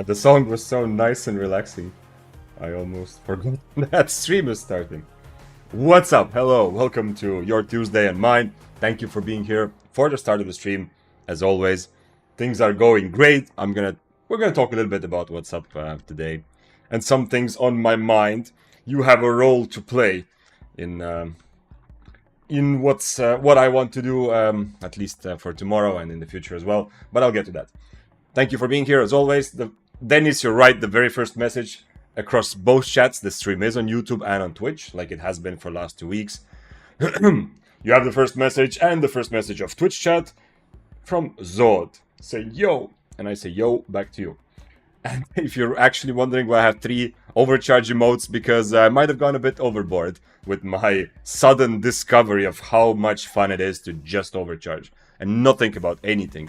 And the song was so nice and relaxing. I almost forgot that stream is starting. What's up? Hello, welcome to your Tuesday and mine. Thank you for being here for the start of the stream. As always, things are going great. We're gonna talk a little bit about what's up today, and some things on my mind. You have a role to play in what I want to do, at least for tomorrow and in the future as well. But I'll get to that. Thank you for being here as always. Dennis, you're right. The very first message across both chats. The stream is on YouTube and on Twitch, like it has been for the last 2 weeks. You have the first message and the first message of Twitch chat from Zod. Say yo, and I say yo back to you. And if you're actually wondering why I have 3 overcharge emotes, because I might have gone a bit overboard with my sudden discovery of how much fun it is to just overcharge and not think about anything.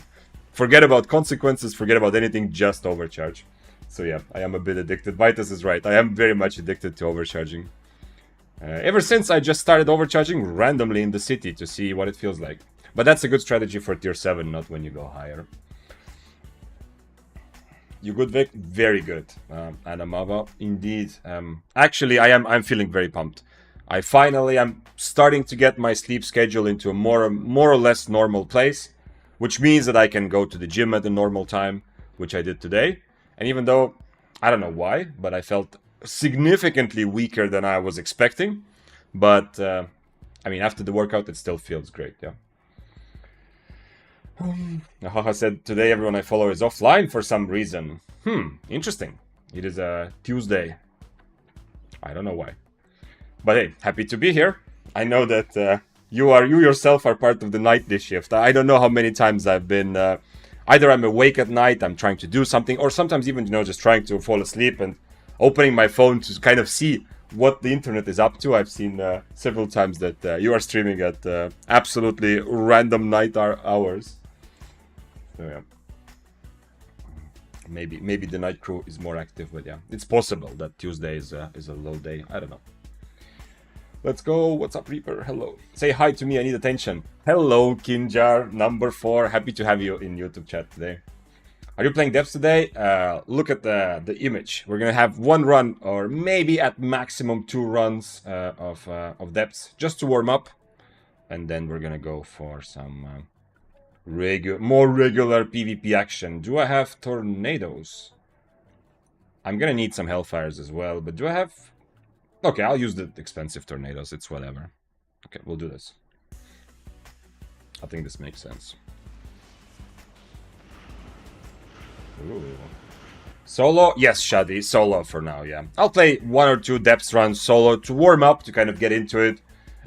Forget about consequences, forget about anything, just overcharge. So yeah, I am a bit addicted. Vitus is right, I am very much addicted to overcharging. Ever since I just started overcharging randomly in the city to see what it feels like. But that's a good strategy for tier 7, not when you go higher. You good, Vic? Very good. Adamava, indeed. Actually, I'm feeling very pumped. I finally am starting to get my sleep schedule into a more or less normal place, which means that I can go to the gym at the normal time, which I did today. And even though, I don't know why, but I felt significantly weaker than I was expecting. But, I mean, after the workout, it still feels great, yeah. Haha said, today everyone I follow is offline for some reason. Interesting. It is a Tuesday. I don't know why. But hey, happy to be here. I know that you yourself are part of the nightly shift. I don't know how many times I've been... either I'm awake at night, I'm trying to do something, or sometimes even, just trying to fall asleep and opening my phone to kind of see what the internet is up to. I've seen several times that you are streaming at absolutely random night hours. So yeah, maybe the night crew is more active, but yeah, it's possible that Tuesday is a low day. I don't know. Let's go. What's up, Reaper? Hello. Say hi to me. I need attention. Hello, Kinjar number 4. Happy to have you in YouTube chat today. Are you playing depths today? Look at the image. We're gonna have 1 run, or maybe at maximum 2 runs of depths, just to warm up, and then we're gonna go for some more regular PvP action. Do I have tornadoes? I'm gonna need some hellfires as well, but do I have... Okay, I'll use the expensive tornadoes, it's whatever. Okay, we'll do this. I think this makes sense. Ooh. Solo? Yes, Shadi, solo for now, yeah. I'll play 1 or 2 depths runs solo to warm up, to kind of get into it,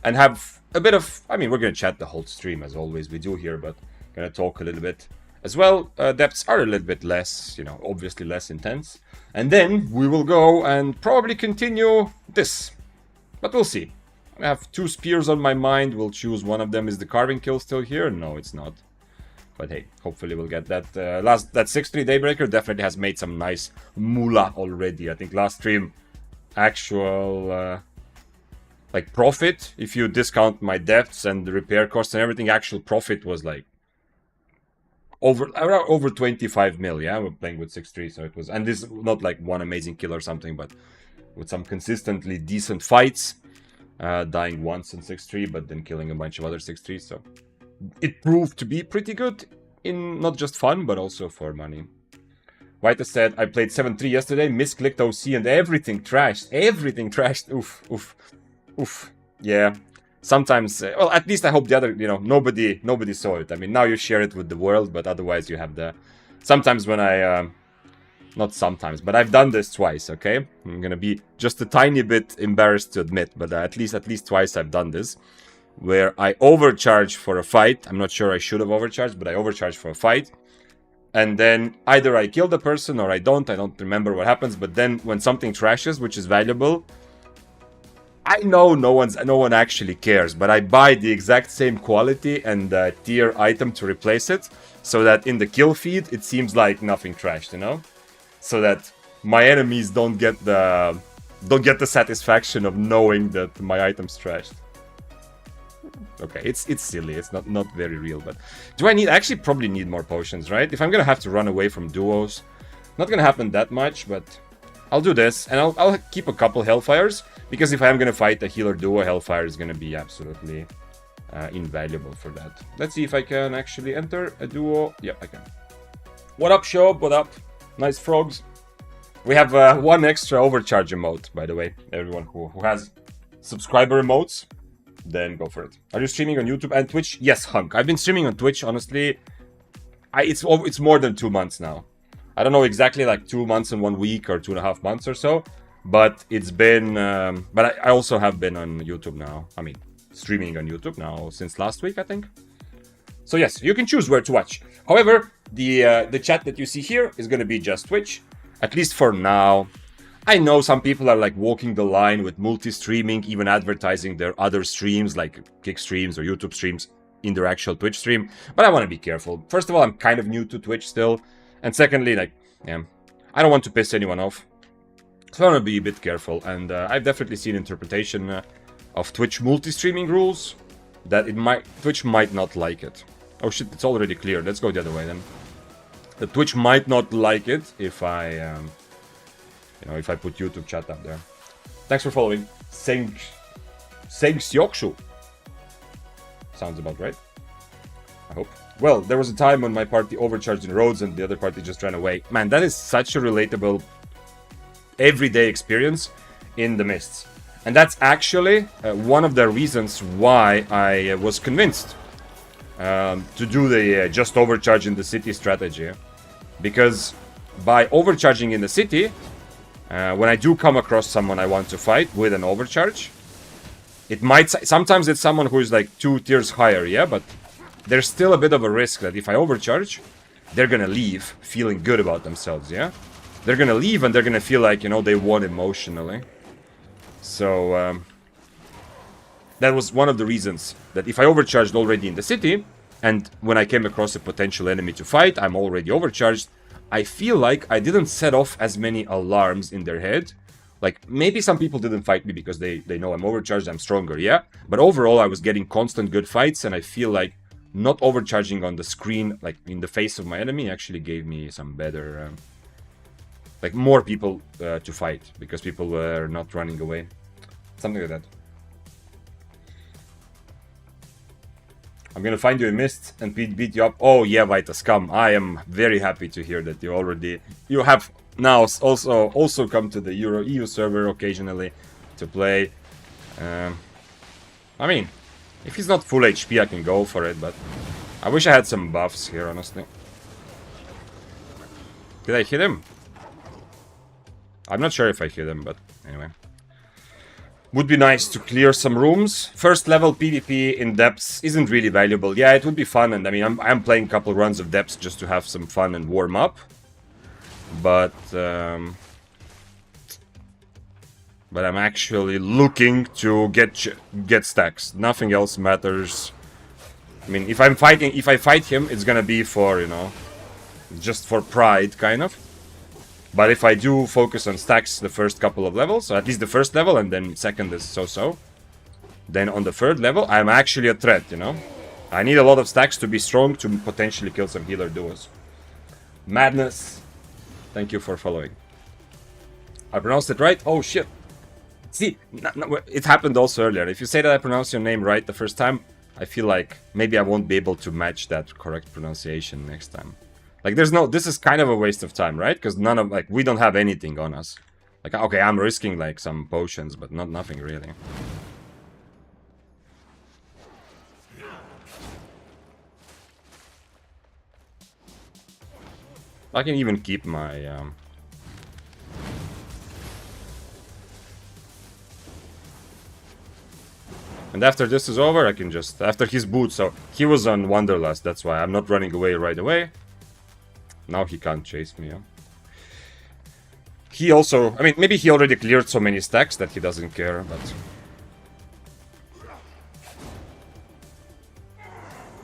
and have a bit of... I mean, we're gonna chat the whole stream, as always we do here, but gonna talk a little bit. As well, depths are a little bit less, obviously less intense. And then we will go and probably continue this. But we'll see. I have 2 spears on my mind. We'll choose one of them. Is the carving kill still here? No, it's not. But hey, hopefully we'll get that. That 6-3 Daybreaker definitely has made some nice moolah already. I think last stream, actual, like profit, if you discount my depths and the repair costs and everything, actual profit was like over 25 mil, yeah? We're playing with 6-3, so it was... And this is not like one amazing kill or something, but with some consistently decent fights. Dying once in 6-3, but then killing a bunch of other 6-3, so... It proved to be pretty good in not just fun, but also for money. White said, I played 7-3 yesterday, misclicked OC and everything trashed. Everything trashed. Oof. Yeah. Sometimes, well, at least I hope the other, nobody saw it. I mean, now you share it with the world, but otherwise you have the... Sometimes when I... not sometimes, but I've done this twice, okay? I'm gonna be just a tiny bit embarrassed to admit, but at least twice I've done this. Where I overcharge for a fight. I'm not sure I should have overcharged, but I overcharged for a fight. And then either I kill the person or I don't remember what happens, but then when something trashes, which is valuable... I know no one actually cares, but I buy the exact same quality and tier item to replace it, so that in the kill feed it seems like nothing trashed, so that my enemies don't get the satisfaction of knowing that my item's trashed. Okay, it's silly. It's not very real, but do I actually probably need more potions, right? If I'm gonna have to run away from duos, Not gonna happen that much, but I'll do this. And I'll keep a couple Hellfires, because if I am gonna fight a healer duo, Hellfire is gonna be absolutely invaluable for that. Let's see if I can actually enter a duo. Yeah, I can. What up, Shob? What up? Nice frogs. We have one extra overcharge emote, by the way. Everyone who has subscriber emotes, then go for it. Are you streaming on YouTube and Twitch? Yes, Hunk. I've been streaming on Twitch, honestly. It's more than 2 months now. I don't know exactly, like 2 months and 1 week or 2.5 months or so. But it's been... but I also have been on YouTube now. I mean, streaming on YouTube now since last week, I think. So yes, you can choose where to watch. However, the chat that you see here is going to be just Twitch. At least for now. I know some people are like walking the line with multi-streaming, even advertising their other streams, like Kick streams or YouTube streams, in their actual Twitch stream. But I want to be careful. First of all, I'm kind of new to Twitch still. And secondly, like, yeah, I don't want to piss anyone off. So I want to be a bit careful. And I've definitely seen interpretation of Twitch multi-streaming rules that Twitch might not like it. Oh shit, it's already clear. Let's go the other way then. The Twitch might not like it if I, if I put YouTube chat up there. Thanks for following. Sengsyokshu. Sounds about right. I hope. Well, there was a time when my party overcharged in roads and the other party just ran away. Man, that is such a relatable everyday experience in the mists. And that's actually one of the reasons why I was convinced to do the just overcharge in the city strategy. Because by overcharging in the city, when I do come across someone I want to fight with an overcharge, it might... Sometimes it's someone who is like 2 tiers higher, yeah? But there's still a bit of a risk that if I overcharge, they're gonna leave feeling good about themselves, yeah? They're gonna leave and they're gonna feel like, they won emotionally. So, that was one of the reasons that if I overcharged already in the city, and when I came across a potential enemy to fight, I'm already overcharged, I feel like I didn't set off as many alarms in their head. Like, maybe some people didn't fight me because they know I'm overcharged, I'm stronger, yeah? But overall, I was getting constant good fights, and I feel like not overcharging on the screen, like in the face of my enemy, actually gave me some better... like, more people to fight, because people were not running away. Something like that. I'm gonna find you a mist and beat you up. Oh yeah, Vita Scum. I am very happy to hear that you have now also come to the Euro EU server occasionally to play. I mean, if he's not full HP, I can go for it, but I wish I had some buffs here, honestly. Did I hit him? I'm not sure if I hit him, but anyway. Would be nice to clear some rooms. First level PvP in depths isn't really valuable. Yeah, it would be fun, and I mean, I'm playing a couple runs of depths just to have some fun and warm up. But I'm actually looking to get stacks. Nothing else matters. I mean, if I fight him, it's gonna be for, just for pride, kind of. But if I do focus on stacks the first couple of levels, so at least the first level, and then second is so-so, then on the third level, I'm actually a threat, I need a lot of stacks to be strong to potentially kill some healer duos. Madness. Thank you for following. I pronounced it right? Oh, shit. See, it happened also earlier. If you say that I pronounced your name right the first time, I feel like maybe I won't be able to match that correct pronunciation next time. Like, this is kind of a waste of time, right? Because we don't have anything on us. Like, okay, I'm risking, like, some potions, but nothing really. I can even keep my, And after this is over, I can just... After his boot, so he was on Wanderlust, that's why I'm not running away right away. Now he can't chase me, yeah. He also... I mean, maybe he already cleared so many stacks that he doesn't care, but...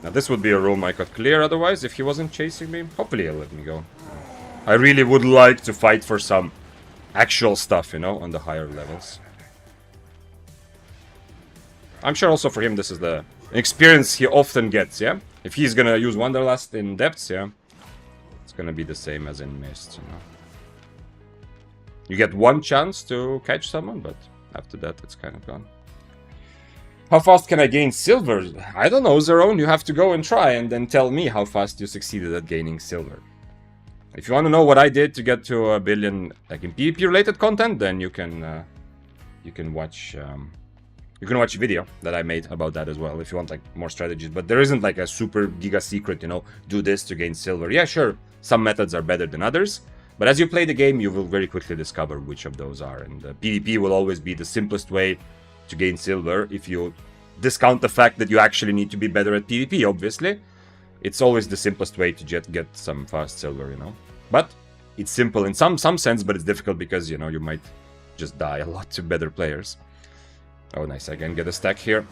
Now this would be a room I could clear otherwise, if he wasn't chasing me. Hopefully he'll let me go. I really would like to fight for some actual stuff, on the higher levels. I'm sure also for him this is the experience he often gets, yeah? If he's gonna use Wanderlust in depths, yeah? It's gonna be the same as in Mist, You get one chance to catch someone, but after that, it's kind of gone. How fast can I gain silver? I don't know, Zerone. You have to go and try and then tell me how fast you succeeded at gaining silver. If you want to know what I did to get to 1 billion, like in PvP related content, then you can watch a video that I made about that as well. If you want like more strategies, but there isn't like a super giga secret, you know, do this to gain silver. Yeah, sure, some methods are better than others, but as you play the game, you will very quickly discover which of those are. And PvP will always be the simplest way to gain silver if you discount the fact that you actually need to be better at PvP. Obviously, it's always the simplest way to get some fast silver, you know. But it's simple in some sense, but it's difficult because, you know, you might just die a lot to better players. Oh, nice. I can get a stack here.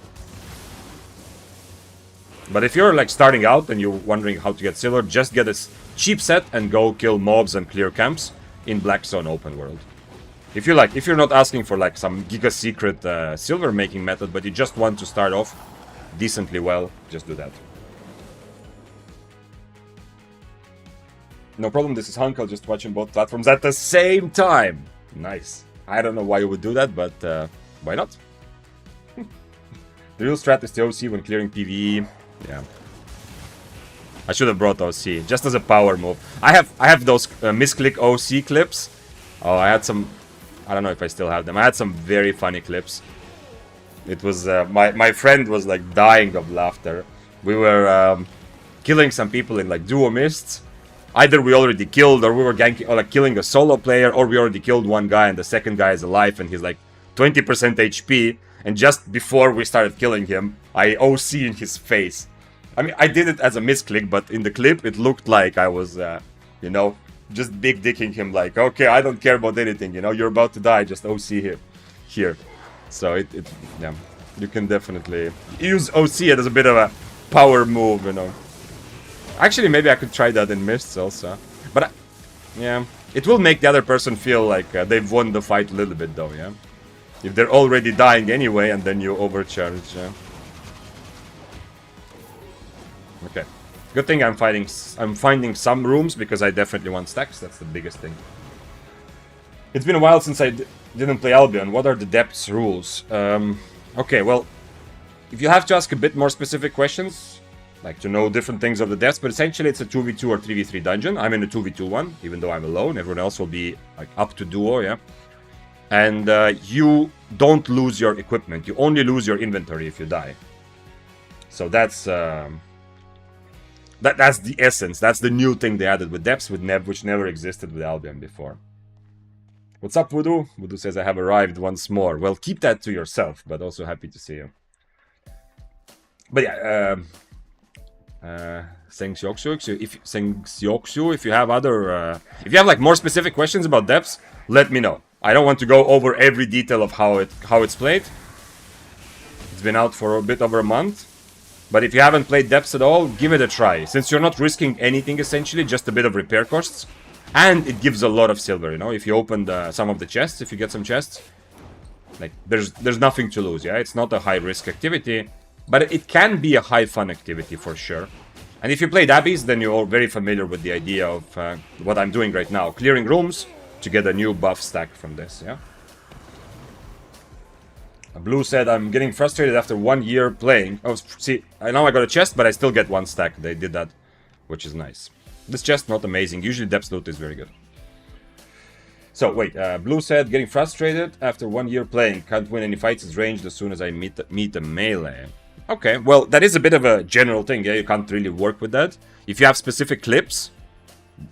But if you're like starting out and you're wondering how to get silver, just get a cheap set and go kill mobs and clear camps in Black Zone open world. If you're not asking for like some giga secret silver making method, but you just want to start off decently well, just do that. No problem, this is Hunk, I'll just watch on both platforms at the same time. Nice. I don't know why you would do that, but why not? The real strat is the OC when clearing PvE. Yeah. I should have brought OC, just as a power move. I have those misclick OC clips. Oh, I had some... I don't know if I still have them. I had some very funny clips. It was... my friend was like dying of laughter. We were killing some people in like duo mists. Either we already killed, or we were ganking, or like killing a solo player, or we already killed one guy and the second guy is alive and he's like 20% HP. And just before we started killing him, I OC in his face. I mean, I did it as a misclick, but in the clip it looked like I was, you know, just big dicking him like, okay, I don't care about anything, you know, you're about to die, just OC here. So yeah, you can definitely use OC as a bit of a power move, you know. Actually, maybe I could try that in Mists also. But, yeah, it will make the other person feel like they've won the fight a little bit, though, yeah? If they're already dying anyway, and then you overcharge, yeah? Okay. Good thing I'm finding some rooms, because I definitely want stacks. That's the biggest thing. It's been a while since I didn't play Albion. What are the depths rules? Okay, well, if you have to ask a bit more specific questions... like to know different things of the depths, but essentially it's a 2v2 or 3v3 dungeon. I'm in a 2v2 one, even though I'm alone. Everyone else will be like up to duo, yeah? And you don't lose your equipment. You only lose your inventory if you die. So that's that's the essence. That's the new thing they added with depths, which never existed with Albion before. What's up, Voodoo? Voodoo says, I have arrived once more. Well, keep that to yourself, but also happy to see you. But yeah, Sengxioxu, if you have other, if you have like more specific questions about depths, let me know. I don't want to go over every detail of how it's played. It's been out for a bit over a month, but if you haven't played depths at all, give it a try. Since you're not risking anything, essentially, just a bit of repair costs, and it gives a lot of silver. You know, if you open some of the chests, if you get some chests, like there's nothing to lose. Yeah, it's not a high risk activity. But it can be a high fun activity for sure. And if you played Abbeys, then you're very familiar with the idea of what I'm doing right now. Clearing rooms to get a new buff stack from this, yeah? Blue said, I'm getting frustrated after 1 year playing. Oh, see, I know I got a chest, but I still get one stack. They did that, which is nice. This chest, not amazing. Usually depth loot is very good. So, wait, Blue said, getting frustrated after 1 year playing. Can't win any fights as ranged as soon as I meet a melee. Okay, well, that is a bit of a general thing, yeah? You can't really work with that. If you have specific clips,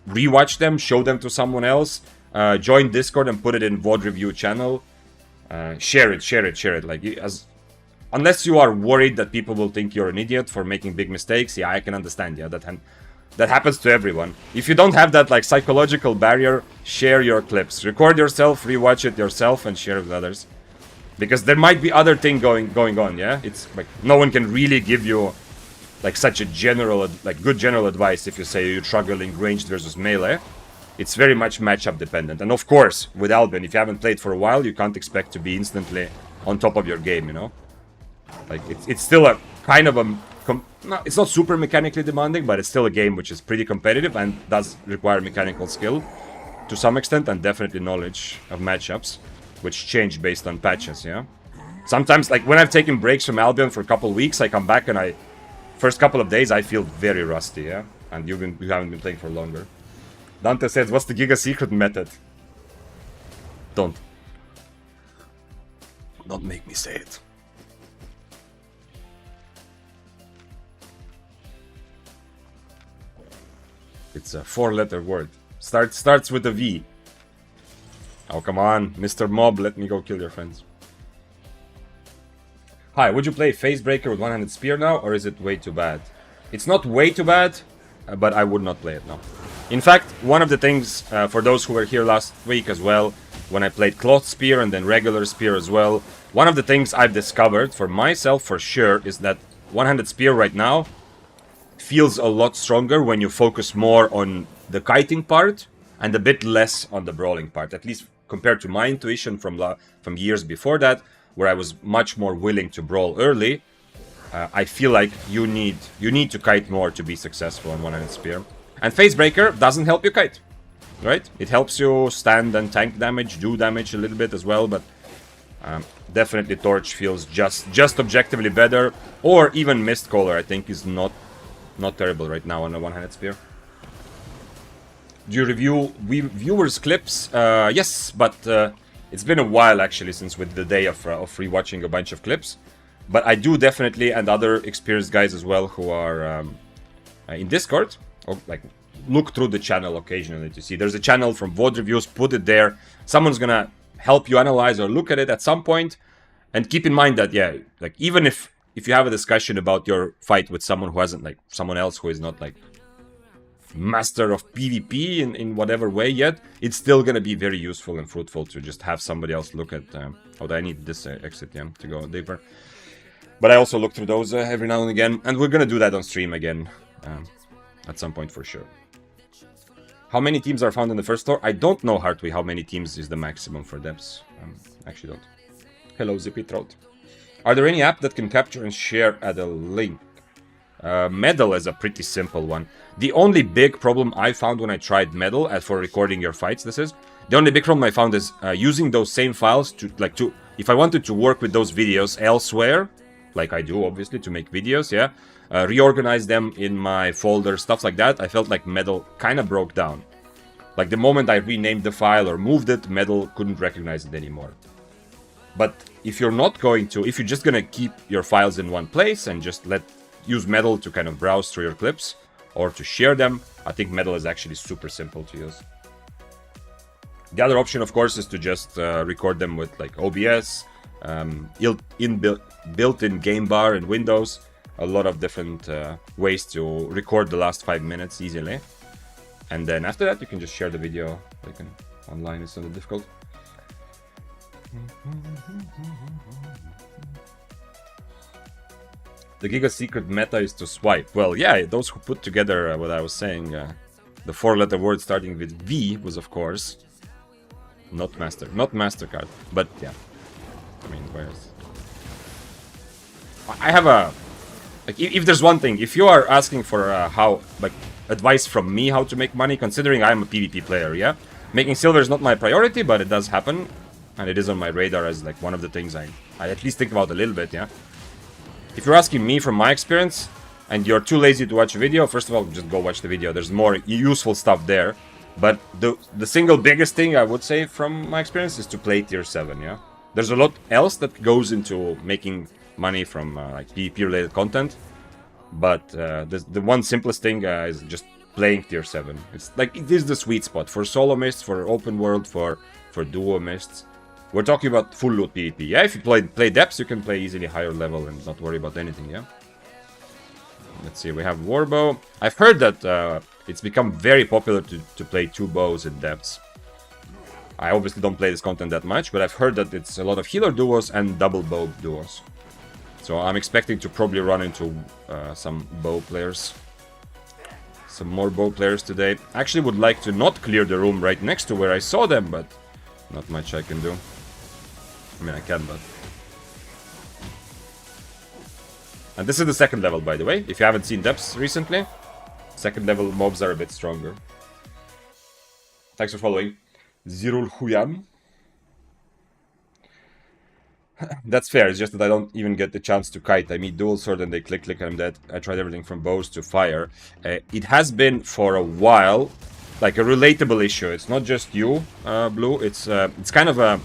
rewatch them, show them to someone else, join Discord and put it in VOD review channel. Share it. Like, unless you are worried that people will think you're an idiot for making big mistakes, yeah, I can understand, yeah, that happens to everyone. If you don't have that, like, psychological barrier, share your clips. Record yourself, rewatch it yourself, and share it with others. Because there might be other thing going on, yeah? It's like, no one can really give you, like, such a general, like, good general advice if you say you're struggling ranged versus melee. It's very much matchup dependent. And of course, with Albion, if you haven't played for a while, you can't expect to be instantly on top of your game, you know? Like, it's still a kind of a... no, it's not super mechanically demanding, but it's still a game which is pretty competitive and does require mechanical skill. to some extent, and definitely knowledge of matchups, which change based on patches, yeah? Sometimes, like, when I've taken breaks from Albion for a couple weeks, I come back and first couple of days, I feel very rusty, yeah? And you haven't been playing for longer. Dante says, what's the Giga secret method? Don't make me say it. It's a 4-letter word. Starts with a V. Oh, come on, Mr. Mob, let me go kill your friends. Hi, would you play Phase Breaker with one-handed spear now, or is it way too bad? It's not way too bad, but I would not play it now. In fact, one of the things, for those who were here last week as well, when I played Cloth Spear and then regular Spear as well, one of the things I've discovered for myself for sure is that one-handed spear right now feels a lot stronger when you focus more on the kiting part and a bit less on the brawling part, at least compared to my intuition from years before that, where I was much more willing to brawl early. I feel like you need to kite more to be successful on one-handed spear. And Phase Breaker doesn't help you kite, right? It helps you stand and tank damage, do damage a little bit as well, but definitely Torch feels just objectively better. Or even Mistcaller, I think, is not terrible right now on a one-handed spear. Do you review viewers' clips? Yes, but it's been a while actually since with the day of rewatching a bunch of clips. But I do definitely, and other experienced guys as well who are in Discord, or like look through the channel occasionally to see. There's a channel from VOD Reviews, put it there. Someone's gonna help you analyze or look at it at some point. And keep in mind that, yeah, like even if you have a discussion about your fight with someone who hasn't, like someone else who is not like master of PvP in whatever way yet, it's still gonna be very useful and fruitful to just have somebody else look at. Oh, I need this exit, yeah, to go deeper. But I also look through those every now and again, and we're gonna do that on stream again at some point for sure. How many teams are found in the first store? I don't know, Hartwee, how many teams is the maximum for depths. Actually don't. Hello, Zippy Throat. Are there any apps that can capture and share at a link? Medal is a pretty simple one. The only big problem I found when I tried Medal for recording your fights, the only big problem I found is using those same files to if I wanted to work with those videos elsewhere, like I do obviously to make videos, yeah, reorganize them in my folder, stuff like that, I felt like Medal kind of broke down. Like the moment I renamed the file or moved it, Medal couldn't recognize it anymore. But if you're not going to, if you're just gonna keep your files in one place and just use Medal to kind of browse through your clips or to share them, I think Medal is actually super simple to use. The other option, of course, is to just record them with like OBS, built-in game bar and Windows. A lot of different ways to record the last 5 minutes easily. And then after that, you can just share the video. Online is a little difficult. The Giga secret meta is to swipe. Well, yeah, those who put together what I was saying, the 4-letter word starting with V was, of course, not MasterCard, but yeah. I mean, where's... I have a... Like, if there's one thing, if you are asking for advice from me how to make money, considering I'm a PvP player, yeah? Making silver is not my priority, but it does happen. And it is on my radar as like one of the things I at least think about a little bit, yeah? If you're asking me from my experience, and you're too lazy to watch a video, first of all, just go watch the video. There's more useful stuff there. But the single biggest thing I would say from my experience is to play tier 7, yeah? There's a lot else that goes into making money from like PvP-related content. But the one simplest thing is just playing tier 7. It's like, it is the sweet spot for solo mists, for open world, for duo mists. We're talking about full loot PvP, yeah? If you play depths, you can play easily higher level and not worry about anything, yeah? Let's see, we have Warbow. I've heard that it's become very popular to play 2 bows in depths. I obviously don't play this content that much, but I've heard that it's a lot of healer duos and double bow duos. So I'm expecting to probably run into some bow players. Some more bow players today. I actually would like to not clear the room right next to where I saw them, but not much I can do. I mean, I can, but... And this is the second level, by the way. If you haven't seen depths recently, second level mobs are a bit stronger. Thanks for following. Zirul Huyan. That's fair, it's just that I don't even get the chance to kite. I meet dual sword and they click and I'm dead. I tried everything from bows to fire. It has been for a while like a relatable issue. It's not just you, Blue. It's kind of a...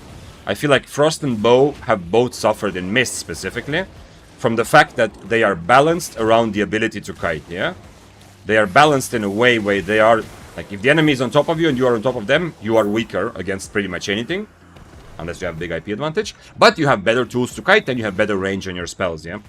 I feel like Frost and Bow have both suffered in Mist specifically from the fact that they are balanced around the ability to kite, yeah? They are balanced in a way where they are... Like, if the enemy is on top of you and you are on top of them, you are weaker against pretty much anything. Unless you have big IP advantage. But you have better tools to kite and you have better range on your spells, yeah?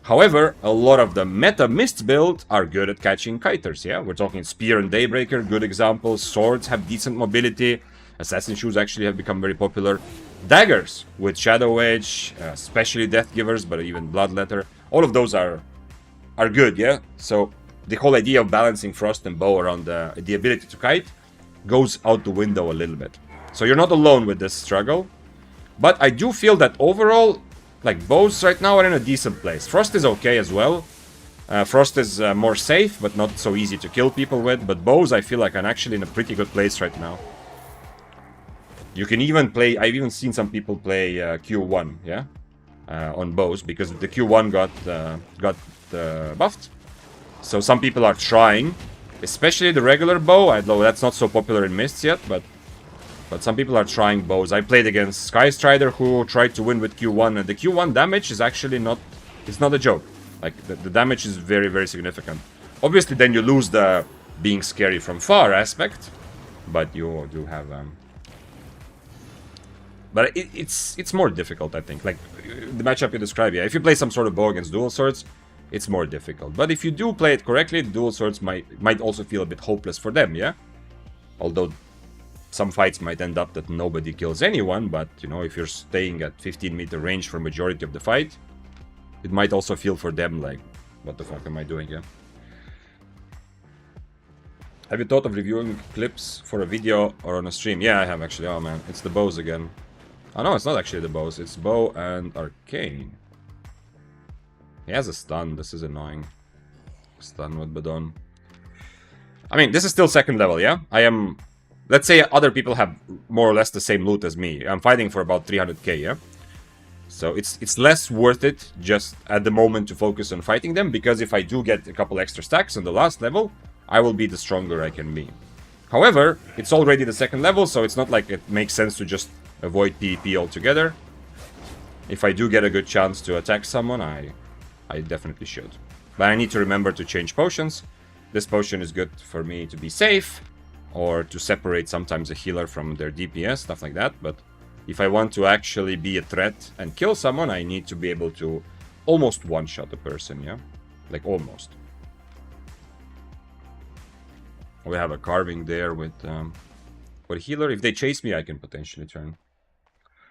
However, a lot of the meta Mist build are good at catching kiters, yeah? We're talking Spear and Daybreaker, good examples. Swords have decent mobility. Assassin Shoes actually have become very popular. Daggers with Shadow Edge, especially Death Givers, but even Bloodletter. All of those are good, yeah? So the whole idea of balancing Frost and Bow around the ability to kite goes out the window a little bit. So you're not alone with this struggle. But I do feel that overall, like, bows right now are in a decent place. Frost is okay as well. Frost is more safe, but not so easy to kill people with. But bows, I feel like, are actually in a pretty good place right now. You can even play... I've even seen some people play Q1, yeah? On bows, because the Q1 got buffed. So some people are trying, especially the regular bow. I know that's not so popular in Mists yet, but some people are trying bows. I played against Sky Strider, who tried to win with Q1, and the Q1 damage is actually not... It's not a joke. Like, the damage is very, very significant. Obviously, then you lose the being scary from far aspect, but you do have... But it's more difficult, I think. Like, the matchup you describe, yeah. If you play some sort of bow against dual swords, it's more difficult. But if you do play it correctly, the dual swords might also feel a bit hopeless for them, yeah? Although some fights might end up that nobody kills anyone, but, you know, if you're staying at 15-meter range for majority of the fight, it might also feel for them like, what the fuck am I doing, yeah? Have you thought of reviewing clips for a video or on a stream? Yeah, I have actually. Oh man, it's the bows again. Oh no, it's not actually the bows. It's Bow and Arcane. He has a stun. This is annoying. Stun with Badon. I mean, this is still second level, yeah? I am... Let's say other people have more or less the same loot as me. I'm fighting for about 300k, yeah? So it's less worth it just at the moment to focus on fighting them, because if I do get a couple extra stacks on the last level, I will be the stronger I can be. However, it's already the second level, so it's not like it makes sense to just avoid PvP altogether. If I do get a good chance to attack someone, I definitely should. But I need to remember to change potions. This potion is good for me to be safe, or to separate sometimes a healer from their DPS, stuff like that. But if I want to actually be a threat and kill someone, I need to be able to almost one-shot a person, yeah? Like, almost. We have a carving there with a healer. If they chase me, I can potentially turn.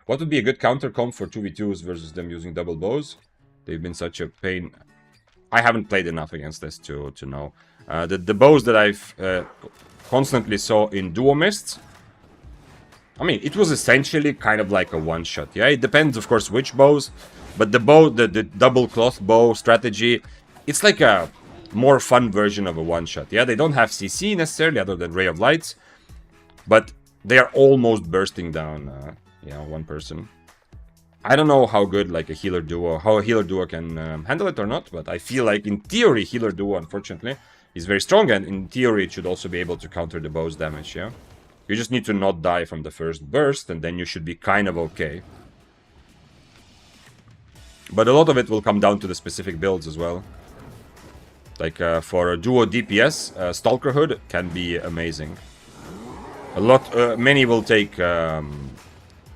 What would be a good counter comp for 2v2s versus them using double bows? They've been such a pain. I haven't played enough against this to know. The bows that I've constantly saw in duo mists, I mean, it was essentially kind of like a one-shot, yeah? It depends, of course, which bows, but the bow, the double cloth bow strategy, it's like a more fun version of a one-shot, yeah? They don't have CC necessarily, other than Ray of Lights, but they are almost bursting down, one person. I don't know how good, like, a healer duo can handle it or not, but I feel like, in theory, healer duo, unfortunately, is very strong, and in theory, it should also be able to counter the bow's damage, yeah? You just need to not die from the first burst, and then you should be kind of okay. But a lot of it will come down to the specific builds as well. Like, for a duo DPS, Stalker Hood can be amazing. Many will take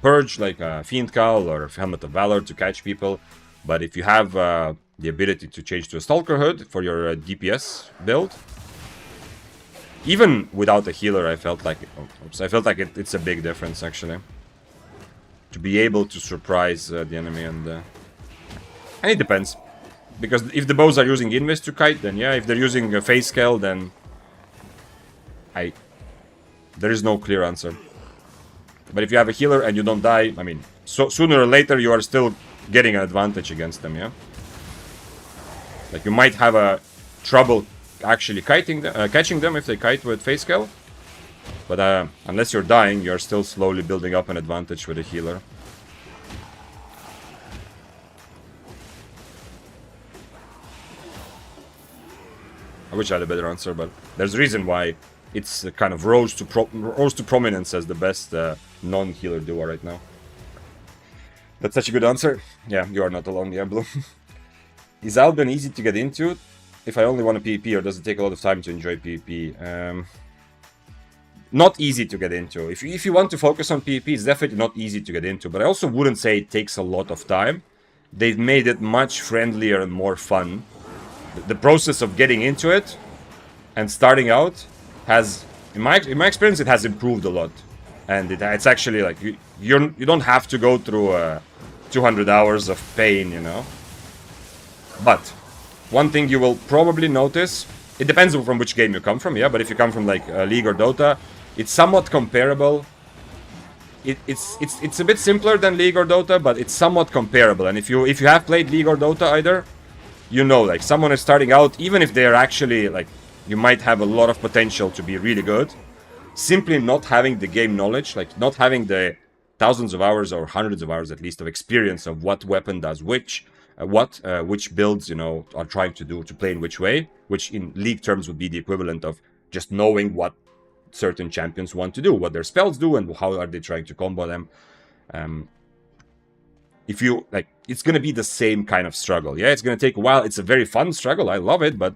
Purge, like Fiend Cowl or Helmet of Valor to catch people. But if you have the ability to change to a Stalker Hood for your DPS build, even without a healer, I felt like it's a big difference, actually. To be able to surprise the enemy, and it depends. Because if the bows are using Invis to kite, then yeah. If they're using a Phase Scale, then there is no clear answer. But if you have a healer and you don't die, I mean, sooner or later you are still getting an advantage against them, yeah? Like, you might have a trouble actually catching them if they kite with Phase Scale. But unless you're dying, you're still slowly building up an advantage with a healer. I wish I had a better answer, but there's a reason why it's kind of rose to prominence as the best non-healer duo right now. That's such a good answer. Yeah, you are not alone, yeah, Blue. Is Albion easy to get into if I only want a PvP, or does it take a lot of time to enjoy PvP? Not easy to get into. If you want to focus on PvP, it's definitely not easy to get into, but I also wouldn't say it takes a lot of time. They've made it much friendlier and more fun. The process of getting into it and starting out has, in my experience, it has improved a lot, and it's actually like you don't have to go through 200 hours of pain, you know. But one thing you will probably notice, it depends from which game you come from, yeah. But if you come from like League or Dota, it's somewhat comparable. It's a bit simpler than League or Dota, but it's somewhat comparable. And if you have played League or Dota either, you know, like, someone is starting out, even if they're actually, like, you might have a lot of potential to be really good, simply not having the game knowledge, like, not having the thousands of hours or hundreds of hours at least of experience of what weapon does which builds, you know, are trying to do to play in which way, which in League terms would be the equivalent of just knowing what certain champions want to do, what their spells do, and how are they trying to combo them. If you, like, it's going to be the same kind of struggle. Yeah, it's going to take a while. It's a very fun struggle. I love it, but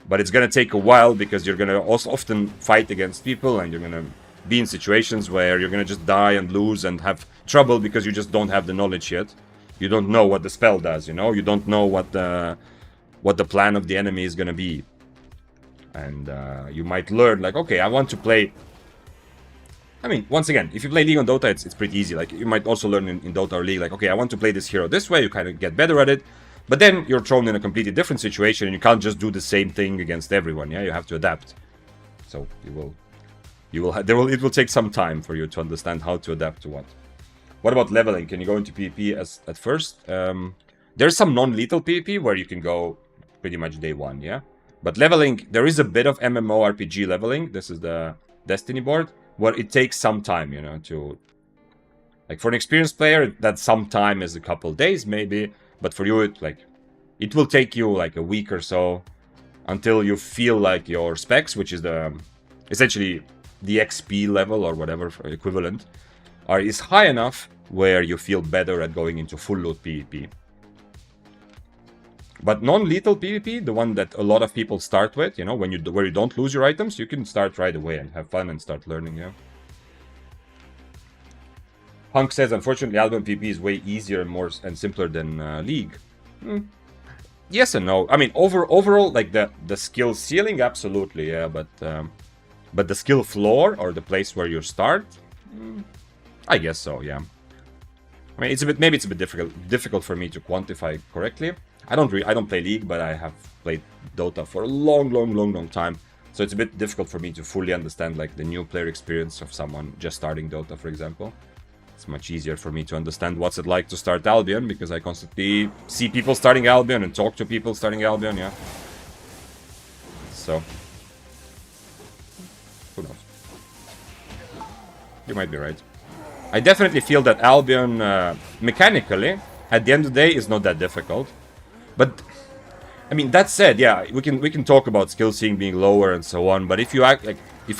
it's going to take a while because you're going to also often fight against people, and you're going to be in situations where you're going to just die and lose and have trouble because you just don't have the knowledge yet. You don't know what the spell does, you know? You don't know what the plan of the enemy is going to be. And you might learn, like, okay, I want to play... I mean, once again, if you play League on Dota, it's pretty easy. Like, you might also learn in Dota or League, like, okay, I want to play this hero this way, you kind of get better at it. But then you're thrown in a completely different situation, and you can't just do the same thing against everyone, yeah? You have to adapt. So, it will take some time for you to understand how to adapt to what. What about leveling? Can you go into PvP at first? There's some non-lethal PvP where you can go pretty much day one, yeah? But leveling, there is a bit of MMORPG leveling. This is the Destiny board, where it takes some time, you know, to... Like, for an experienced player, that some time is a couple days, maybe. But for you, it will take you, like, a week or so until you feel like your specs, which is essentially the XP level or whatever equivalent, is high enough where you feel better at going into full loot PvP. But non-lethal PvP, the one that a lot of people start with, you know, where you don't lose your items, you can start right away and have fun and start learning, yeah. Punk says, unfortunately, Albion PvP is way easier and simpler than League. Yes and no. I mean, overall, like, the skill ceiling, absolutely, yeah, but the skill floor, or the place where you start, I guess so, yeah. I mean, maybe it's a bit difficult for me to quantify correctly. I don't play League, but I have played Dota for a long time. So it's a bit difficult for me to fully understand, like, the new player experience of someone just starting Dota, for example. It's much easier for me to understand what's it like to start Albion, because I constantly see people starting Albion and talk to people starting Albion, yeah. So, who knows? You might be right. I definitely feel that Albion, mechanically, at the end of the day, is not that difficult. But, I mean, that said, yeah, we can talk about skill ceiling being lower and so on, but if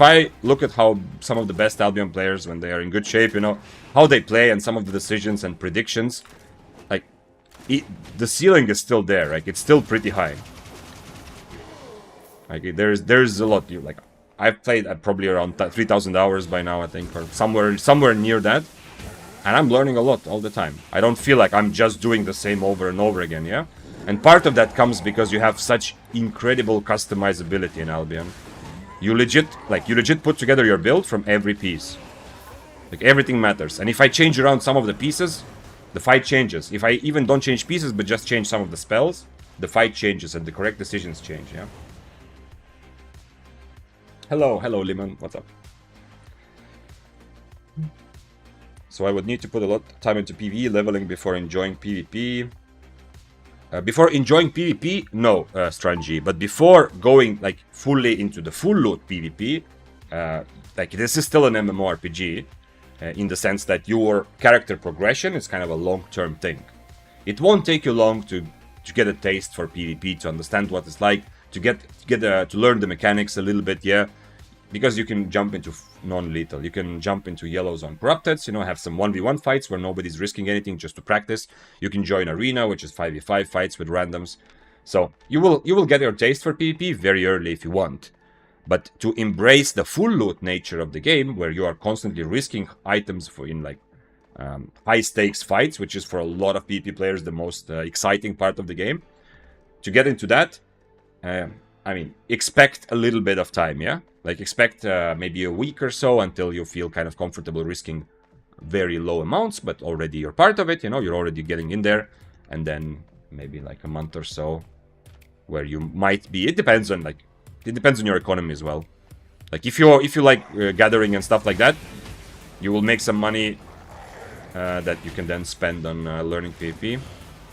I look at how some of the best Albion players, when they are in good shape, you know, how they play and some of the decisions and predictions, like, the ceiling is still there, like, it's still pretty high. Like, there's a lot, like, I've played at probably around 3,000 hours by now, I think, or somewhere near that, and I'm learning a lot all the time. I don't feel like I'm just doing the same over and over again, yeah? And part of that comes because you have such incredible customizability in Albion. You legit put together your build from every piece. Like, everything matters. And if I change around some of the pieces, the fight changes. If I even don't change pieces, but just change some of the spells, the fight changes and the correct decisions change, yeah? Hello, Lemon. What's up? So I would need to put a lot of time into PvE leveling before enjoying PvP. Before enjoying PvP, no, Strangy. But before going, like, fully into the full loot PvP, like this is still an MMORPG in the sense that your character progression is kind of a long-term thing. It won't take you long to get a taste for PvP, to understand what it's like, to learn the mechanics a little bit, yeah. Because you can jump into non-lethal, you can jump into yellows on corrupted, you know, have some 1v1 fights where nobody's risking anything just to practice. You can join arena, which is 5v5 fights with randoms. So you will get your taste for PvP very early if you want. But to embrace the full loot nature of the game, where you are constantly risking items in like high stakes fights, which is for a lot of PvP players the most exciting part of the game, to get into that, I mean, expect a little bit of time, yeah? Like, expect maybe a week or so until you feel kind of comfortable risking very low amounts, but already you're part of it, you know, you're already getting in there. And then maybe like a month or so where you might be, it depends on your economy as well. Like, if you like gathering and stuff like that, you will make some money that you can then spend on learning PvP.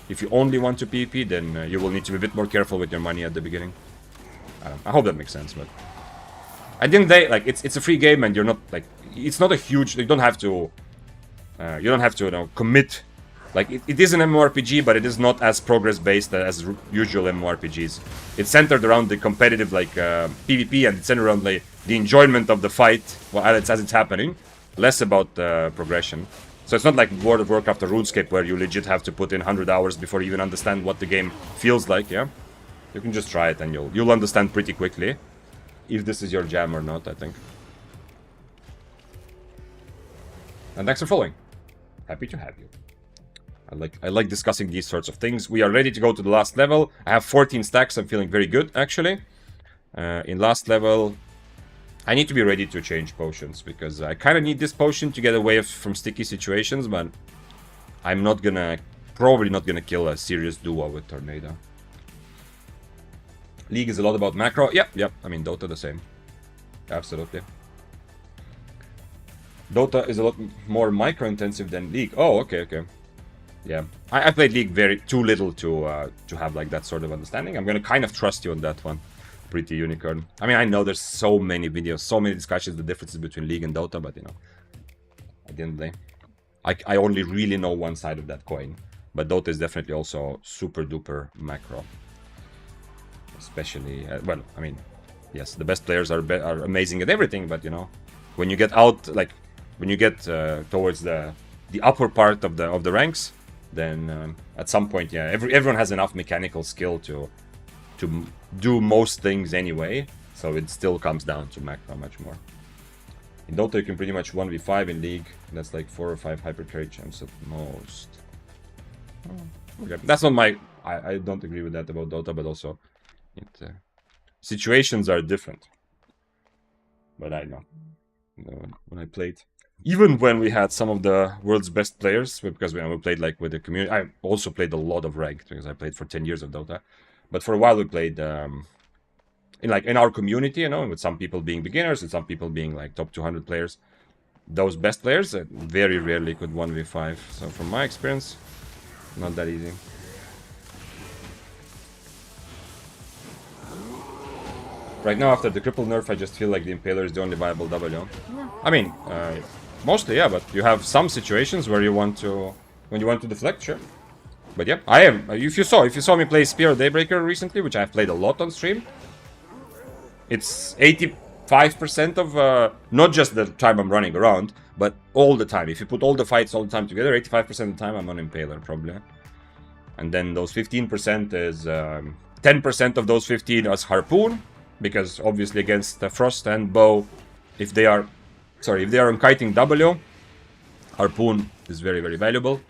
If you only want to PvP, then you will need to be a bit more careful with your money at the beginning. I hope that makes sense, but at the end of the day, like, it's a free game, and you're not like, it's not a huge, you don't have to you know, commit. Like, it is an MMORPG, but it is not as progress based as usual MMORPGs. It's centered around the competitive, like, PvP, and it's centered around the enjoyment of the fight as it's happening, less about progression. So it's not like World of Warcraft or RuneScape, where you legit have to put in 100 hours before you even understand what the game feels like, yeah? You can just try it and you'll understand pretty quickly if this is your jam or not, I think. And thanks for following. Happy to have you. I like discussing these sorts of things. We are ready to go to the last level. I have 14 stacks. I'm feeling very good, actually. In last level, I need to be ready to change potions, because I kind of need this potion to get away from sticky situations, but I'm probably not gonna kill a serious duo with Tornado. League is a lot about macro. Yep. I mean, Dota the same. Absolutely. Dota is a lot more micro-intensive than League. Oh, okay. Yeah, I played League too little to have like that sort of understanding. I'm gonna kind of trust you on that one, Pretty Unicorn. I mean, I know there's so many videos, so many discussions, the differences between League and Dota, but you know, at the end of the day, I only really know one side of that coin. But Dota is definitely also super duper macro. Especially, well, I mean, yes, the best players are amazing at everything, but you know, when you get out, like, when you get towards the upper part of the ranks, then at some point, yeah, everyone has enough mechanical skill to do most things anyway, so it still comes down to macro much more. In Dota, you can pretty much 1v5. In League, that's like 4 or 5 hyper-trade champs at most. Oh, okay, that's not my... I don't agree with that about Dota, but also situations are different. But I know. When I played, even when we had some of the world's best players, because we played like with the community. I also played a lot of ranked, because I played for 10 years of Dota. But for a while we played in our community, you know, with some people being beginners and some people being like top 200 players. Those best players very rarely could 1v5. So from my experience, not that easy. Right now, after the cripple nerf, I just feel like the Impaler is the only viable W. I mean, mostly, yeah, but you have some situations where you want to, when you want to deflect, sure. But yeah, I am. If you saw me play Spear Daybreaker recently, which I've played a lot on stream, it's 85% of not just the time I'm running around, but all the time. If you put all the fights all the time together, 85% of the time I'm on Impaler probably. And then those 15% is 10% of those 15 as Harpoon. Because obviously against Frost and Bow, if they are on kiting W, Harpoon is very, very valuable.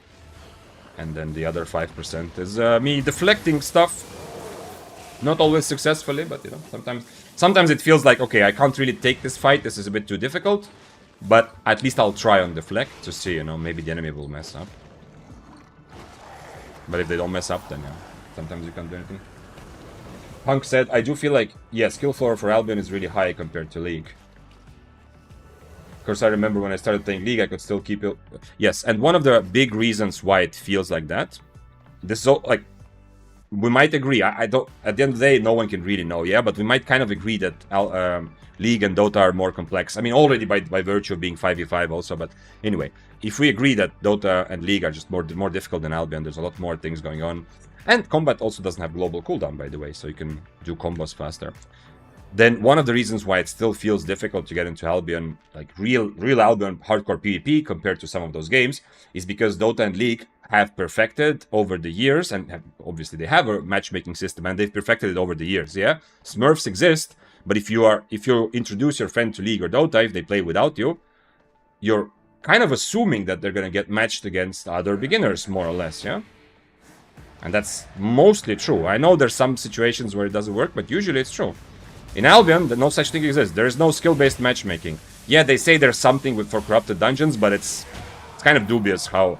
And then the other 5% is me deflecting stuff. Not always successfully, but you know, sometimes it feels like, okay, I can't really take this fight, this is a bit too difficult. But at least I'll try on deflect to see, you know, maybe the enemy will mess up. But if they don't mess up, then yeah, sometimes you can't do anything. Punk said, I do feel like, yeah, skill floor for Albion is really high compared to League. Of course, I remember when I started playing League, I could still keep it. Yes, and one of the big reasons why it feels like that, this is all, like, we might agree. I don't. At the end of the day, no one can really know. Yeah, but we might kind of agree that League and Dota are more complex. I mean, already by virtue of being 5v5 also. But anyway, if we agree that Dota and League are just more difficult than Albion, there's a lot more things going on, and combat also doesn't have global cooldown, by the way, so you can do combos faster. Then one of the reasons why it still feels difficult to get into Albion, like real Albion hardcore PvP compared to some of those games, is because Dota and League have perfected over the years, and obviously they have a matchmaking system, and they've perfected it over the years. Yeah, Smurfs exist, but if you introduce your friend to League or Dota, if they play without you, you're kind of assuming that they're gonna get matched against other beginners, more or less. Yeah. And that's mostly true. I know there's some situations where it doesn't work, but usually it's true. In Albion, no such thing exists. There is no skill-based matchmaking. Yeah, they say there's something for corrupted dungeons, but it's kind of dubious how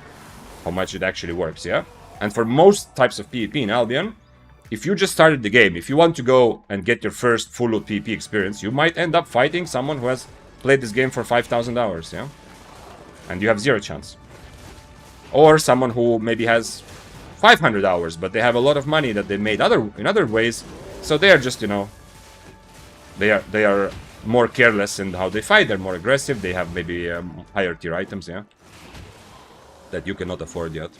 much it actually works, yeah? And for most types of PvP in Albion, if you just started the game, if you want to go and get your first full loot PvP experience, you might end up fighting someone who has played this game for 5,000 hours, yeah? And you have 0 chance. Or someone who maybe has 500 hours, but they have a lot of money that they made in other ways, so they are just, you know, they are more careless in how they fight. They're more aggressive. They have maybe higher tier items, yeah, that you cannot afford yet.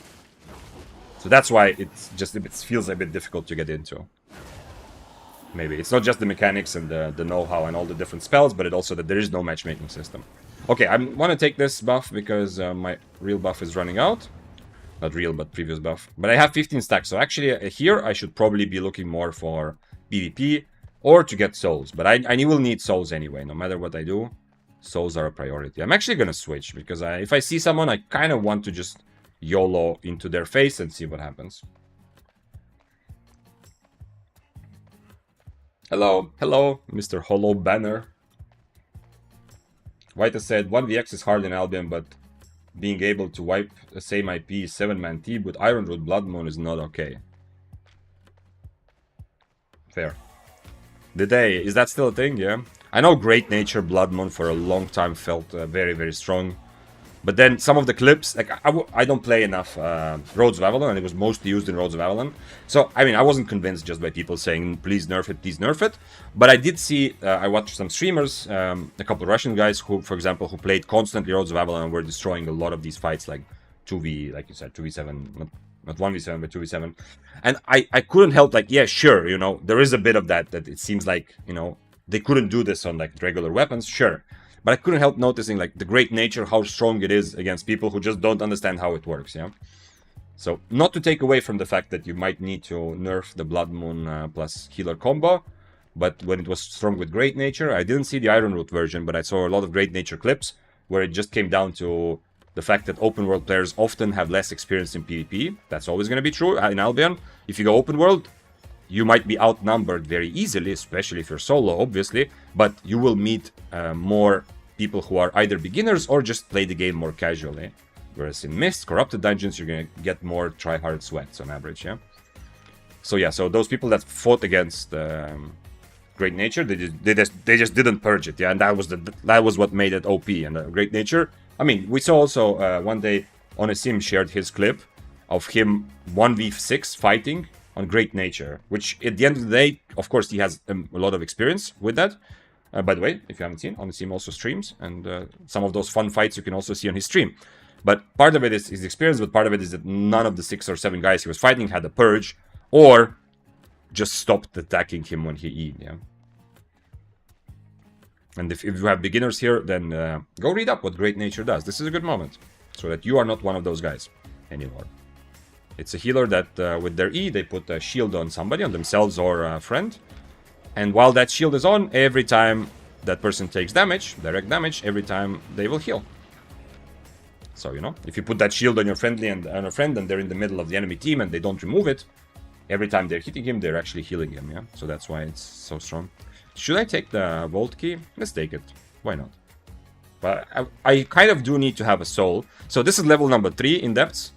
So that's why it feels a bit difficult to get into. Maybe it's not just the mechanics and the know-how and all the different spells, but it also that there is no matchmaking system. Okay, I want to take this buff because my real buff is running out. Not real, but previous buff. But I have 15 stacks, so actually here I should probably be looking more for PvP. Or to get souls, but I will need souls anyway, no matter what I do. Souls are a priority. I'm actually gonna switch, because if I see someone, I kind of want to just YOLO into their face and see what happens. Hello, Mr. Hollow Banner. White said, 1vx is hard in Albion, but being able to wipe the same IP 7-man team with Iron Root Blood Moon is not okay. Fair. Is that still a thing? Yeah. I know Great Nature Blood Moon for a long time felt very, very strong. But then some of the clips, like I don't play enough Roads of Avalon, and it was mostly used in Roads of Avalon. So, I mean, I wasn't convinced just by people saying, please nerf it, please nerf it. But I did see, I watched some streamers, a couple of Russian guys who, for example, who played constantly Roads of Avalon and were destroying a lot of these fights, like 2v, like you said, 2v7, not 1v7, but 2v7. And I couldn't help, like, yeah, sure, you know, there is a bit of that it seems like, you know, they couldn't do this on, like, regular weapons, sure. But I couldn't help noticing, like, the Great Nature, how strong it is against people who just don't understand how it works, yeah? So, not to take away from the fact that you might need to nerf the Blood Moon plus healer combo, but when it was strong with Great Nature, I didn't see the Iron Root version, but I saw a lot of Great Nature clips where it just came down to the fact that open world players often have less experience in PvP. That's always going to be true in Albion. If you go open world, you might be outnumbered very easily, especially if you're solo, obviously, but you will meet more people who are either beginners or just play the game more casually. Whereas in Mist, Corrupted Dungeons, you're going to get more try-hard sweats on average, yeah? So yeah, so those people that fought against Great Nature, they just didn't purge it, yeah? And that was what made it OP. And Great Nature, I mean, we saw also one day Onesim shared his clip of him 1v6 fighting on Great Nature, which at the end of the day, of course, he has a lot of experience with that. By the way, if you haven't seen, Onesim also streams, and some of those fun fights you can also see on his stream. But part of it is his experience, but part of it is that none of the 6 or 7 guys he was fighting had a purge, or just stopped attacking him when he E'd, yeah? And if you have beginners here, then go read up what Great Nature does. This is a good moment, so that you are not one of those guys anymore. It's a healer that, with their E, they put a shield on somebody, on themselves or a friend. And while that shield is on, every time that person takes damage, direct damage, every time they will heal. So, you know, if you put that shield on your friendly and on a friend, and they're in the middle of the enemy team and they don't remove it, every time they're hitting him, they're actually healing him, yeah? So that's why it's so strong. Should I take the Vault Key? Let's take it. Why not? But I kind of do need to have a soul. So this is level number 3 in depths.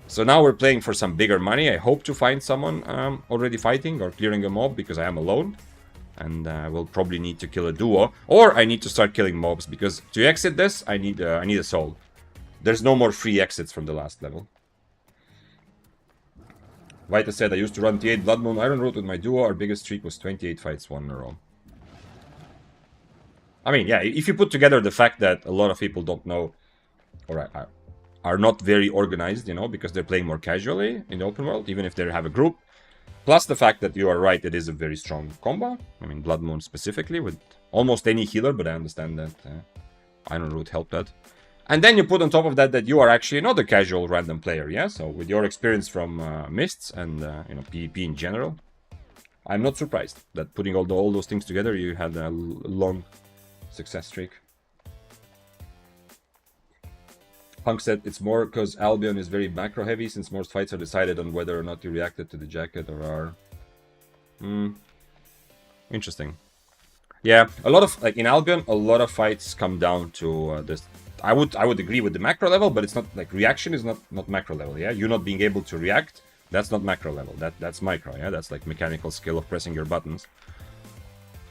So now we're playing for some bigger money. I hope to find someone already fighting or clearing a mob, because I am alone. And we'll probably need to kill a duo. Or I need to start killing mobs, because to exit this, I need a soul. There's no more free exits from the last level. Vita said, I used to run T8 Blood Moon Iron Root with my duo. Our biggest streak was 28 fights, 1 in a row. I mean, yeah, if you put together the fact that a lot of people don't know, or are not very organized, you know, because they're playing more casually in the open world, even if they have a group, plus the fact that you are right, it is a very strong combo. I mean, Blood Moon specifically, with almost any healer, but I understand that Iron Root helped that. And then you put on top of that that you are actually not a casual random player, yeah? So with your experience from Mists and, you know, PvP in general, I'm not surprised that putting all those things together, you had a long success streak. Punk said it's more because Albion is very macro heavy, since most fights are decided on whether or not you reacted to the jacket or are... Interesting. Yeah, a lot of, like in Albion, a lot of fights come down to this. I would agree with the macro level, but it's not like reaction is not macro level, yeah? You not being able to react, that's not macro level, that's micro, yeah? That's like mechanical skill of pressing your buttons.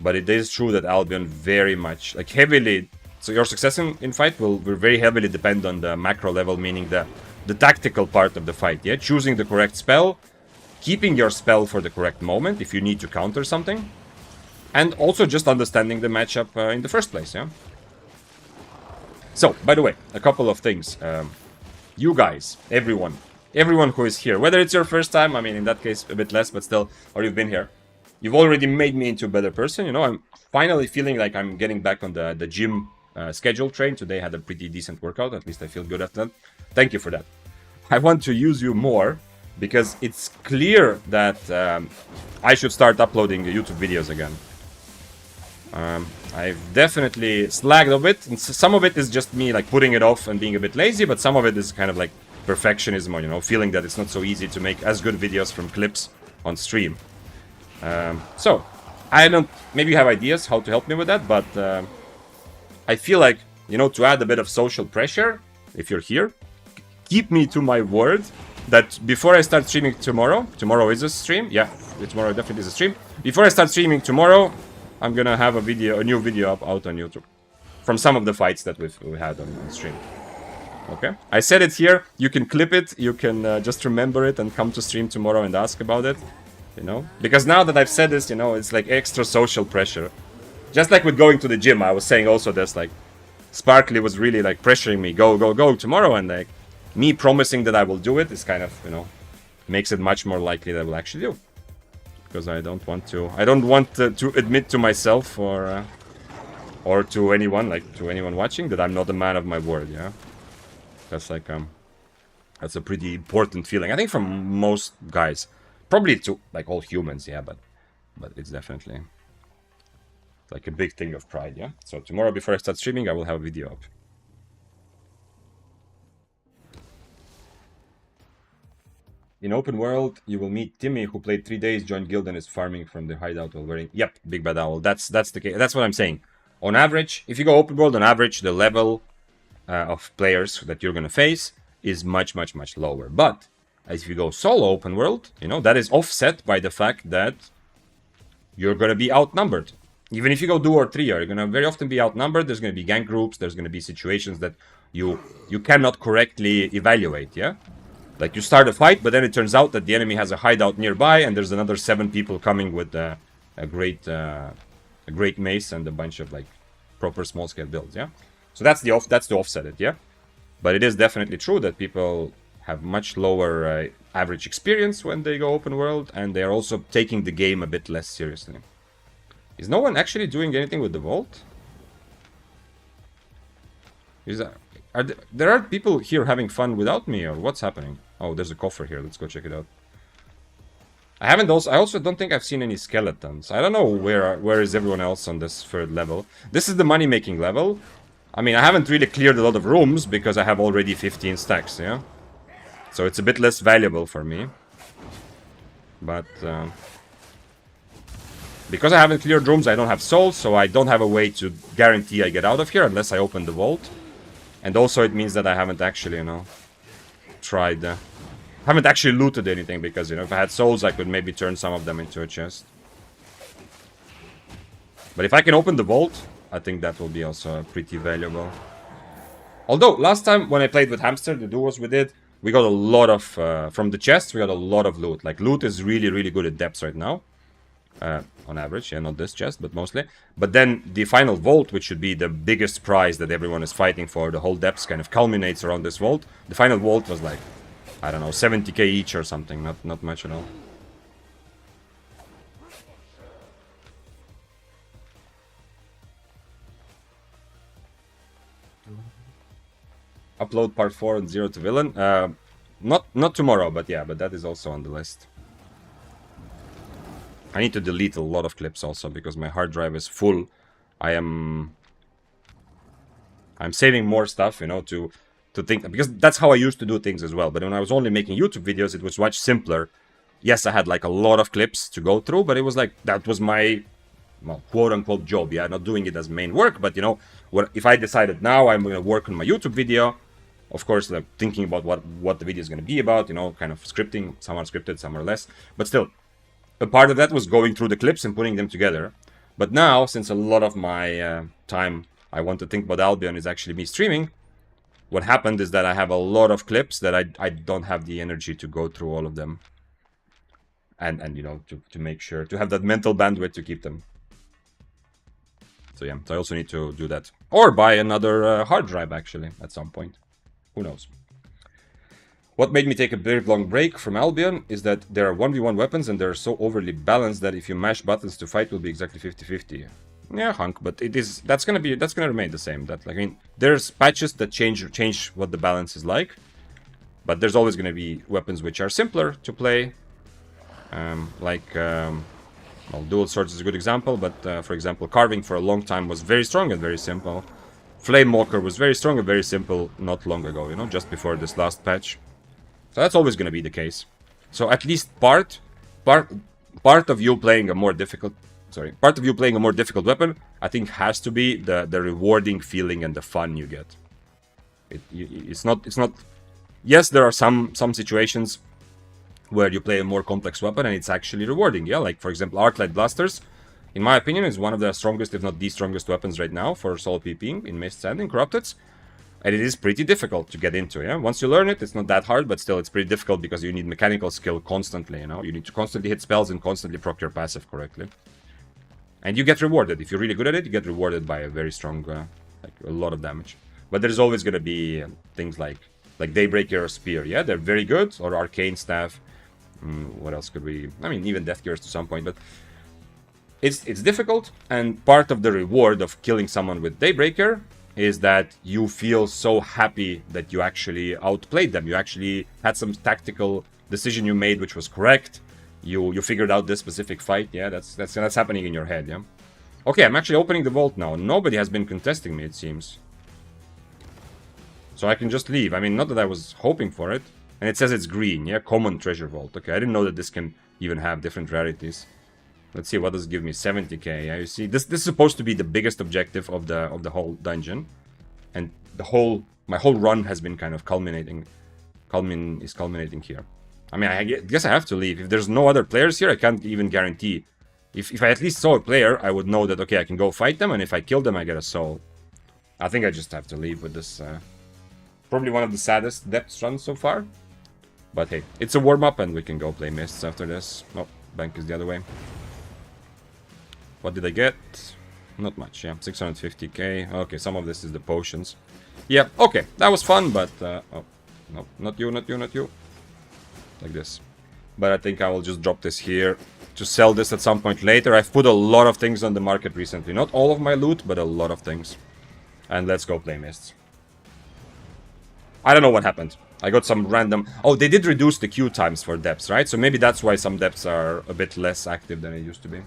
But it is true that Albion very much, like heavily, so your success in fight will very heavily depend on the macro level, meaning the tactical part of the fight, yeah? Choosing the correct spell, keeping your spell for the correct moment if you need to counter something, and also just understanding the matchup in the first place, yeah? So, by the way, a couple of things. You guys, everyone who is here, whether it's your first time, I mean, in that case, a bit less, but still, or you've been here, you've already made me into a better person, you know? I'm finally feeling like I'm getting back on the gym schedule train. Today had a pretty decent workout, at least I feel good after that. Thank you for that. I want to use you more, because it's clear that I should start uploading the YouTube videos again. I've definitely slagged a bit, and some of it is just me like putting it off and being a bit lazy, but some of it is kind of like perfectionism, or, you know, feeling that it's not so easy to make as good videos from clips on stream. So, I don't, maybe you have ideas how to help me with that, but I feel like, you know, to add a bit of social pressure, if you're here, keep me to my word that before I start streaming tomorrow is a stream, yeah, tomorrow definitely is a stream. Before I start streaming tomorrow, I'm gonna have a new video out on YouTube from some of the fights that we had on stream. Okay, I said it here. You can clip it. You can just remember it and come to stream tomorrow and ask about it. You know, because now that I've said this, you know, it's like extra social pressure. Just like with going to the gym, I was saying also this, like Sparkly was really like pressuring me, go tomorrow, and like me promising that I will do it is kind of, you know, makes it much more likely that I will actually do. Because I don't want to admit to myself or to anyone, like to anyone watching, that I'm not a man of my word, yeah? That's like, that's a pretty important feeling, I think, from most guys. Probably to, like, all humans, yeah, but it's definitely like a big thing of pride, yeah? So tomorrow, before I start streaming, I will have a video up. In open world, you will meet Timmy, who played 3 days, joined guild, and is farming from the hideout while wearing... Yep, Big Bad Owl. That's the case. That's what I'm saying. On average, if you go open world, on average, the level of players that you're going to face is much, much, much lower. But if you go solo open world, you know, that is offset by the fact that you're going to be outnumbered. Even if you go duo or trio, you're going to very often be outnumbered. There's going to be gank groups. There's going to be situations that you cannot correctly evaluate, yeah? Like, you start a fight, but then it turns out that the enemy has a hideout nearby, and there's another 7 people coming with a great mace and a bunch of, like, proper small-scale builds, yeah? So that's to offset it, yeah? But it is definitely true that people have much lower average experience when they go open world, and they are also taking the game a bit less seriously. Is no one actually doing anything with the vault? There are people here having fun without me, or what's happening? Oh, there's a coffer here. Let's go check it out. I also don't think I've seen any skeletons. I don't know where is everyone else on this 3rd level. This is the money-making level. I mean, I haven't really cleared a lot of rooms because I have already 15 stacks, yeah? So it's a bit less valuable for me. But because I haven't cleared rooms, I don't have souls, so I don't have a way to guarantee I get out of here unless I open the vault. And also it means that I haven't actually, you know, tried... haven't actually looted anything, because, you know, if I had souls, I could maybe turn some of them into a chest. But if I can open the vault, I think that will be also pretty valuable. Although, last time when I played with Hamster, the duos we did, we got a lot of, from the chest, we got a lot of loot. Like, loot is really, really good at depths right now. On average, yeah, not this chest, but mostly. But then the final vault, which should be the biggest prize that everyone is fighting for, the whole depths kind of culminates around this vault. The final vault was like, I don't know, 70k each or something, not much at all. Upload part 4 and 0 to villain. Not tomorrow, but yeah, but that is also on the list. I need to delete a lot of clips also because my hard drive is full. I'm saving more stuff, you know, to think, because that's how I used to do things as well. But when I was only making YouTube videos, it was much simpler. Yes, I had like a lot of clips to go through, but it was like, that was my, well, quote-unquote job. Yeah, not doing it as main work, but you know, if I decided now I'm going to work on my YouTube video, of course, like thinking about what the video is going to be about, you know, kind of scripting. Some are scripted, some are less, but still, a part of that was going through the clips and putting them together. But now, since a lot of my time I want to think about Albion is actually me streaming, what happened is that I have a lot of clips that I don't have the energy to go through all of them. And you know, to make sure, to have that mental bandwidth to keep them. So yeah, so I also need to do that. Or buy another hard drive, actually, at some point. Who knows? What made me take a big long break from Albion is that there are 1v1 weapons and they're so overly balanced that if you mash buttons to fight, it will be exactly 50-50. Yeah, hunk, but that's gonna remain the same. That, like, I mean, there's patches that change what the balance is like, but there's always gonna be weapons which are simpler to play. Well, dual swords is a good example, but for example, carving for a long time was very strong and very simple. Flame Walker was very strong and very simple not long ago, you know, just before this last patch. So that's always going to be the case. So at least part of you playing a more difficult, weapon, I think has to be the rewarding feeling and the fun you get. It's not. Yes, there are some situations where you play a more complex weapon and it's actually rewarding. Yeah, like for example, Arclight Blasters, in my opinion, is one of the strongest, if not the strongest weapons right now for solo PvPing in Mists and in Corrupted. And it is pretty difficult to get into, yeah? Once you learn it, it's not that hard, but still it's pretty difficult because you need mechanical skill constantly, you know? You need to constantly hit spells and constantly proc your passive correctly. And you get rewarded. If you're really good at it, you get rewarded by a very strong, like a lot of damage. But there's always going to be things like Daybreaker or Spear, yeah? They're very good, or Arcane Staff. What else could we... I mean, even Death Gears to some point, but... It's difficult, and part of the reward of killing someone with Daybreaker is that you feel so happy that you actually outplayed them. You actually had some tactical decision you made which was correct. You figured out this specific fight. Yeah, that's happening in your head, yeah? Okay, I'm actually opening the vault now. Nobody has been contesting me, it seems. So I can just leave. I mean, not that I was hoping for it. And it says it's green, yeah? Common treasure vault. Okay, I didn't know that this can even have different rarities. Let's see, what does it give me? 70k. Yeah, you see, this is supposed to be the biggest objective of the whole dungeon, and my whole run has been kind of culminating here. I mean, I guess I have to leave. If there's no other players here, I can't even guarantee. If I at least saw a player, I would know that okay, I can go fight them, and if I kill them, I get a soul. I think I just have to leave with this. Probably one of the saddest depths runs so far. But hey, it's a warm up, and we can go play Mists after this. Oh, bank is the other way. What did I get? Not much, yeah. 650k. Okay, some of this is the potions. Yeah, okay. That was fun, but... oh, no. Not you. Like this. But I think I will just drop this here to sell this at some point later. I've put a lot of things on the market recently. Not all of my loot, but a lot of things. And let's go play Mists. I don't know what happened. I got some random... Oh, they did reduce the queue times for depths, right? So maybe that's why some depths are a bit less active than it used to be.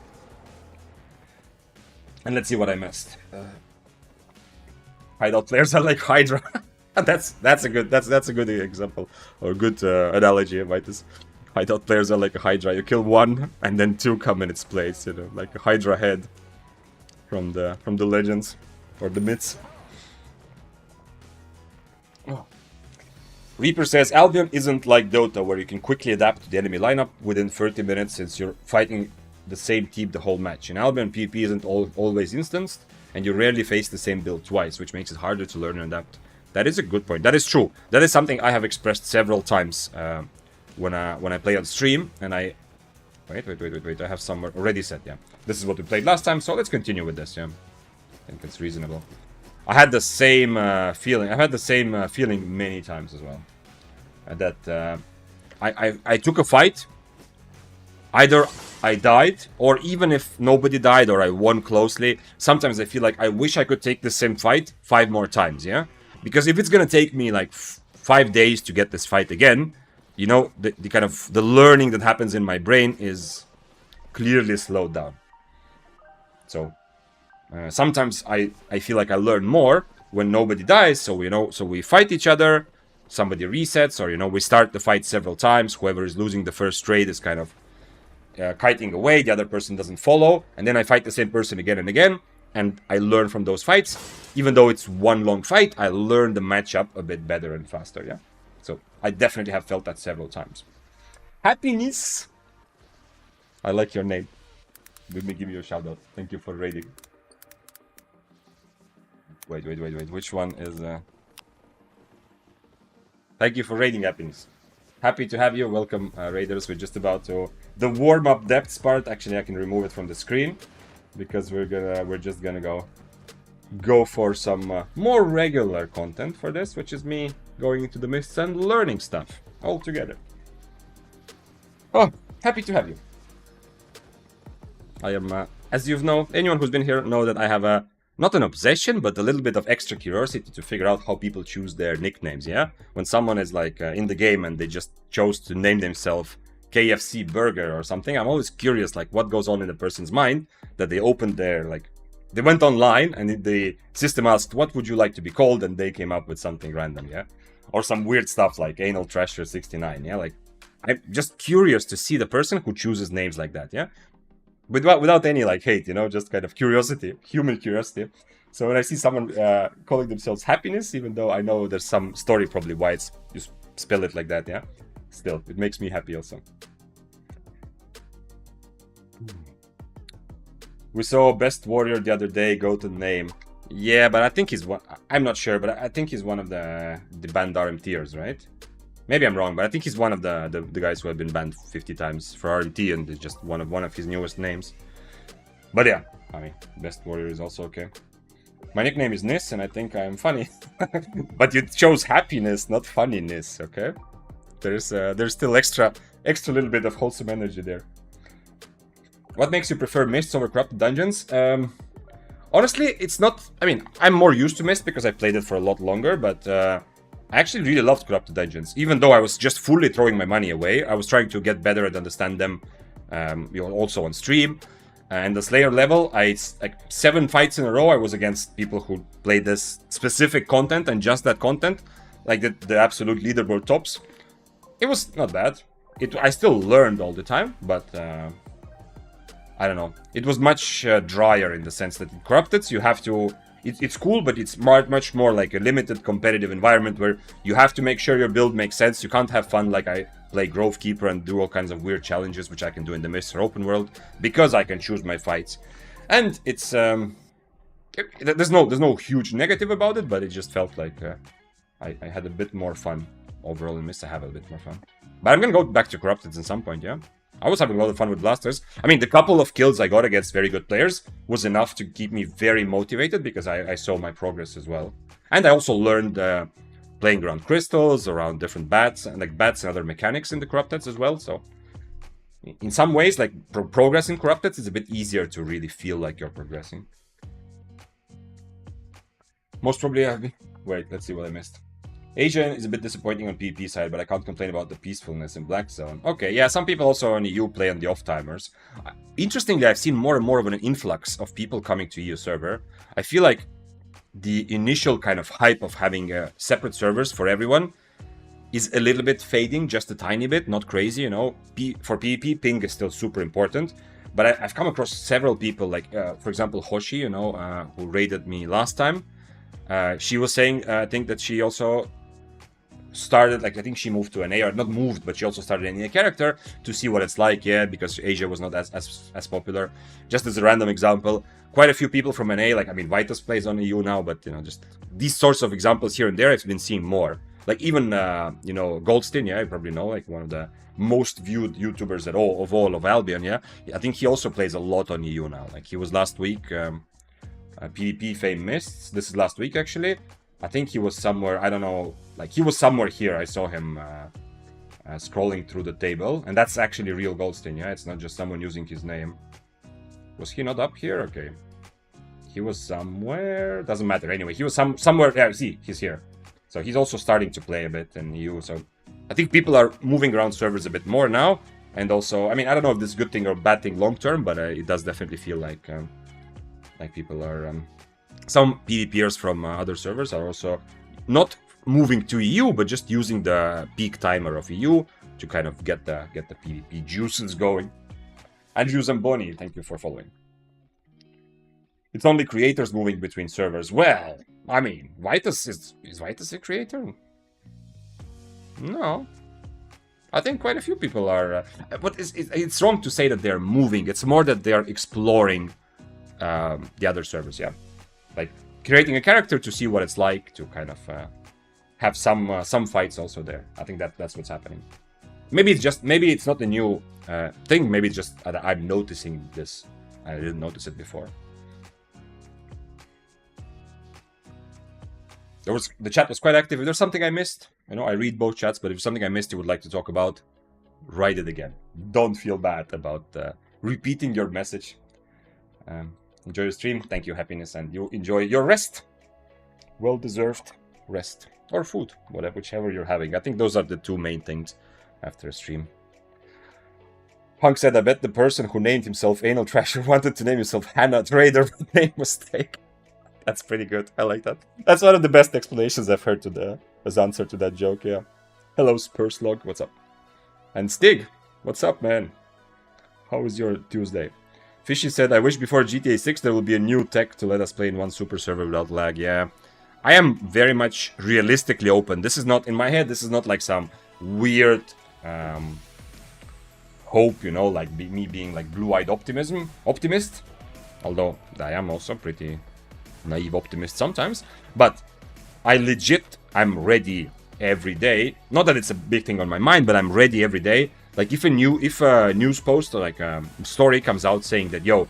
And let's see what I missed. Hideout players are like Hydra. that's a good example or good analogy about this. Hideout players are like a Hydra. You kill one and then two come in its place. You know, like a Hydra head from the legends or the myths. Oh. Reaper says Albion isn't like Dota where you can quickly adapt to the enemy lineup within 30 minutes since you're fighting the same team the whole match. In Albion, PvP isn't always instanced, and you rarely face the same build twice, which makes it harder to learn and adapt. That is a good point. That is true. That is something I have expressed several times when I play on stream. And I... Wait. I have some already set, yeah. This is what we played last time, so let's continue with this, yeah. I think it's reasonable. I had the same feeling. I've had the same feeling many times as well. That I took a fight. Either I died, or even if nobody died or I won closely, sometimes I feel like I wish I could take the same fight 5 more times, yeah? Because if it's gonna take me like 5 days to get this fight again, you know, the kind of the learning that happens in my brain is clearly slowed down. So sometimes I feel like I learn more when nobody dies, so you know, so we fight each other, somebody resets, or you know, we start the fight several times, whoever is losing the first trade is kind of kiting away, the other person doesn't follow, and then I fight the same person again and again, and I learn from those fights. Even though it's one long fight, I learn the matchup a bit better and faster, yeah? So I definitely have felt that several times. Happiness! I like your name. Let me give you a shout out. Thank you for raiding. Wait. Which one is... Thank you for raiding, Happiness. Happy to have you. Welcome, raiders. We're just about to... The warm-up depths part, actually I can remove it from the screen. Because we're just gonna go for some more regular content for this, which is me going into the mists and learning stuff all together. Oh, happy to have you. I am, as you know, anyone who's been here know that I have a, not an obsession, but a little bit of extra curiosity to figure out how people choose their nicknames, yeah? When someone is like in the game and they just chose to name themselves KFC Burger or something, I'm always curious, like, what goes on in a person's mind that they opened their, like, they went online and the system asked, what would you like to be called? And they came up with something random, yeah? Or some weird stuff like Anal Trasher 69, yeah? Like, I'm just curious to see the person who chooses names like that, yeah? Without any, like, hate, you know? Just kind of curiosity, human curiosity. So when I see someone calling themselves Happiness, even though I know there's some story probably why it's, you spell it like that, yeah? Still, it makes me happy also. We saw Best Warrior the other day, go to the name. Yeah, but I think he's one... I'm not sure, but I think he's one of the banned RMTers, right? Maybe I'm wrong, but I think he's one of the guys who have been banned 50 times for RMT, and it's just one of his newest names. But yeah, I mean, Best Warrior is also okay. My nickname is Nis, and I think I am funny. But you chose happiness, not funniness, okay? There's still extra little bit of wholesome energy there. What makes you prefer Mists over Corrupted Dungeons? Honestly, it's not... I mean, I'm more used to Mist because I played it for a lot longer, but I actually really loved Corrupted Dungeons. Even though I was just fully throwing my money away, I was trying to get better and understand them, you know, also on stream. And the Slayer level, like 7 fights in a row, I was against people who played this specific content and just that content, like the absolute leaderboard tops. It was not bad. I still learned all the time, but I don't know. It was much drier in the sense that in Corrupted, you have to... It's cool, but it's much more like a limited competitive environment where you have to make sure your build makes sense. You can't have fun like I play Grove Keeper and do all kinds of weird challenges, which I can do in the Mist or Open World, because I can choose my fights. And it's... there's no huge negative about it, but it just felt like I had a bit more fun. Overall in Mist, I have a bit more fun. But I'm gonna go back to Corrupted at some point, yeah? I was having a lot of fun with Blasters. I mean, the couple of kills I got against very good players was enough to keep me very motivated because I saw my progress as well. And I also learned playing around crystals, around different bats, and like bats and other mechanics in the Corrupted as well. So in some ways, like progress in Corrupted is a bit easier to really feel like you're progressing. Most probably I've been... Wait, let's see what I missed. Asia is a bit disappointing on PvP side, but I can't complain about the peacefulness in Black Zone. Okay, yeah, some people also on EU play on the off-timers. Interestingly, I've seen more and more of an influx of people coming to EU server. I feel like the initial kind of hype of having separate servers for everyone is a little bit fading, just a tiny bit, not crazy, you know. For PvP, ping is still super important. But I've come across several people, like, for example, Hoshi, you know, who raided me last time. She was saying, I think that she also... started, like, I think she moved to NA, or not moved, but she also started an NA character to see what it's like, yeah, because Asia was not as popular. Just as a random example, quite a few people from NA, like, I mean, Vitus plays on EU now, but, you know, just these sorts of examples here and there, I've been seeing more. Like, even, you know, Goldstein, yeah, you probably know, like, one of the most viewed YouTubers of all of Albion, yeah. I think he also plays a lot on EU now. Like, he was last week, PvP Fame Mists, this is last week, actually. I think he was somewhere, I don't know, like, he was somewhere here. I saw him scrolling through the table, and that's actually real Goldstein, yeah? It's not just someone using his name. Was he not up here? Okay. He was somewhere, doesn't matter. Anyway, he was somewhere, yeah, see, he's here. So he's also starting to play a bit in EU, so I think people are moving around servers a bit more now, and also, I mean, I don't know if this is a good thing or bad thing long term, but it does definitely feel like people are... some PvPers from other servers are also not moving to EU, but just using the peak timer of EU to kind of get the PvP juices going. Andrew Zamboni, thank you for following. It's only creators moving between servers. Well, I mean, Vitus is Vitus a creator? No. I think quite a few people are... but it's wrong to say that they're moving. It's more that they're exploring the other servers, yeah. Like, creating a character to see what it's like, to kind of have some fights also there. I think that's what's happening. Maybe it's not a new thing. Maybe it's just that I'm noticing this. I didn't notice it before. The chat was quite active. If there's something I missed, you know, I read both chats, but if there's something I missed you would like to talk about, write it again. Don't feel bad about repeating your message. Enjoy your stream. Thank you, happiness, and you enjoy your rest. Well-deserved rest. Or food, whichever you're having. I think those are the two main things after a stream. Punk said, I bet the person who named himself Anal Trasher wanted to name himself Hannah Trader, but name mistake. That's pretty good. I like that. That's one of the best explanations I've heard as answer to that joke, yeah. Hello, Spurslog. What's up? And Stig. What's up, man? How is your Tuesday? Fishy said, I wish before GTA 6 there will be a new tech to let us play in one super server without lag. Yeah, I am very much realistically open. This is not, in my head, this is not like some weird hope, you know, like me being like blue-eyed optimist. Although I am also pretty naive optimist sometimes. But I'm ready every day. Not that it's a big thing on my mind, but I'm ready every day. Like, if a news post or like a story comes out saying that, yo,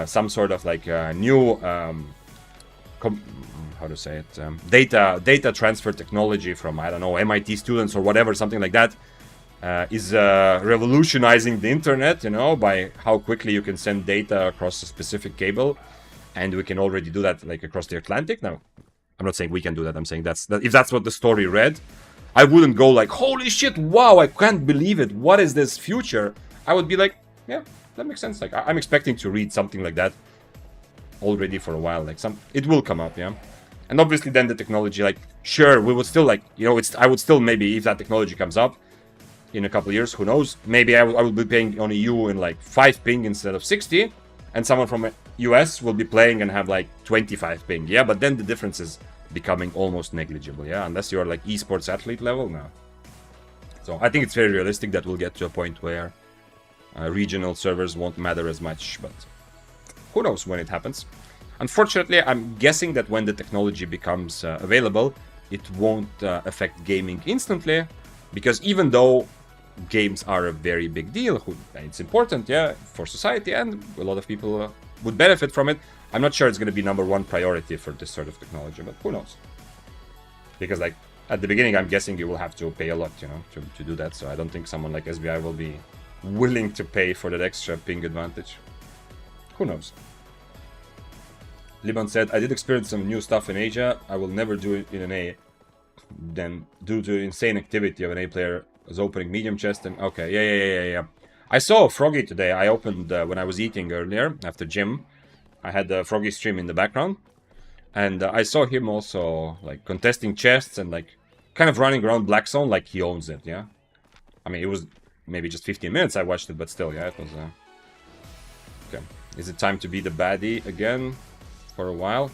some sort of like new, how to say it, data transfer technology from, I don't know, MIT students or whatever, something like that, is revolutionizing the internet, you know, by how quickly you can send data across a specific cable, and we can already do that like across the Atlantic. Now, I'm not saying we can do that. I'm saying if that's what the story read, I wouldn't go like, holy shit, wow, I can't believe it. What is this future? I would be like, yeah, that makes sense. Like, I'm expecting to read something like that already for a while. Like, it will come up, yeah. And obviously then the technology, like, sure, we would still like, you know, I would still maybe, if that technology comes up in a couple of years, who knows? Maybe I will be playing on EU in like 5 ping instead of 60, and someone from US will be playing and have like 25 ping. Yeah, but then the difference is becoming almost negligible, yeah, unless you're like esports athlete level now. So I think it's very realistic that we'll get to a point where regional servers won't matter as much, but who knows when it happens. Unfortunately, I'm guessing that when the technology becomes available, it won't affect gaming instantly, because even though games are a very big deal, it's important, yeah, for society, and a lot of people would benefit from it, I'm not sure it's going to be #1 priority for this sort of technology, but who knows? Because, like, at the beginning, I'm guessing you will have to pay a lot, you know, to do that. So I don't think someone like SBI will be willing to pay for that extra ping advantage. Who knows? Liban said, I did experience some new stuff in Asia. I will never do it in an A. Then, due to insane activity of an A player, was opening medium chest and... Okay, yeah. I saw Froggy today. I opened when I was eating earlier, after gym. I had the Froggy stream in the background, and I saw him also like contesting chests and like kind of running around Black Zone like he owns it, yeah. I mean, it was maybe just 15 minutes I watched it, but still, yeah, it was... Okay, is it time to be the baddie again for a while?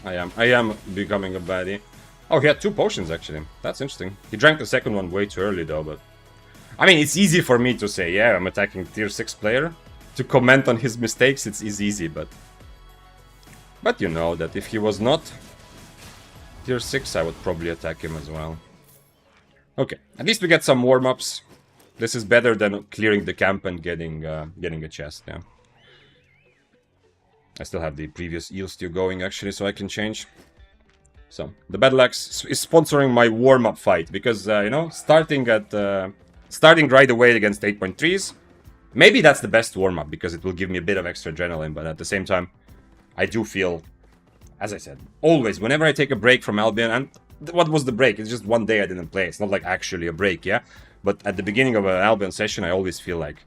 I am becoming a baddie. Oh, he had 2 potions, actually. That's interesting. He drank the second one way too early, though, but... I mean, it's easy for me to say, yeah, I'm attacking tier 6 player. To comment on his mistakes, it's easy, but... But you know that if he was not tier 6, I would probably attack him as well. Okay, at least we get some warm-ups. This is better than clearing the camp and getting a chest, yeah. I still have the previous eel stew going, actually, so I can change. So, the Battle Axe is sponsoring my warm-up fight, because, you know, starting right away against 8.3s, maybe that's the best warm-up, because it will give me a bit of extra adrenaline, but at the same time, I do feel, as I said, always, whenever I take a break from Albion, and what was the break? It's just one day I didn't play, it's not like actually a break, yeah? But at the beginning of an Albion session, I always feel like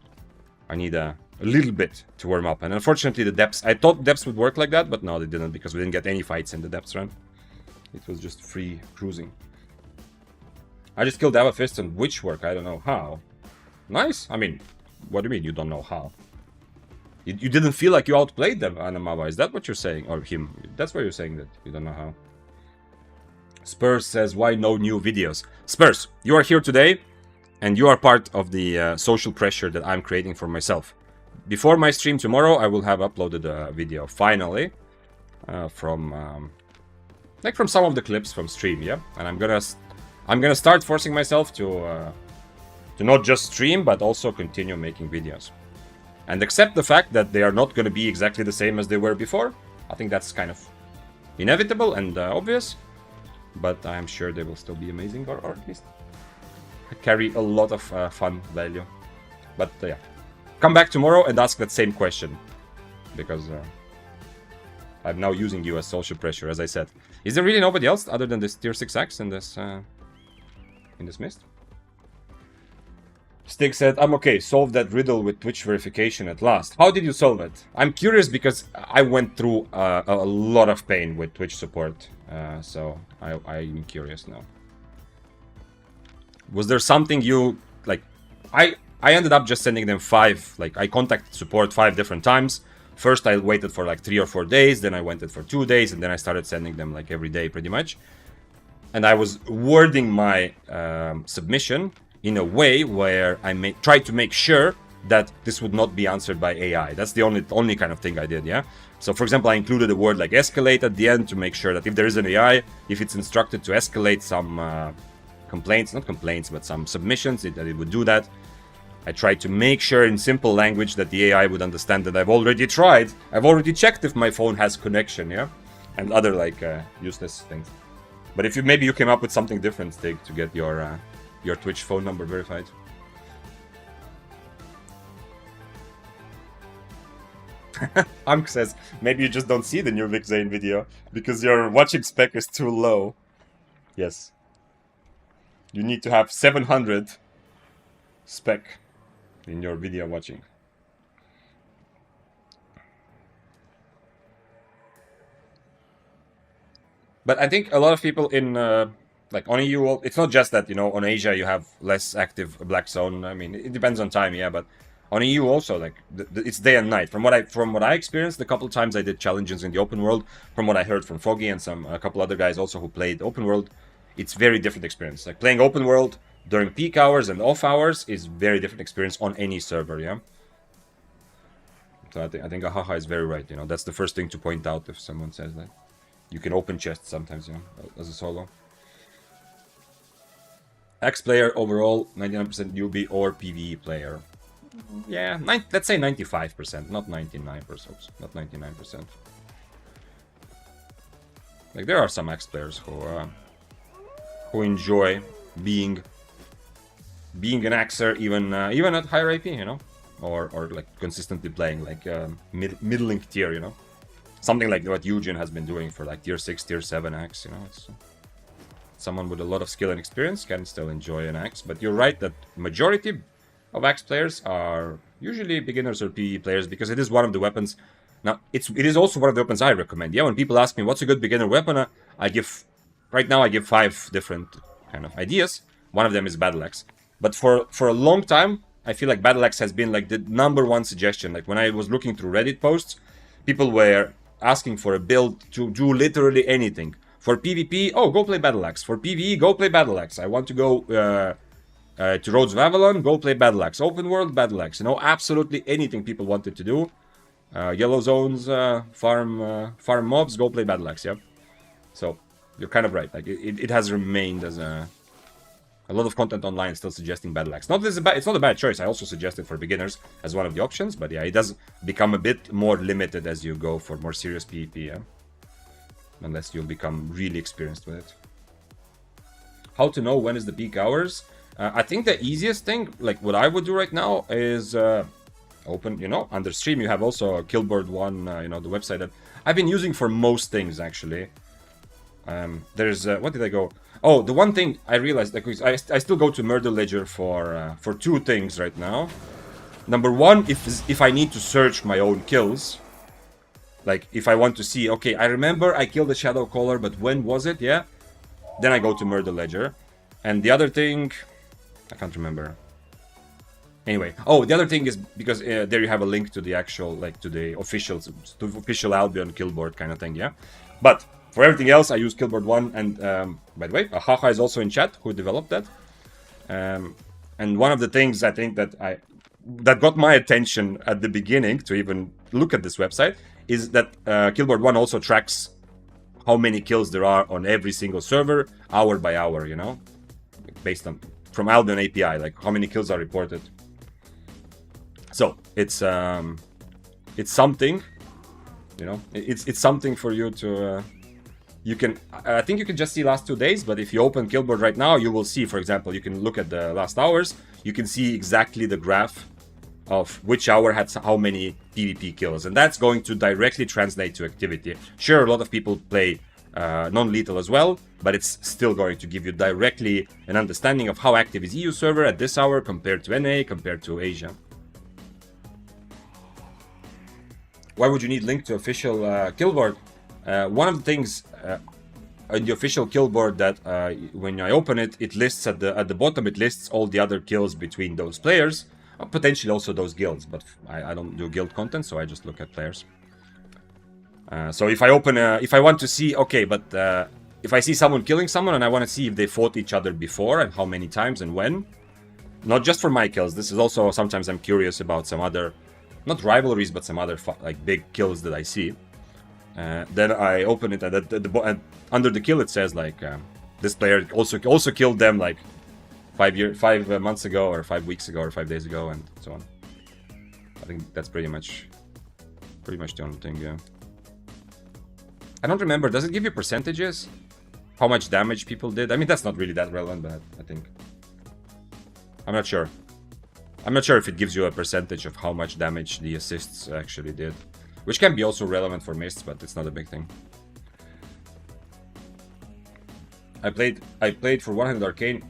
I need a little bit to warm up. And unfortunately, the depths... I thought depths would work like that, but no, they didn't, because we didn't get any fights in the depths run. It was just free cruising. I just killed Abba Fist and Witchwork. I don't know how. Nice. I mean, what do you mean you don't know how? You didn't feel like you outplayed them, Anamava. Is that what you're saying? Or him? That's why you're saying that you don't know how. Spurs says, why no new videos? Spurs, you are here today. And you are part of the social pressure that I'm creating for myself. Before my stream tomorrow, I will have uploaded a video, finally, from some of the clips from stream, yeah. And I'm gonna start forcing myself to not just stream, but also continue making videos, and accept the fact that they are not gonna be exactly the same as they were before. I think that's kind of inevitable and obvious, but I'm sure they will still be amazing, or at least carry a lot of fun value. But yeah, come back tomorrow and ask that same question, because I'm now using you as social pressure, as I said. Is there really nobody else other than this tier 6 axe in this mist? Stig said, I'm okay, solve that riddle with Twitch verification at last. How did you solve it? I'm curious, because I went through a lot of pain with Twitch support, so I'm curious now. Was there something you, like, I ended up just sending them 5, like, I contacted support 5 different times. First I waited for like 3 or 4 days, then I waited for 2 days, and then I started sending them like every day pretty much. And I was wording my submission in a way where I tried to make sure that this would not be answered by AI. That's the only kind of thing I did, yeah? So for example, I included a word like escalate at the end to make sure that if there is an AI, if it's instructed to escalate some... not complaints, but some submissions, that it would do that. I tried to make sure in simple language that the AI would understand that I've already tried. I've already checked if my phone has connection, yeah? And other, like, useless things. But if maybe you came up with something different, Stig, to get your Twitch phone number verified. Amk says, maybe you just don't see the new Vic Zane video, because your watching spec is too low. Yes. You need to have 700 spec in your video watching. But I think a lot of people in, like, on EU, it's not just that, you know, on Asia you have less active Black Zone. I mean, it depends on time, yeah, but on EU also, like, it's day and night. From what I experienced, the couple times I did challenges in the open world, from what I heard from Foggy and a couple other guys also who played open world, it's very different experience. Like, playing open world during peak hours and off hours is very different experience on any server, yeah? So I think Ahaha is very right, you know, that's the first thing to point out if someone says that. You can open chests sometimes, you know, as a solo. X player overall, 99% newbie or PvE player. Yeah, let's say 95%, not 99%. Not 99%. Like, there are some X players who enjoy being an Axer even at higher AP, you know, or like consistently playing like middling tier, you know, something like what Eugen has been doing for like tier 6, tier 7 Axe, you know. It's someone with a lot of skill and experience can still enjoy an Axe, but you're right that majority of Axe players are usually beginners or PvE players, because it is one of the weapons. Now, it is also one of the weapons I recommend. Yeah, when people ask me what's a good beginner weapon, right now I give 5 different kind of ideas. One of them is Battle Axe. But for a long time, I feel like Battle Axe has been like the #1 suggestion. Like, when I was looking through Reddit posts, people were asking for a build to do literally anything. For PvP, oh, go play Battle Axe. For PvE, go play Battle Axe. I want to go to Roads of Avalon, go play Battle Axe. Open World, Battle Axe. You know, absolutely anything people wanted to do. Yellow zones, farm mobs, go play Battle Axe, yeah? So, you're kind of right. Like, it has remained as a lot of content online still suggesting Battle Axe. It's not a bad choice. I also suggest it for beginners as one of the options. But yeah, it does become a bit more limited as you go for more serious PvP, yeah? Unless you'll become really experienced with it. How to know when is the peak hours? I think the easiest thing, like what I would do right now, is open, you know, under stream you have also Killboard 1, you know, the website that I've been using for most things, actually. There's, what did I go? Oh, the one thing I realized, like, I still go to Murder Ledger for two things right now. Number one, if I need to search my own kills. Like, if I want to see, okay, I remember I killed the Shadow Caller, but when was it, yeah? Then I go to Murder Ledger. And the other thing, I can't remember. Anyway, oh, the other thing is because there you have a link to the actual, like, to the official Albion Killboard kind of thing, yeah? But for everything else, I use Killboard 1, and by the way, Haha is also in chat, who developed that. And one of the things I think that got my attention at the beginning to even look at this website is that Killboard 1 also tracks how many kills there are on every single server, hour by hour, you know? Based on, from Albion API, like how many kills are reported. So, it's something, you know? It's something for you to... you can, I think you can just see last 2 days, but if you open Killboard right now, you will see, for example, you can look at the last hours, you can see exactly the graph of which hour had how many PvP kills, and that's going to directly translate to activity. Sure, a lot of people play non-lethal as well, but it's still going to give you directly an understanding of how active is EU server at this hour compared to NA, compared to Asia. Why would you need link to official Killboard? One of the things in the official Killboard that when I open it, it lists at the bottom, it lists all the other kills between those players. Potentially also those guilds, but I don't do guild content, so I just look at players. So if I open, if I want to see, okay, but if I see someone killing someone and I want to see if they fought each other before and how many times and when, not just for my kills, this is also sometimes I'm curious about some other, not rivalries, but some other like big kills that I see. Then I open it and under the kill it says like this player also killed them like 5 months ago, or 5 weeks ago, or 5 days ago, and so on. I think that's pretty much the only thing, yeah. I don't remember, does it give you percentages? How much damage people did? I mean, that's not really that relevant, but I think... I'm not sure. I'm not sure if it gives you a percentage of how much damage the assists actually did. Which can be also relevant for mists, but it's not a big thing. I played for One-Handed Arcane.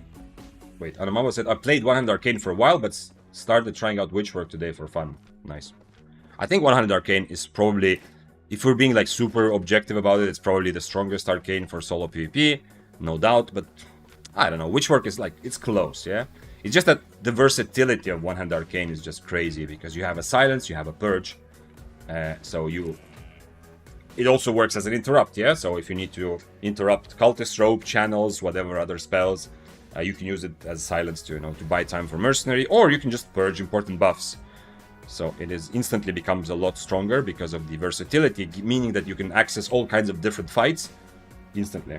Wait, Anamama said, I played One-Handed Arcane for a while, but started trying out Witchwork today for fun. Nice. I think One-Handed Arcane is probably, if we're being like super objective about it, it's probably the strongest arcane for solo PvP, no doubt, but I don't know, Witchwork is like, it's close, yeah? It's just that the versatility of One-Handed Arcane is just crazy, because you have a silence, you have a purge, so it also works as an interrupt, yeah? So if you need to interrupt cultist rope, channels, whatever other spells, you can use it as silence to, you know, to buy time for mercenary, or you can just purge important buffs. So it instantly becomes a lot stronger because of the versatility, meaning that you can access all kinds of different fights instantly.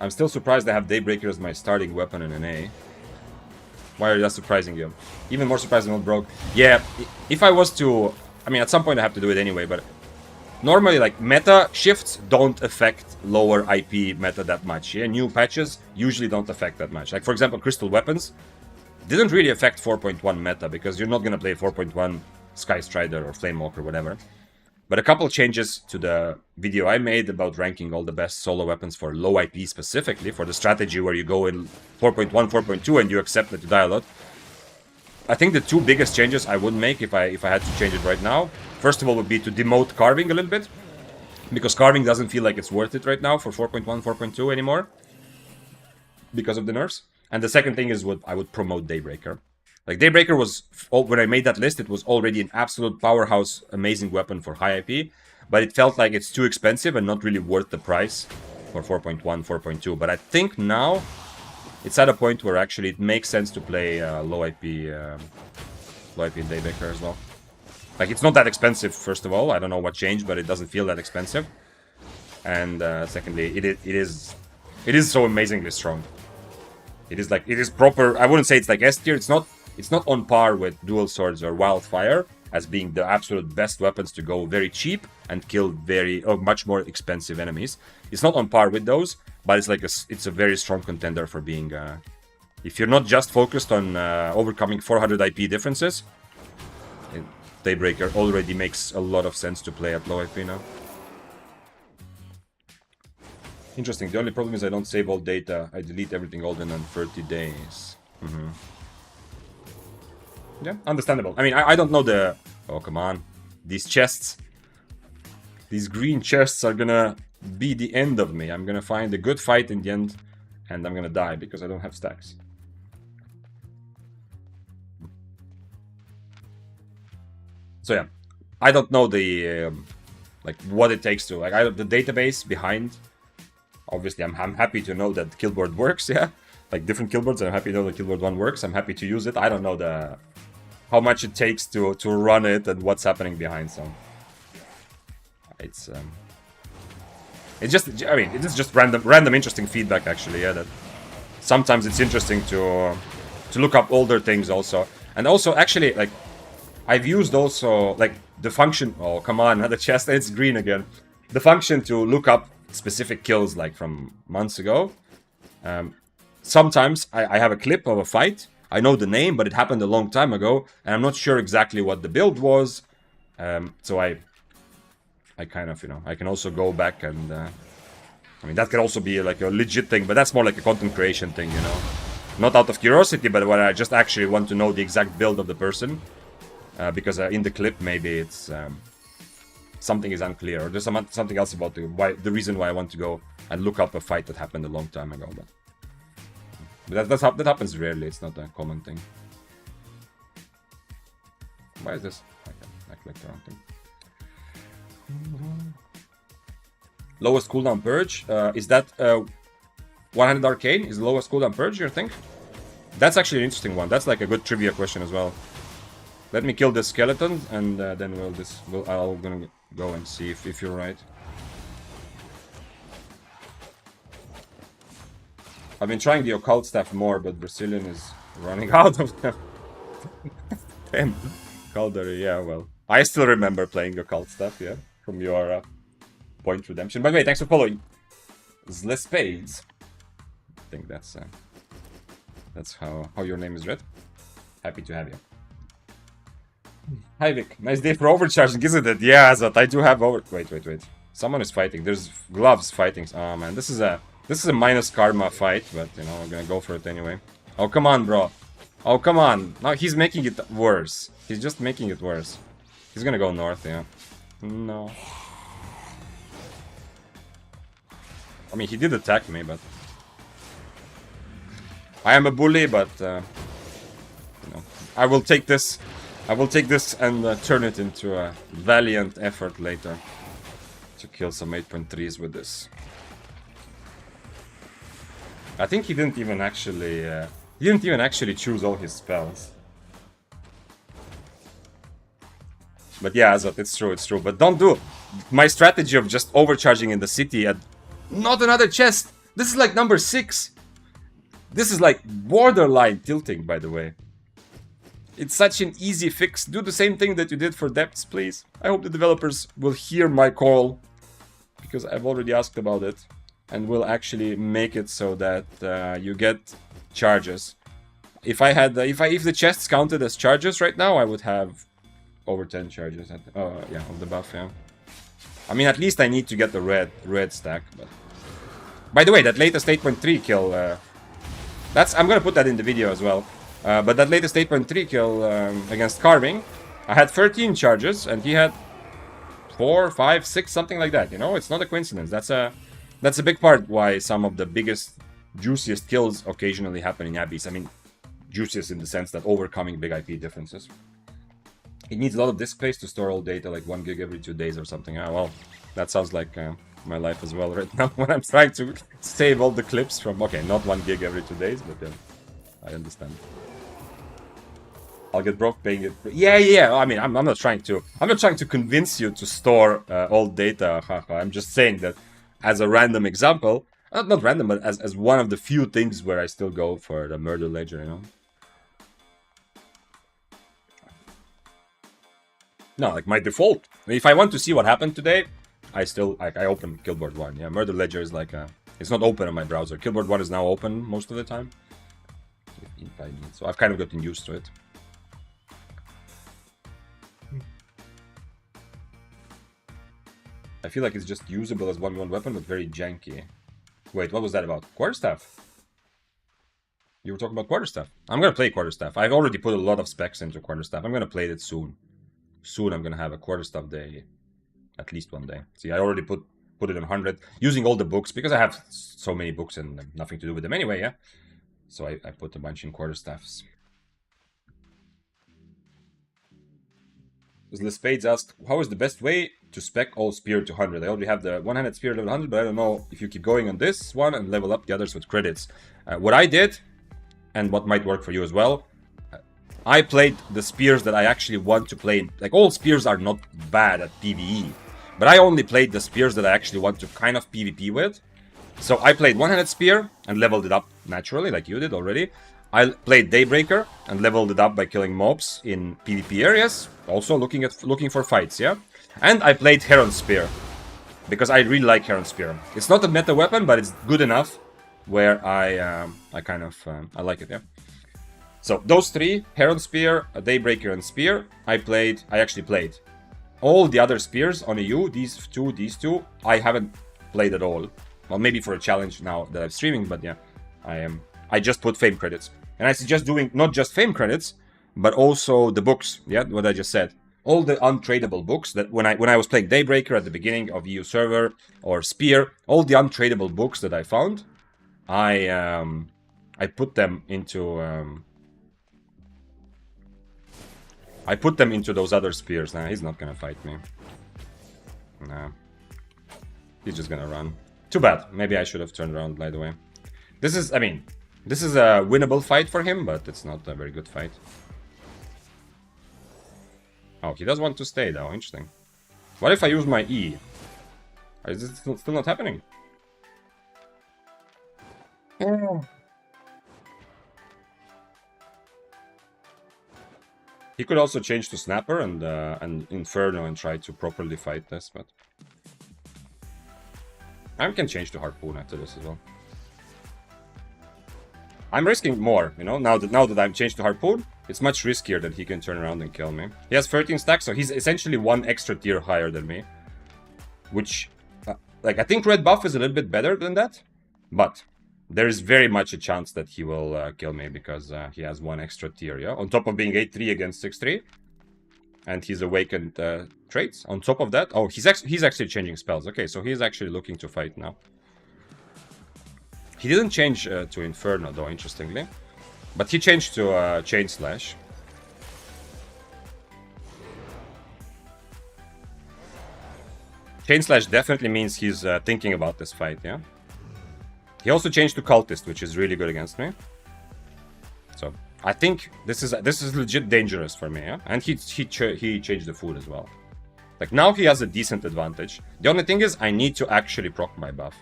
I'm still surprised I have Daybreaker as my starting weapon in NA. Why are that surprising you? Even more surprising than broke. Yeah, if I was to... I mean, at some point I have to do it anyway, but... Normally, like, meta shifts don't affect lower IP meta that much, yeah? New patches usually don't affect that much. Like, for example, Crystal Weapons didn't really affect 4.1 meta, because you're not gonna play 4.1 Sky Strider or Flamewalker or whatever. But a couple changes to the video I made about ranking all the best solo weapons for low IP specifically, for the strategy where you go in 4.1, 4.2 and you accept that you die a lot. I think the two biggest changes I would make if I had to change it right now, first of all, would be to demote Carving a little bit, because Carving doesn't feel like it's worth it right now for 4.1, 4.2 anymore, because of the nerfs. And the second thing is I would promote Daybreaker. Like, Daybreaker was, when I made that list, it was already an absolute powerhouse, amazing weapon for high IP, but it felt like it's too expensive and not really worth the price for 4.1, 4.2. But I think now it's at a point where actually it makes sense to play low IP Daybreaker as well. Like, it's not that expensive, first of all. I don't know what changed, but it doesn't feel that expensive. And secondly, it is so amazingly strong. It is proper. I wouldn't say it's like S tier. It's not on par with Dual Swords or Wildfire as being the absolute best weapons to go very cheap and kill much more expensive enemies. It's not on par with those, but it's like it's a very strong contender for being. If you're not just focused on overcoming 400 IP differences, Daybreaker already makes a lot of sense to play at low IP now. Interesting. The only problem is I don't save all data. I delete everything older than 30 days. Yeah, understandable. I mean, I don't know the... Oh, come on. These chests. These green chests are gonna be the end of me. I'm gonna find a good fight in the end, and I'm gonna die because I don't have stacks. So yeah, I don't know the... like, what it takes to... Like, the database behind... Obviously, I'm happy to know that Killboard works, yeah. Like, different Killboards, I'm happy to know that Killboard 1 works. I'm happy to use it. I don't know how much it takes to run it and what's happening behind, so... It's just... I mean, it is just random interesting feedback, actually, yeah, that... Sometimes it's interesting to look up older things also. And also, actually, like... I've used also, like, the function... Oh, come on, the chest, it's green again. The function to look up specific kills, like, from months ago. Sometimes I have a clip of a fight. I know the name, but it happened a long time ago. And I'm not sure exactly what the build was. So I kind of, I can also go back and... I mean, that could also be, like, a legit thing. But that's more like a content creation thing, Not out of curiosity, but when I just actually want to know the exact build of the person. Because in the clip, maybe it's... something is unclear, or there's something else about the reason why I want to go and look up a fight that happened a long time ago. But that happens rarely. It's not a common thing. Why is this? I clicked the wrong thing. Lowest cooldown purge. Is that 100 arcane? Is the lowest cooldown purge, you think? That's actually an interesting one. That's like a good trivia question as well. Let me kill this skeleton, and then I'm gonna go and see if you're right. I've been trying the occult staff more, but Brazilian is running out of them. Damn. Caldery, yeah, well. I still remember playing occult staff, yeah, from your point redemption. By the way, thanks for following. Zlespades. I think that's how your name is read. Happy to have you. Hi Vic, nice day for overcharging, isn't it? Yeah, Azat, I do have Wait. Someone is fighting. There's gloves fighting. Oh man, this is a minus karma fight, but we're gonna go for it anyway. Oh come on, bro. Oh come on. No, he's making it worse. He's just making it worse. He's gonna go north, yeah. No. I mean, he did attack me, but I am a bully, but I will take this. I will take this and turn it into a valiant effort later to kill some 8.3s with this. I think he didn't even actually choose all his spells. But yeah, Azat, it's true. But don't do my strategy of just overcharging in the city at not another chest. This is like number 6. This is like borderline tilting, by the way. It's such an easy fix. Do the same thing that you did for depths, please. I hope the developers will hear my call, because I've already asked about it, and will actually make it so that you get charges. If the chests counted as charges right now, I would have over 10 charges of the buff. Yeah. I mean, at least I need to get the red stack. But by the way, that latest 8.3 kill. I'm gonna put that in the video as well. But that latest 8.3 kill against Carving, I had 13 charges, and he had 4, 5, 6, something like that. It's not a coincidence. That's a big part why some of the biggest, juiciest kills occasionally happen in Abbeys. I mean, juiciest in the sense that overcoming big IP differences. It needs a lot of disk space to store all data, like 1 gig every 2 days or something. Ah, well, that sounds like my life as well right now when I'm trying to save all the clips from... Okay, not 1 gig every 2 days, but I understand. I'll get broke paying it. Yeah. I mean, I'm not trying to convince you to store all data. I'm just saying that as a random example, not random, but as one of the few things where I still go for the murder ledger, you know. No, like my default. If I want to see what happened today, I open Killboard 1. Yeah, murder ledger is like it's not open on my browser. Killboard 1 is now open most of the time. If I need, so I've kind of gotten used to it. I feel like it's just usable as 1v1 weapon, but very janky. Wait, what was that about? Quarterstaff? You were talking about Quarterstaff. I'm gonna play Quarterstaff. I've already put a lot of specs into Quarterstaff. I'm gonna play it soon. Soon I'm gonna have a Quarterstaff day. At least one day. See, I already put it on 100. Using all the books, because I have so many books and nothing to do with them anyway, yeah? So I put a bunch in Quarterstaffs. The Spades asked, how is the best way to spec all spear to 100? I already have the one-handed spear level 100, but I don't know if you keep going on this one and level up the others with credits. What I did, and what might work for you as well, I played the spears that I actually want to play. Like, all spears are not bad at PvE, but I only played the spears that I actually want to kind of PvP with. So I played one-handed spear and leveled it up naturally, like you did already. I played Daybreaker and leveled it up by killing mobs in PvP areas, also looking for fights, yeah? And I played Heron Spear, because I really like Heron Spear. It's not a meta weapon, but it's good enough where I like it, yeah? So those three, Heron Spear, Daybreaker, and Spear, I actually played. All the other spears on EU, these two, I haven't played at all. Well, maybe for a challenge now that I'm streaming, but yeah, I just put fame credits. And I suggest doing not just fame credits, but also the books, yeah, what I just said. All the untradeable books that when I was playing Daybreaker at the beginning of EU server, or Spear, all the untradeable books that I found, I put them into those other spears. Nah, he's not gonna fight me. Nah. He's just gonna run. Too bad. Maybe I should have turned around right away. This is a winnable fight for him, but it's not a very good fight. Oh, he does want to stay though. Interesting. What if I use my E? Is this still not happening? Oh. He could also change to Snapper and Inferno and try to properly fight this, but I can change to Harpoon after this as well. I'm risking more, you know, now that I'm changed to Harpoon, it's much riskier that he can turn around and kill me. He has 13 stacks, so he's essentially one extra tier higher than me. Which, like, I think red buff is a little bit better than that, but there is very much a chance that he will kill me because he has one extra tier, yeah? On top of being 8-3 against 6-3. And he's awakened traits. On top of that, oh, he's actually changing spells. Okay, so he's actually looking to fight now. He didn't change to Inferno, though, interestingly. But he changed to Chain Slash. Chain Slash definitely means he's thinking about this fight, yeah? He also changed to Cultist, which is really good against me. So, I think this is legit dangerous for me, yeah? And he changed the food as well. Like, now he has a decent advantage. The only thing is, I need to actually proc my buff.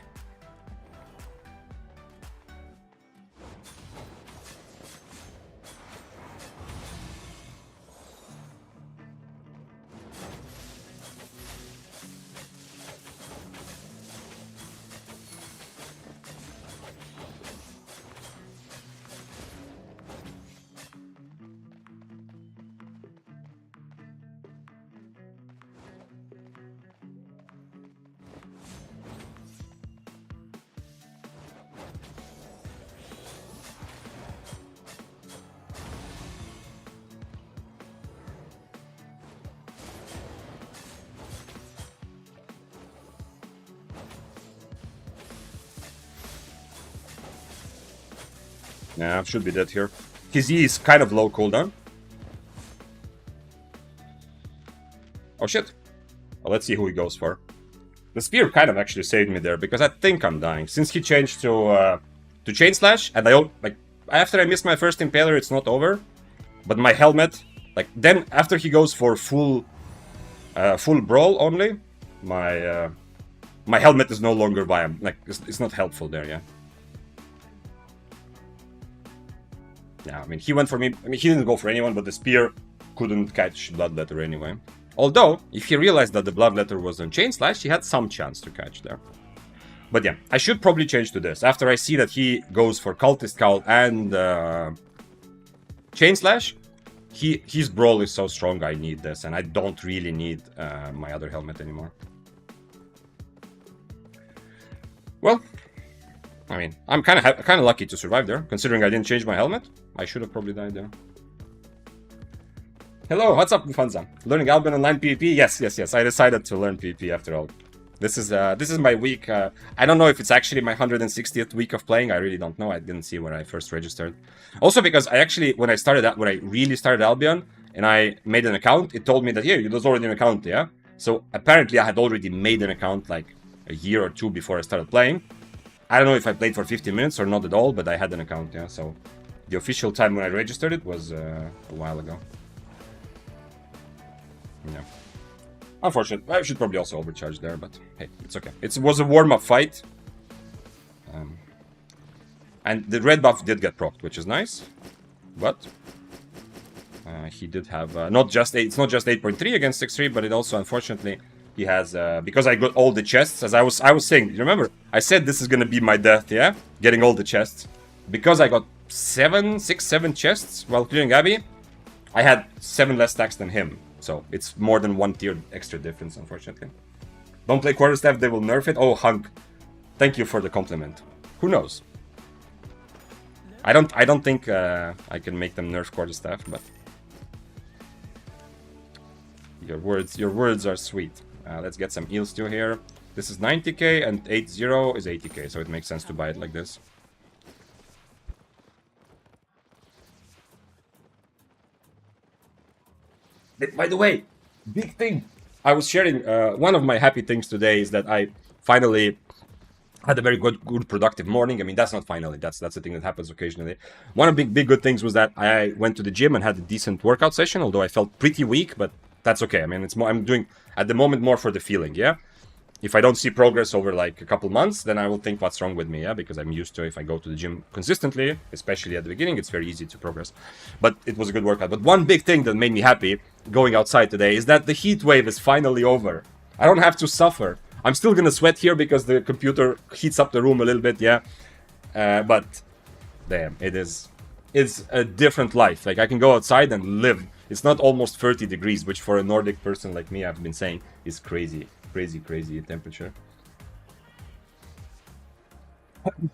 Yeah, I should be dead here. His E is kind of low cooldown. Oh shit. Well, let's see who he goes for. The spear kind of actually saved me there, because I think I'm dying. Since he changed to Chain Slash, and like after I missed my first Impaler, it's not over. But my helmet, like then after he goes for full brawl only, my helmet is no longer viable. Like it's not helpful there, yeah. Yeah, I mean he went for me. I mean he didn't go for anyone, but the spear couldn't catch Bloodletter anyway. Although, if he realized that the Bloodletter was on Chain Slash, he had some chance to catch there. But yeah, I should probably change to this. After I see that he goes for Cultist Cowl and Chain Slash, his Brawl is so strong, I need this. And I don't really need my other helmet anymore. Well, I mean, I'm kind of lucky to survive there. Considering I didn't change my helmet, I should have probably died there. Hello, what's up, Mufanza? Learning Albion online PvP? Yes. I decided to learn PvP after all. This is my week. I don't know if it's actually my 160th week of playing. I really don't know. I didn't see when I first registered. Also because I actually, when I really started Albion and I made an account, it told me that, yeah, there's already an account, yeah? So apparently I had already made an account like a year or two before I started playing. I don't know if I played for 15 minutes or not at all, but I had an account, yeah? So the official time when I registered it was a while ago. Yeah. Unfortunate. I should probably also overcharge there, but hey, it's okay. It was a warm-up fight. And the red buff did get procced, which is nice. But he did have it's not just 8.3 against 6-3, but it also, unfortunately, he has because I got all the chests, as I was saying. You remember? I said this is gonna be my death, yeah? Getting all the chests. Because I got 7 chests while clearing Abbey, I had 7 less stacks than him. So it's more than 1 tier extra difference, unfortunately. Don't play Quarterstaff, they will nerf it. Oh, Hunk, thank you for the compliment. Who knows? I don't think I can make them nerf Quarterstaff, but your words are sweet. Let's get some Eel Stew here. This is 90k and 8-0 is 80k, so it makes sense to buy it like this. By the way, big thing. I was sharing, one of my happy things today is that I finally had a very good productive morning. I mean, that's not finally, that's the thing that happens occasionally. One of the big good things was that I went to the gym and had a decent workout session, although I felt pretty weak, but that's okay. I mean, it's more, I'm doing at the moment more for the feeling, yeah? If I don't see progress over like a couple months, then I will think what's wrong with me, yeah? Because I'm used to, if I go to the gym consistently, especially at the beginning, it's very easy to progress. But it was a good workout. But one big thing that made me happy going outside today is that the heat wave is finally over. I don't have to suffer. I'm still gonna sweat here because the computer heats up the room a little bit, yeah? But damn, it's a different life. Like, I can go outside and live. It's not almost 30 degrees, which for a Nordic person like me, I've been saying, is crazy. Crazy temperature.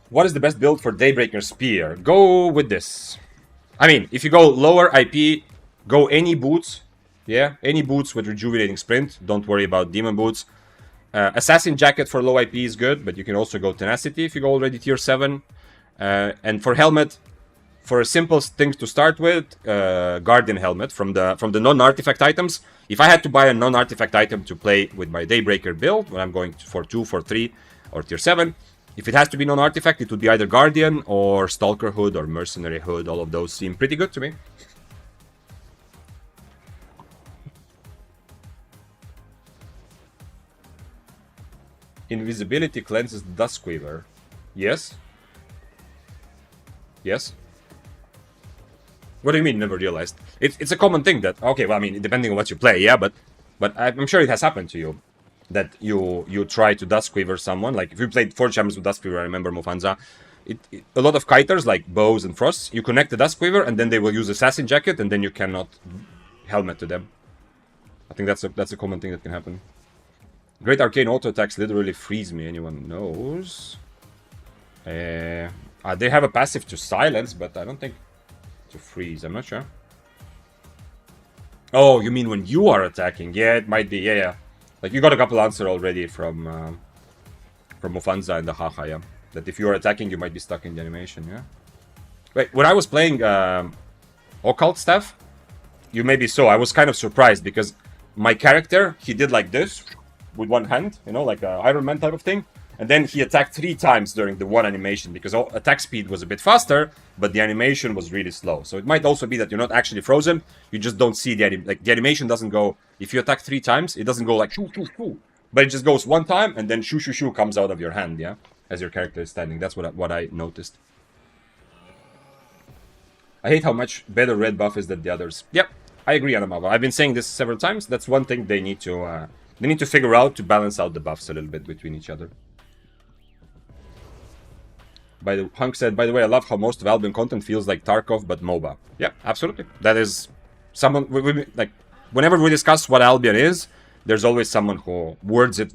What is the best build for Daybreaker Spear? Go with this. I mean, if you go lower IP, go any boots. Yeah, any boots with rejuvenating sprint. Don't worry about demon boots. Assassin jacket for low IP is good, but you can also go tenacity if you go already tier 7. And for helmet, for a simple thing to start with, Guardian helmet from the non-artifact items. If I had to buy a non-artifact item to play with my Daybreaker build, when I'm going for 2, for 3, or tier 7, if it has to be non-artifact, it would be either Guardian or Stalker Hood or Mercenary Hood. All of those seem pretty good to me. Invisibility cleanses Duskweaver. Yes. Yes. What do you mean, never realized? It's a common thing that, okay, well, I mean, depending on what you play, yeah, but I'm sure it has happened to you, that you try to Duskweaver someone. Like, if you played 4 champions with Duskweaver, I remember Mufanza, a lot of kiters, like Bows and Frosts, you connect the Duskweaver, and then they will use Assassin Jacket, and then you cannot helmet to them. I think that's a common thing that can happen. Great Arcane auto attacks literally freeze me, anyone knows? They have a passive to silence, but I don't think to freeze, I'm not sure. Oh, you mean when you are attacking? Yeah, it might be, yeah. Like, you got a couple answers already from Mufanza and the Haha, yeah. That if you are attacking, you might be stuck in the animation, yeah? Wait, when I was playing Occult Staff? You maybe saw. I was kind of surprised because my character, he did like this with one hand, you know, like a Iron Man type of thing. And then he attacked 3 times during the one animation because attack speed was a bit faster, but the animation was really slow. So it might also be that you're not actually frozen. You just don't see the the animation doesn't go. If you attack 3 times, it doesn't go like shoo shoo shoo, but it just goes 1 time and then shoo shoo shoo comes out of your hand, yeah, as your character is standing. That's what I noticed. I hate how much better red buff is than the others. Yep, I agree, Anamava. I've been saying this several times. That's one thing they need to figure out to balance out the buffs a little bit between each other. Hunk said, by the way, I love how most of Albion content feels like Tarkov but MOBA. Yeah, absolutely. That is someone like whenever we discuss what Albion is, there's always someone who words it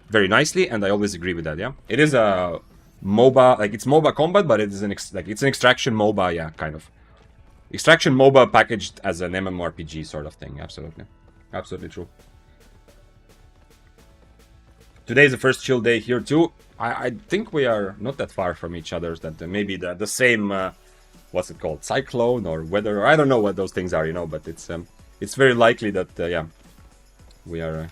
very nicely, and I always agree with that. Yeah, it is a MOBA, like it's MOBA combat, but it is it's an extraction MOBA. Yeah, kind of extraction MOBA packaged as an MMORPG sort of thing. Absolutely, absolutely true. Today is the first chill day here too. I think we are not that far from each other. That maybe the same, what's it called, cyclone or weather. Or I don't know what those things are, you know. But it's very likely that yeah, we are.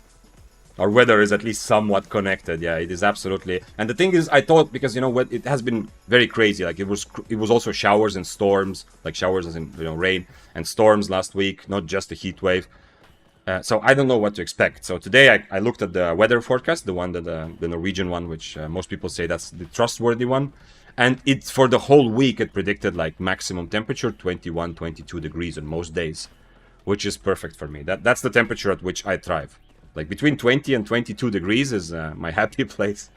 Our weather is at least somewhat connected. Yeah, it is absolutely. And the thing is, I thought because you know what, it has been very crazy. Like it was also showers and storms, like showers as in rain and storms last week, not just a heat wave. So I don't know what to expect. So today I looked at the weather forecast, the one that the Norwegian one, which most people say that's the trustworthy one. And it's for the whole week, it predicted like maximum temperature 21, 22 degrees on most days, which is perfect for me. That's the temperature at which I thrive. Like between 20 and 22 degrees is my happy place.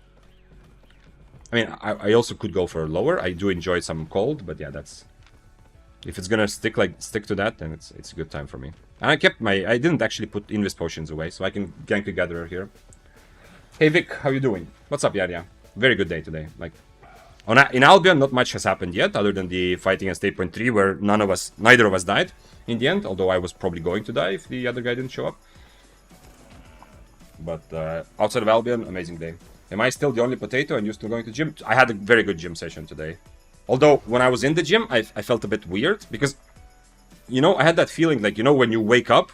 I mean, I also could go for lower. I do enjoy some cold, but yeah, that's... If it's gonna stick to that, then it's a good time for me. And I didn't actually put Invis potions away, so I can gank the Gatherer here. Hey Vic, how you doing? What's up, Yaria? Very good day today. Like, in Albion, not much has happened yet, other than the fighting at 8.3, where neither of us died in the end. Although I was probably going to die if the other guy didn't show up. But outside of Albion, amazing day. Am I still the only potato and you still going to gym? I had a very good gym session today. Although, when I was in the gym, I felt a bit weird, because, you know, I had that feeling, like, you know, when you wake up,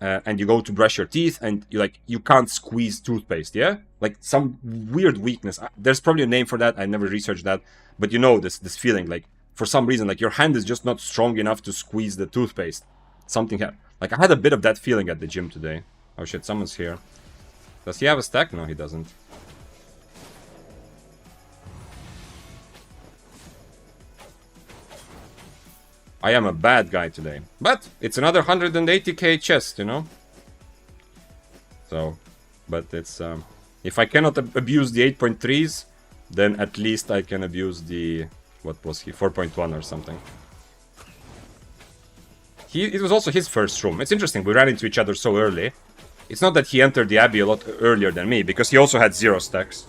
and you go to brush your teeth, and you can't squeeze toothpaste, yeah? Like, some weird weakness. There's probably a name for that, I never researched that, but you know, this feeling, like, for some reason, like, your hand is just not strong enough to squeeze the toothpaste. Something happened. Like, I had a bit of that feeling at the gym today. Oh shit, someone's here. Does he have a stack? No, he doesn't. I am a bad guy today. But it's another 180k chest, you know? So, but it's... if I cannot abuse the 8.3s, then at least I can abuse the... What was he? 4.1 or something. It was also his first room. It's interesting, we ran into each other so early. It's not that he entered the Abbey a lot earlier than me, because he also had 0 stacks.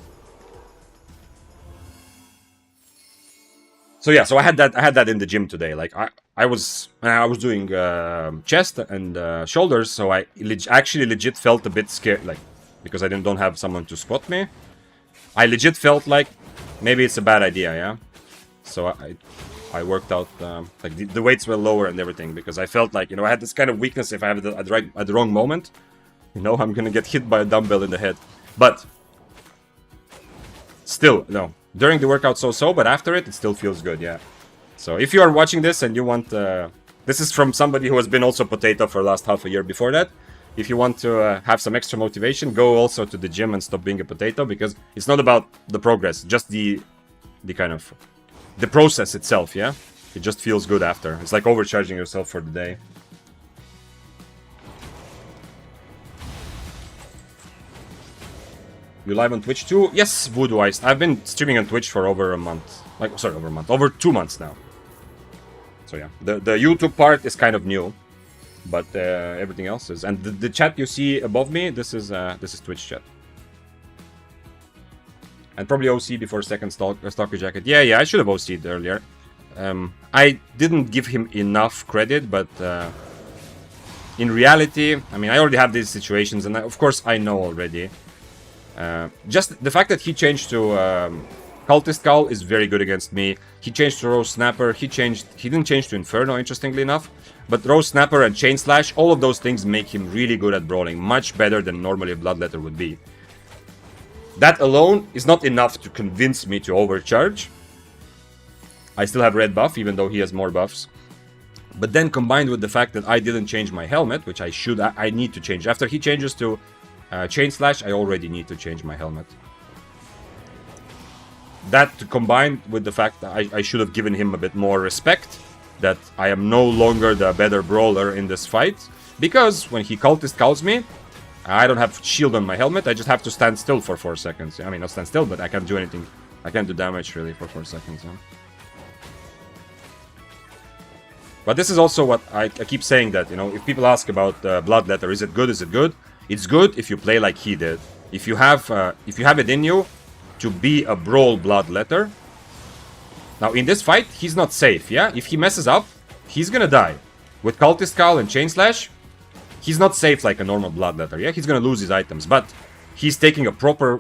So yeah, so I had that in the gym today. Like I was doing chest and shoulders, so I actually legit felt a bit scared, like because I don't have someone to spot me. I legit felt like maybe it's a bad idea, yeah. So I worked out like the weights were lower and everything, because I felt like, you know, I had this kind of weakness. If I have it at the wrong moment, you know, I'm gonna get hit by a dumbbell in the head. But still, no. During the workout so, but after it still feels good, yeah. So if you are watching this and you want... this is from somebody who has been also potato for the last half a year before that. If you want to have some extra motivation, go also to the gym and stop being a potato, because it's not about the progress, just the kind of... the process itself, yeah? It just feels good after. It's like overcharging yourself for the day. You live on Twitch too? Yes, Voodoo Ice. I've been streaming on Twitch for over a month. Like, sorry, over 2 months now. So yeah, the YouTube part is kind of new, but everything else is. And the chat you see above me, this is Twitch chat. And probably OC before second Stalker Jacket. Yeah, I should have OC'd earlier. I didn't give him enough credit, but in reality, I mean, I already have these situations, and of course I know already. Just the fact that he changed to Cultist Cowl is very good against me. He changed to Rose Snapper. He didn't change to Inferno, interestingly enough. But Rose Snapper and Chain Slash, all of those things make him really good at brawling. Much better than normally a Bloodletter would be. That alone is not enough to convince me to overcharge. I still have red buff, even though he has more buffs. But then combined with the fact that I didn't change my helmet, which I need to change. After he changes to Chain Slash, I already need to change my helmet. That combined with the fact that I should have given him a bit more respect, that I am no longer the better brawler in this fight, because when he Cultist Cowls me, I don't have shield on my helmet, I just have to stand still for 4 seconds. I mean, not stand still, but I can't do anything. I can't do damage really for 4 seconds. Yeah? But this is also what I keep saying, that, you know, if people ask about Bloodletter, is it good? Is it good? It's good if you play like he did. If you have it in you to be a brawl Bloodletter. Now in this fight, he's not safe. Yeah, if he messes up, he's gonna die. With Cultist Cowl and Chain Slash, he's not safe like a normal Bloodletter. Yeah, he's gonna lose his items, but he's taking a proper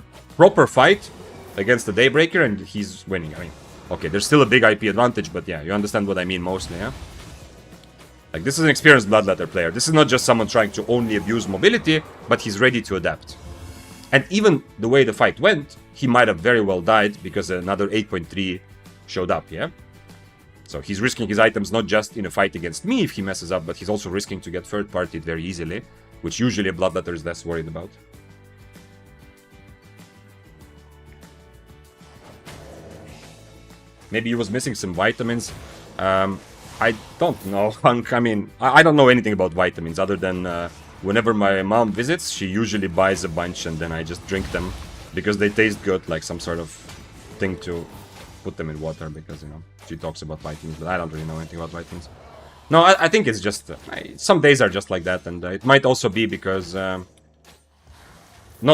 fight against the Daybreaker, and he's winning. I mean, okay, there's still a big IP advantage, but yeah, you understand what I mean mostly. Yeah. Like, this is an experienced Bloodletter player. This is not just someone trying to only abuse mobility, but he's ready to adapt. And even the way the fight went, he might have very well died because another 8.3 showed up, yeah? So he's risking his items not just in a fight against me if he messes up, but he's also risking to get third-partied very easily, which usually a Bloodletter is less worried about. Maybe he was missing some vitamins. I don't know. I mean, I don't know anything about vitamins other than whenever my mom visits, she usually buys a bunch and then I just drink them because they taste good, like some sort of thing to put them in water because, you know, she talks about vitamins, but I don't really know anything about vitamins. No, I think it's just, some days are just like that, and it might also be because not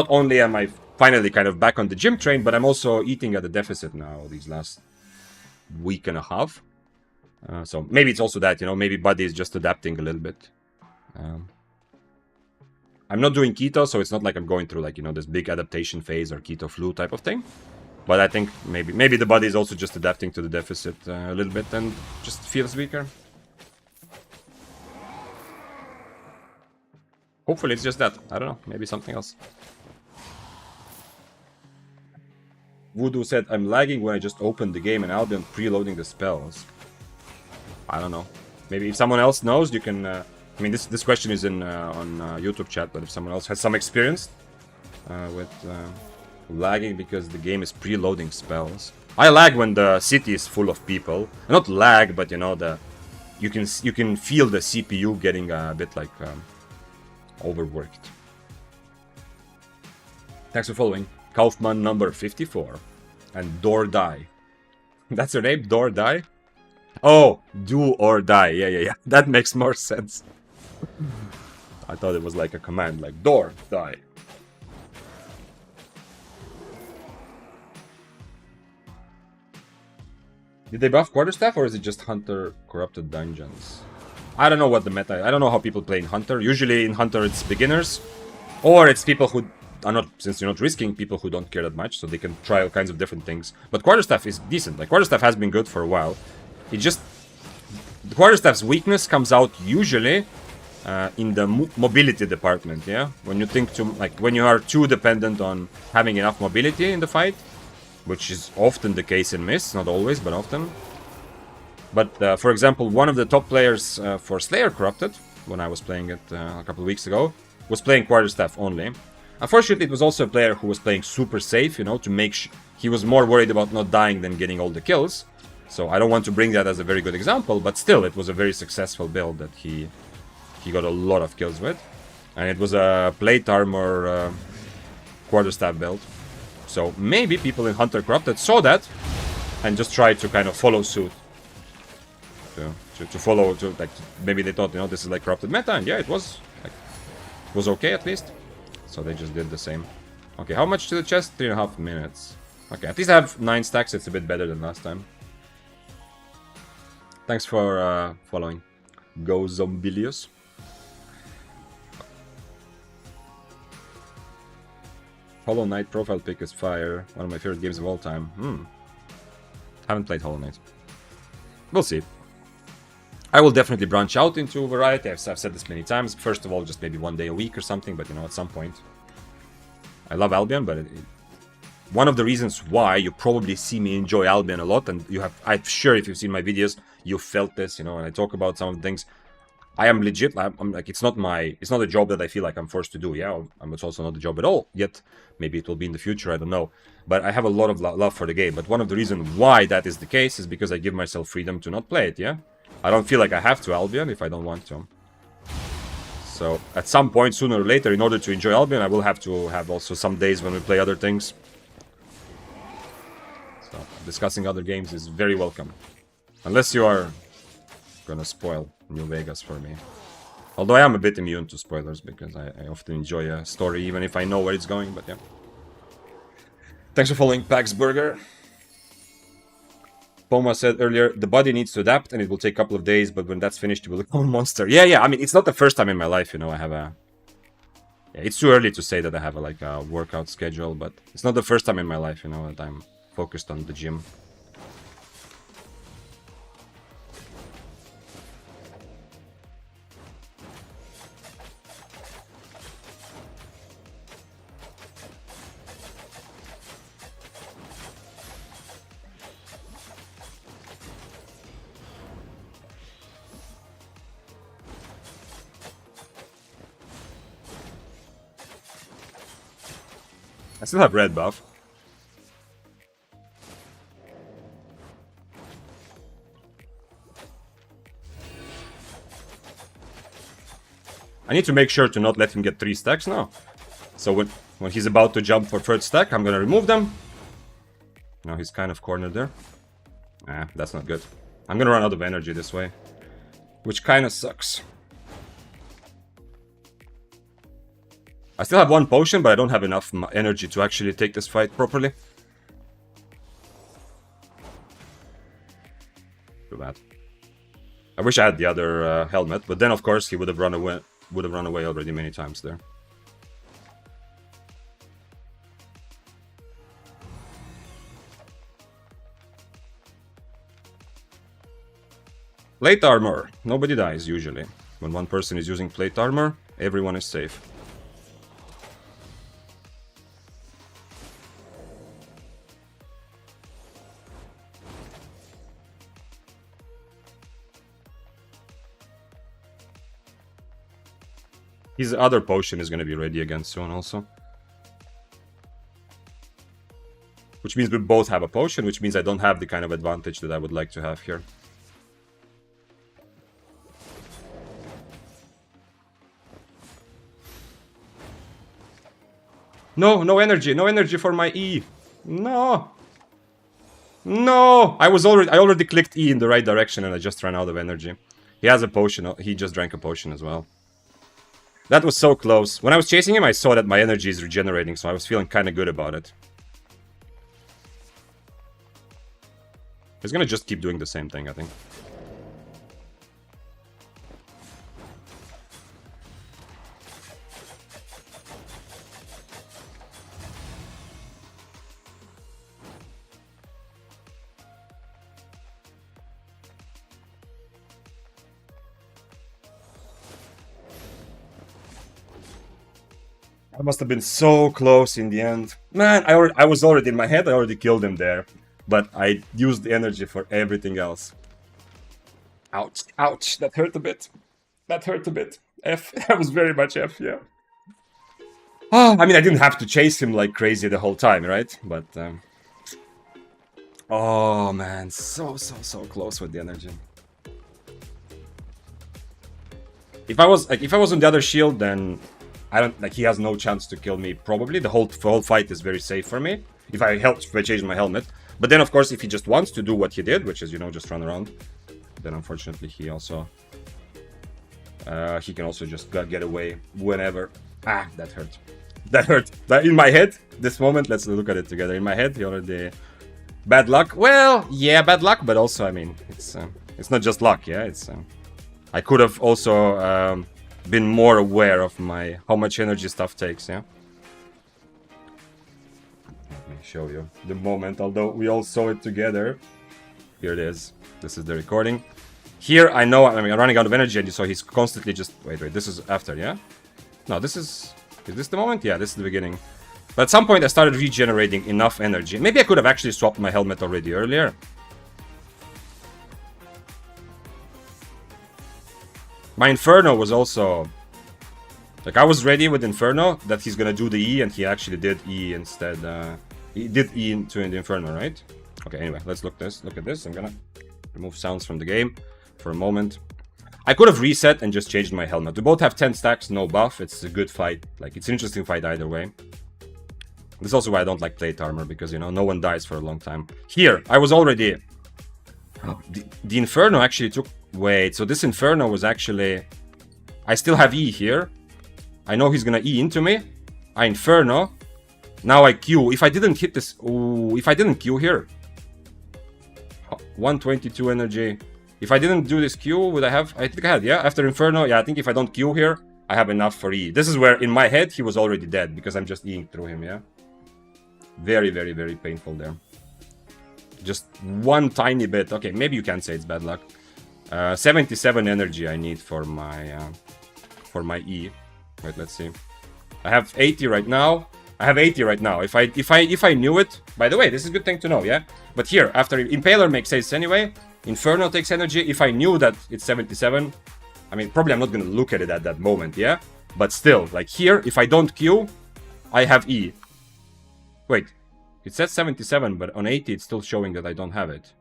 only am I finally kind of back on the gym train, but I'm also eating at a deficit now these last week and a half. So maybe it's also that, you know, maybe body is just adapting a little bit. I'm not doing keto, so it's not like I'm going through, like, you know, this big adaptation phase or keto flu type of thing. But I think maybe the body is also just adapting to the deficit a little bit and just feels weaker. Hopefully it's just that. I don't know. Maybe something else. Voodoo said, I'm lagging when I just opened the game and Albion preloading the spells. I don't know. Maybe if someone else knows, you can... I mean, this question is on YouTube chat, but if someone else has some experience with lagging because the game is preloading spells. I lag when the city is full of people. Not lag, but, you know, you can feel the CPU getting a bit, like, overworked. Thanks for following. Kaufman number 54. And Door Die. That's her name? Door Die? Oh, do or die. Yeah. That makes more sense. I thought it was like a command, like door, die. Did they buff Quarterstaff, or is it just Hunter Corrupted Dungeons? I don't know what the meta is. I don't know how people play in Hunter. Usually in Hunter it's beginners, or it's people who are not, since you're not risking, people who don't care that much, so they can try all kinds of different things. But Quarterstaff is decent. Like, Quarterstaff has been good for a while. It just... The Quarterstaff's weakness comes out usually in the mobility department, yeah? When you think when you are too dependent on having enough mobility in the fight, which is often the case in Mist, not always, but often. But, for example, one of the top players for Slayer Corrupted, when I was playing it a couple of weeks ago, was playing Quarterstaff only. Unfortunately, it was also a player who was playing super safe, you know, to make he was more worried about not dying than getting all the kills. So I don't want to bring that as a very good example, but still, it was a very successful build that he got a lot of kills with. And it was a plate armor Quarterstaff build. So maybe people in Hunter Corrupted saw that and just tried to kind of follow suit. To follow, like, maybe they thought, you know, this is like Corrupted meta, and yeah, it was okay at least. So they just did the same. Okay, how much to the chest? 3.5 minutes. Okay, at least I have 9 stacks, it's a bit better than last time. Thanks for following. Go Zombilius. Hollow Knight profile pic is fire. One of my favorite games of all time. Haven't played Hollow Knight. We'll see. I will definitely branch out into a variety. I've said this many times. First of all, just maybe one day a week or something, but you know, at some point. I love Albion, but one of the reasons why you probably see me enjoy Albion a lot, and I'm sure if you've seen my videos, you felt this, you know, when I talk about some of the things. I am legit, I'm like, it's not a job that I feel like I'm forced to do, yeah, it's also not a job at all, yet, maybe it will be in the future, I don't know, but I have a lot of love for the game, but one of the reasons why that is the case is because I give myself freedom to not play it, yeah? I don't feel like I have to Albion if I don't want to. So, at some point, sooner or later, in order to enjoy Albion, I will have to have also some days when we play other things. So, discussing other games is very welcome. Unless you are gonna spoil New Vegas for me. Although I am a bit immune to spoilers because I often enjoy a story even if I know where it's going, but yeah. Thanks for following Pax Burger. Poma said earlier, the body needs to adapt and it will take a couple of days, but when that's finished, you will become a monster. Yeah, I mean, it's not the first time in my life, you know, I have a... Yeah, it's too early to say that I have a workout schedule, but it's not the first time in my life, you know, that I'm focused on the gym. I still have red buff. I need to make sure to not let him get 3 stacks now. So when he's about to jump for 3rd stack, I'm gonna remove them. Now he's kind of cornered there. Ah, that's not good. I'm gonna run out of energy this way, which kind of sucks. I still have 1 potion, but I don't have enough energy to actually take this fight properly. Too bad. I wish I had the other helmet, but then of course he would have run away. Already many times there. Plate armor. Nobody dies usually. When one person is using plate armor, everyone is safe. His other potion is going to be ready again soon also. Which means we both have a potion, which means I don't have the kind of advantage that I would like to have here. No, no energy. No energy for my E. No. No. I already clicked E in the right direction and I just ran out of energy. He has a potion. He just drank a potion as well. That was so close. When I was chasing him, I saw that my energy is regenerating, so I was feeling kind of good about it. He's gonna just keep doing the same thing, I think. I must have been so close in the end. Man, I was already in my head, I already killed him there. But I used the energy for everything else. Ouch, ouch, that hurt a bit. That hurt a bit. F, that was very much F, yeah. Oh, I mean, I didn't have to chase him like crazy the whole time, right? But, oh man, so close with the energy. If I was on the other shield, then he has no chance to kill me, probably. The whole fight is very safe for me. If I change my helmet. But then, of course, if he just wants to do what he did, which is, you know, just run around, then unfortunately he also... he can also just get away whenever. Ah, that hurt. That hurt. In my head, this moment, let's look at it together. In my head, he already... Bad luck? Well, yeah, bad luck, but also, I mean, it's not just luck, yeah? It's... I could have also... been more aware of how much energy stuff takes, yeah? Let me show you the moment, although we all saw it together. Here it is. This is the recording. Here, I know I'm running out of energy, and so he's constantly just... Wait, this is after, yeah? No, this is... Is this the moment? Yeah, this is the beginning. But at some point, I started regenerating enough energy. Maybe I could have actually swapped my helmet already earlier. My Inferno was also... Like, I was ready with Inferno that he's gonna do the E, and he actually did E instead. He did E into the Inferno, right? Okay, anyway, let's look at this. I'm gonna remove sounds from the game for a moment. I could have reset and just changed my helmet. We both have 10 stacks, no buff. It's a good fight. Like, it's an interesting fight either way. This is also why I don't like plate armor, because, you know, no one dies for a long time. Here, I was already... Oh, the Inferno actually took... Wait, so this Inferno was actually... I still have E here. I know he's gonna E into me. I Inferno. Now I Q. If I didn't hit this... Ooh, if I didn't Q here... 122 energy. If I didn't do this Q, would I have... I think I had, yeah? After Inferno, yeah, I think if I don't Q here, I have enough for E. This is where, in my head, he was already dead, because I'm just Eing through him, yeah? Very, very, very painful there. Just one tiny bit. Okay, maybe you can say it's bad luck. 77 energy I need for my E. Wait, let's see. I have 80 right now. I have 80 right now. If I knew it, by the way, this is a good thing to know, yeah? But here, after Impaler makes haste anyway, Inferno takes energy. If I knew that it's 77, I mean, probably I'm not gonna look at it at that moment, yeah? But still, like here, if I don't Q, I have E. Wait, it says 77, but on 80 it's still showing that I don't have it.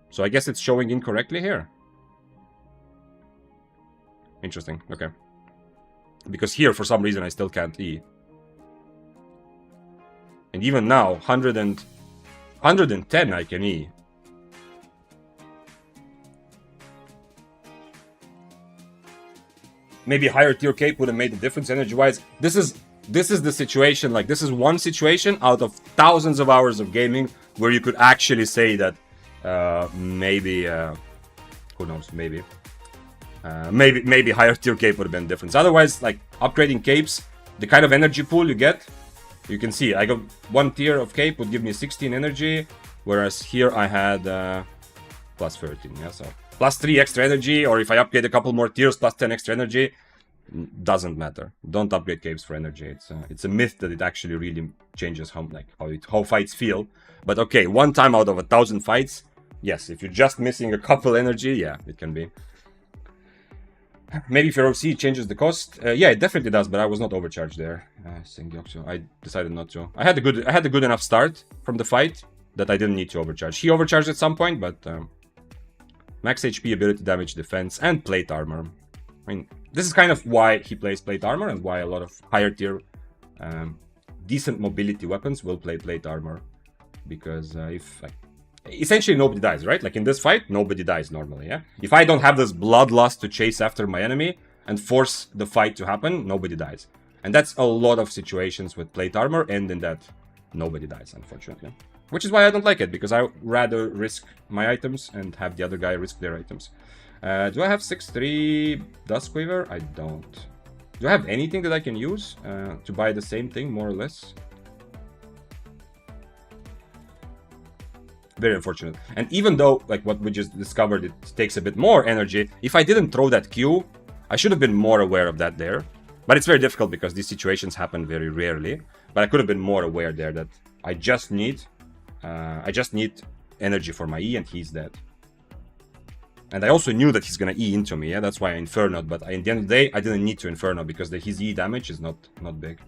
So I guess it's showing incorrectly here. Interesting, okay. Because here, for some reason, I still can't E. And even now, 110 I can E. Maybe higher tier cape would have made a difference energy-wise. This is the situation, like, this is one situation out of thousands of hours of gaming where you could actually say that maybe, who knows, maybe higher tier cape would have been a difference. Otherwise, like, upgrading capes, the kind of energy pool you get, you can see, I got one tier of cape would give me 16 energy, whereas here I had plus 13, yeah, so plus 3 extra energy, or if I upgrade a couple more tiers, plus 10 extra energy, doesn't matter. Don't upgrade capes for energy. It's a myth that it actually really changes how fights feel. But okay, one time out of 1,000 fights, yes, if you're just missing a couple energy, yeah, it can be. Maybe if your OC changes the cost, yeah, it definitely does. But I was not overcharged there. I decided not to. I had a good enough start from the fight that I didn't need to overcharge. He overcharged at some point, but max HP, ability damage, defense, and plate armor. I mean, this is kind of why he plays plate armor and why a lot of higher tier, decent mobility weapons will play plate armor, because essentially nobody dies, right? Like in this fight, nobody dies normally, yeah? If I don't have this bloodlust to chase after my enemy and force the fight to happen, nobody dies. And that's a lot of situations with plate armor end in that nobody dies, unfortunately. Which is why I don't like it, because I rather risk my items and have the other guy risk their items. Do I have 6-3 Duskweaver? I don't. Do I have anything that I can use to buy the same thing, more or less? Very unfortunate. And even though, like what we just discovered, it takes a bit more energy, if I didn't throw that Q, I should have been more aware of that there. But it's very difficult because these situations happen very rarely. But I could have been more aware there that I just need energy for my E and he's dead. And I also knew that he's gonna E into me, yeah? That's why I Inferno'd, but at the end of the day, I didn't need to Inferno because his E damage is not big.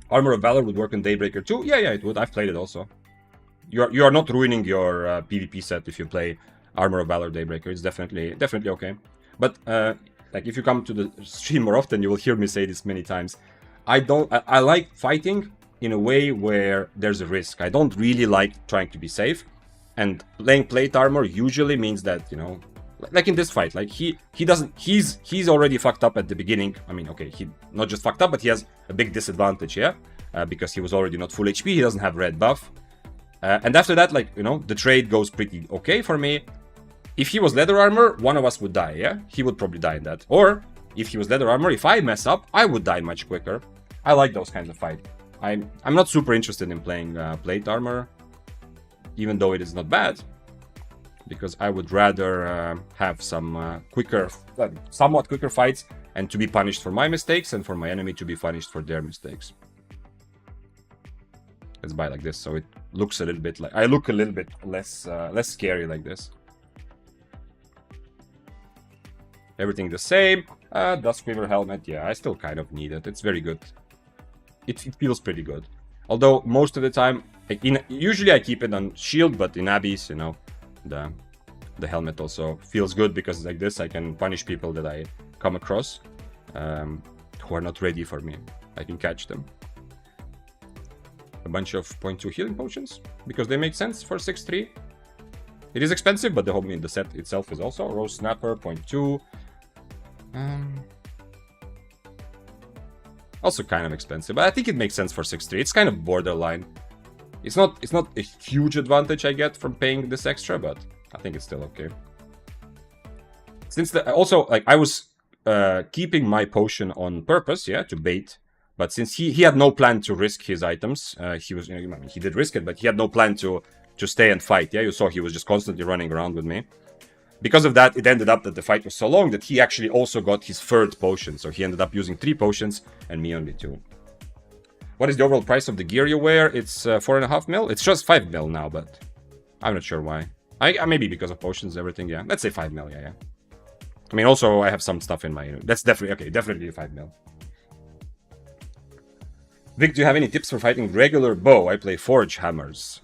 Armor of Valor would work on Daybreaker too? Yeah, it would. I've played it also. You are not ruining your PvP set if you play Armor of Valor Daybreaker. It's definitely okay. But like if you come to the stream more often, you will hear me say this many times. I like fighting in a way where there's a risk. I don't really like trying to be safe. And playing plate armor usually means that, you know, like in this fight, like he's already fucked up at the beginning. I mean, okay, he not just fucked up, but he has a big disadvantage, yeah? Because he was already not full HP, he doesn't have red buff. And after that, like, you know, the trade goes pretty okay for me. If he was leather armor, one of us would die, yeah? He would probably die in that. Or, if he was leather armor, if I mess up, I would die much quicker. I like those kinds of fights. I'm not super interested in playing plate armor. even though it is not bad, because I would rather have some somewhat quicker fights, and to be punished for my mistakes, and for my enemy to be punished for their mistakes. Let's buy like this, so it looks a little bit like I look a little bit less scary like this. Everything the same. Duskweaver helmet, yeah, I still kind of need it. It's very good. It feels pretty good. Although most of the time, usually I keep it on shield, but in Abbeys, you know, the helmet also feels good because like this I can punish people that I come across who are not ready for me. I can catch them. A bunch of 0.2 healing potions because they make sense for 6-3. It is expensive, but the set itself is also Rose Snapper 0.2. Also kind of expensive, but I think it makes sense for 6-3. It's kind of borderline. It's not a huge advantage I get from paying this extra, but I think it's still okay. Since also like I was keeping my potion on purpose, yeah, to bait. But since he had no plan to risk his items, he was, you know, he did risk it, but he had no plan to stay and fight. Yeah, you saw he was just constantly running around with me. Because of that, it ended up that the fight was so long that he actually also got his third potion. So he ended up using 3 potions and me only 2. What is the overall price of the gear you wear? It's 4.5 mil. It's just 5 mil now, but I'm not sure why. Maybe because of potions, everything. Yeah, let's say 5 mil. Yeah. I mean, also I have some stuff in my. That's definitely okay. Definitely 5 mil. Vic, do you have any tips for fighting regular bow? I play Forge Hammers.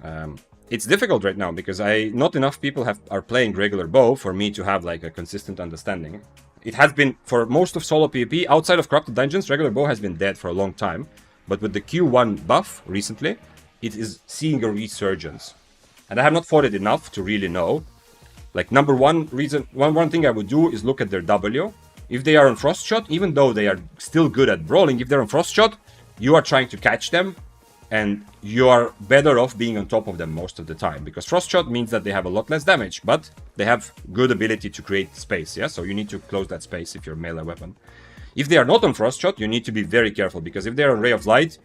It's difficult right now because not enough people are playing regular bow for me to have like a consistent understanding. It has been for most of solo PvP outside of Corrupted Dungeons. Regular bow has been dead for a long time, but with the Q1 buff recently, it is seeing a resurgence, and I have not fought it enough to really know. Like number one reason, one thing I would do is look at their W. If they are on Frost Shot, even though they are still good at brawling, if they're on Frost Shot, you are trying to catch them, and you are better off being on top of them most of the time. Because Frost Shot means that they have a lot less damage, but they have good ability to create space, yeah? So you need to close that space if you're a melee weapon. If they are not on Frost Shot, you need to be very careful, because if they're on Ray of Light,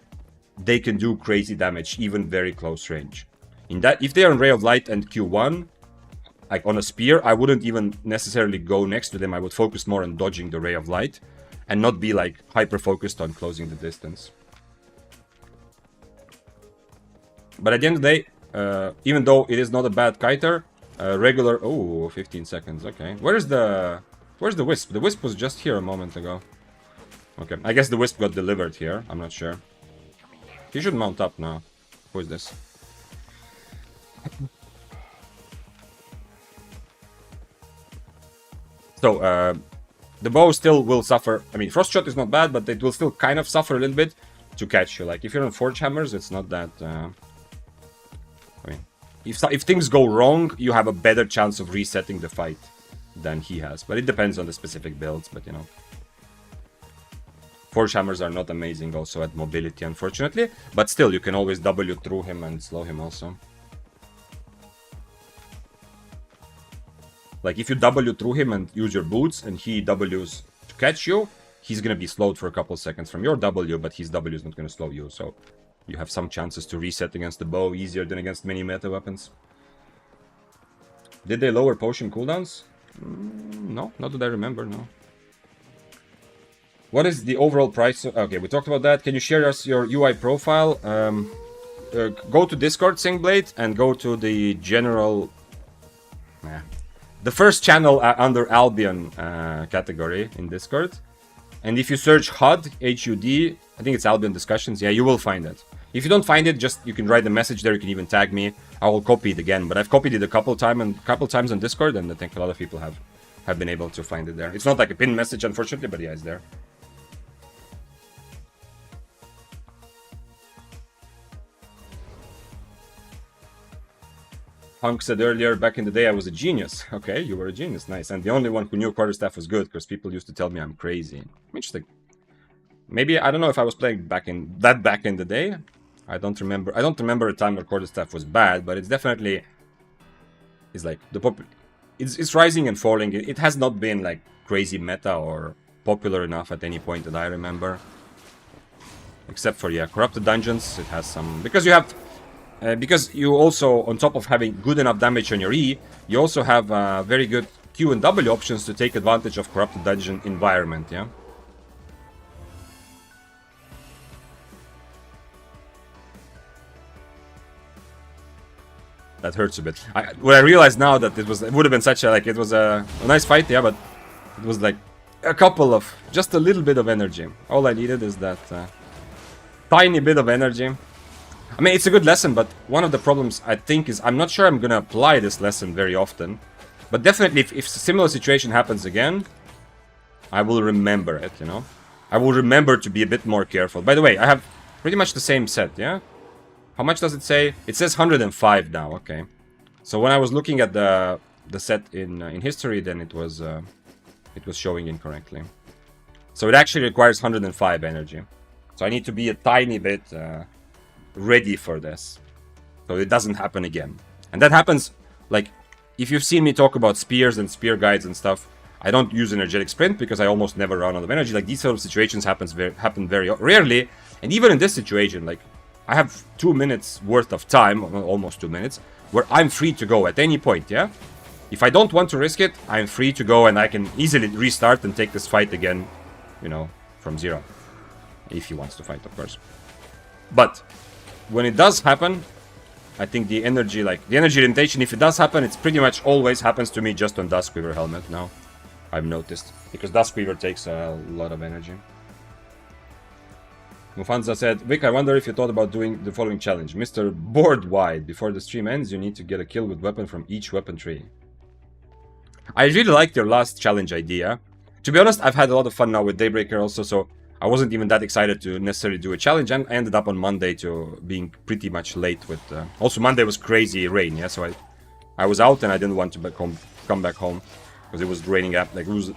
they can do crazy damage, even very close range. If they are on Ray of Light and Q1, like on a spear, I wouldn't even necessarily go next to them. I would focus more on dodging the Ray of Light, and not be like hyper-focused on closing the distance. But at the end of the day, even though it is not a bad kiter, regular... Oh, 15 seconds, okay. Where's the Wisp? The Wisp was just here a moment ago. Okay, I guess the Wisp got delivered here, I'm not sure. He should mount up now. Who is this? So, the bow still will suffer. I mean, Frost Shot is not bad, but it will still kind of suffer a little bit to catch you. Like, if you're on Forge Hammers, it's not that... I mean, if things go wrong, you have a better chance of resetting the fight than he has. But it depends on the specific builds, but you know. Forge Hammers are not amazing also at mobility, unfortunately. But still, you can always W through him and slow him also. Like, if you W through him and use your boots, and he Ws to catch you, he's gonna be slowed for a couple seconds from your W, but his W is not gonna slow you, so... You have some chances to reset against the bow easier than against many meta weapons. Did they lower potion cooldowns? No, not that I remember, no. What is the overall price? Okay, we talked about that. Can you share us your UI profile? Go to Discord, Singblade, and go to the general... the first channel under Albion category in Discord. And if you search HUD, H-U-D, I think it's Albion Discussions, yeah, you will find it. If you don't find it, just you can write a message there, you can even tag me. I will copy it again, but I've copied it a couple times on Discord, and I think a lot of people have been able to find it there. It's not like a pinned message, unfortunately, but yeah, it's there. Punk said earlier, back in the day, I was a genius. Okay, you were a genius, nice. And the only one who knew quarterstaff was good, because people used to tell me I'm crazy. Interesting. Maybe, I don't know if I was playing back in the day. I don't remember a time where quarterstaff was bad, but it's definitely... It's like, it's rising and falling. It has not been like crazy meta or popular enough at any point that I remember. Except for, yeah, Corrupted Dungeons, it has some... Because you have... because you also, on top of having good enough damage on your E, you also have very good Q and W options to take advantage of Corrupted Dungeon environment, yeah? That hurts a bit. What I realized now that it would have been such a, like, it was a nice fight, yeah, but it was like a couple of, just a little bit of energy. All I needed is that tiny bit of energy. I mean, it's a good lesson, but one of the problems, I think, is I'm not sure I'm gonna apply this lesson very often. But definitely, if a similar situation happens again, I will remember it, you know? I will remember to be a bit more careful. By the way, I have pretty much the same set, yeah? How much does it say? It says 105 now, okay. So when I was looking at the set in history, then it was showing incorrectly. So it actually requires 105 energy. So I need to be a tiny bit ready for this, so it doesn't happen again. And that happens, like, if you've seen me talk about spears and spear guides and stuff, I don't use energetic sprint because I almost never run out of energy. Like, these sort of situations happen very rarely. And even in this situation, like, I have 2 minutes worth of time, almost 2 minutes, where I'm free to go at any point, yeah? If I don't want to risk it, I'm free to go and I can easily restart and take this fight again, you know, from zero. If he wants to fight, of course. But when it does happen, I think the energy limitation, if it does happen, it's pretty much always happens to me just on Duskweaver helmet now. I've noticed. Because Duskweaver takes a lot of energy. Mufanza said, Vic, I wonder if you thought about doing the following challenge. Mr. Board Wide, before the stream ends, you need to get a kill with weapon from each weapon tree. I really liked your last challenge idea. To be honest, I've had a lot of fun now with Daybreaker also, so I wasn't even that excited to necessarily do a challenge, and I ended up on Monday to being pretty much late with... Also, Monday was crazy rain, yeah, so I was out and I didn't want to come back home, because it was raining up, like, it was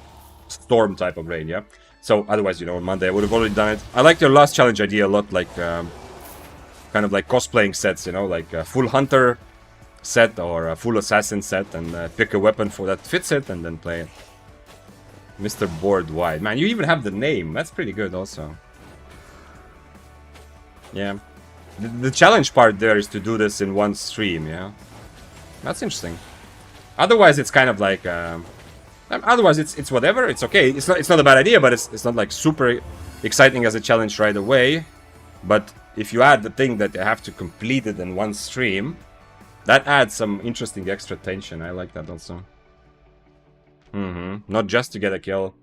storm type of rain, yeah? So, otherwise, you know, on Monday I would have already done it. I liked your last challenge idea a lot, like, kind of like cosplaying sets, you know, like a full hunter set or a full assassin set, and pick a weapon for that fits it, and then play it. Mr. Board Wide. Man, you even have the name. That's pretty good also. Yeah. The challenge part there is to do this in one stream, yeah? That's interesting. Otherwise, it's kind of like... otherwise, it's whatever. It's okay. It's not a bad idea, but it's not like super exciting as a challenge right away. But if you add the thing that you have to complete it in one stream, that adds some interesting extra tension. I like that also. Not just to get a kill.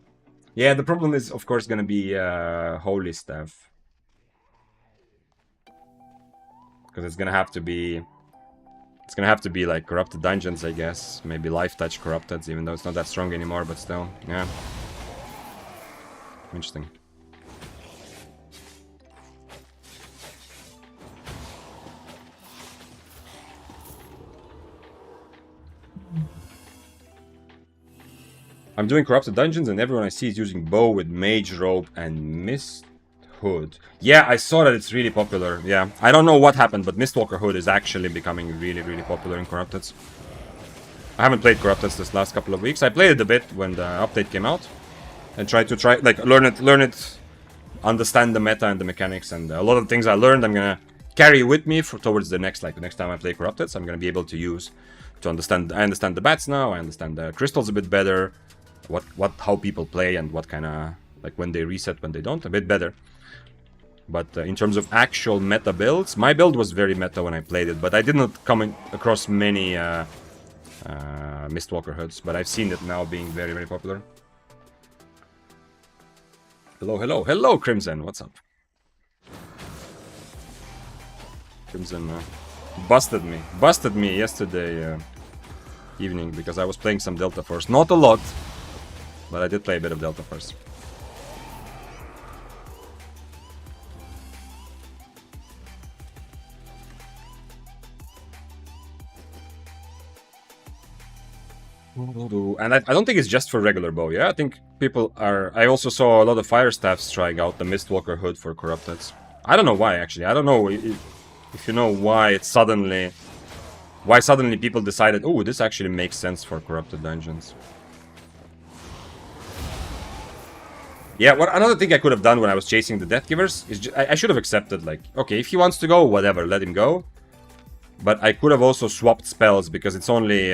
Yeah, the problem is, of course, gonna be Holy Staff. Because it's gonna have to be... It's gonna have to be like Corrupted Dungeons, I guess. Maybe Life Touch Corrupted, even though it's not that strong anymore, but still. Yeah. Interesting. I'm doing Corrupted Dungeons and everyone I see is using bow with Mage Robe and Mist Hood. Yeah, I saw that it's really popular. Yeah, I don't know what happened, but Mistwalker Hood is actually becoming really, really popular in Corrupteds. I haven't played Corrupteds this last couple of weeks. I played it a bit when the update came out. And tried to learn it, understand the meta and the mechanics. And a lot of the things I learned, I'm gonna carry with me towards the next time I play Corrupteds. I'm gonna be able to use to understand. I understand the bats now. I understand the crystals a bit better. How people play and what kind of, like, when they reset, when they don't, a bit better. But in terms of actual meta builds, my build was very meta when I played it, but I did not come across many Mistwalker Hoods, but I've seen it now being very, very popular. Hello, Crimson, what's up? Crimson busted me yesterday evening because I was playing some Delta Force. Not a lot, but I did play a bit of Delta Force. And I don't think it's just for regular bow, yeah? I think people are... I also saw a lot of fire staffs trying out the Mistwalker Hood for Corrupteds. I don't know why, actually. I don't know if you know why it's suddenly... Why suddenly people decided, oh, this actually makes sense for Corrupted Dungeons. Yeah, another thing I could have done when I was chasing the Deathgivers is I should have accepted, like, okay, if he wants to go, whatever, let him go. But I could have also swapped spells because it's only...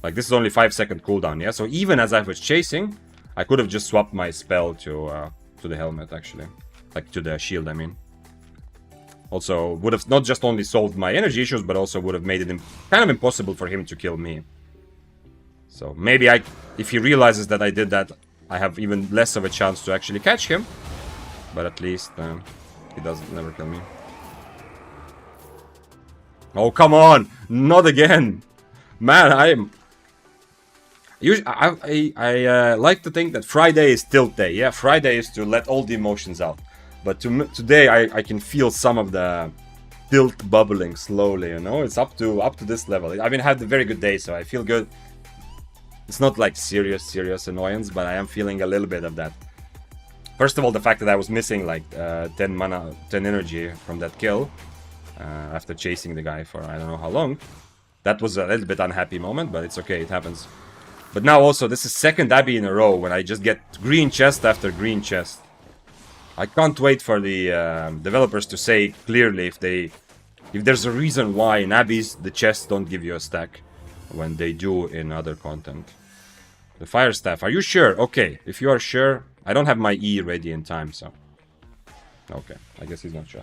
like, this is only 5-second cooldown, yeah? So even as I was chasing, I could have just swapped my spell to the helmet, actually. Like, to the shield, I mean. Also, would have not just only solved my energy issues, but also would have made it kind of impossible for him to kill me. So maybe if he realizes that I did that, I have even less of a chance to actually catch him. But at least he doesn't never kill me. Oh, come on! Not again! Man, I like to think that Friday is tilt day. Yeah, Friday is to let all the emotions out. But today I can feel some of the tilt bubbling slowly, you know? It's up to this level. I mean, I had a very good day, so I feel good. It's not like serious annoyance, but I am feeling a little bit of that. First of all, the fact that I was missing like 10 mana, 10 energy from that kill after chasing the guy for I don't know how long. That was a little bit unhappy moment, but it's okay, it happens. But now also, this is second Abbey in a row when I just get green chest after green chest. I can't wait for the developers to say clearly if there's a reason why in Abbeys the chests don't give you a stack when they do in other content. The fire staff, are you sure? Okay, if you are sure, I don't have my E ready in time, so... Okay, I guess he's not sure.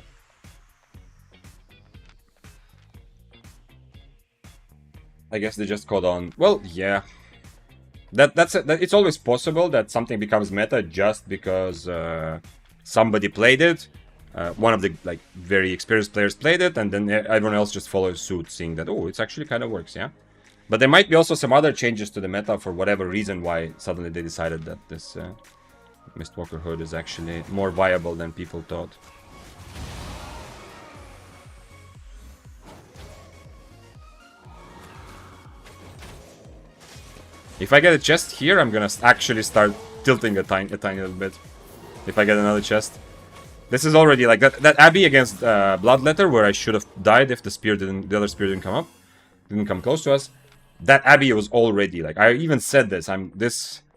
I guess they just caught on. Well, yeah. It's always possible that something becomes meta just because somebody played it. One of the like very experienced players played it, and then everyone else just follows suit, seeing that, oh, it actually kind of works, yeah? But there might be also some other changes to the meta for whatever reason why suddenly they decided that this Mistwalker Hood is actually more viable than people thought. If I get a chest here, I'm gonna actually start tilting a tiny little bit. If I get another chest. This is already like that Abbey against Bloodletter, where I should have died if the other spear didn't come up, didn't come close to us. That Abbey was already like, I even said this.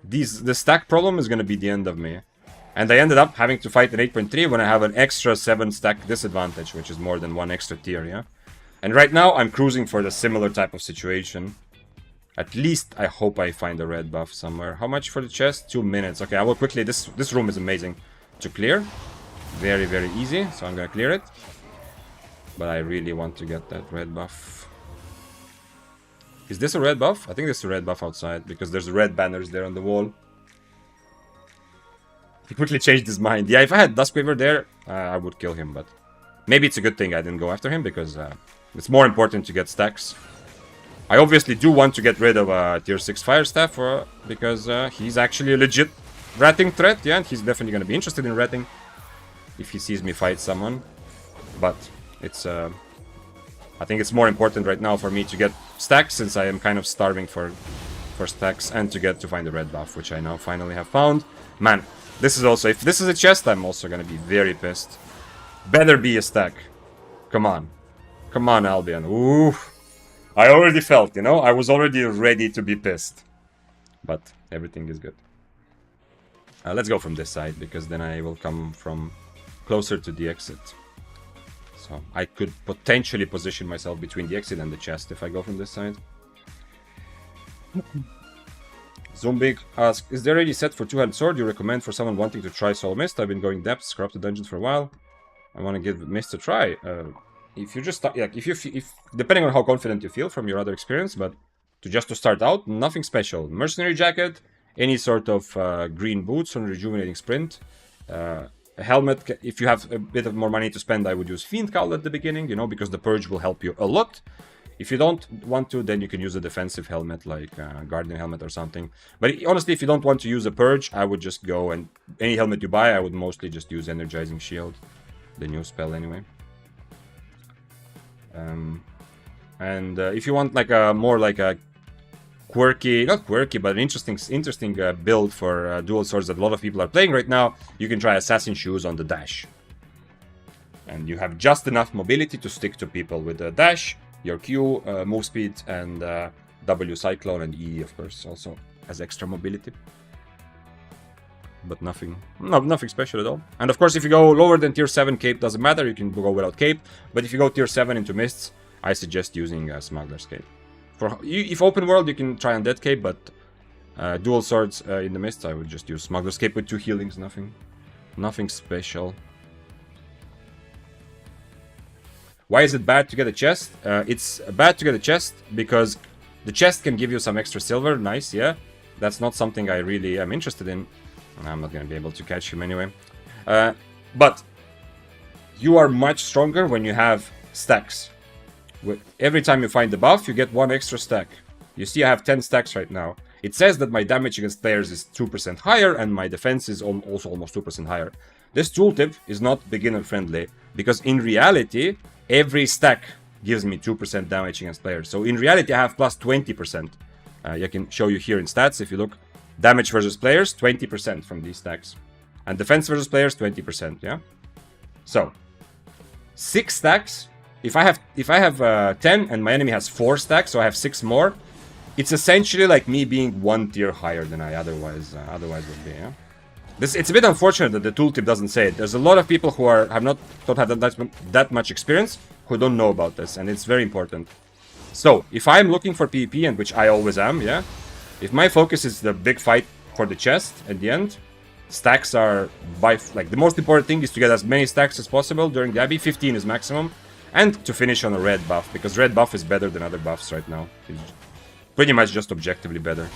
The stack problem is gonna be the end of me, and I ended up having to fight an 8.3 when I have an extra 7 stack disadvantage, which is more than one extra tier, yeah. And right now I'm cruising for the similar type of situation. At least I hope I find a red buff somewhere. How much for the chest? 2 minutes. Okay, I will quickly. This room is amazing to clear. Very, very easy. So I'm gonna clear it. But I really want to get that red buff. Is this a red buff? I think this is a red buff outside because there's red banners there on the wall. He quickly changed his mind. Yeah, if I had Duskweaver there, I would kill him. But maybe it's a good thing I didn't go after him because it's more important to get stacks. I obviously do want to get rid of tier 6 fire staff because he's actually a legit ratting threat, yeah, and he's definitely going to be interested in ratting if he sees me fight someone. But it's I think it's more important right now for me to get stacks, since I am kind of starving for stacks, and to find the red buff, which I now finally have found. Man, this is also, if this is a chest, I'm also going to be very pissed. Better be a stack. Come on. Come on, Albion. Ooh. I already felt, you know, I was already ready to be pissed. But everything is good. Let's go from this side, because then I will come from closer to the exit. So I could potentially position myself between the exit and the chest if I go from this side. Zombig asks, is there any set for two-handed sword you recommend for someone wanting to try Soul Mist? I've been going depths, corrupted dungeons for a while. I want to give Mist a try. If you just start, like, if depending on how confident you feel from your other experience, but to start out, nothing special. Mercenary jacket, any sort of green boots on rejuvenating sprint, a helmet. If you have a bit of more money to spend, I would use Fiend Cowl at the beginning, you know, because the purge will help you a lot. If you don't want to, then you can use a defensive helmet like Guardian helmet or something. But honestly, if you don't want to use a purge, I would just go and any helmet you buy, I would mostly just use Energizing Shield, the new spell anyway. And if you want like a more like a quirky, not quirky, but an interesting build for dual swords that a lot of people are playing right now, you can try Assassin Shoes on the dash. And you have just enough mobility to stick to people with the dash, your Q, move speed, and W Cyclone, and E, of course, also has extra mobility. But nothing special at all. And of course, if you go lower than tier 7, cape doesn't matter, you can go without cape. But if you go tier 7 into mists, I suggest using Smuggler's Cape. If open world, you can try Undead Cape, but dual swords in the mist, I would just use Smuggler's Cape with 2 healings, nothing special. Why is it bad to get a chest? It's bad to get a chest because the chest can give you some extra silver, nice, yeah. That's not something I really am interested in. I'm not going to be able to catch him anyway. But you are much stronger when you have stacks. Every time you find the buff, you get 1 extra stack. You see I have 10 stacks right now. It says that my damage against players is 2% higher and my defense is also almost 2% higher. This tooltip is not beginner friendly because in reality, every stack gives me 2% damage against players. So in reality, I have plus 20%. I can show you here in stats. If you look, damage versus players, 20% from these stacks. And defense versus players, 20%, yeah? So, 6 stacks. If I have 10 and my enemy has 4 stacks, so I have 6 more, it's essentially like me being 1 tier higher than I otherwise would be, yeah? It's a bit unfortunate that the tooltip doesn't say it. There's a lot of people who don't have that much experience who don't know about this, and it's very important. So, if I'm looking for PvP, and which I always am, yeah? If my focus is the big fight for the chest at the end, stacks are the most important thing is to get as many stacks as possible during the Abbey. 15 is maximum, and to finish on a red buff, because red buff is better than other buffs right now. It's pretty much just objectively better.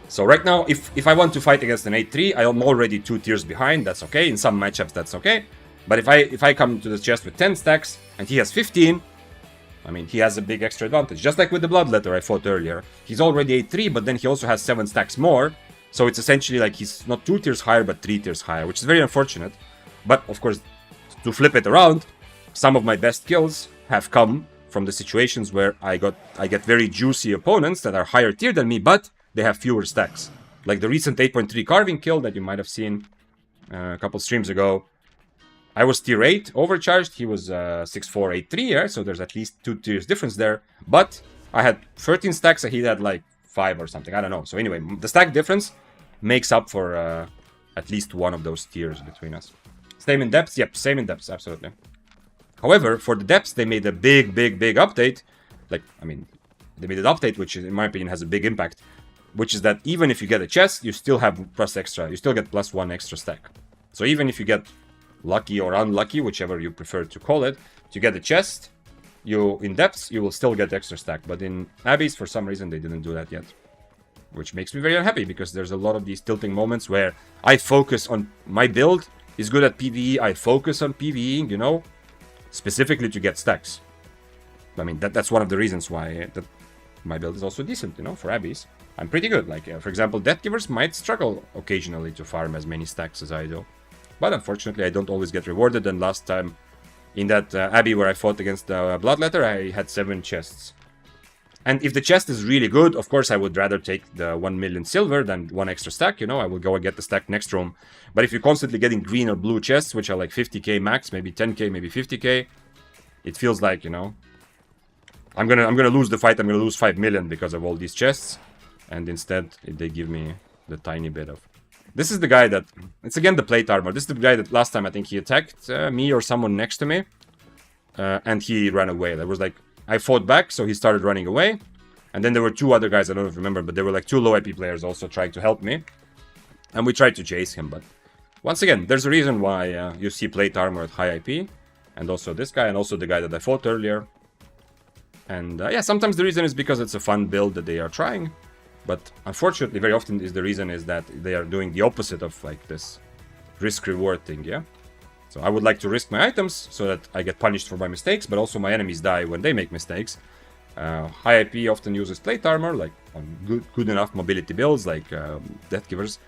So right now, if I want to fight against an 8-3, I'm already 2 tiers behind. That's okay. In some matchups, that's okay. But if I come to the chest with 10 stacks and he has 15, I mean, he has a big extra advantage. Just like with the Bloodletter I fought earlier. He's already 8-3, but then he also has 7 stacks more. So it's essentially like he's not 2 tiers higher, but 3 tiers higher, which is very unfortunate. But of course, to flip it around, some of my best kills have come from the situations where I get very juicy opponents that are higher tier than me, but they have fewer stacks. Like the recent 8.3 carving kill that you might have seen a couple streams ago. I was tier 8 overcharged, he was 6-4, 8-3, yeah? So there's at least 2 tiers difference there. But I had 13 stacks and he had like 5 or something, I don't know. So anyway, the stack difference makes up for at least one of those tiers between us. Same in depths? Yep, same in depths, absolutely. However, for the depths, they made a big update. Like, I mean, they made an update which, in my opinion, has a big impact. Which is that even if you get a chest, you still have you still get plus 1 extra stack. So even if you get lucky or unlucky, whichever you prefer to call it, to get a chest, in depths, you will still get extra stack. But in Abbeys, for some reason, they didn't do that yet. Which makes me very unhappy, because there's a lot of these tilting moments where I focus on my build is good at PvE, I focus on PvEing, you know, specifically to get stacks. I mean, that's one of the reasons why my build is also decent, you know, for Abbeys. I'm pretty good. Like, for example, Death Givers might struggle occasionally to farm as many stacks as I do. But unfortunately, I don't always get rewarded. And last time, in that Abbey where I fought against the Bloodletter, I had 7 chests. And if the chest is really good, of course, I would rather take the 1 million silver than 1 extra stack, you know. I will go and get the stack next room. But if you're constantly getting green or blue chests, which are like 50k max, maybe 10k, maybe 50k, it feels like, you know, I'm gonna lose the fight. I'm gonna lose 5 million because of all these chests. And instead, they give me the tiny bit of... This is the guy that... It's again the plate armor. This is the guy that last time I think he attacked me or someone next to me. And he ran away. That was like... I fought back, so he started running away. And then there were 2 other guys, I don't know if you remember, but there were like 2 low IP players also trying to help me. And we tried to chase him, but... Once again, there's a reason why you see plate armor at high IP. And also this guy, and also the guy that I fought earlier. And yeah, sometimes the reason is because it's a fun build that they are trying. But unfortunately, very often the reason is that they are doing the opposite of like this risk-reward thing, yeah? So I would like to risk my items so that I get punished for my mistakes, but also my enemies die when they make mistakes. High IP often uses plate armor, like on good enough mobility builds, like Death Givers,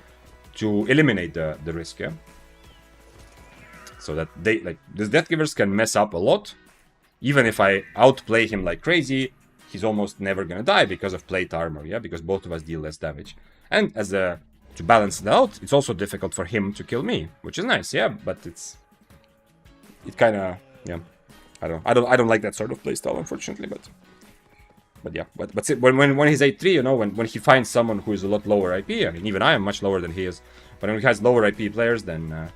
to eliminate the risk, yeah? So that they, like, these Death Givers can mess up a lot. Even if I outplay him like crazy, he's almost never gonna die because of plate armor, yeah? Because both of us deal less damage. And as to balance it out, it's also difficult for him to kill me, which is nice, yeah? But it kind of, yeah. I don't like that sort of playstyle, unfortunately, but yeah. But when he's 8-3, you know, when he finds someone who is a lot lower IP, I mean, even I am much lower than he is, but when he has lower IP players, then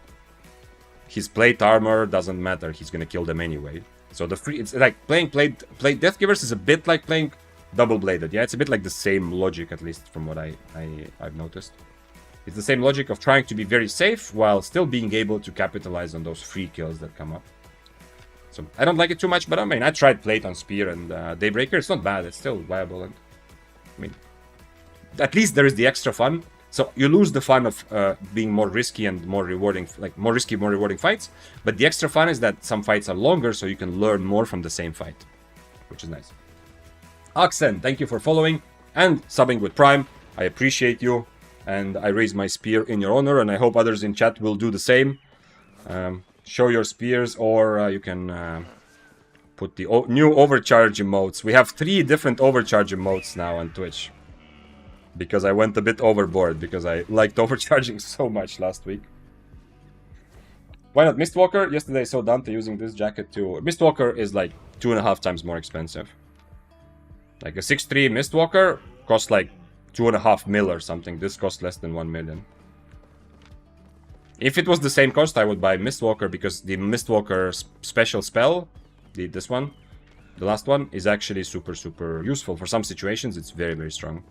his plate armor doesn't matter. He's gonna kill them anyway. So the free, it's like playing Plate Death Givers is a bit like playing Double Bladed. Yeah, it's a bit like the same logic, at least from what I've noticed. It's the same logic of trying to be very safe while still being able to capitalize on those free kills that come up. So I don't like it too much, but I mean, I tried Plate on Spear and Daybreaker. It's not bad. It's still viable, and I mean, at least there is the extra fun. So you lose the fun of being more risky and more rewarding, like more risky, more rewarding fights. But the extra fun is that some fights are longer, so you can learn more from the same fight, which is nice. Oxen, thank you for following and subbing with Prime. I appreciate you, and I raise my spear in your honor, and I hope others in chat will do the same. Show your spears, or you can put the new overcharge emotes. We have 3 different overcharge emotes now on Twitch. Because I went a bit overboard, because I liked overcharging so much last week. Why not Mistwalker? Yesterday I saw Dante using this jacket too. Mistwalker is like 2.5 times more expensive. Like a 6.3 Mistwalker costs like 2.5 mil or something. This costs less than 1 million. If it was the same cost, I would buy Mistwalker, because the Mistwalker special spell, this one, the last one, is actually super, super useful. For some situations, it's very, very strong.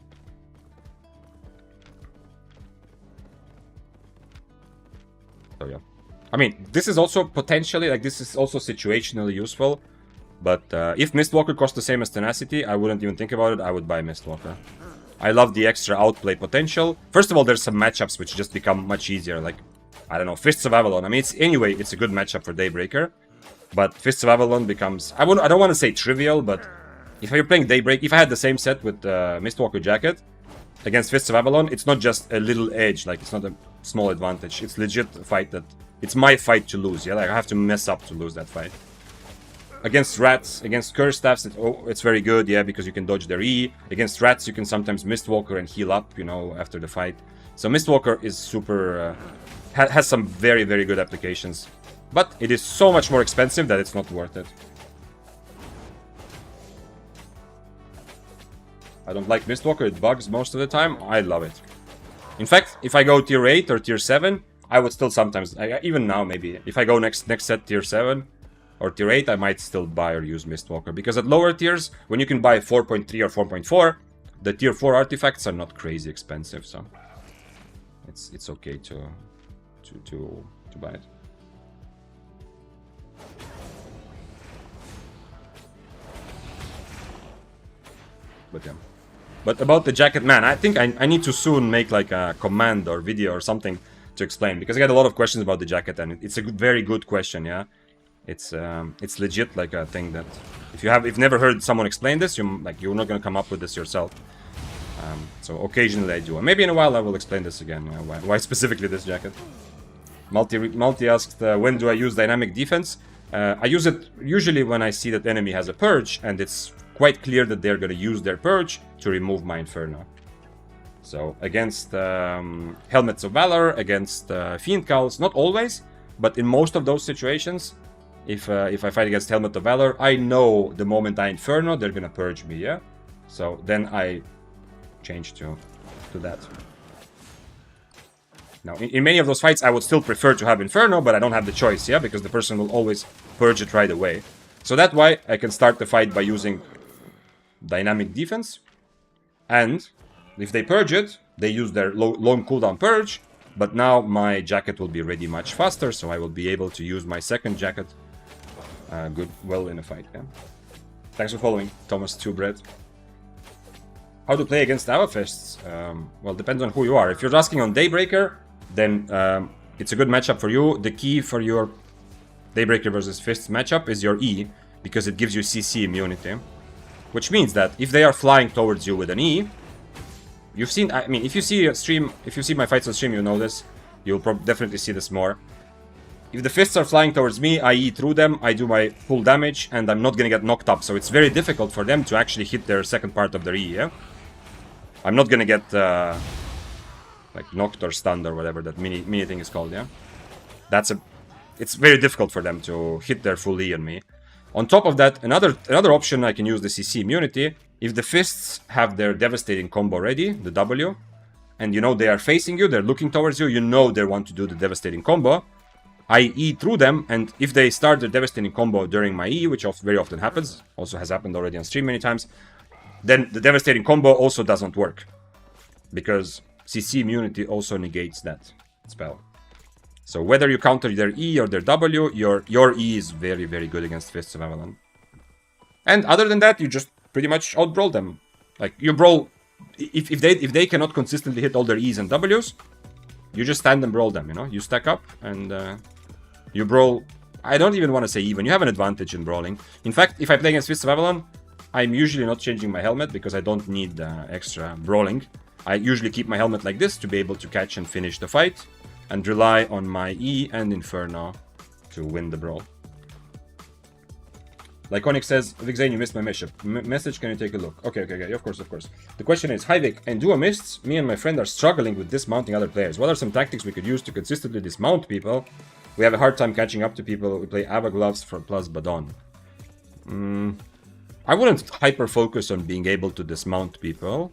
So yeah, I mean, this is also potentially, like, this is also situationally useful. But if Mistwalker cost the same as Tenacity, I wouldn't even think about it. I would buy Mistwalker. I love the extra outplay potential. First of all, there's some matchups which just become much easier. Like, I don't know, Fists of Avalon. I mean, anyway, it's a good matchup for Daybreaker. But Fists of Avalon becomes... I don't want to say trivial, but if you're playing Daybreak... If I had the same set with Mistwalker Jacket against Fists of Avalon, it's not just a little edge. Like, it's not a small advantage. It's legit a fight that... It's my fight to lose, yeah? Like, I have to mess up to lose that fight. Against Rats, against Curse Staffs, it's very good, yeah, because you can dodge their E. Against Rats, you can sometimes Mistwalker and heal up, you know, after the fight. So Mistwalker is super... has some very, very good applications. But it is so much more expensive that it's not worth it. I don't like Mistwalker, it bugs most of the time. I love it. In fact, if I go tier 8 or tier 7, I would still sometimes... even now, maybe. If I go next set tier 7... or tier 8, I might still buy or use Mistwalker. Because at lower tiers, when you can buy 4.3 or 4.4, the tier 4 artifacts are not crazy expensive, so it's okay to buy it. But yeah. But about the jacket, man, I think I need to soon make like a command or video or something to explain. Because I get a lot of questions about the jacket, and it's a very good question, yeah? It's legit like a thing that if you've never heard someone explain this, you're not gonna come up with this yourself. So occasionally I do, and maybe in a while I will explain this again. Why specifically this jacket? Multi asked, when do I use dynamic defense? I use it usually when I see that enemy has a purge, and it's quite clear that they're gonna use their purge to remove my Inferno. So against Helmets of Valor, against Fiend Cowls, not always, but in most of those situations. If I fight against Helmet of Valor, I know the moment I Inferno, they're gonna purge me, yeah? So then I change to that. Now, in many of those fights, I would still prefer to have Inferno, but I don't have the choice, yeah? Because the person will always purge it right away. So that's why I can start the fight by using dynamic defense. And if they purge it, they use their long cooldown purge. But now my jacket will be ready much faster, so I will be able to use my second jacket well in a fight, yeah? Thanks for following, Thomas Tubred. How to play against Ava Fists? Well, depends on who you are. If you're asking on Daybreaker, then it's a good matchup for you. The key for your Daybreaker versus Fists matchup is your E, because it gives you CC immunity. Which means that if they are flying towards you with an E, you've seen, I mean, if you see my fights on stream, you know this. You'll definitely see this more. If the Fists are flying towards me, I E through them, I do my full damage, and I'm not gonna get knocked up. So it's very difficult for them to actually hit their second part of their E, yeah? I'm not gonna get, like, knocked or stunned or whatever that mini thing is called, yeah? It's very difficult for them to hit their full E on me. On top of that, another option, I can use the CC immunity. If the Fists have their devastating combo ready, the W, and you know they are facing you, they're looking towards you, you know they want to do the devastating combo, I E through them, and if they start their devastating combo during my E, which very often happens, also has happened already on stream many times, then the devastating combo also doesn't work. Because CC immunity also negates that spell. So whether you counter their E or their W, your E is very, very good against Fists of Avalon. And other than that, you just pretty much out-brawl them. Like, you brawl... If they cannot consistently hit all their E's and W's, you just stand and brawl them, you know? You stack up and you brawl... I don't even want to say even. You have an advantage in brawling. In fact, if I play against Fists of Avalon, I'm usually not changing my helmet because I don't need extra brawling. I usually keep my helmet like this to be able to catch and finish the fight and rely on my E and Inferno to win the brawl. Lyconic says, Vic Zane, you missed my message. Can you take a look? Okay, of course. The question is, hi Vic, in Duo Mists, me and my friend are struggling with dismounting other players. What are some tactics we could use to consistently dismount people? We have a hard time catching up to people. We play Ava Gloves for plus Badon. I wouldn't hyper-focus on being able to dismount people.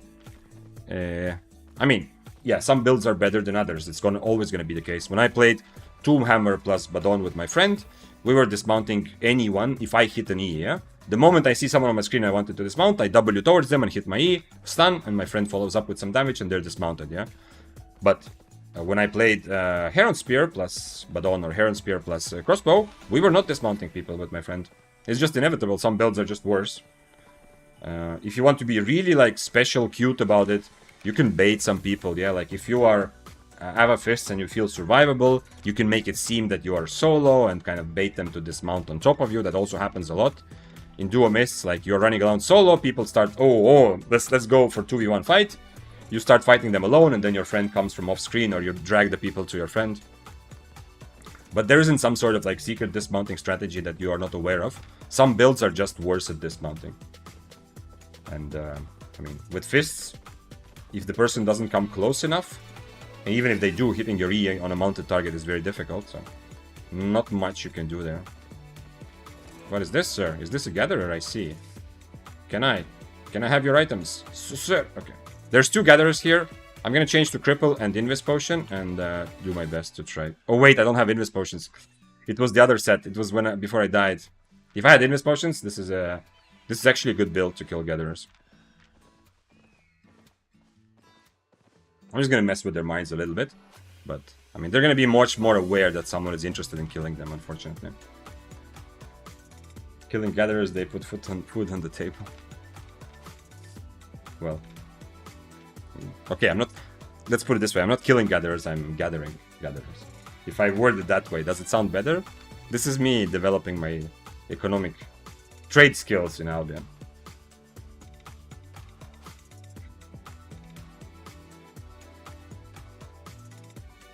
I mean, yeah, some builds are better than others. It's always going to be the case. When I played Tomb Hammer plus Badon with my friend, we were dismounting anyone if I hit an E, yeah? The moment I see someone on my screen I wanted to dismount, I W towards them and hit my E, stun, and my friend follows up with some damage and they're dismounted, yeah? But when I played Heron Spear plus Badon or Heron Spear plus Crossbow, we were not dismounting people with my friend. It's just inevitable. Some builds are just worse. If you want to be really, like, special cute about it, you can bait some people, yeah? Like, if you are Ava Fists and you feel survivable, you can make it seem that you are solo and kind of bait them to dismount on top of you. That also happens a lot. In Duo Mists, like, you're running around solo, people start, let's go for 2v1 fight. You start fighting them alone, and then your friend comes from off screen, or you drag the people to your friend. But there isn't some sort of, like, secret dismounting strategy that you are not aware of. Some builds are just worse at dismounting. And, I mean, with Fists, if the person doesn't come close enough, and even if they do, hitting your E on a mounted target is very difficult, so not much you can do there. What is this, sir? Is this a gatherer? I see. Can I have your items? Sir, okay. There's two gatherers here. I'm gonna change to Cripple and Invis Potion and do my best to try. Oh wait, I don't have Invis Potions. It was the other set. It was before I died. If I had Invis Potions, this is actually a good build to kill gatherers. I'm just gonna mess with their minds a little bit, but I mean, they're gonna be much more aware that someone is interested in killing them, unfortunately. Killing gatherers, they put food on the table. Well, okay, I'm not. Let's put it this way: I'm not killing gatherers. I'm gathering gatherers. If I word it that way, does it sound better? This is me developing my economic trade skills in Albion.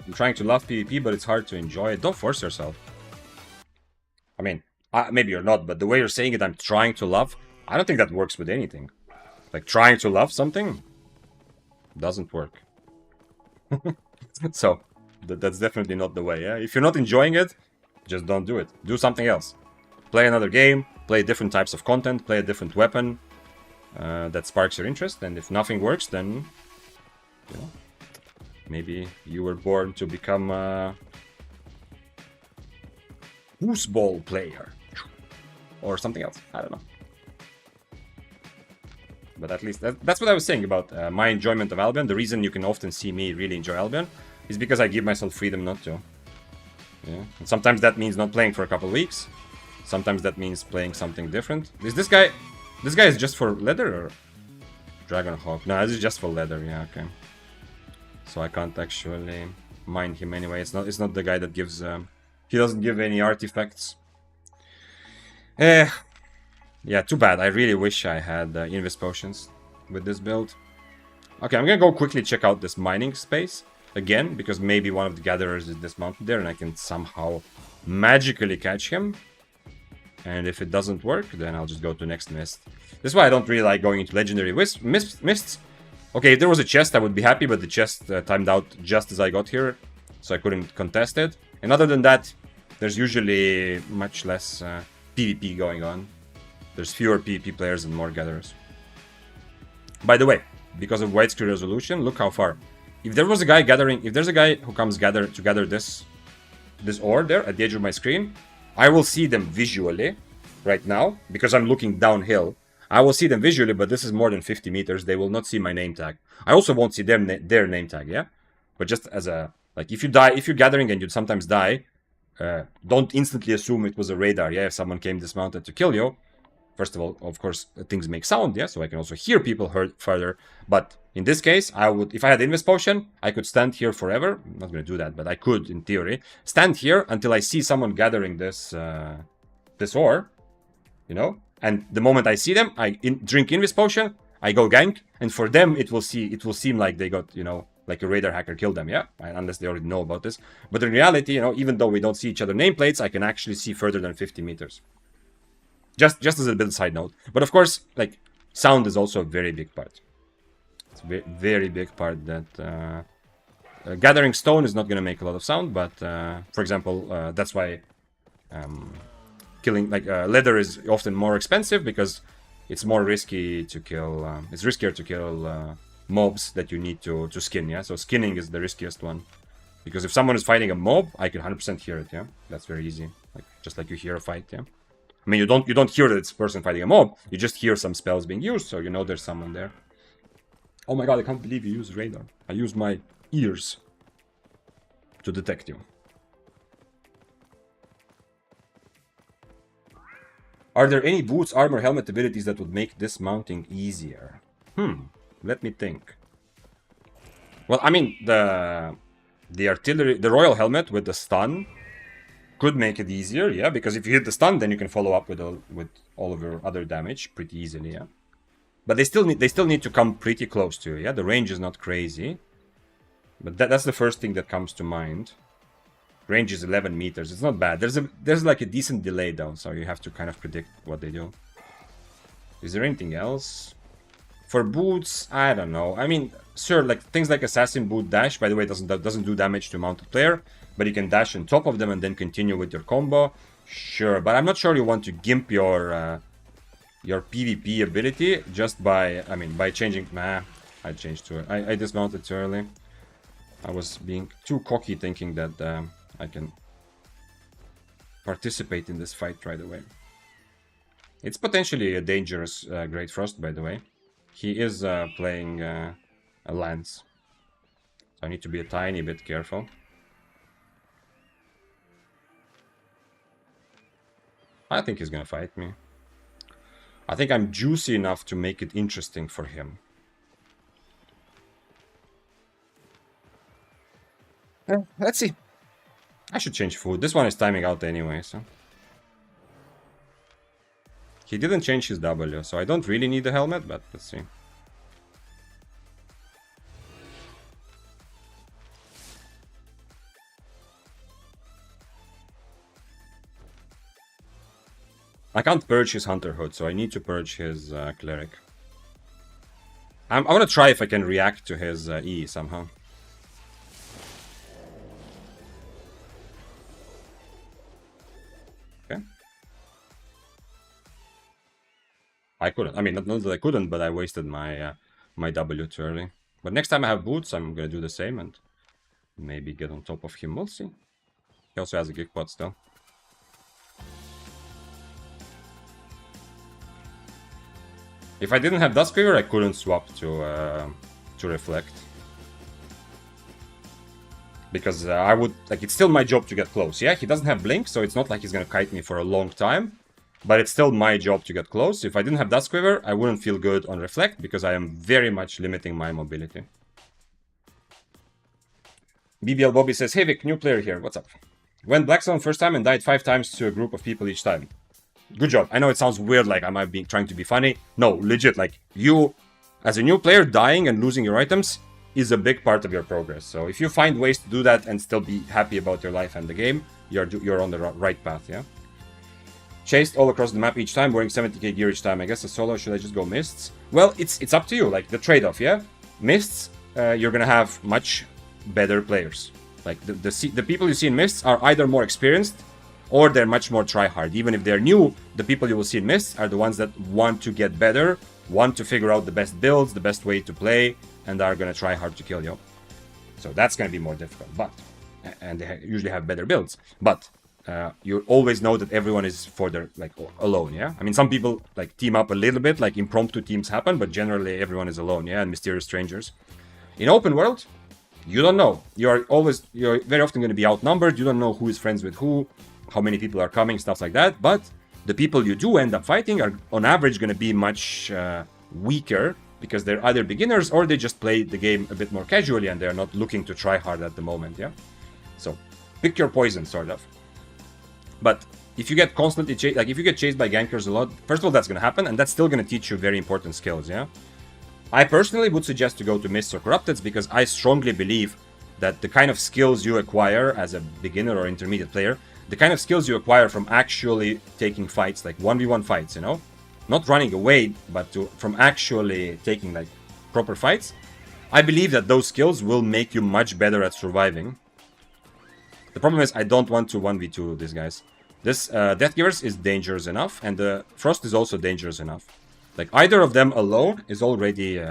I'm trying to love PvP, but it's hard to enjoy it. Don't force yourself. I mean, maybe you're not, but the way you're saying it, I'm trying to love, I don't think that works with anything. Like, trying to love something doesn't work. So, that's definitely not the way, yeah? If you're not enjoying it, just don't do it. Do something else. Play another game, play different types of content, play a different weapon that sparks your interest, and if nothing works, then, you know, maybe you were born to become a foosball player. Or something else. I don't know. But at least that's what I was saying about my enjoyment of Albion. The reason you can often see me really enjoy Albion is because I give myself freedom not to. Yeah. And sometimes that means not playing for a couple weeks. Sometimes that means playing something different. Is this guy... This guy is just for leather or... Dragonhawk? No, this is just for leather. Yeah, okay. So I can't actually mind him anyway. It's not the guy that gives... he doesn't give any artifacts. Yeah, too bad. I really wish I had Invis Potions with this build. Okay, I'm gonna go quickly check out this mining space again, because maybe one of the gatherers is dismounted there and I can somehow magically catch him. And if it doesn't work, then I'll just go to next mist. This is why I don't really like going into legendary mists. Okay, if there was a chest, I would be happy, but the chest timed out just as I got here, so I couldn't contest it. And other than that, there's usually much less PvP going on. There's fewer PvP players and more gatherers. By the way, because of widescreen resolution, look how far. If there was a guy gathering, if there's a guy who comes to gather this this ore there at the edge of my screen, I will see them visually right now because I'm looking downhill. I will see them visually, but this is more than 50 meters. They will not see my name tag. I also won't see their name tag, yeah? But just as a, like, if you die, if you're gathering and you sometimes die, don't instantly assume it was a radar, yeah? If someone came dismounted to kill you, first of all, of course, things make sound, yeah? So I can also hear people hurt further. But in this case, I would, if I had Invis Potion, I could stand here forever. I'm not going to do that, but I could, in theory, stand here until I see someone gathering this, this ore, you know? And the moment I see them, I drink Invis Potion, I go gank, and for them, it will seem like they got, you know, like a radar hacker killed them, yeah? Unless they already know about this. But in reality, you know, even though we don't see each other nameplates, I can actually see further than 50 meters. Just as a bit of side note. But of course, like, sound is also a very big part. It's a very big part that... gathering stone is not going to make a lot of sound, but, for example, that's why... killing, like, leather is often more expensive because it's more risky to kill, it's riskier to kill mobs that you need to skin, yeah? So skinning is the riskiest one. Because if someone is fighting a mob, I can 100% hear it, yeah? That's very easy. Like, just like you hear a fight, yeah? I mean, you don't hear that it's a person fighting a mob, you just hear some spells being used, so you know there's someone there. Oh my god, I can't believe you use radar. I use my ears to detect you. Are there any boots, armor, helmet abilities that would make dismounting easier? Let me think. Well, I mean, the artillery, the royal helmet with the stun could make it easier, yeah, because if you hit the stun, then you can follow up with all of your other damage pretty easily, yeah. But they still need to come pretty close to you, yeah. The range is not crazy, but that's the first thing that comes to mind. Range is 11 meters. It's not bad. There's like a decent delay though, so you have to kind of predict what they do. Is there anything else? For boots, I don't know. I mean, sure, like things like assassin boot dash. By the way, doesn't do damage to mounted player, but you can dash on top of them and then continue with your combo. Sure, but I'm not sure you want to gimp your PvP ability just by, I mean, by changing. Nah, I changed to it. I dismounted too early. I was being too cocky, thinking that I can participate in this fight right away. It's potentially a dangerous Great Frost, by the way. He is playing a lance. So I need to be a tiny bit careful. I think he's gonna fight me. I think I'm juicy enough to make it interesting for him. Let's see. I should change food. This one is timing out anyway, so... He didn't change his W, so I don't really need the helmet, but let's see. I can't purge his Hunter Hood, so I need to purge his Cleric. I want to try if I can react to his E somehow. Okay. I couldn't. I mean, not that I couldn't, but I wasted my my W too early. But next time I have boots, I'm gonna do the same and maybe get on top of him. We'll see. He also has a Geek Pot still. If I didn't have Duskweaver, I couldn't swap to Reflect. Because I would... Like, it's still my job to get close, yeah? He doesn't have Blink, so it's not like he's gonna kite me for a long time. But it's still my job to get close. If I didn't have Duskweaver, I wouldn't feel good on Reflect, because I am very much limiting my mobility. BBL Bobby says, hey Vic, new player here, what's up? Went Blackstone first time and died 5 times to a group of people each time. Good job. I know it sounds weird, like I might be trying to be funny. No, legit, like, you, as a new player, dying and losing your items is a big part of your progress. So if you find ways to do that and still be happy about your life and the game, you're on the right path, yeah? Chased all across the map each time, wearing 70k gear each time. I guess a solo, should I just go Mists? Well, it's up to you, like, the trade-off, yeah? Mists, you're gonna have much better players. Like, the people you see in Mists are either more experienced or they're much more try-hard. Even if they're new, the people you will see in Mists are the ones that want to get better, want to figure out the best builds, the best way to play, and are gonna try hard to kill you. So that's gonna be more difficult. But and they usually have better builds. But you always know that everyone is for their like alone. Yeah, I mean some people like team up a little bit, like impromptu teams happen, but generally everyone is alone. Yeah, and mysterious strangers. In open world, you don't know. You're very often going to be outnumbered. You don't know who is friends with who, how many people are coming, stuff like that. But the people you do end up fighting are on average going to be much weaker because they're either beginners or they just play the game a bit more casually and they're not looking to try hard at the moment. Yeah, so pick your poison, sort of. But if you get constantly chased, like if you get chased by gankers a lot, first of all, that's going to happen, and that's still going to teach you very important skills. Yeah. I personally would suggest to go to Mists or Corrupteds because I strongly believe that the kind of skills you acquire as a beginner or intermediate player, the kind of skills you acquire from actually taking fights, like 1v1 fights, you know? Not running away, but from actually taking like proper fights, I believe that those skills will make you much better at surviving. The problem is I don't want to 1v2 these guys. This Deathgivers is dangerous enough, and the Frost is also dangerous enough. Like, either of them alone is already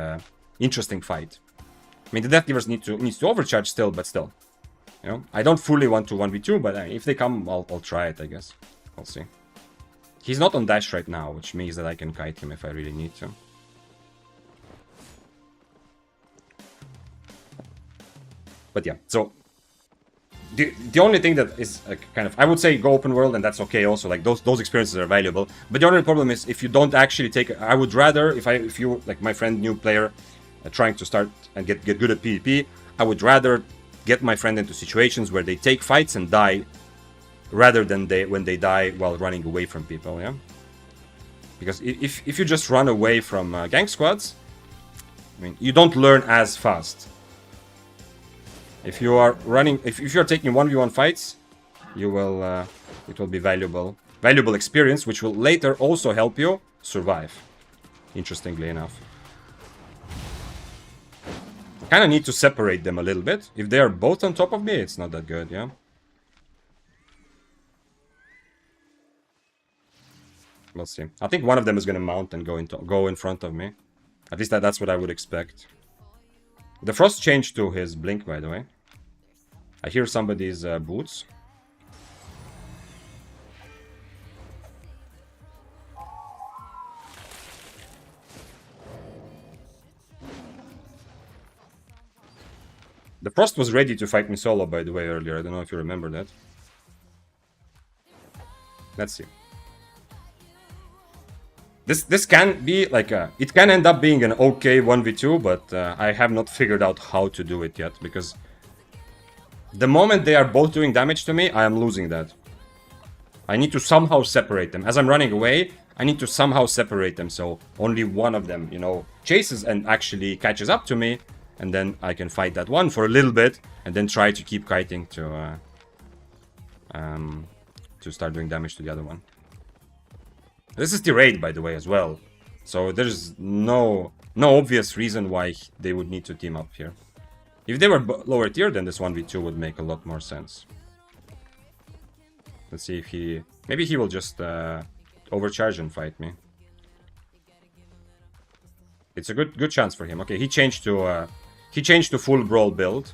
interesting fight. I mean, the Deathgivers needs to overcharge still, but still. You know, I don't fully want to 1v2, but if they come, I'll try it, I guess. I'll see. He's not on dash right now, which means that I can kite him if I really need to. But yeah, so... The only thing that is kind of, I would say go open world, and that's okay also, like those experiences are valuable. But the only problem is if you don't actually take, I would rather, if you, like my friend, new player, trying to start and get good at PvP, I would rather get my friend into situations where they take fights and die, rather than when they die while running away from people, yeah? Because if you just run away from gank squads, I mean, you don't learn as fast. If you are running, if you're taking 1v1 fights, you will, it will be valuable experience, which will later also help you survive, interestingly enough. Kind of need to separate them a little bit. If they are both on top of me, it's not that good, yeah? We'll see. I think one of them is going to mount and go in front of me. At least that's what I would expect. The Frost changed to his blink, by the way. I hear somebody's boots. The Frost was ready to fight me solo, by the way, earlier. I don't know if you remember that. Let's see. This can be like it can end up being an okay 1v2, but I have not figured out how to do it yet, because the moment they are both doing damage to me, I am losing that. I need to somehow separate them. As I'm running away, I need to somehow separate them, so only one of them, you know, chases and actually catches up to me, and then I can fight that one for a little bit, and then try to keep kiting to start doing damage to the other one. This is the raid, by the way, as well. So there's no obvious reason why they would need to team up here. If they were lower tier, then this 1v2 would make a lot more sense. Let's see if he... Maybe he will just overcharge and fight me. It's a good chance for him. Okay, he changed to full brawl build.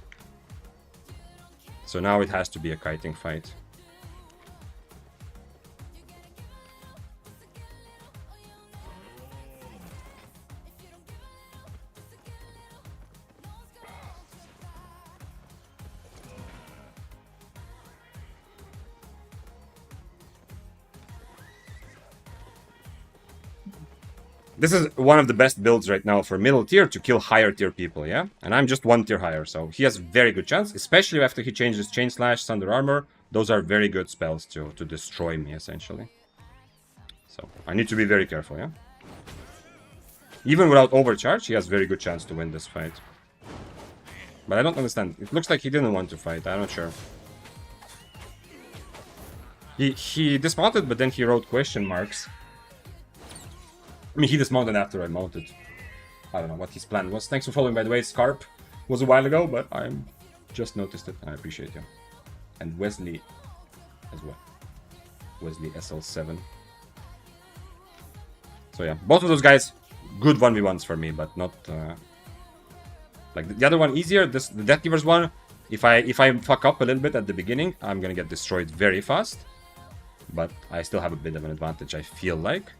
So now it has to be a kiting fight. This is one of the best builds right now for middle tier to kill higher tier people, yeah? And I'm just one tier higher, so he has very good chance, especially after he changes Chain Slash, Thunder Armor. Those are very good spells to destroy me, essentially. So, I need to be very careful, yeah? Even without overcharge, he has very good chance to win this fight. But I don't understand. It looks like he didn't want to fight, I'm not sure. He dismounted, but then he wrote question marks. I mean, he dismounted after I mounted. I don't know what his plan was. Thanks for following, by the way. Scarp was a while ago, but I just noticed it. I appreciate you. And Wesley as well. Wesley SL7. So yeah, both of those guys, good 1v1s for me, but not... like the other one easier. The Deathgivers one, If I fuck up a little bit at the beginning, I'm gonna get destroyed very fast. But I still have a bit of an advantage, I feel like.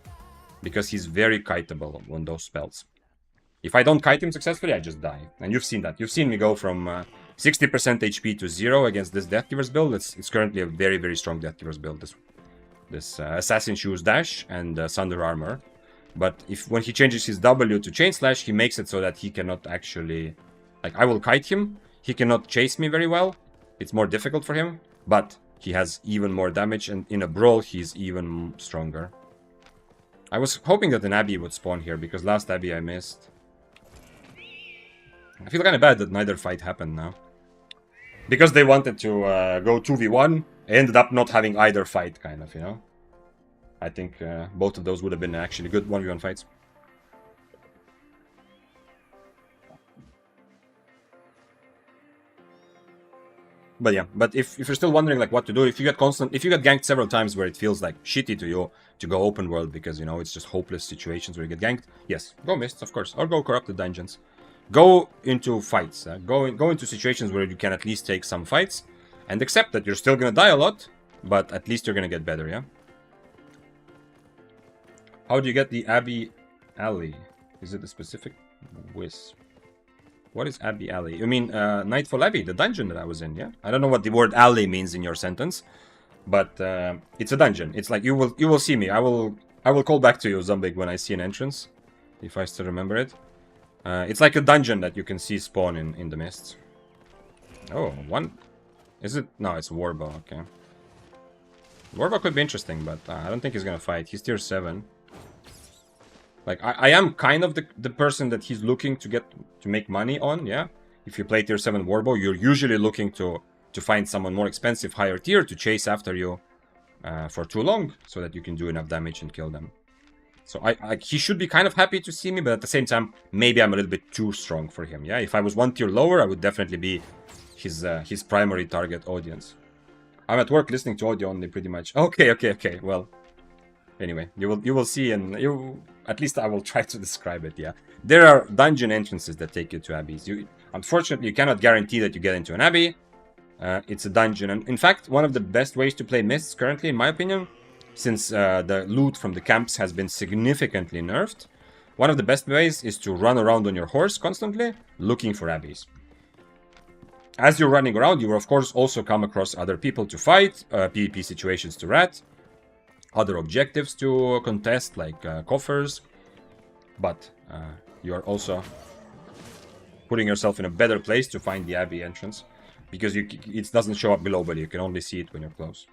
Because he's very kiteable on those spells. If I don't kite him successfully, I just die. And you've seen that. You've seen me go from 60% HP to 0 against this Deathgiver's build. It's currently a very, very strong Deathgiver's build. This Assassin Shoes Dash and Sunder Armor. But when he changes his W to Chain Slash, he makes it so that he cannot actually... Like, I will kite him. He cannot chase me very well. It's more difficult for him. But he has even more damage. And in a brawl, he's even stronger. I was hoping that an Abbey would spawn here, because last Abbey I missed. I feel kind of bad that neither fight happened now. Because they wanted to go 2v1, I ended up not having either fight, kind of, you know? I think both of those would have been actually good 1v1 fights. But yeah, but if you're still wondering like what to do, if you get ganked several times where it feels like shitty to you to go open world because, you know, it's just hopeless situations where you get ganked, yes, go Mists, of course, or go Corrupted Dungeons. Go into fights, go into situations where you can at least take some fights, and accept that you're still gonna die a lot, but at least you're gonna get better, yeah? How do you get the Abbey Alley? Is it a specific wisp? What is Abbey Alley? You mean Nightfall Abbey, the dungeon that I was in, yeah? I don't know what the word alley means in your sentence, but it's a dungeon. It's like you will see me. I will call back to you, Zombig, when I see an entrance, if I still remember it. It's like a dungeon that you can see spawn in the mists. Oh, one. Is it? No, it's Warbow, okay. Warbow could be interesting, but I don't think he's gonna fight. He's tier 7. Like, I am kind of the person that he's looking to make money on, yeah? If you play tier 7 Warbow, you're usually looking to find someone more expensive, higher tier, to chase after you for too long, so that you can do enough damage and kill them. So he should be kind of happy to see me, but at the same time, maybe I'm a little bit too strong for him, yeah? If I was 1 tier lower, I would definitely be his primary target audience. I'm at work listening to audio only, pretty much. Okay, well... Anyway, you will see, and at least I will try to describe it, yeah? There are dungeon entrances that take you to Abbeys. Unfortunately, you cannot guarantee that you get into an Abbey. It's a dungeon, and in fact, one of the best ways to play Mists currently, in my opinion, since the loot from the camps has been significantly nerfed, one of the best ways is to run around on your horse constantly, looking for Abbeys. As you're running around, you will of course also come across other people to fight, PvP situations to rat, other objectives to contest, like coffers, but you are also putting yourself in a better place to find the Abbey entrance, because it doesn't show up globally, you can only see it when you're close.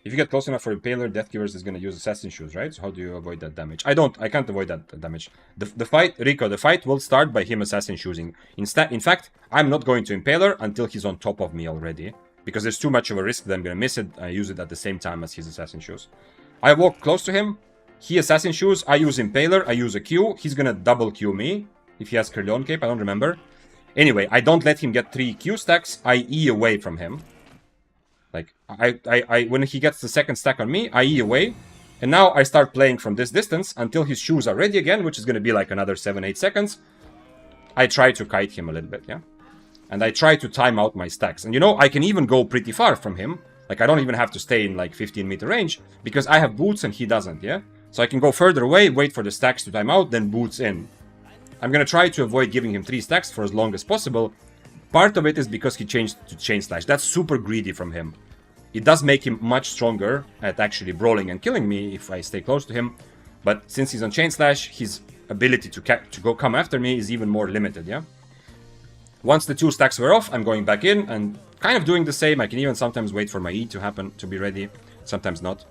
If you get close enough for Impaler, Deathgivers is going to use Assassin Shoes, right? So how do you avoid that damage? I can't avoid that damage. The fight, Rico, the fight will start by him Assassin Shoesing. In fact, I'm not going to Impaler until he's on top of me already, because there's too much of a risk that I'm going to miss it. I use it at the same time as his Assassin Shoes. I walk close to him, he Assassin Shoes, I use Impaler, I use a Q, he's going to double Q me, if he has Curleon Cape, I don't remember. Anyway, I don't let him get 3 Q stacks, I E away from him. Like, when he gets the second stack on me, I E away, and now I start playing from this distance until his shoes are ready again, which is going to be like another 7-8 seconds. I try to kite him a little bit, yeah? And I try to time out my stacks. And you know, I can even go pretty far from him. Like, I don't even have to stay in like 15-meter range, because I have boots and he doesn't, yeah? So I can go further away, wait for the stacks to time out, then boots in. I'm going to try to avoid giving him 3 stacks for as long as possible. Part of it is because he changed to Chain Slash. That's super greedy from him. It does make him much stronger at actually brawling and killing me if I stay close to him. But since he's on Chain Slash, his ability to come after me is even more limited, yeah? Once the 2 stacks were off, I'm going back in and kind of doing the same. I can even sometimes wait for my E to happen, to be ready. Sometimes not.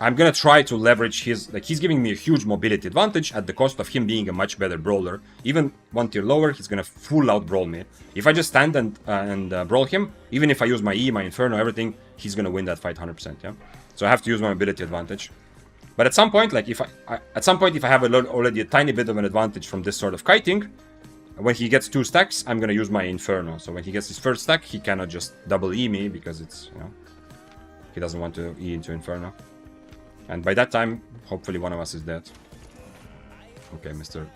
I'm gonna try to leverage his... Like, he's giving me a huge mobility advantage at the cost of him being a much better brawler. Even 1 tier lower, he's gonna full out brawl me. If I just stand and brawl him, even if I use my E, my Inferno, everything, he's gonna win that fight 100%, yeah? So I have to use my mobility advantage. But at some point, like, if I have already a tiny bit of an advantage from this sort of kiting, when he gets 2 stacks, I'm gonna use my Inferno. So when he gets his first stack, he cannot just double E me, because it's, you know, he doesn't want to E into Inferno. And by that time, hopefully one of us is dead. Okay, mister.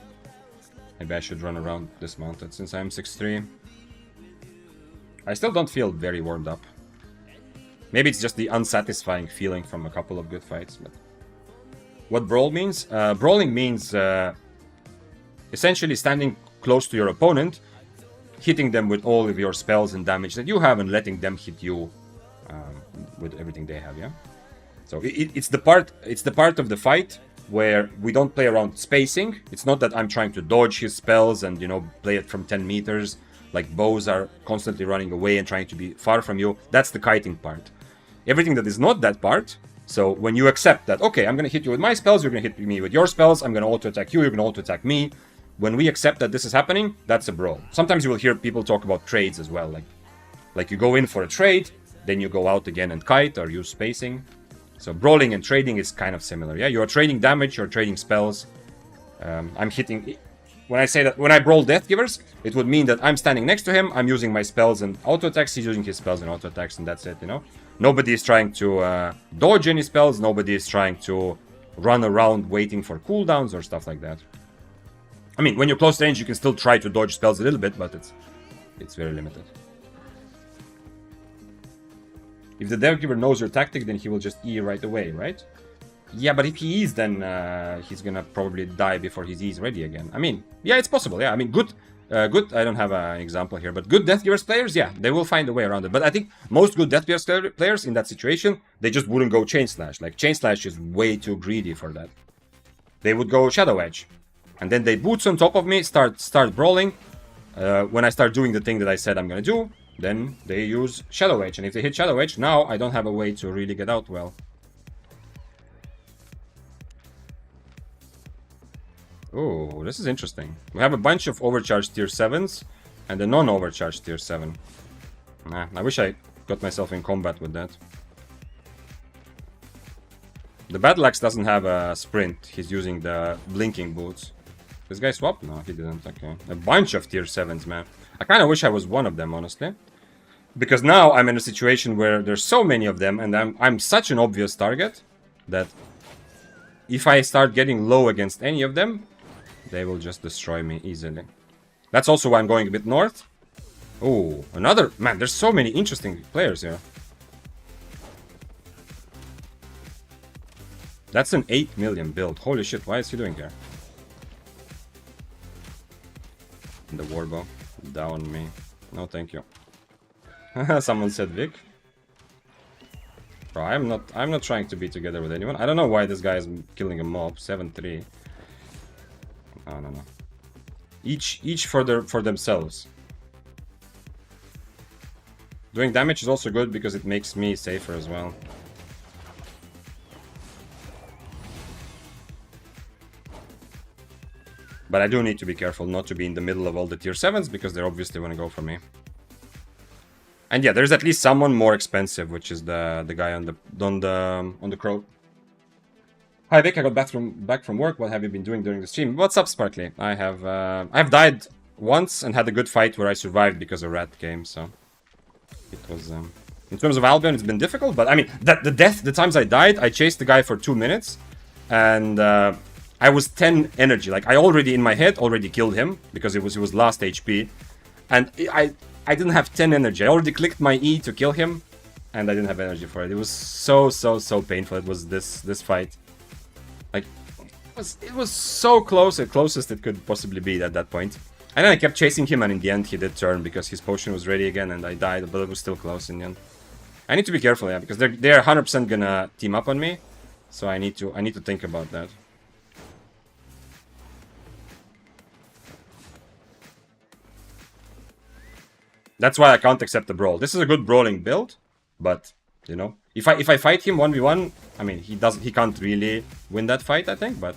Maybe I should run around dismounted since I'm 6'3". I still don't feel very warmed up. Maybe it's just the unsatisfying feeling from a couple of good fights. But what brawl means? Brawling means essentially standing close to your opponent, hitting them with all of your spells and damage that you have, and letting them hit you with everything they have. Yeah. So it's the part of the fight where we don't play around spacing. It's not that I'm trying to dodge his spells and, you know, play it from 10 meters. Like bows are constantly running away and trying to be far from you. That's the kiting part. Everything that is not that part. So when you accept that, okay, I'm going to hit you with my spells, you're going to hit me with your spells, I'm going to auto-attack you, you're going to auto-attack me. When we accept that this is happening, that's a brawl. Sometimes you will hear people talk about trades as well. Like you go in for a trade, then you go out again and kite or use spacing. So brawling and trading is kind of similar. Yeah, you're trading damage, you're trading spells. I'm hitting... When I say that, when I brawl Death Givers, it would mean that I'm standing next to him, I'm using my spells and auto-attacks, he's using his spells and auto-attacks, and that's it, you know? Nobody is trying to dodge any spells, nobody is trying to run around waiting for cooldowns or stuff like that. I mean, when you're close range, you can still try to dodge spells a little bit, but it's very limited. If the Death Giver knows your tactic, then he will just E right away, right? Yeah, but if he is, then he's gonna probably die before his E is ready again. I mean, yeah, it's possible. Yeah, I mean, good. I don't have an example here, but good Death Givers players, yeah, they will find a way around it. But I think most good Death Givers players in that situation, they just wouldn't go Chain Slash. Like, Chain Slash is way too greedy for that. They would go Shadow Edge. And then they boots on top of me, start brawling. When I start doing the thing that I said I'm gonna do, then they use Shadow Edge. And if they hit Shadow Edge, now I don't have a way to really get out well. Oh, this is interesting. We have a bunch of overcharged tier 7s and a non-overcharged tier 7. Nah, I wish I got myself in combat with that. The Battle Axe doesn't have a sprint. He's using the blinking boots. This guy swapped? No, he didn't. Okay. A bunch of tier 7s, man. I kind of wish I was one of them, honestly. Because now I'm in a situation where there's so many of them and I'm such an obvious target that if I start getting low against any of them, they will just destroy me easily. That's also why I'm going a bit north. Oh, another... Man, there's so many interesting players here. That's an 8 million build. Holy shit, why is he doing here? The Warbow. Down me. No, thank you. Someone said Vic. Bro, I'm not trying to be together with anyone. I don't know why this guy is killing a mob. 7-3. No. Each for themselves. Doing damage is also good because it makes me safer as well. But I do need to be careful not to be in the middle of all the tier 7s because they're obviously going to go for me. And yeah, there's at least someone more expensive, which is the guy on the crow. Hi Vic, I got back from work. What have you been doing during the stream? What's up, Sparkly? I've died once and had a good fight where I survived because a rat came. So it was in terms of Albion, it's been difficult. But I mean, the times I died, I chased the guy for 2 minutes, and I was 10 energy. Like I already in my head already killed him because it was last HP, and I didn't have 10 energy. I already clicked my E to kill him, and I didn't have energy for it. It was so painful. It was this fight. Like, it was so close, the closest it could possibly be at that point. And then I kept chasing him, and in the end he did turn because his potion was ready again, and I died, but it was still close in the end. I need to be careful, yeah, because they're 100% gonna team up on me, so I need to think about that. That's why I can't accept the brawl. This is a good brawling build, but you know, if I fight him 1v1, I mean, he can't really win that fight, I think, but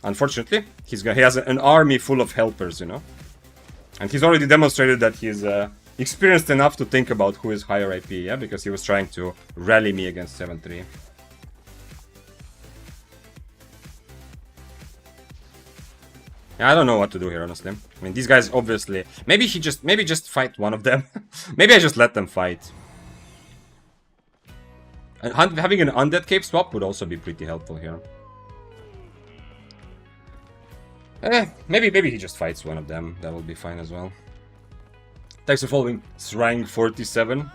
unfortunately, he has an army full of helpers, you know, and he's already demonstrated that he's experienced enough to think about who is higher IP, yeah, because he was trying to rally me against 7-3. I don't know what to do here, honestly. I mean, these guys obviously... Maybe just fight one of them. Maybe I just let them fight. And having an undead cape swap would also be pretty helpful here. Maybe he just fights one of them. That will be fine as well. Thanks for following Srang47.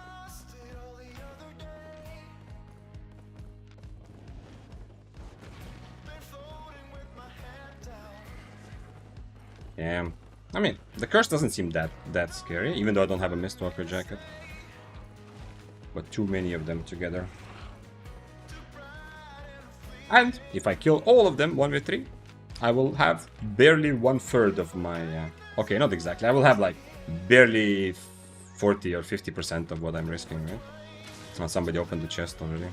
Yeah, I mean, the curse doesn't seem that scary, even though I don't have a Mistwalker jacket. But too many of them together. And if I kill all of them 1v3, I will have barely 1/3 of my... okay, not exactly. I will have like barely 40 or 50% of what I'm risking, right? Oh, somebody opened the chest already.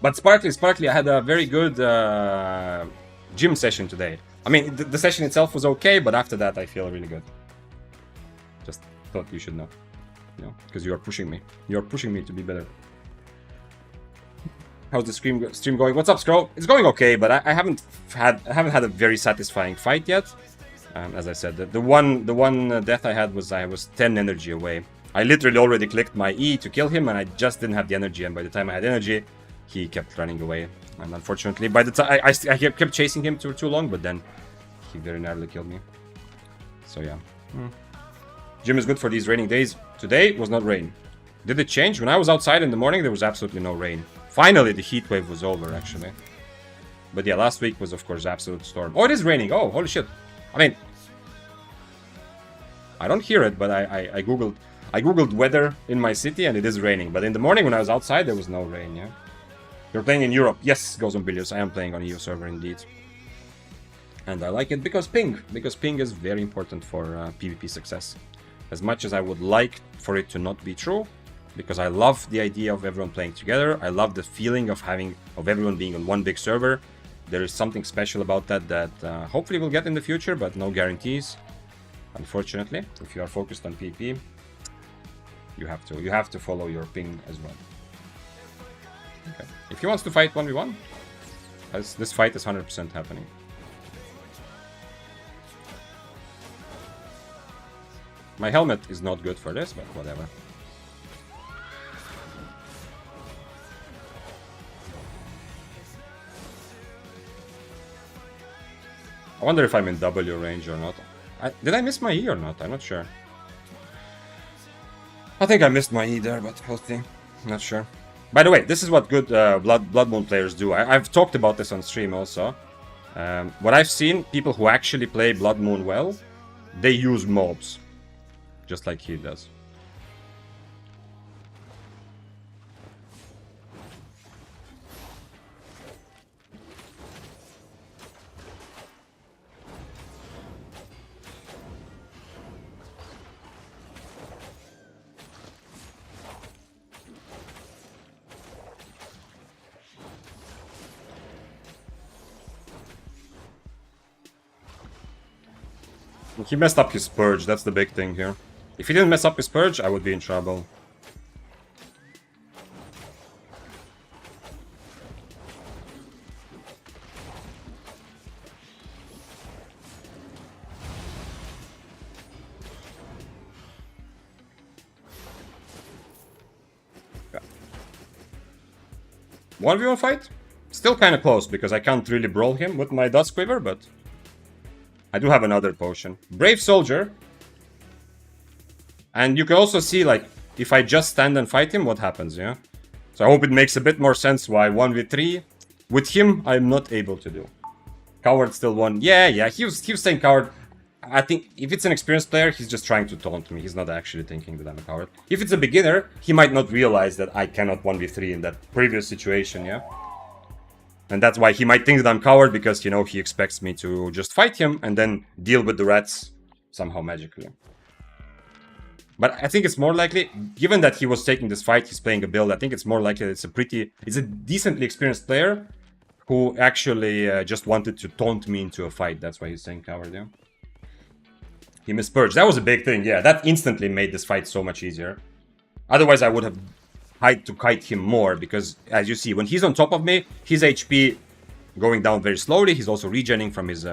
But Sparkly, I had a very good gym session today. I mean, the session itself was okay, but after that I feel really good. Just thought you should know. You know, because you are pushing me. You are pushing me to be better. How's the stream going? What's up, Scroll? It's going okay, but I haven't had a very satisfying fight yet. As I said, the one death I had was I was 10 energy away. I literally already clicked my E to kill him, and I just didn't have the energy. And by the time I had energy, he kept running away. And unfortunately, by the time I kept chasing him too long, but then he very narrowly killed me. So yeah. Gym is good for these raining days. Today was not rain. Did it change? When I was outside in the morning, there was absolutely no rain. Finally, the heat wave was over, actually. But yeah, last week was, of course, absolute storm. Oh, it is raining. Oh, holy shit. I mean, I don't hear it, but I googled weather in my city, and it is raining. But in the morning when I was outside, there was no rain, yeah? You're playing in Europe. Yes, Goes on Billiards. I am playing on EU server, indeed. And I like it because ping is very important for PvP success. As much as I would like for it to not be true, because I love the idea of everyone playing together. I love the feeling of everyone being on one big server. There is something special about that hopefully we'll get in the future, but no guarantees. Unfortunately, if you are focused on PvP, you have to follow your ping as well. Okay. If he wants to fight 1v1, this fight is 100% happening. My helmet is not good for this, but whatever. I wonder if I'm in W range or not. Did I miss my E or not? I'm not sure. I think I missed my E there, but we'll see. Not sure. By the way, this is what good Blood Moon players do. I've talked about this on stream also. What I've seen, people who actually play Blood Moon well, they use mobs. Just like he does. He messed up his Purge, that's the big thing here. If he didn't mess up his Purge, I would be in trouble. Yeah. 1v1 fight? Still kind of close, because I can't really brawl him with my Dust Quiver, but I do have another potion. Brave Soldier. And you can also see, like, if I just stand and fight him, what happens, yeah? So I hope it makes a bit more sense why 1v3 with him I'm not able to do. Coward still won. Yeah, he was saying coward. I think if it's an experienced player, he's just trying to taunt me. He's not actually thinking that I'm a coward. If it's a beginner, he might not realize that I cannot 1v3 in that previous situation, yeah? And that's why he might think that I'm coward, because, you know, he expects me to just fight him and then deal with the rats somehow magically. But I think it's more likely, given that he was taking this fight, he's playing a build, I think it's more likely that it's a decently experienced player who actually just wanted to taunt me into a fight. That's why he's saying coward, yeah? He missed Purge. That was a big thing, yeah. That instantly made this fight so much easier. Otherwise, I would have had to kite him more, because, as you see, when he's on top of me, his HP going down very slowly. He's also regenerating from his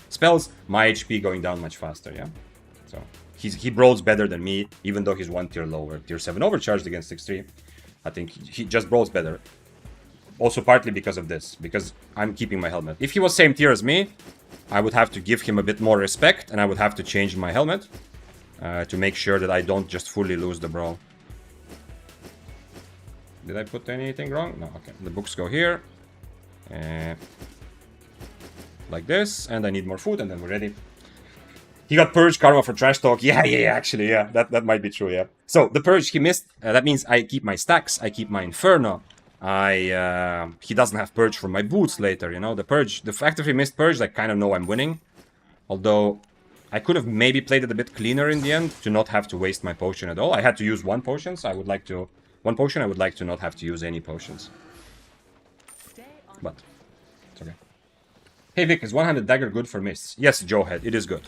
spells. My HP going down much faster, yeah? So he brawls better than me, even though he's one tier lower. Tier 7 overcharged against 6-3. I think he just brawls better. Also partly because of this, because I'm keeping my helmet. If he was same tier as me, I would have to give him a bit more respect, and I would have to change my helmet to make sure that I don't just fully lose the brawl. Did I put anything wrong? No, okay. The books go here. Like this, and I need more food, and then we're ready. He got purge karma for trash talk. Yeah, actually, yeah. That might be true, yeah. So, the purge he missed, that means I keep my stacks, I keep my inferno. He doesn't have purge for my boots later, you know. The purge, the fact that he missed purge, I kind of know I'm winning. Although, I could have maybe played it a bit cleaner in the end to not have to waste my potion at all. I had to use one potion, so I would like to... One potion, I would like to not have to use any potions. But, it's okay. Hey Vic, is one-handed dagger good for mists? Yes, Joehead, it is good.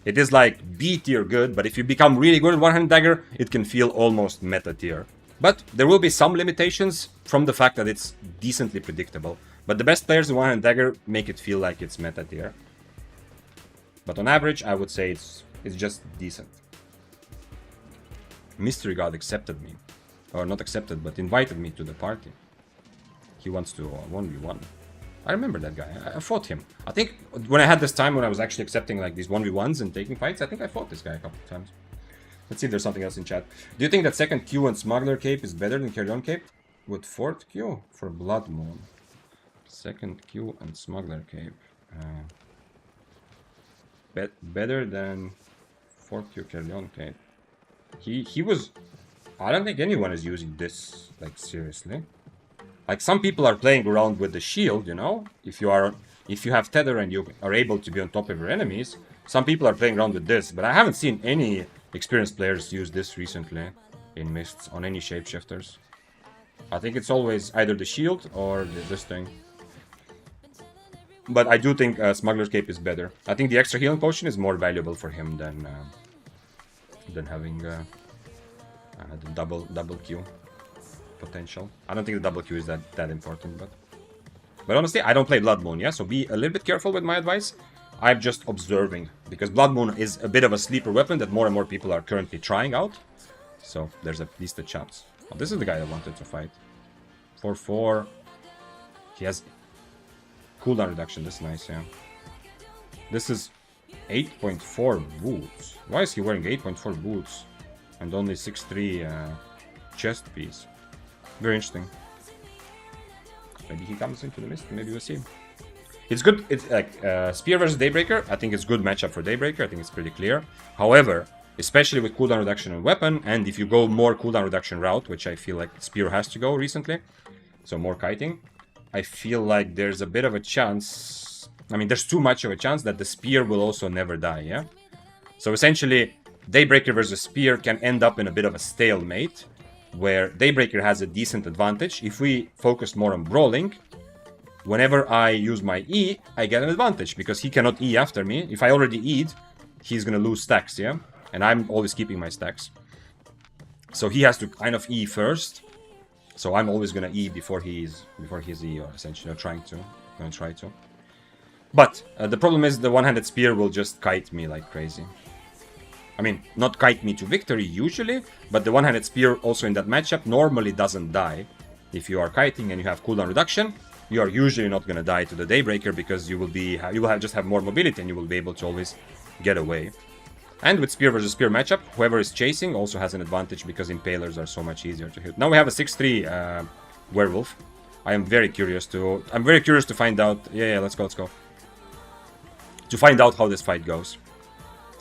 It is like B tier good, but if you become really good at one-handed dagger, it can feel almost meta tier. But there will be some limitations from the fact that it's decently predictable. But the best players in one-handed dagger make it feel like it's meta tier. But on average, I would say it's just decent. Mystery God accepted me. Or not accepted, but invited me to the party. He wants to 1v1. I remember that guy. I fought him. I think when I had this time when I was actually accepting like these 1v1s and taking fights, I think I fought this guy a couple of times. Let's see if there's something else in chat. Do you think that second Q and Smuggler Cape is better than Carrion Cape? With fourth Q for Blood Moon. Second Q and Smuggler Cape. Better than fourth Q Carrion Cape. He was... I don't think anyone is using this, like, seriously. Like, some people are playing around with the shield, you know? If you have tether and you are able to be on top of your enemies, some people are playing around with this. But I haven't seen any experienced players use this recently in Mists on any shapeshifters. I think it's always either the shield or this thing. But I do think Smuggler's Cape is better. I think the extra healing potion is more valuable for him than having the double Q potential. I don't think the double Q is that important, but honestly, I don't play Blood Moon, yeah? So be a little bit careful with my advice. I'm just observing, because Blood Moon is a bit of a sleeper weapon that more and more people are currently trying out. So there's at least a chance. Oh, this is the guy I wanted to fight. 4-4. He has cooldown reduction. This is nice, yeah. This is 8.4 boots. Why is he wearing 8.4 boots and only 6.3 chest piece? Very interesting. Maybe he comes into the mist. Maybe we'll see. It's good. It's like Spear versus Daybreaker. I think it's good matchup for Daybreaker. I think it's pretty clear. However, especially with cooldown reduction on weapon, and if you go more cooldown reduction route, which I feel like Spear has to go recently, so more kiting, I feel like there's a bit of a chance. I mean, there's too much of a chance that the Spear will also never die, yeah? So essentially, Daybreaker versus Spear can end up in a bit of a stalemate, where Daybreaker has a decent advantage. If we focus more on brawling, whenever I use my E, I get an advantage, because he cannot E after me. If I already E'd, he's gonna lose stacks, yeah? And I'm always keeping my stacks. So he has to kind of E first. So I'm always gonna E before he's E, or essentially, or trying to. Gonna try to. But the problem is the one-handed spear will just kite me like crazy. I mean, not kite me to victory usually, but the one-handed spear also in that matchup normally doesn't die. If you are kiting and you have cooldown reduction, you are usually not gonna die to the Daybreaker, because you will just have more mobility and you will be able to always get away. And with spear versus spear matchup, whoever is chasing also has an advantage, because impalers are so much easier to hit. Now we have a 6-3 werewolf. I'm very curious to find out. Yeah, let's go. To find out how this fight goes.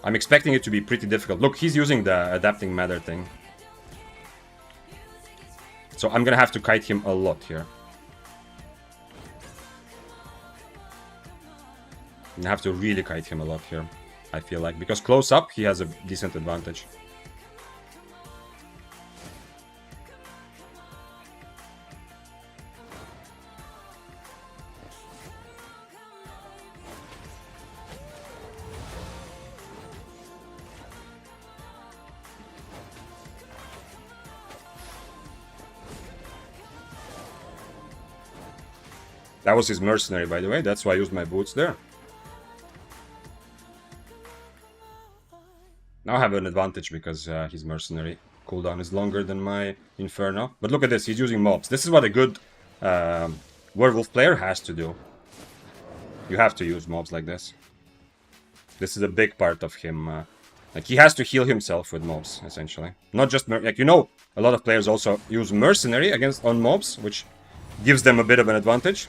I'm expecting it to be pretty difficult. Look, he's using the adapting matter thing. So I'm gonna have to kite him a lot here. I have to really kite him a lot here, I feel like, because close up he has a decent advantage. That was his mercenary, by the way. That's why I used my boots there. Now I have an advantage because his mercenary cooldown is longer than my Inferno. But look at this, he's using mobs. This is what a good werewolf player has to do. You have to use mobs like this. This is a big part of him. Like, he has to heal himself with mobs, essentially. Not just... like, you know, a lot of players also use mercenary on mobs, which gives them a bit of an advantage.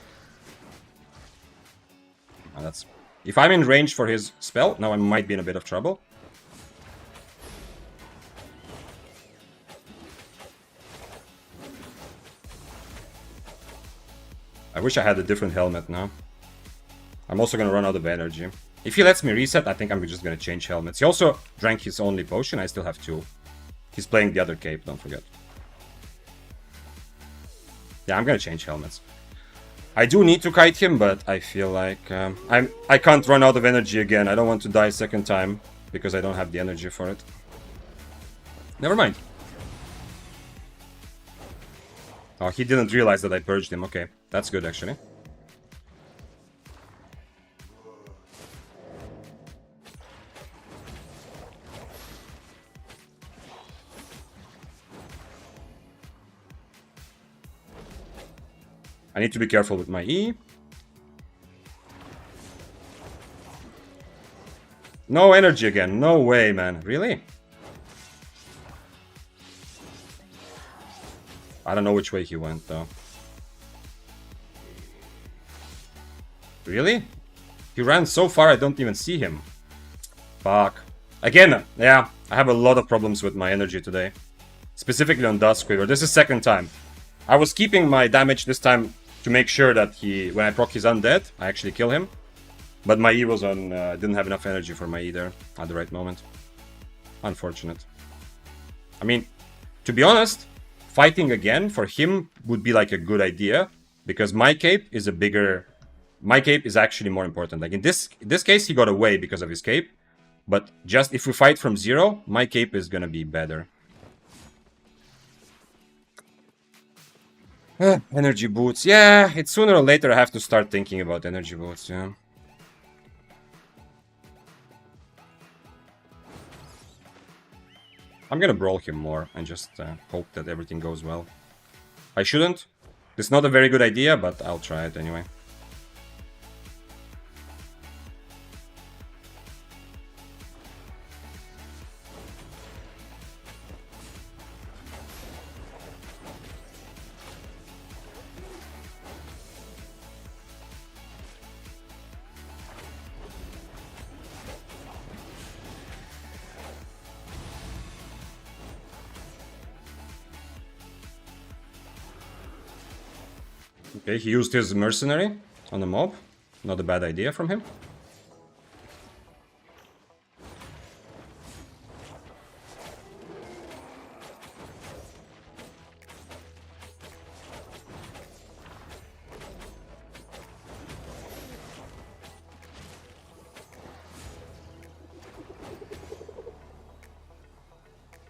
And that's... If I'm in range for his spell, now I might be in a bit of trouble. I wish I had a different helmet now. I'm also gonna run out of energy. If he lets me reset, I think I'm just gonna change helmets. He also drank his only potion. I still have 2. He's playing the other cape, don't forget. Yeah, I'm gonna change helmets. I do need to kite him, but I feel like I can't run out of energy again. I don't want to die second time because I don't have the energy for it. Never mind. Oh, he didn't realize that I purged him. Okay, that's good actually. I need to be careful with my E. No energy again. No way, man. Really? I don't know which way he went, though. Really? He ran so far I don't even see him. Fuck. Again, yeah, I have a lot of problems with my energy today. Specifically on Dust Quiver. This is second time. I was keeping my damage this time to make sure that when I proc his undead, I actually kill him. But my E was on, didn't have enough energy for my E there at the right moment. Unfortunate. I mean, to be honest, fighting again for him would be like a good idea. Because my cape is my cape is actually more important. Like in this case, he got away because of his cape. But just if we fight from 0, my cape is gonna be better. Energy boots. Yeah, it's sooner or later I have to start thinking about energy boots, yeah. I'm gonna brawl him more and just hope that everything goes well. I shouldn't. It's not a very good idea, but I'll try it anyway. Okay, he used his mercenary on the mob. Not a bad idea from him.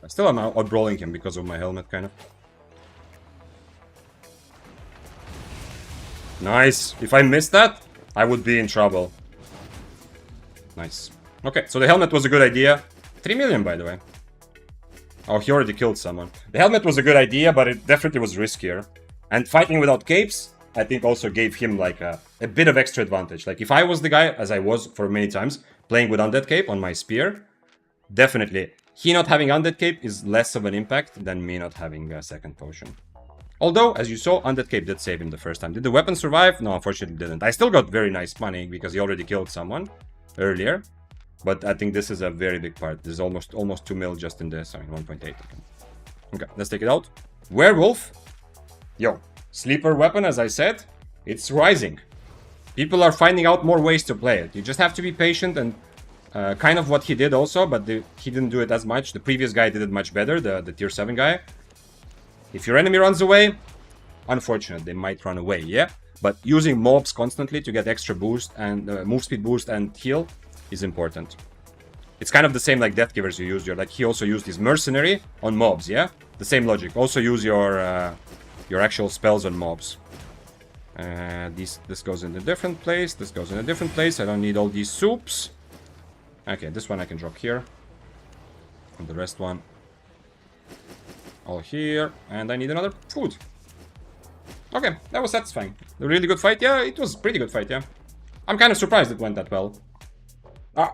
I still am outbrawling him because of my helmet, kind of. Nice. If I missed that, I would be in trouble. Nice. Okay, so the helmet was a good idea. 3 million, by the way. Oh, he already killed someone. The helmet was a good idea, but it definitely was riskier. And fighting without capes, I think also gave him like a bit of extra advantage. Like if I was the guy, as I was for many times, playing with Undead Cape on my spear, definitely. He not having Undead Cape is less of an impact than me not having a second potion. Although, as you saw, Undead Cape did save him the first time. Did the weapon survive? No, unfortunately didn't. I still got very nice money because he already killed someone earlier. But I think this is a very big part. There's almost 2 mil just in this. I mean, 1.8. Okay, let's take it out. Werewolf. Yo, sleeper weapon, as I said, it's rising. People are finding out more ways to play it. You just have to be patient and kind of what he did also, but he didn't do it as much. The previous guy did it much better, the tier 7 guy. If your enemy runs away, unfortunate, they might run away, yeah? But using mobs constantly to get extra boost and move speed boost and heal is important. It's kind of the same like Death Givers you used. Like he also used his mercenary on mobs, yeah? The same logic. Also use your actual spells on mobs. This goes in a different place. This goes in a different place. I don't need all these soups. Okay, this one I can drop here. And the rest one all here. And I need another food. Okay, that was satisfying. A really good fight? Yeah, it was a pretty good fight, yeah. I'm kind of surprised it went that well.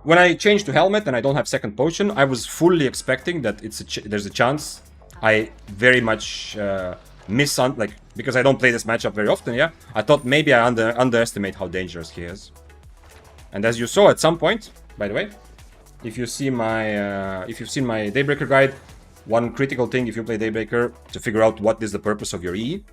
When I changed to helmet and I don't have second potion, I was fully expecting that there's a chance I very much because I don't play this matchup very often, yeah. I thought maybe I underestimate how dangerous he is. And as you saw at some point, by the way, if you've seen my Daybreaker guide, one critical thing if you play Daybreaker to figure out what is the purpose of your E.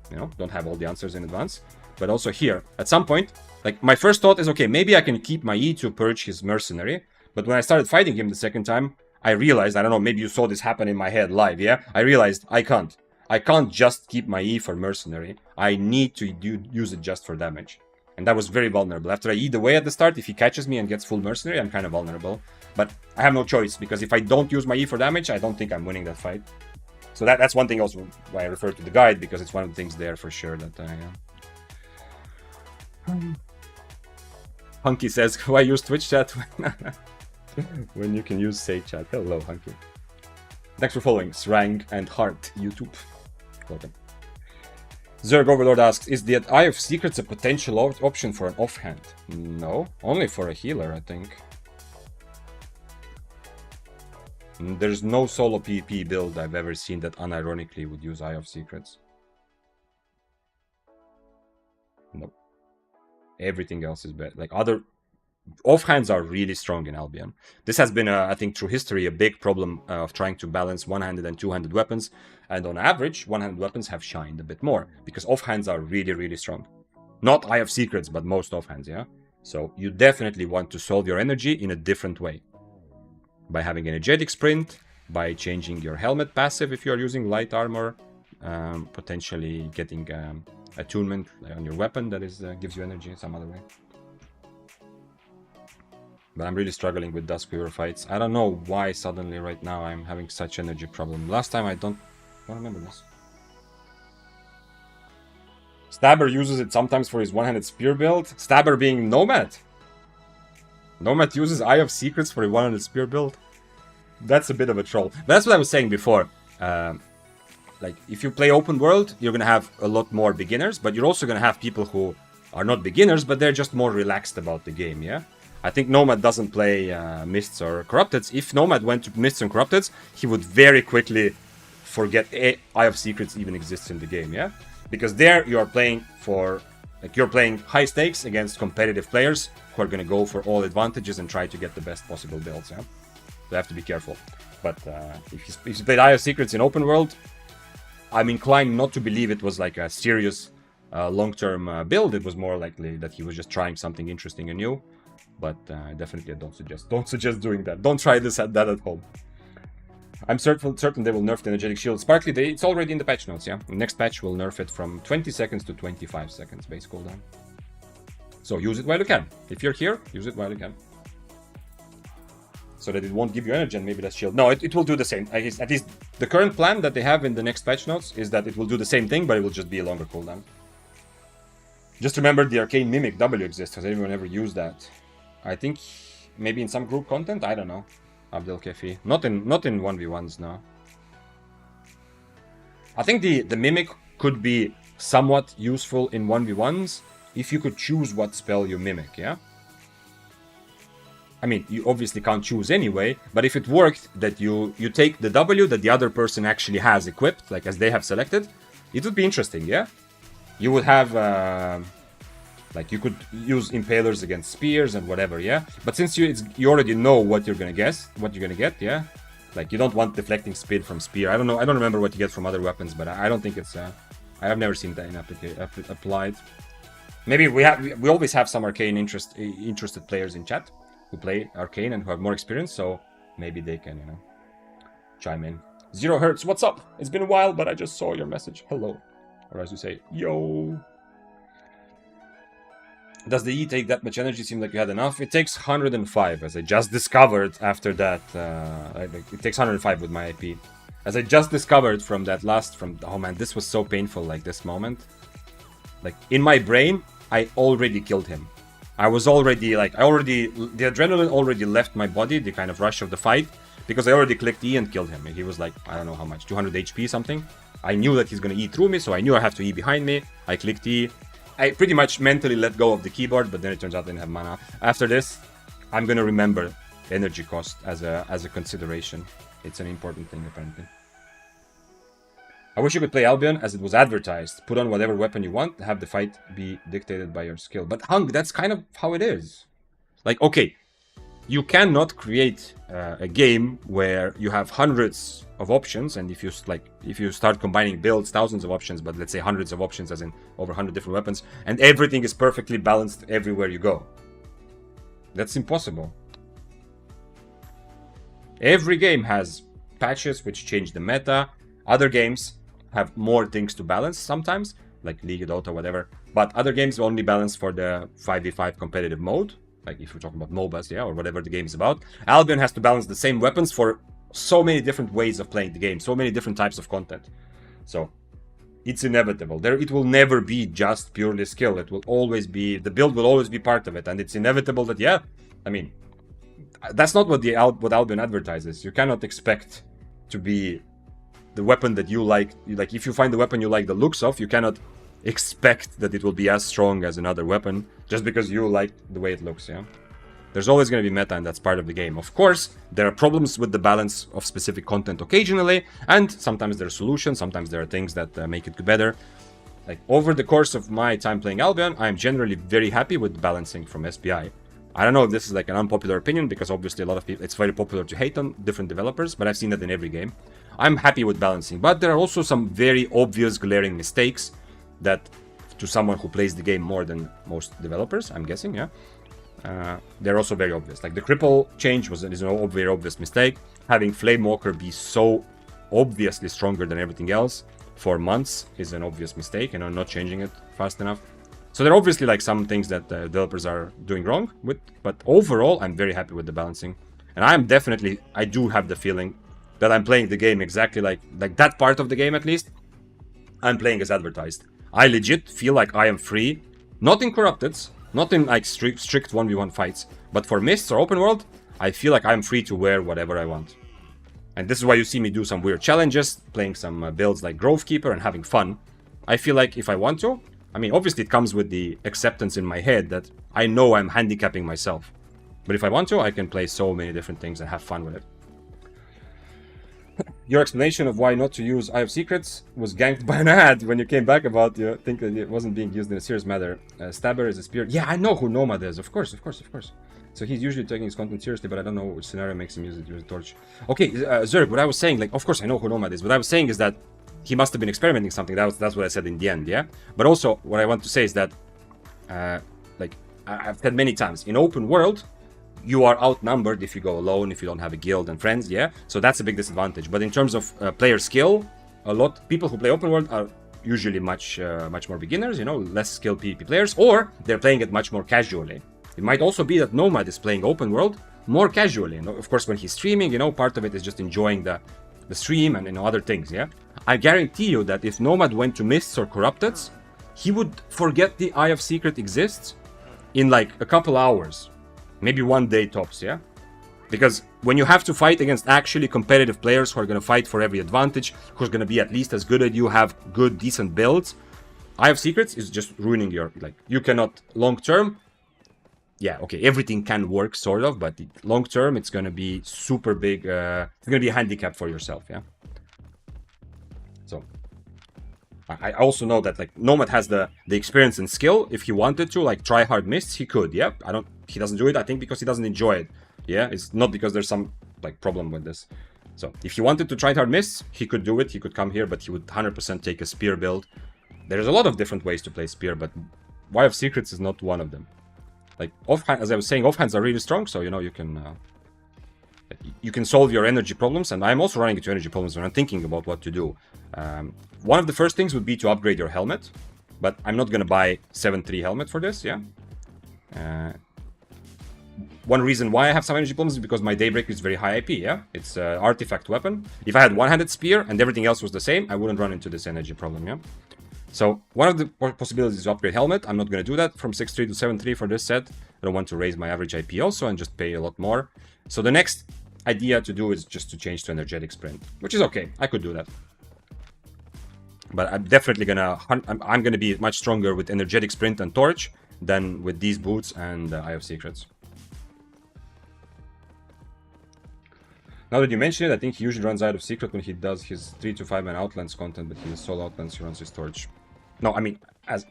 You know, don't have all the answers in advance. But also here, at some point, like my first thought is, okay, maybe I can keep my E to purge his mercenary. But when I started fighting him the second time, I realized, I don't know, maybe you saw this happen in my head live, yeah? I realized I can't. I can't just keep my E for mercenary. I need to use it just for damage. And that was very vulnerable. After I eat away at the start, if he catches me and gets full mercenary, I'm kind of vulnerable. But I have no choice, because if I don't use my E for damage, I don't think I'm winning that fight. So that's one thing also why I refer to the guide, because it's one of the things there for sure that Hunky says, why use Twitch chat when you can use Say chat? Hello, Hunky. Thanks for following Srang and Heart YouTube. Welcome. Zerg Overlord asks, is the Eye of Secrets a potential option for an offhand? No, only for a healer, I think. There's no solo PvP build I've ever seen that unironically would use Eye of Secrets. No. Everything else is bad. Like, other offhands are really strong in Albion. This has been, I think, through history, a big problem of trying to balance one-handed and two-handed weapons. And on average, one-handed weapons have shined a bit more, because offhands are really, really strong. Not Eye of Secrets, but most offhands, yeah? So you definitely want to solve your energy in a different way. By having energetic sprint, by changing your helmet passive if you're using light armor, potentially getting attunement on your weapon that gives you energy in some other way. But I'm really struggling with Duskweaver fights. I don't know why suddenly right now I'm having such energy problem. Last time I don't remember this. Stabber uses it sometimes for his one-handed spear build. Stabber being Nomad. Nomad uses Eye of Secrets for a one-handed spear build. That's a bit of a troll. But that's what I was saying before. Like, if you play open world, you're going to have a lot more beginners, but you're also going to have people who are not beginners, but they're just more relaxed about the game, yeah? I think Nomad doesn't play Mists or Corrupteds. If Nomad went to Mists and Corrupteds, he would very quickly forget Eye of Secrets even exists in the game, yeah? Because there you are playing for... Like, you're playing high stakes against competitive players who are going to go for all advantages and try to get the best possible builds, yeah? So you have to be careful. But if you played Eye of Secrets in open world, I'm inclined not to believe it was like a serious long-term build. It was more likely that he was just trying something interesting and new. But definitely I don't suggest doing that. Don't try that at home. I'm certain they will nerf the energetic shield. Sparkly, it's already in the patch notes, yeah? The next patch will nerf it from 20 seconds to 25 seconds base cooldown. So use it while you can. If you're here, use it while you can. So that it won't give you energy and maybe less shield. No, it will do the same. At least the current plan that they have in the next patch notes is that it will do the same thing, but it will just be a longer cooldown. Just remember the Arcane Mimic W exists. Has anyone ever used that? I think maybe in some group content, I don't know. Abdel Kefi. Not in 1v1s, no. I think the Mimic could be somewhat useful in 1v1s if you could choose what spell you Mimic, yeah? I mean, you obviously can't choose anyway, but if it worked that you take the W that the other person actually has equipped, like as they have selected, it would be interesting, yeah? You would have... like, you could use impalers against spears and whatever, yeah? But since you already know what you're gonna get, yeah? Like, you don't want deflecting speed from spear. I don't know, I don't remember what you get from other weapons, but I don't think it's... I have never seen that applied. Maybe we always have some Arcane interested players in chat who play Arcane and who have more experience, so maybe they can, you know, chime in. 0 Hertz, what's up? It's been a while, but I just saw your message. Hello. Or as you say, yo. Does the E take that much energy? Seemed like you had enough. It takes 105, as I just discovered after that. It takes 105 with my IP. As I just discovered from that oh man, this was so painful, like this moment. Like, in my brain, I already killed him. I was already, the adrenaline already left my body, the kind of rush of the fight. because I already clicked E and killed him. He was like, I don't know how much, 200 HP something. I knew that he's gonna E through me, so I knew I have to E behind me. I clicked E. I pretty much mentally let go of the keyboard, but then it turns out I didn't have mana. After this, I'm gonna remember energy cost as a consideration. It's an important thing, apparently. I wish you could play Albion as it was advertised. Put on whatever weapon you want, have the fight be dictated by your skill. But Hung, that's kind of how it is. Like, okay, you cannot create a game where you have hundreds of options, and if you start combining builds, thousands of options, but let's say hundreds of options, as in over 100 different weapons, and everything is perfectly balanced everywhere you go. That's impossible. Every game has patches which change the meta. Other games have more things to balance sometimes, like League, Dota, whatever. But other games only balance for the 5v5 competitive mode, like if we're talking about MOBAs, yeah, or whatever the game is about. Albion has to balance the same weapons for so many different ways of playing the game, so many different types of content. So it's inevitable. It will never be just purely skill. It will always be, the build will always be part of it, and it's inevitable that, yeah, I mean, that's not what what Albion advertises. You cannot expect to be the weapon that you like. Like, if you find the weapon you like the looks of, you cannot expect that it will be as strong as another weapon just because you like the way it looks, yeah? There's always going to be meta, and that's part of the game. Of course, there are problems with the balance of specific content occasionally, and sometimes there are solutions, sometimes there are things that make it better. Like, over the course of my time playing Albion, I'm generally very happy with the balancing from SPI. I don't know if this is like an unpopular opinion, because obviously a lot of people, it's very popular to hate on different developers, but I've seen that in every game. I'm happy with balancing, but there are also some very obvious glaring mistakes that, to someone who plays the game more than most developers, I'm guessing, yeah, they're also very obvious. Like the cripple change is a very obvious mistake. Having Flamewalker be so obviously stronger than everything else for months is an obvious mistake, and I'm not changing it fast enough. So there are obviously like some things that developers are doing wrong with, but overall I'm very happy with the balancing. And I do have the feeling that I'm playing the game exactly like that part of the game, at least I'm playing as advertised. I legit feel like I am free, not in Corrupteds, not in like strict 1v1 fights, but for Mists or Open World, I feel like I'm free to wear whatever I want. And this is why you see me do some weird challenges, playing some builds like Grovekeeper and having fun. I feel like if I want to, I mean, obviously it comes with the acceptance in my head that I know I'm handicapping myself. But if I want to, I can play so many different things and have fun with it. Your explanation of why not to use Eye of Secrets was ganked by an ad when you came back about you think that it wasn't being used in a serious manner. Stabber is a spear. Yeah, I know who Nomad is. Of course. So he's usually taking his content seriously, but I don't know which scenario makes him use the torch. Okay, Zerg, what I was saying, like, of course I know who Nomad is. What I was saying is that he must have been experimenting something. That's what I said in the end, yeah? But also, what I want to say is that, like, I've said many times, in open world, you are outnumbered if you go alone, if you don't have a guild and friends, yeah? So that's a big disadvantage. But in terms of player skill, people who play open world are usually much more beginners, you know, less skilled PvP players, or they're playing it much more casually. It might also be that Nomad is playing open world more casually. And of course, when he's streaming, you know, part of it is just enjoying the stream and, you know, other things, yeah? I guarantee you that if Nomad went to Mists or Corrupteds, he would forget the Eye of Secret exists in like a couple hours. Maybe one day tops, yeah? Because when you have to fight against actually competitive players who are going to fight for every advantage, who's going to be at least as good as you, have good, decent builds, Eye of Secrets is just ruining your, like, you cannot long term. Yeah, okay, everything can work, sort of, but long term, it's going to be super big, it's going to be a handicap for yourself, yeah? So, I also know that, like, Nomad has the experience and skill. If he wanted to, like, try hard Mists, he could, yeah? He doesn't do it, I think, because he doesn't enjoy it, yeah? It's not because there's some, like, problem with this. So, if he wanted to try hard Mists, he could do it, he could come here, but he would 100% take a Spear build. There's a lot of different ways to play Spear, but Eye of Secrets is not one of them. Like, offhand, as I was saying, offhands are really strong, so, you know, you can solve your energy problems, and I'm also running into energy problems when I'm thinking about what to do. One of the first things would be to upgrade your helmet, but I'm not going to buy 7-3 helmet for this, yeah? One reason why I have some energy problems is because my Daybreaker is very high IP, yeah? It's an artifact weapon. If I had one-handed spear and everything else was the same, I wouldn't run into this energy problem, yeah? So, one of the possibilities is to upgrade helmet. I'm not going to do that from 6-3 to 7-3 for this set. I don't want to raise my average IP also and just pay a lot more. So the next idea to do is just to change to energetic sprint, which is okay. I could do that. But I'm definitely gonna... I'm gonna be much stronger with energetic sprint and torch than with these boots and Eye of Secrets. Now that you mention it, I think he usually runs Eye of Secret when he does his 3 to 5 man Outlands content, but he has solo Outlands, he runs his torch. No, I mean, as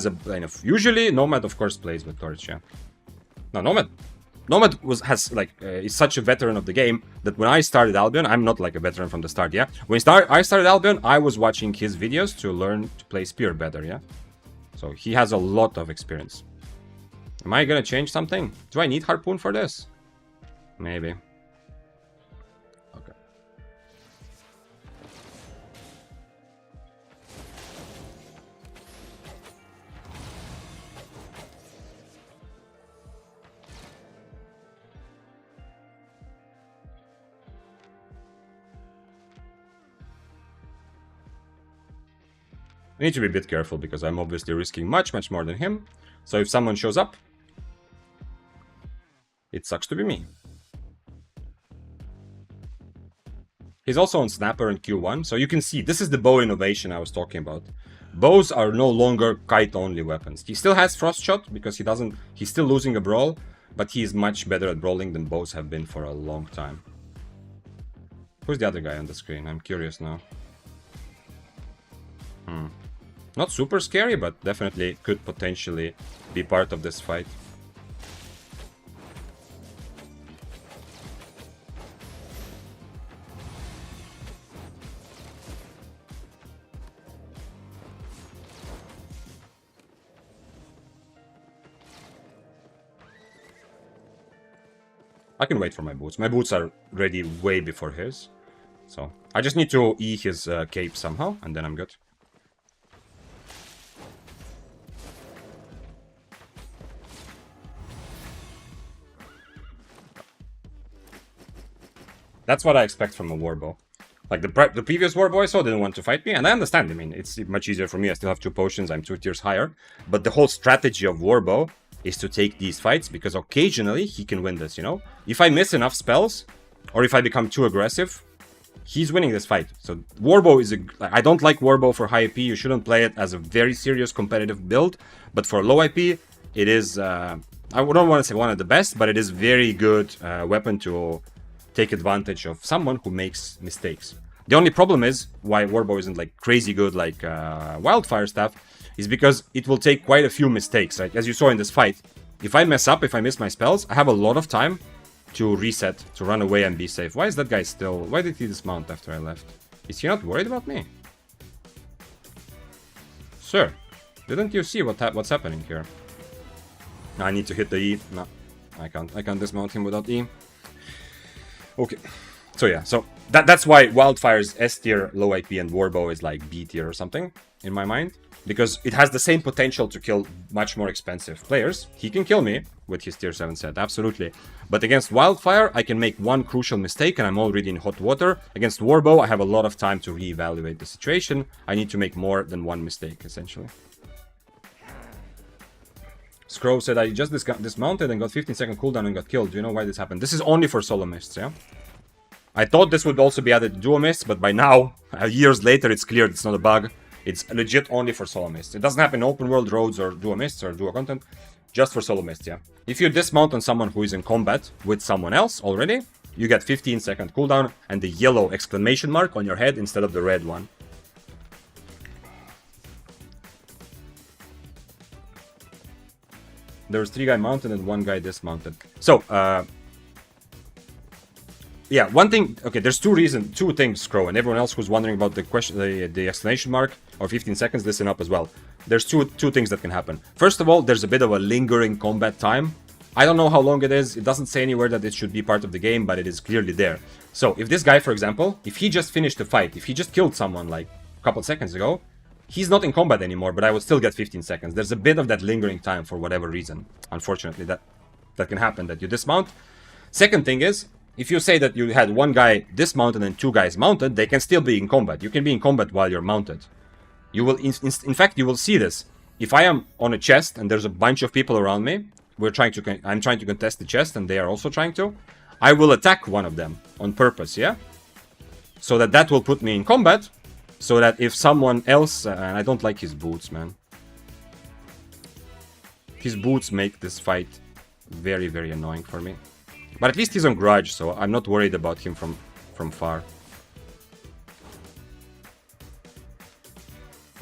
a kind of... Usually, Nomad, of course, plays with torch, yeah. No, Nomad has like is such a veteran of the game that when I started Albion, I'm not like a veteran from the start, yeah. When I started Albion, I was watching his videos to learn to play Spear better, yeah. So he has a lot of experience. Am I gonna change something? Do I need Harpoon for this? Maybe. Okay. I need to be a bit careful because I'm obviously risking much more than him. So if someone shows up, it sucks to be me. He's also on Snapper and Q1, so you can see this is the bow innovation I was talking about. Bows are no longer kite-only weapons. He still has Frost Shot because he's still losing a brawl, but he's much better at brawling than bows have been for a long time. Who's the other guy on the screen? I'm curious now. Not super scary, but definitely could potentially be part of this fight. I can wait for my boots. My boots are ready way before his. So I just need to E his cape somehow, and then I'm good. That's what I expect from a warbow. Like the previous warbow I saw didn't want to fight me, and I understand. I mean, it's much easier for me. I still have 2 potions. I'm 2 tiers higher. But the whole strategy of warbow is to take these fights because occasionally he can win this, you know? If I miss enough spells, or if I become too aggressive, he's winning this fight. So warbow is I don't like warbow for high IP. You shouldn't play it as a very serious competitive build. But for low IP, it is... I don't want to say one of the best, but it is very good weapon to take advantage of someone who makes mistakes. The only problem is why warbow isn't like crazy good like wildfire stuff is because it will take quite a few mistakes. Like as you saw in this fight, if I mess up, if I miss my spells, I have a lot of time to reset, to run away and be safe. Why is that guy still... Why did he dismount after I left? Is he not worried about me? Sir, didn't you see what's happening here? I need to hit the E. No, I can't dismount him without E. Okay, so yeah, so that's why Wildfire's S tier, low IP, and Warbow is like B tier or something, in my mind. Because it has the same potential to kill much more expensive players. He can kill me with his tier 7 set, absolutely. But against Wildfire, I can make one crucial mistake and I'm already in hot water. Against Warbow, I have a lot of time to reevaluate the situation. I need to make more than one mistake, essentially. Scrow said, I just dismounted and got 15-second cooldown and got killed. Do you know why this happened? This is only for solo mists, yeah? I thought this would also be added to duo mists, but by now, years later, it's clear it's not a bug. It's legit only for solo mists. It doesn't happen in open world roads or duo mists or duo content. Just for solo mists, yeah. If you dismount on someone who is in combat with someone else already, you get 15-second cooldown and the yellow exclamation mark on your head instead of the red one. There was 3 guys mounted and 1 guy dismounted. So, yeah, one thing... Okay, there's 2 things, Crow, and everyone else who's wondering about the question, the exclamation mark or 15 seconds, listen up as well. There's two things that can happen. First of all, there's a bit of a lingering combat time. I don't know how long it is. It doesn't say anywhere that it should be part of the game, but it is clearly there. So, if this guy, for example, if he just finished the fight, if he just killed someone like a couple seconds ago, he's not in combat anymore, but I would still get 15 seconds. There's a bit of that lingering time for whatever reason. Unfortunately, that can happen, that you dismount. Second thing is, if you say that you had 1 guy dismounted and 2 guys mounted, they can still be in combat. You can be in combat while you're mounted. You will, in fact, you will see this. If I am on a chest and there's a bunch of people around me, I'm trying to contest the chest and they are also trying to, I will attack one of them on purpose, yeah? So that will put me in combat, so that if someone else... and I don't like his boots, man. His boots make this fight very, very annoying for me. But at least he's on Grudge, so I'm not worried about him from far.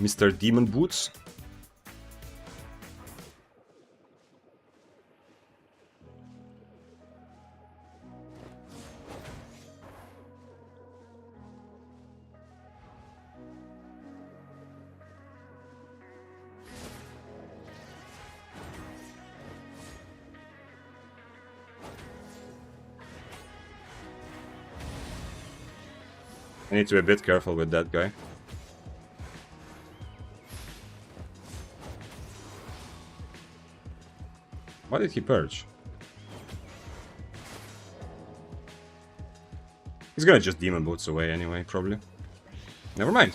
Mr. Demon Boots. I need to be a bit careful with that guy. Why did he purge? He's gonna just Demon Boots away anyway, probably. Never mind.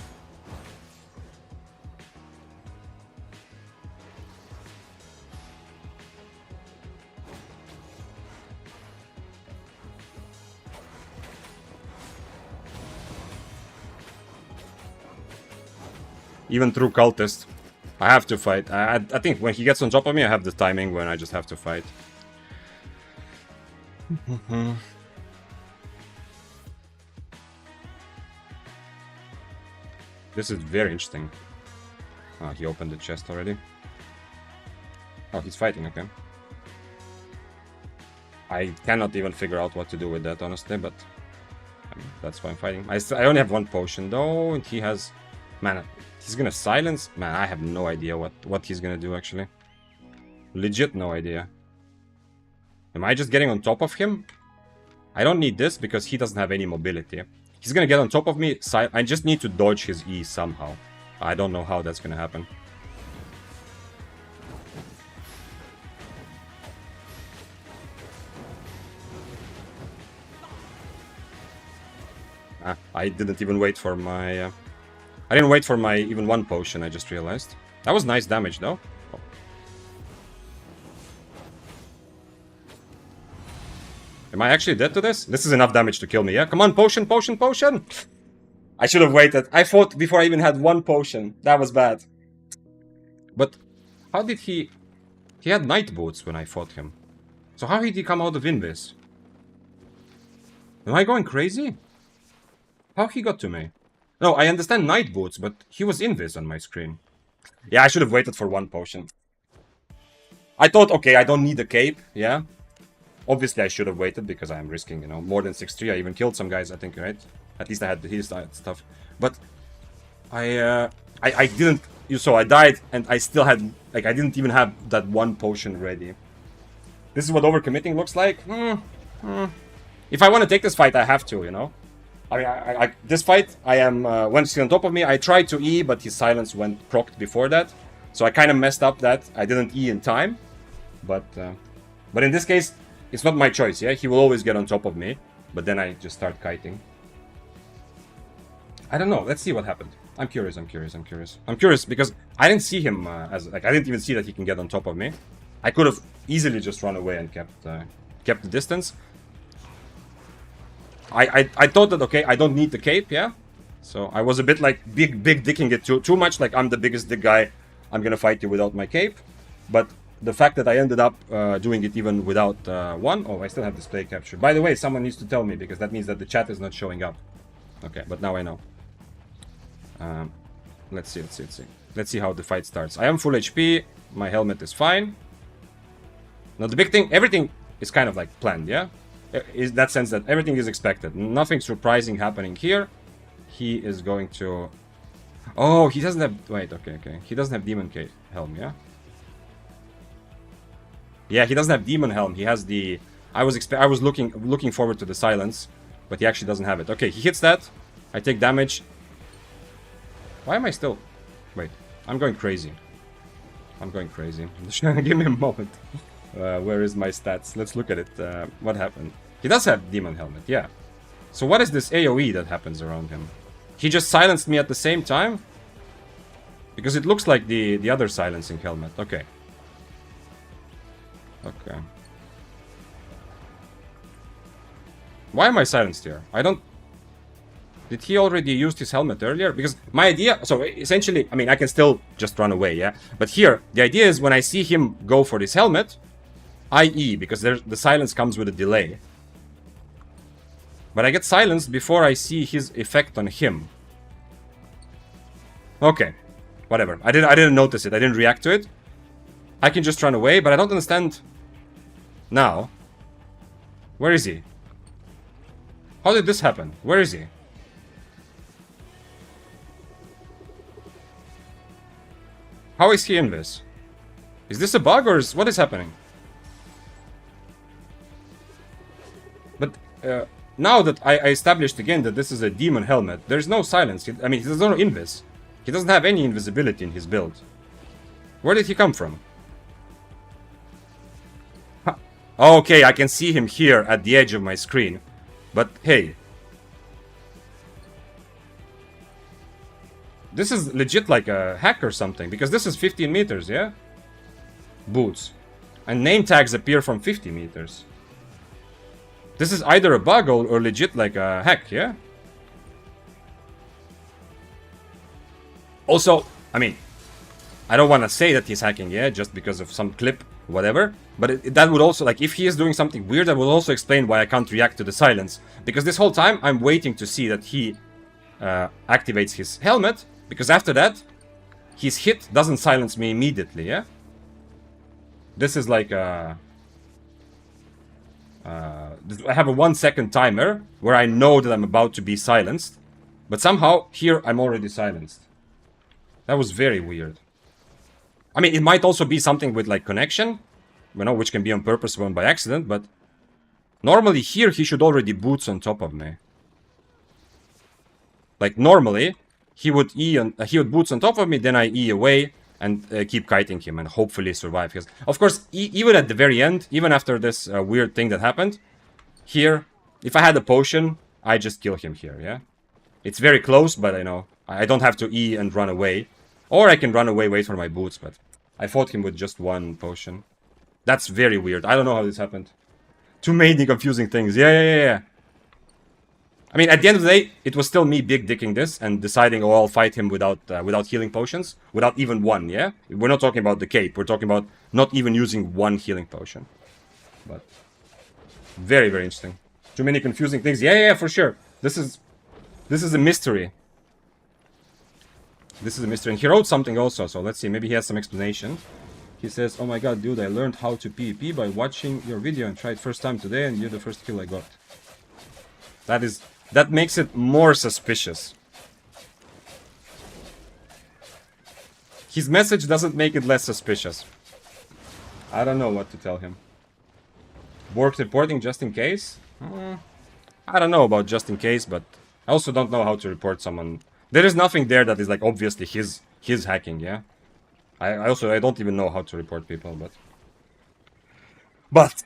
Even through Cultist, I have to fight. I think when he gets on top of me, I have the timing when I just have to fight. This is very interesting. Oh, he opened the chest already. Oh, he's fighting, okay. I cannot even figure out what to do with that, honestly, but I mean, that's why I'm fighting. I only have one potion, though, and he has... Man, he's gonna silence? Man, I have no idea what he's gonna do, actually. Legit no idea. Am I just getting on top of him? I don't need this, because he doesn't have any mobility. He's gonna get on top of me. I just need to dodge his E somehow. I don't know how that's gonna happen. I didn't even wait for my... I didn't wait for my even one potion, I just realized. That was nice damage, though. Oh. Am I actually dead to this? This is enough damage to kill me, yeah? Come on, potion, potion, potion! I should have waited. I fought before I even had one potion. That was bad. But how did he... He had Night Boots when I fought him. So how did he come out of Invis? Am I going crazy? How he got to me? No, I understand Night Boots, but he was Invis on my screen. Yeah, I should have waited for one potion. I thought, okay, I don't need a cape, yeah? Obviously, I should have waited because I'm risking, you know, more than 6-3. I even killed some guys, I think, right? At least I had his stuff. But I didn't... So I died, and I still had... Like, I didn't even have that one potion ready. This is what overcommitting looks like? If I want to take this fight, I have to, you know? I mean, this fight, I am... when he's on top of me, I tried to E, but his silence went procced before that. So I kind of messed up that. I didn't E in time. But in this case, it's not my choice, yeah? He will always get on top of me. But then I just start kiting. I don't know. Let's see what happened. I'm curious, I'm curious, I'm curious. I'm curious because I didn't see him as... Like, I didn't even see that he can get on top of me. I could have easily just run away and kept the distance. I thought that, okay, I don't need the cape, yeah? So I was a bit like big dicking it too much, like I'm the biggest dick guy, I'm gonna fight you without my cape. But the fact that I ended up doing it even without one... Oh, I still have display capture. By the way, someone needs to tell me, because that means that the chat is not showing up. Okay, but now I know. Let's see. Let's see how the fight starts. I am full HP, my helmet is fine. Now the big thing, everything is kind of like planned, yeah? In that sense that everything is expected. Nothing surprising happening here. He is going to... Oh, he doesn't have... Wait, okay. He doesn't have Demon Helm, yeah? Yeah, he doesn't have Demon Helm. He has the... I was looking forward to the silence, but he actually doesn't have it. Okay, he hits that. I take damage. Why am I still... Wait, I'm going crazy. Give me a moment. Where is my stats? Let's look at it. What happened? He does have Demon Helmet, yeah. So what is this AoE that happens around him? He just silenced me at the same time? Because it looks like the other silencing helmet. Okay. Why am I silenced here? I don't... Did he already use his helmet earlier? Because my idea... So, essentially, I mean, I can still just run away, yeah? But here, the idea is when I see him go for this helmet, I E, because the silence comes with a delay. But I get silenced before I see his effect on him. Okay. Whatever. I didn't notice it. I didn't react to it. I can just run away, but I don't understand... Now. Where is he? How did this happen? Where is he? How is he in this? Is this a bug or what is happening? But now that I established again that this is a demon helmet, there's no silence. I mean, there's no invis. He doesn't have any invisibility in his build. Where did he come from? Huh. Okay, I can see him here at the edge of my screen. But hey. This is legit like a hack or something, because this is 15 meters, yeah? Boots. And name tags appear from 50 meters. This is either a bug or legit like a hack, yeah? Also, I mean, I don't want to say that he's hacking, yeah, just because of some clip, whatever. But that would also, like, if he is doing something weird, that will also explain why I can't react to the silence. Because this whole time, I'm waiting to see that he activates his helmet. Because after that, his hit doesn't silence me immediately, yeah? This is like a... I have a 1 second timer where I know that I'm about to be silenced. But somehow, here, I'm already silenced. That was very weird. I mean, it might also be something with, like, connection. You know, which can be on purpose or by accident, but... Normally, here, he should already boots on top of me. Like, normally... He would boots on top of me, then I E away and keep kiting him and hopefully survive. Because, of course, even at the very end, even after this weird thing that happened, here, if I had a potion, I just kill him here, yeah? It's very close, but I know. I don't have to E and run away. Or I can run away, wait for my boots, but I fought him with just 1 potion. That's very weird. I don't know how this happened. Too many confusing things. Yeah. I mean, at the end of the day, it was still me big dicking this and deciding, oh, I'll fight him without healing potions. Without even 1, yeah? We're not talking about the cape. We're talking about not even using 1 healing potion. But very, very interesting. Too many confusing things. Yeah, for sure. This is a mystery. This is a mystery. And he wrote something also, so let's see. Maybe he has some explanation. He says, oh my god, dude, I learned how to PvP by watching your video and tried first time today and you're the first kill I got. That makes it more suspicious. His message doesn't make it less suspicious. I don't know what to tell him. Worth reporting just in case? I don't know about just in case, but I also don't know how to report someone. There is nothing there that is like obviously his hacking, yeah? I don't even know how to report people, but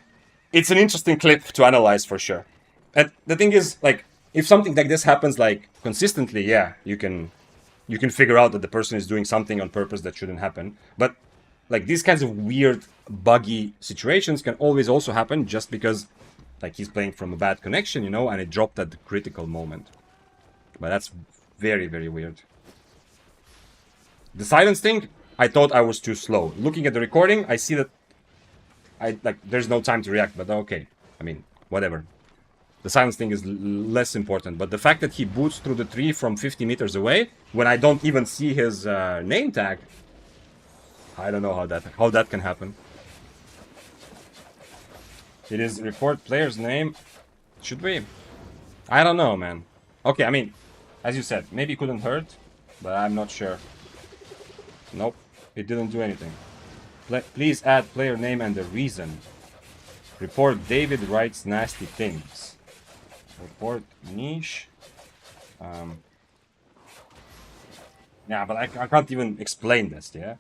it's an interesting clip to analyze for sure. And the thing is, like, if something like this happens, like, consistently, yeah, you can figure out that the person is doing something on purpose that shouldn't happen. But, like, these kinds of weird, buggy situations can always also happen just because, like, he's playing from a bad connection, you know, and it dropped at the critical moment. But that's very, very weird. The silence thing, I thought I was too slow. Looking at the recording, I see that there's no time to react, but okay. I mean, whatever. The silence thing is less important, but the fact that he boots through the tree from 50 meters away, when I don't even see his name tag, I don't know how that can happen. It is report player's name. Should we? I don't know, man. Okay, I mean, as you said, maybe it couldn't hurt, but I'm not sure. Nope, it didn't do anything. Please add player name and the reason. Report David writes nasty things. Report niche. Yeah, but I can't even explain this, yeah?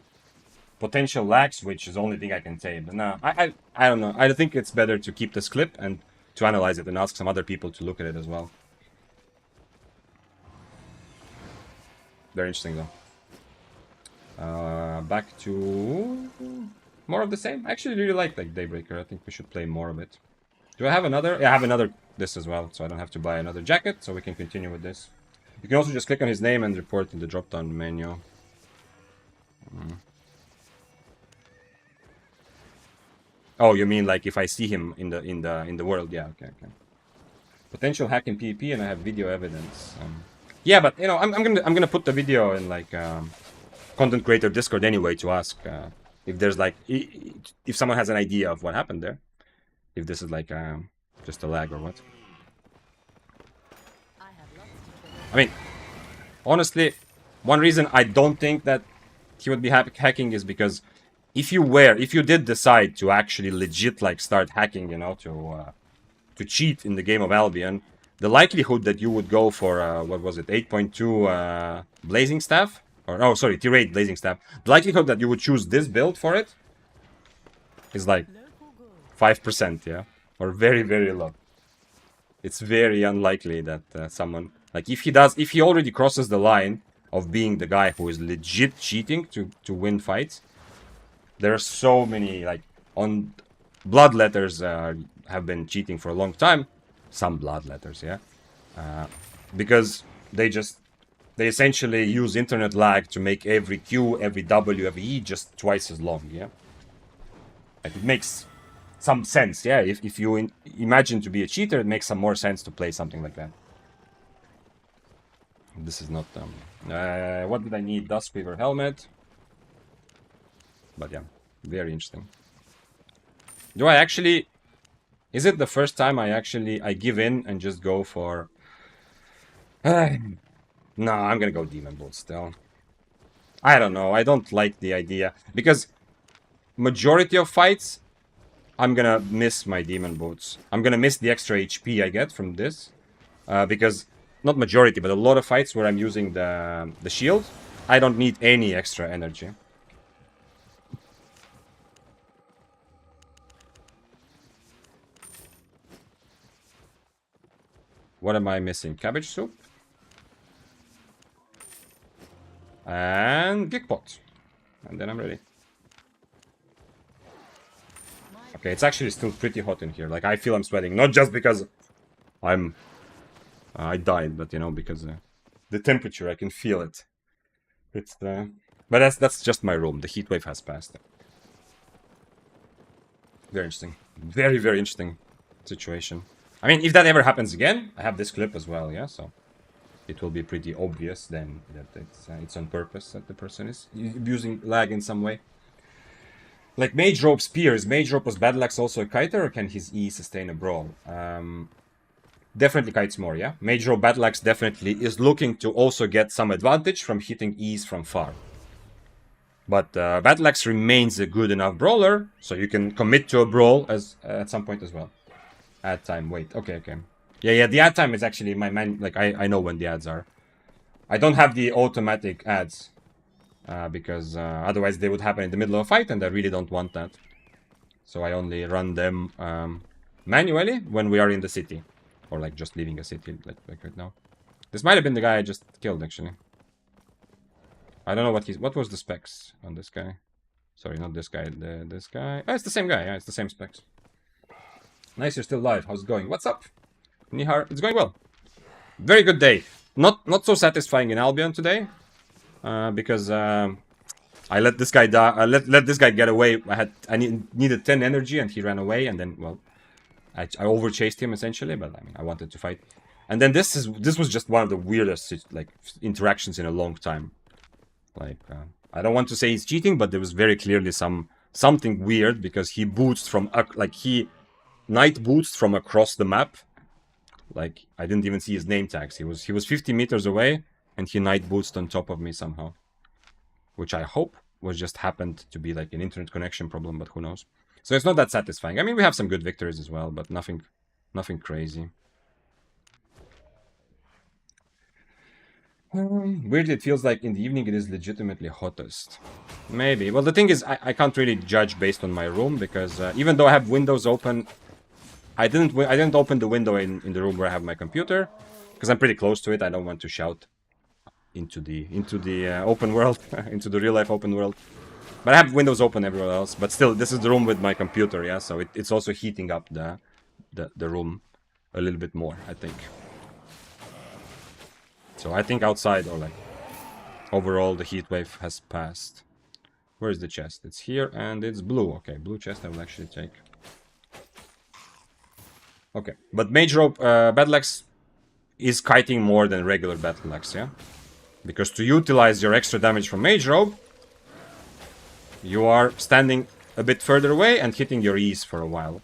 Potential lag switch is the only thing I can say. But no, I don't know. I think it's better to keep this clip and to analyze it and ask some other people to look at it as well. Very interesting, though. Back to more of the same. I actually really like Daybreaker. I think we should play more of it. Do I have another? Yeah, I have another this as well, so I don't have to buy another jacket, so we can continue with this. You can also just click on his name and report in the drop-down menu. Oh, you mean like if I see him in the world? Yeah, okay. Potential hack in PvP, and I have video evidence. Yeah, but you know, I'm gonna put the video in like content creator Discord anyway to ask if there's like if someone has an idea of what happened there, if this is like just a lag or what. I mean, honestly, one reason I don't think that he would be hacking is because if you did decide to actually legit like start hacking, you know, to cheat in the game of Albion, the likelihood that you would go for what was it, 8.2 Blazing Staff, or oh sorry, Tier 8 Blazing Staff, the likelihood that you would choose this build for it is like 5%, yeah, or very very low. It's very unlikely that someone, like if he already crosses the line of being the guy who is legit cheating to win fights. There are so many, like, on Bloodletters have been cheating for a long time. Some Bloodletters, yeah. Because they essentially use internet lag to make every Q, every W, every E just twice as long, yeah. Like, it makes some sense, yeah. If you imagine to be a cheater, it makes some more sense to play something like that. This is not... what did I need? Duskweaver helmet. But yeah, very interesting. Do I actually... Is it the first time I give in and just go for... No, I'm gonna go Demon Bolt still. I don't know, I don't like the idea. Because majority of fights, I'm gonna miss my Demon Boots. I'm gonna miss the extra HP I get from this. Because, not majority, but a lot of fights where I'm using the shield, I don't need any extra energy. What am I missing? Cabbage soup. And Geekpot. And then I'm ready. Okay, it's actually still pretty hot in here. Like, I feel I'm sweating. Not just because I died, but, you know, because the temperature, I can feel it. It's the... But that's just my room. The heat wave has passed. Very interesting. Very, very interesting situation. I mean, if that ever happens again, I have this clip as well, yeah, so it will be pretty obvious then that it's on purpose that the person is abusing lag in some way. Like Mage Rope Spear, is Mage Rope was Battle Axe also a kiter, or can his E sustain a brawl? Definitely kites more, yeah? Mage Rope Battle Axe definitely is looking to also get some advantage from hitting E's from far. But Battle Axe remains a good enough brawler, so you can commit to a brawl as at some point as well. Ad time, wait, okay. Yeah, the ad time is actually my man, like, I know when the ads are. I don't have the automatic ads, because otherwise they would happen in the middle of a fight, and I really don't want that. So I only run them manually when we are in the city. Or, like, just leaving a city, like right now. This might have been the guy I just killed, actually. I don't know what was the specs on this guy. Sorry, not this guy, this guy. Oh, it's the same guy, yeah, it's the same specs. Nice, you're still live. How's it going? What's up? Nihar, it's going well. Very good day. Not so satisfying in Albion today. Because I let this guy die. I let this guy get away. I needed 10 energy and he ran away, and then, well, I overchased him essentially, but I mean, I wanted to fight. And then this was just one of the weirdest, like, interactions in a long time. Like, I don't want to say he's cheating, but there was very clearly something weird, because he boots from he night boots from across the map. Like, I didn't even see his name tags. He was 50 meters away, and he night bootsed on top of me somehow. Which I hope was just happened to be like an internet connection problem, but who knows. So it's not that satisfying. I mean, we have some good victories as well, but nothing crazy. Weirdly, it feels like in the evening it is legitimately hottest. Maybe. Well, the thing is, I can't really judge based on my room, because even though I have windows open, I didn't open the window in the room where I have my computer, because I'm pretty close to it. I don't want to shout into the open world, into the real life open world. But I have windows open everywhere else. But still, this is the room with my computer, yeah. So it's also heating up the room. a little bit more, I think. So I think outside, or like overall, the heat wave has passed. Where is the chest? It's here and it's blue. Okay, blue chest I will actually take. Okay, but Mage Robe Battle Axe is kiting more than regular Battle Axe, yeah? Because to utilize your extra damage from Mage Robe, you are standing a bit further away and hitting your E's for a while.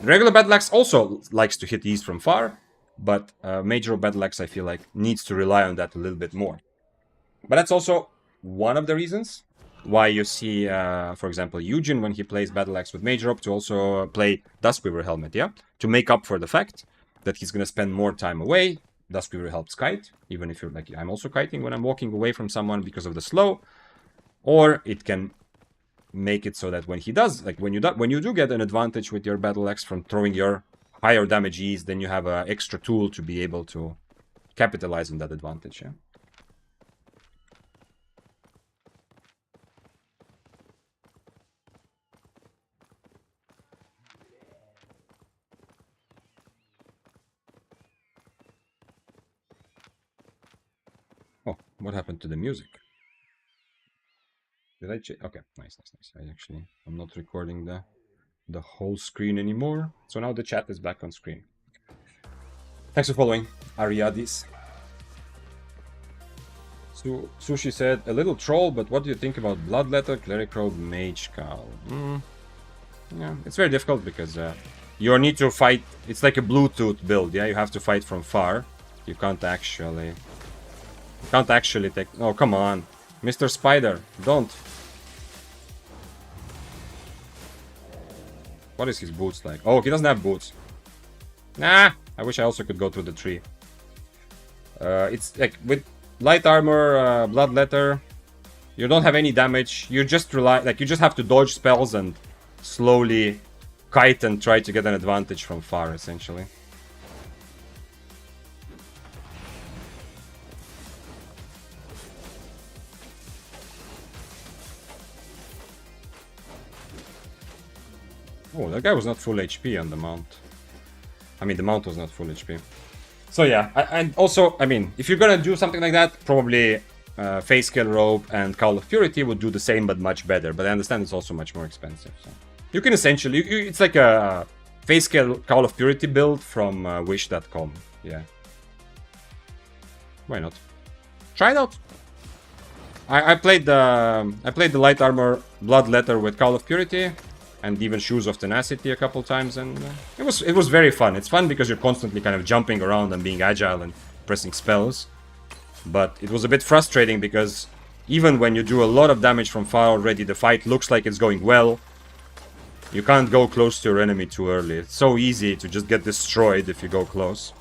Regular Battle Axe also likes to hit E's from far, but Mage Robe Battle Axe I feel like needs to rely on that a little bit more. But that's also one of the reasons why you see, for example, Eugen, when he plays Battle Axe with Mage Robe, to also play Duskweaver Helmet, yeah? To make up for the fact that he's gonna spend more time away. Duskweaver helps kite, even if you're like, I'm also kiting when I'm walking away from someone because of the slow. Or it can make it so that when he does, like when you do get an advantage with your Battle Axe from throwing your higher damage E's, then you have an extra tool to be able to capitalize on that advantage, yeah? Oh, what happened to the music? Did I check? Okay, nice. I'm not recording the whole screen anymore. So now the chat is back on screen. Thanks for following, Ariadis. Sushi said, a little troll, but what do you think about Bloodletter, Cleric Robe, Mage Cowl? Yeah, it's very difficult because you need to fight. It's like a Bluetooth build, yeah? You have to fight from far. You can't actually take... Oh, come on. Mr. Spider, don't. What is his boots like? Oh, he doesn't have boots. Nah, I wish I also could go through the tree. It's like with light armor, Bloodletter, you don't have any damage. You just rely, like you just have to dodge spells and slowly kite and try to get an advantage from far, essentially. Oh, that guy was not full HP on the mount. I mean, the mount was not full HP. So yeah, and also, I mean, if you're gonna do something like that, probably Face Scale Robe and Cowl of Purity would do the same, but much better. But I understand it's also much more expensive. So you can essentially, it's like a Face Scale Cowl of Purity build from Wish.com. Yeah. Why not? Try it out. I played the light armor Bloodletter with Cowl of Purity, and even Shoes of Tenacity a couple times, and it was very fun. It's fun because you're constantly kind of jumping around and being agile and pressing spells. But it was a bit frustrating because even when you do a lot of damage from far already, the fight looks like it's going well. You can't go close to your enemy too early. It's so easy to just get destroyed if you go close.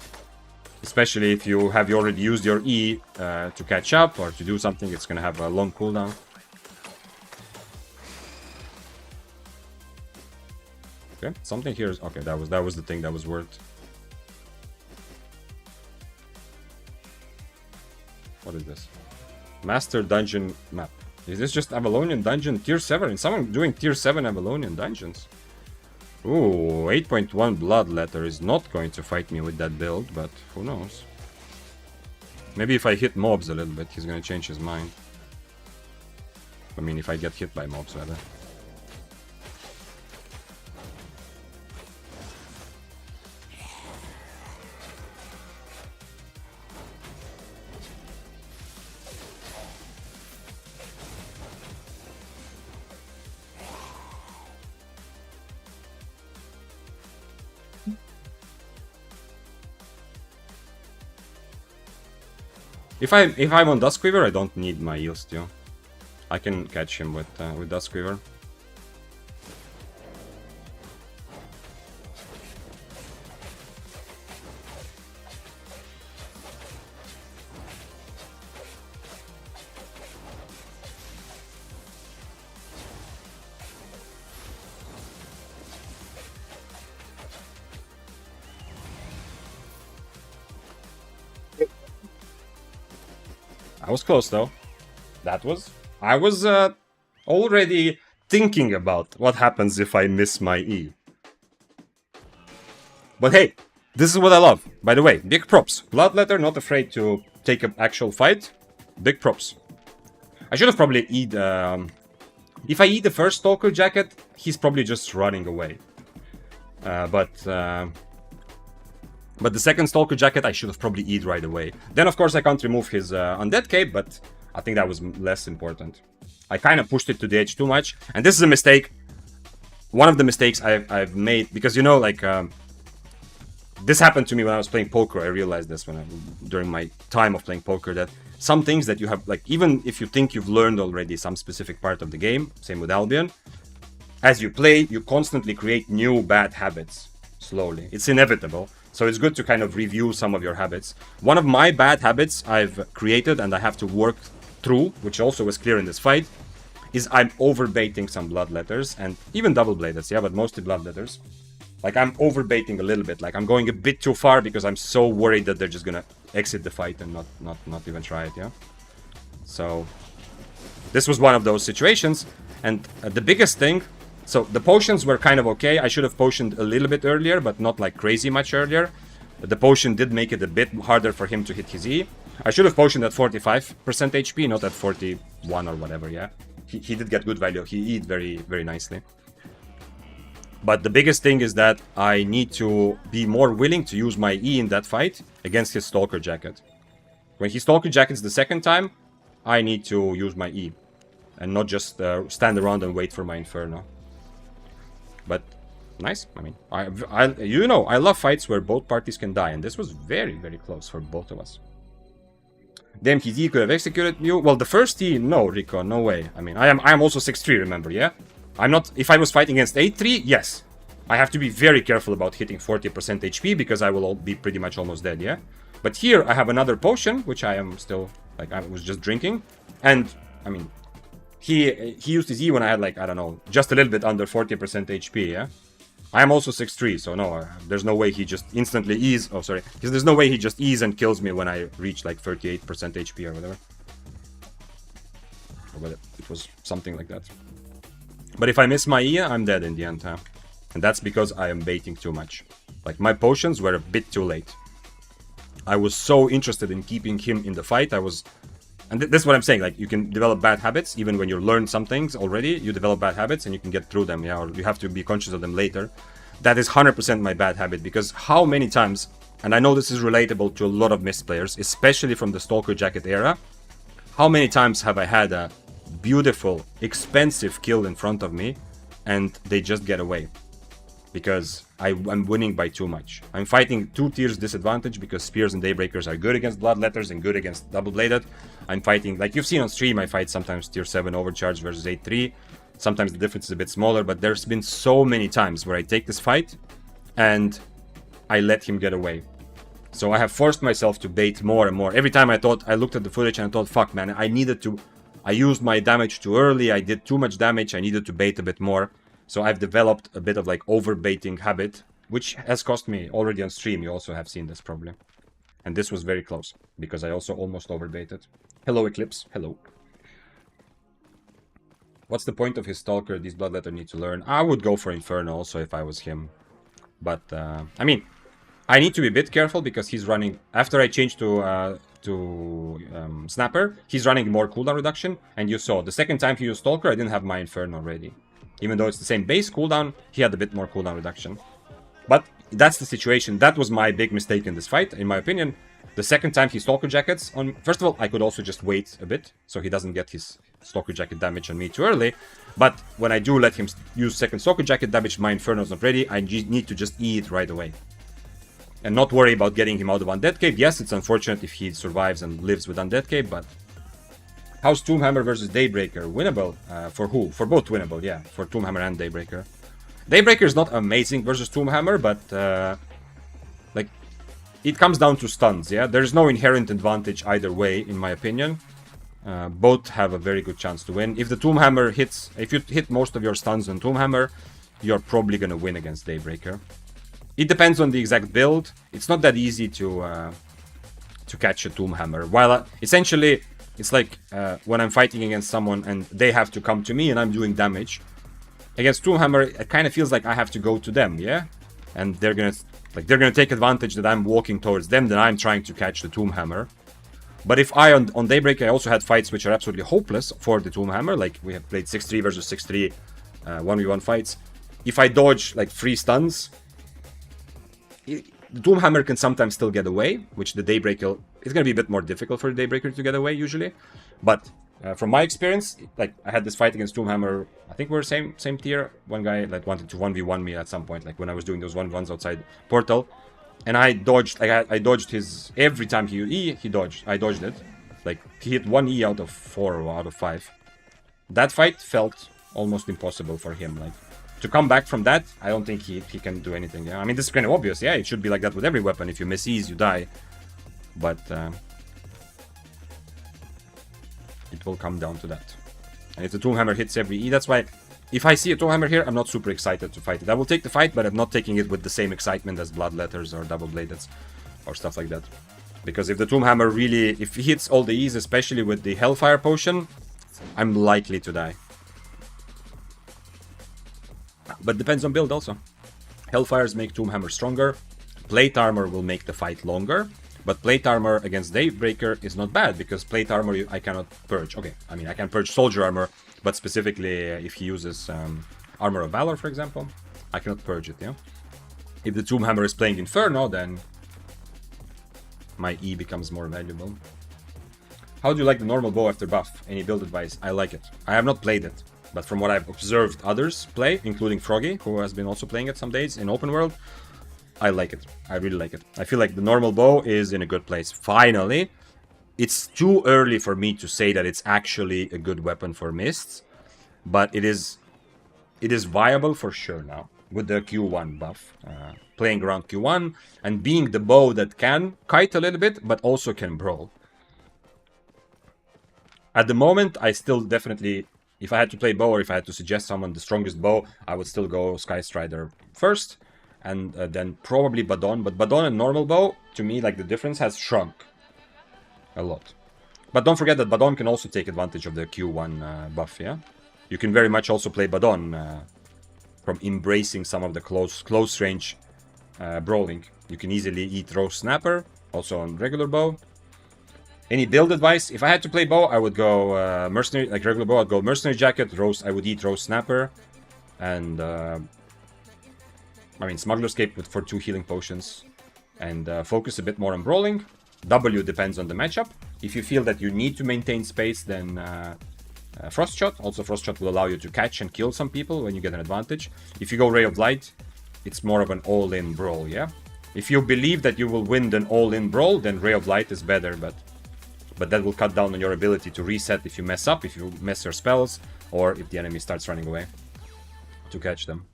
Especially if you have already used your E to catch up or to do something, it's gonna have a long cooldown. Okay, something here is... Okay, that was the thing that was worth. What is this? Master Dungeon Map. Is this just Avalonian Dungeon Tier 7? Is someone doing Tier 7 Avalonian Dungeons? Ooh, 8.1 Bloodletter is not going to fight me with that build, but who knows? Maybe if I hit mobs a little bit, he's gonna change his mind. I mean, if I get hit by mobs, rather. If I'm on Duskweaver, I don't need my eel steel. I can catch him with Duskweaver. I was close though. I was already thinking about what happens if I miss my E. But hey, This is what I love. By the way, big props. Bloodletter, not afraid to take an actual fight. Big props. I should have probably eat... if I eat the first Stalker Jacket, he's probably just running away. But the second Stalker Jacket, I should have probably eat right away. Then, of course, I can't remove his Undead Cape, but I think that was less important. I kind of pushed it to the edge too much. And this is a mistake. One of the mistakes I've made, because, you know, like... this happened to me when I was playing poker. I realized this during my time of playing poker, that some things that you have, like, even if you think you've learned already some specific part of the game, same with Albion, as you play, you constantly create new bad habits slowly. It's inevitable. So it's good to kind of review some of your habits. One of my bad habits I've created and I have to work through, which also was clear in this fight, is I'm overbaiting some bloodletters and even double bladeds, yeah, but mostly bloodletters. Like, I'm overbaiting a little bit. Like, I'm going a bit too far because I'm so worried that they're just gonna exit the fight and not even try it, yeah? So, this was one of those situations. And the biggest thing... So, the potions were kind of okay. I should have potioned a little bit earlier, but not, like, crazy much earlier. The potion did make it a bit harder for him to hit his E. I should have potioned at 45% HP, not at 41 or whatever, yeah? He did get good value. He eat very, very nicely. But the biggest thing is that I need to be more willing to use my E in that fight against his Stalker Jacket. When he Stalker Jackets the second time, I need to use my E. And not just stand around and wait for my Inferno. But, nice. I mean, you know, I love fights where both parties can die. And this was very, very close for both of us. Damn, his E could have executed you. Well, the first E, no, Rico, no way. I mean, I am also 6'3", remember, yeah? I'm not... If I was fighting against 8'3", yes. I have to be very careful about hitting 40% HP because I will be pretty much almost dead, yeah? But here I have another potion, which I am still... Like, I was just drinking. And, I mean, he used his E when I had, like, I don't know, just a little bit under 40% HP, yeah? I am also 6'3", so no, there's no way he just instantly E's... Oh, sorry. Because there's no way he just E's and kills me when I reach, like, 38% HP or whatever. But it was something like that. But if I miss my E, I'm dead in the end, huh? And that's because I am baiting too much. Like, my potions were a bit too late. I was so interested in keeping him in the fight. I was... And this is what I'm saying. Like, you can develop bad habits. Even when you learn some things already, you develop bad habits and you can get through them, yeah? Or you have to be conscious of them later. That is 100% my bad habit. Because how many times... And I know this is relatable to a lot of mist players, especially from the Stalker Jacket era. How many times have I had a beautiful, expensive kill in front of me and they just get away? Because I'm winning by too much. I'm fighting 2 tiers disadvantage because Spears and Daybreakers are good against Bloodletters and good against Double-Bladed. I'm fighting, like you've seen on stream, I fight sometimes tier 7 Overcharge versus 8-3. Sometimes the difference is a bit smaller, but there's been so many times where I take this fight and I let him get away. So I have forced myself to bait more and more. Every time I looked at the footage and I thought, fuck man, I used my damage too early, I did too much damage, I needed to bait a bit more. So I've developed a bit of like over-baiting habit, which has cost me already on stream. You also have seen this probably. And this was very close, because I also almost over-baited. Hello Eclipse, hello. What's the point of his Stalker? These Bloodletter need to learn. I would go for Inferno also if I was him. But, I mean, I need to be a bit careful because he's running... After I changed to Snapper, he's running more cooldown reduction. And you saw, the second time he used Stalker, I didn't have my Inferno already. Even though it's the same base cooldown, he had a bit more cooldown reduction. But that's the situation. That was my big mistake in this fight, in my opinion. The second time he Stalker Jackets on... First of all, I could also just wait a bit, so he doesn't get his Stalker Jacket damage on me too early. But when I do let him use second Stalker Jacket damage, my Inferno's not ready. I need to just eat it right away. And not worry about getting him out of Undead Cave. Yes, it's unfortunate if he survives and lives with Undead Cave, but... How's Tombhammer versus Daybreaker? Winnable? For who? For both winnable, yeah. For Tombhammer and Daybreaker. Daybreaker is not amazing versus Tombhammer, but... like, it comes down to stuns, yeah? There's no inherent advantage either way, in my opinion. Both have a very good chance to win. If the Tombhammer hits... If you hit most of your stuns on Tombhammer, you're probably gonna win against Daybreaker. It depends on the exact build. It's not that easy to catch a Tombhammer. While, essentially... It's like when I'm fighting against someone and they have to come to me and I'm doing damage. Against Tombhammer, it kind of feels like I have to go to them, yeah? And they're gonna Like, they're going to take advantage that I'm walking towards them, then I'm trying to catch the Tomb Hammer. But if I, on Daybreak, I also had fights which are absolutely hopeless for the Tomb Hammer. Like, we have played 6-3 versus 6-3 1v1 fights. If I dodge, like, 3 stuns, the Tomb Hammer can sometimes still get away, which the Daybreaker... It's going to be a bit more difficult for the Daybreaker to get away, usually. But from my experience, like, I had this fight against Tomb Hammer. I think we were same tier. One guy, like, wanted to 1v1 me at some point, like, when I was doing those 1v1s outside Portal. And I dodged, like, I dodged his... Every time he used E, he dodged. I dodged it. Like, he hit 1 E out of 4 or out of 5. That fight felt almost impossible for him. Like, to come back from that, I don't think he can do anything. Yeah? I mean, this is kind of obvious. Yeah, it should be like that with every weapon. If you miss E's, you die. But it will come down to that. And if the Tomb Hammer hits every E, that's why if I see a Tomb Hammer here, I'm not super excited to fight it. I will take the fight, but I'm not taking it with the same excitement as Bloodletters or Double Bladed or stuff like that. Because if the Tomb Hammer really, if he hits all the E's, especially with the Hellfire Potion, I'm likely to die. But depends on build also. Hellfires make Tomb Hammer stronger. Plate Armor will make the fight longer. But Plate Armor against Daybreaker is not bad, because Plate Armor I cannot purge. Okay, I mean, I can purge Soldier Armor, but specifically if he uses Armor of Valor, for example, I cannot purge it, yeah? If the Tomb Hammer is playing Inferno, then my E becomes more valuable. How do you like the normal bow after buff? Any build advice? I like it. I have not played it, but from what I've observed others play, including Froggy, who has been also playing it some days in open world, I like it. I really like it. I feel like the normal bow is in a good place. Finally, it's too early for me to say that it's actually a good weapon for mists, but it is viable for sure now with the Q1 buff. Playing around Q1 and being the bow that can kite a little bit, but also can brawl. At the moment, I still definitely, if I had to play bow or if I had to suggest someone the strongest bow, I would still go Sky Strider first. And then probably Badon. But Badon and normal bow, to me, like, the difference has shrunk a lot. But don't forget that Badon can also take advantage of the Q1 buff, yeah? You can very much also play Badon from embracing some of the close range brawling. You can easily eat Rose Snapper, also on regular bow. Any build advice? If I had to play bow, I would go Mercenary, like regular bow, I'd go Mercenary Jacket, Rose, I would eat Rose Snapper, and... I mean, Smuggler's Cape for 2 healing potions, and focus a bit more on brawling. W depends on the matchup. If you feel that you need to maintain space, then Frost Shot. Also, Frost Shot will allow you to catch and kill some people when you get an advantage. If you go Ray of Light, it's more of an all-in brawl, yeah? If you believe that you will win an all-in brawl, then Ray of Light is better, but that will cut down on your ability to reset if you mess up, if you mess your spells, or if the enemy starts running away to catch them.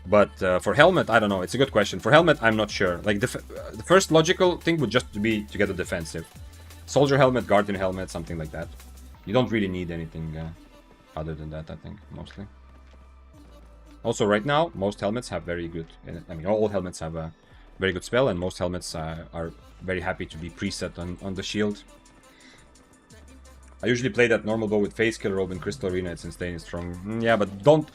But for Helmet, I don't know. It's a good question. For Helmet, I'm not sure. Like, the first logical thing would just be to get a defensive. Soldier Helmet, Guardian Helmet, something like that. You don't really need anything other than that, I think, mostly. Also, right now, most helmets have very good... I mean, all helmets have a very good spell, and most helmets are very happy to be preset on the shield. I usually play that normal bow with Face Killer Robe in Crystal Arena. It's insane strong. Yeah, but don't...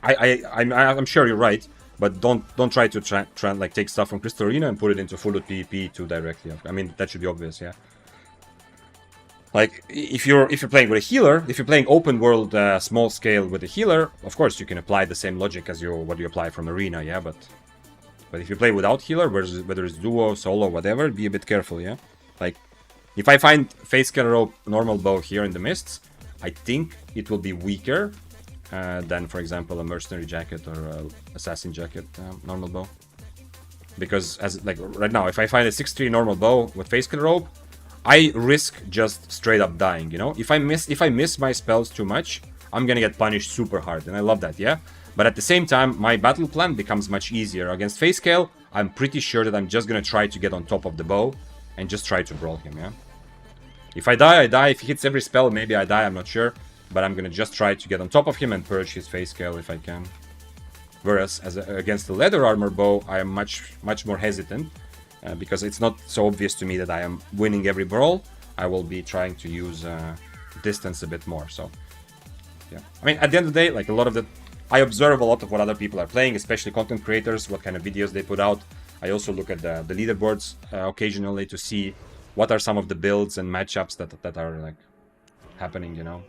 I'm sure you're right, but don't try to try like take stuff from Crystal Arena and put it into full PvP too directly. I mean, that should be obvious, yeah. Like, if you're playing with a healer, if you're playing open world small scale with a healer, of course you can apply the same logic as what you apply from Arena, yeah. But if you play without healer, whether it's duo, solo, whatever, be a bit careful, yeah. Like, if I find Face Killer Rope normal bow here in the mists, I think it will be weaker than, for example, a Mercenary Jacket or Assassin Jacket normal bow. Because, like, right now, if I find a 6-3 normal bow with Face Killer Rope, I risk just straight up dying, you know? If I miss my spells too much, I'm gonna get punished super hard, and I love that, yeah? But at the same time, my battle plan becomes much easier. Against Face Scale, I'm pretty sure that I'm just gonna try to get on top of the bow and just try to brawl him, yeah? If I die, I die. If he hits every spell, maybe I die, I'm not sure. But I'm gonna just try to get on top of him and purge his Face Scale if I can. Whereas, against the Leather Armor bow, I am much more hesitant. Because it's not so obvious to me that I am winning every brawl. I will be trying to use distance a bit more, so... Yeah. I mean, at the end of the day, like, a lot of the... I observe a lot of what other people are playing, especially content creators, what kind of videos they put out. I also look at the leaderboards occasionally to see what are some of the builds and matchups that are like happening, you know.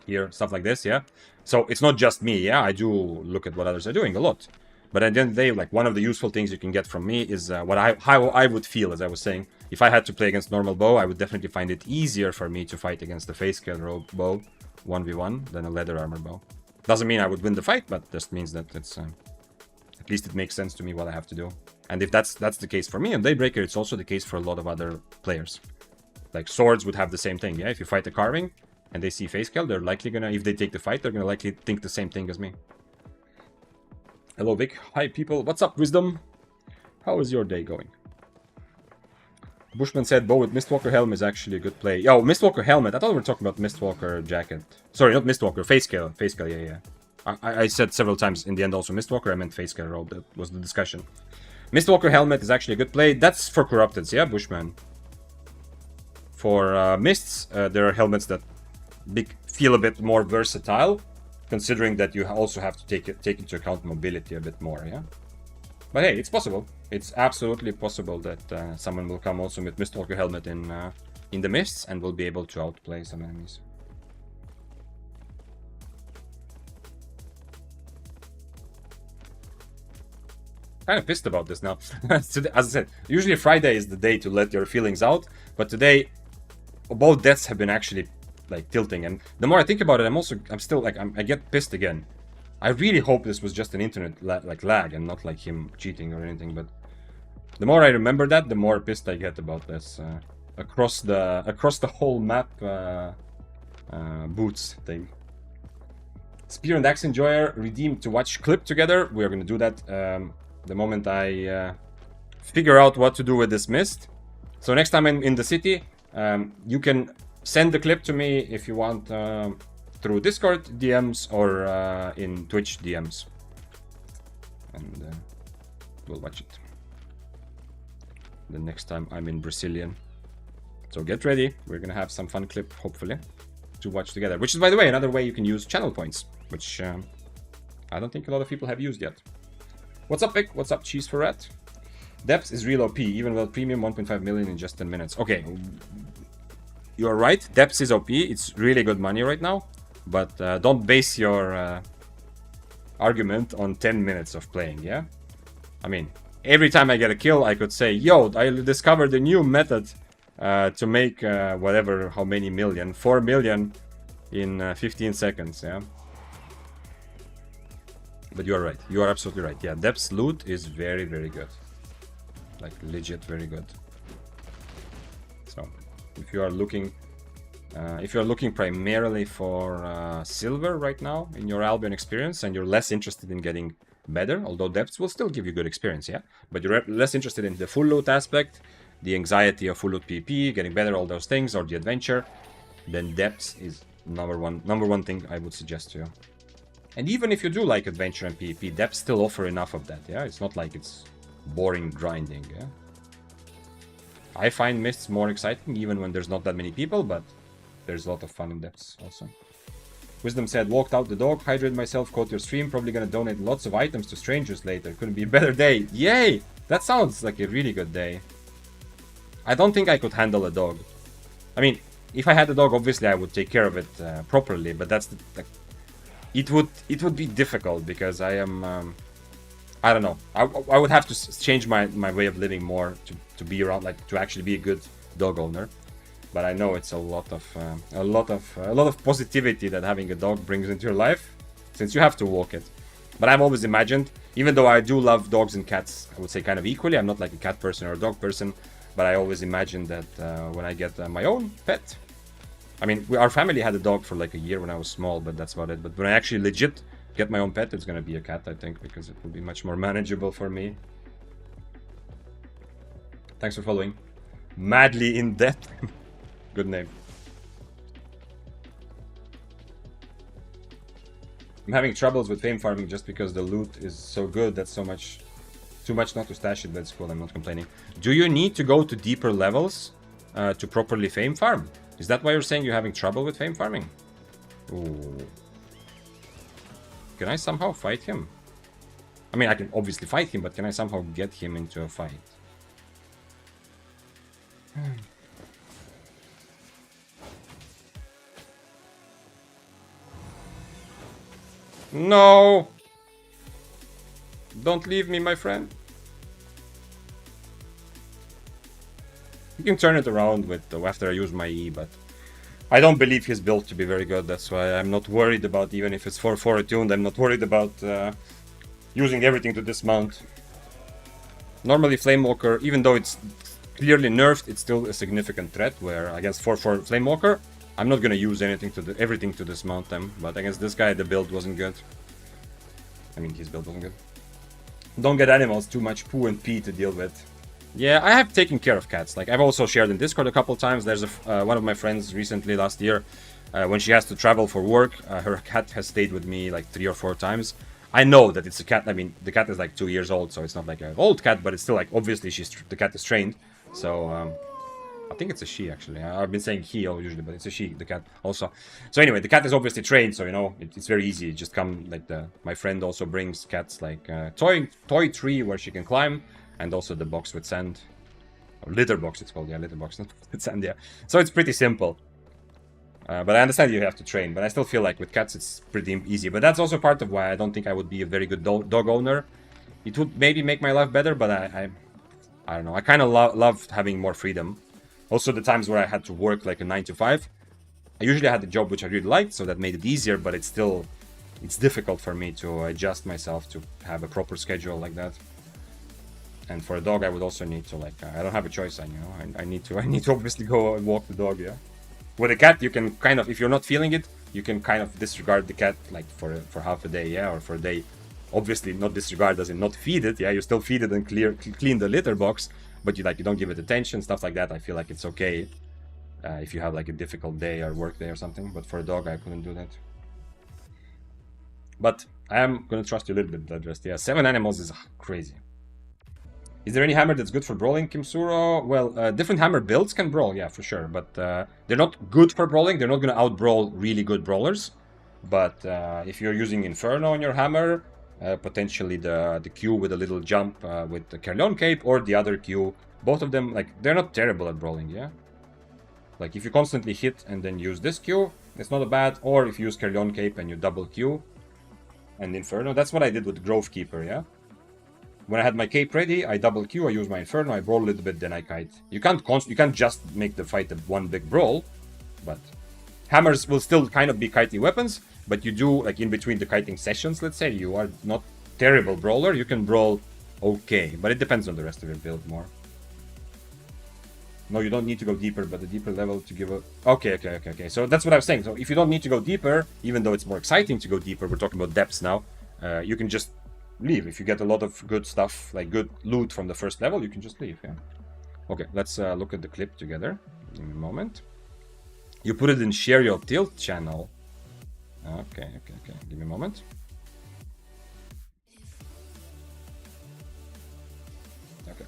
Here, stuff like this, yeah. So it's not just me, yeah. I do look at what others are doing a lot. But at the end of the day, like one of the useful things you can get from me is how I would feel, as I was saying, if I had to play against normal bow, I would definitely find it easier for me to fight against the face scale bow 1v1 than a leather armor bow. Doesn't mean I would win the fight, but just means that it's at least it makes sense to me what I have to do. And if that's the case for me on Daybreaker, it's also the case for a lot of other players. Like swords would have the same thing, yeah. If you fight a carving and they see face scale, they're likely gonna, if they take the fight, they're gonna likely think the same thing as me. Hello, Vic. Hi, people. What's up, Wisdom? How is your day going? Bushman said bow with Mistwalker helm is actually a good play. Oh, Mistwalker helmet. I thought we were talking about Mistwalker jacket. Sorry, not Mistwalker. Face scale. Face scale, yeah. I said several times in the end also Mistwalker. I meant face scale robe. That was the discussion. Mistwalker helmet is actually a good play. That's for Corrupteds, yeah, Bushman. For Mists, there are helmets that feel a bit more versatile, considering that you also have to take into account mobility a bit more, yeah? But hey, it's possible. It's absolutely possible that someone will come also with Mistwalker helmet in the Mists and will be able to outplay some enemies. Kind of pissed about this now. As I said, usually Friday is the day to let your feelings out, but today both deaths have been actually like tilting, and the more I think about it, I'm still like I get pissed again. I really hope this was just an internet lag and not like him cheating or anything, but the more I remember that, the more pissed I get about this across the whole map boots thing. Spear and Axe Enjoyer redeemed to watch clip together. We are going to do that the moment I figure out what to do with this mist. So next time I'm in the city, you can send the clip to me if you want through Discord DMs or in Twitch DMs. And we'll watch it the next time I'm in Brazilian. So get ready. We're going to have some fun clip, hopefully, to watch together. Which is, by the way, another way you can use channel points, which I don't think a lot of people have used yet. What's up, Vic? What's up, Cheese for Rat? Depths is real OP, even with premium 1.5 million in just 10 minutes. Okay, you're right. Depths is OP. It's really good money right now. But don't base your argument on 10 minutes of playing, yeah? I mean, every time I get a kill, I could say, yo, I discovered a new method to make whatever, how many million, 4 million in 15 seconds, yeah? But you are right. You are absolutely right. Yeah, Depths loot is very, very good. Like, legit very good. So, if you are looking primarily for silver right now in your Albion experience, and you're less interested in getting better, although Depths will still give you good experience, yeah? But you're less interested in the full loot aspect, the anxiety of full loot PvP, getting better, all those things, or the adventure, then Depths is number one thing I would suggest to you. And even if you do like adventure and PvP, Depths still offer enough of that, yeah? It's not like it's boring grinding, yeah? I find Mists more exciting even when there's not that many people, but there's a lot of fun in Depths also. Wisdom said, walked out the dog, hydrated myself, caught your stream, probably gonna donate lots of items to strangers later. Couldn't be a better day. Yay! That sounds like a really good day. I don't think I could handle a dog. I mean, if I had a dog, obviously I would take care of it properly, but that's it would be difficult because I am I don't know. I would have to change my way of living more to be around, like to actually be a good dog owner. But I know it's a lot of positivity that having a dog brings into your life, since you have to walk it. But I've always imagined, even though I do love dogs and cats, I would say kind of equally. I'm not like a cat person or a dog person, but I always imagined that when I get my own pet. I mean, our family had a dog for like a year when I was small, but that's about it. But when I actually legit get my own pet, it's gonna be a cat, I think, because it will be much more manageable for me. Thanks for following. Madly in debt. Good name. I'm having troubles with fame farming just because the loot is so good. That's too much not to stash it, but it's cool. I'm not complaining. Do you need to go to deeper levels to properly fame farm? Is that why you're saying you're having trouble with fame farming? Ooh. Can I somehow fight him? I mean, I can obviously fight him, but can I somehow get him into a fight? No! Don't leave me, my friend. You can turn it around with after I use my E, but I don't believe his build to be very good. That's why I'm not worried about, even if it's 4-4 attuned, I'm not worried about using everything to dismount. Normally Flamewalker, even though it's clearly nerfed, it's still a significant threat, where against 4-4 Flamewalker, I'm not gonna use everything to dismount them, but against this guy the build wasn't good. I mean, his build wasn't good. Don't get animals, too much poo and pee to deal with. Yeah, I have taken care of cats. Like, I've also shared in Discord a couple times. There's one of my friends recently, last year, when she has to travel for work, her cat has stayed with me like 3 or 4 times. I know that it's a cat. I mean, the cat is like 2 years old, so it's not like an old cat, but it's still like, obviously the cat is trained. So, I think it's a she, actually. I've been saying he usually, but it's a she, the cat also. So anyway, the cat is obviously trained, so, you know, it's very easy. It just come, like, my friend also brings cats, like, toy tree where she can climb, and also the box with sand. Or litter box, it's called, yeah, litter box, not with sand, yeah. So it's pretty simple. But I understand you have to train, but I still feel like with cats it's pretty easy. But that's also part of why I don't think I would be a very good dog owner. It would maybe make my life better, but I don't know. I kind of love having more freedom. Also, the times where I had to work like a 9 to 5, I usually had a job which I really liked, so that made it easier, but it's difficult for me to adjust myself to have a proper schedule like that. And for a dog, I would also need to, like, I don't have a choice, I need to obviously go and walk the dog, yeah. With a cat, you can kind of, if you're not feeling it, you can kind of disregard the cat, like, for half a day, yeah, or for a day. Obviously, not disregard as in not feed it, yeah, you still feed it and clean the litter box, but you don't give it attention, stuff like that. I feel like it's okay if you have like a difficult day or work day or something, but for a dog I couldn't do that. But I am gonna trust you a little bit, Bloodrest. Yeah, 7 animals is crazy. Is there any hammer that's good for brawling, Kimsuro? Well, different hammer builds can brawl, yeah, for sure, but they're not good for brawling. They're not gonna out-brawl really good brawlers, but if you're using Inferno on your hammer, potentially the Q with a little jump with the Carleon Cape, or the other Q. Both of them, like, they're not terrible at brawling, yeah? Like, if you constantly hit and then use this Q, it's not a bad, or if you use Carleon Cape and you double Q and Inferno. That's what I did with Grove Keeper, yeah? When I had my cape ready, I double Q, I use my Inferno, I brawl a little bit, then I kite. You can't just make the fight a one big brawl, but hammers will still kind of be kiting weapons. But you do, like, in between the kiting sessions, let's say, you are not terrible brawler. You can brawl okay, but it depends on the rest of your build more. No, you don't need to go deeper, but the deeper level to give a... Okay. So that's what I was saying. So if you don't need to go deeper, even though it's more exciting to go deeper, we're talking about depths now, you can just leave. If you get a lot of good stuff, like good loot from the first level, you can just leave, yeah. Okay, let's look at the clip together. Give me a moment. You put it in share your tilt channel. Okay. Give me a moment. Okay.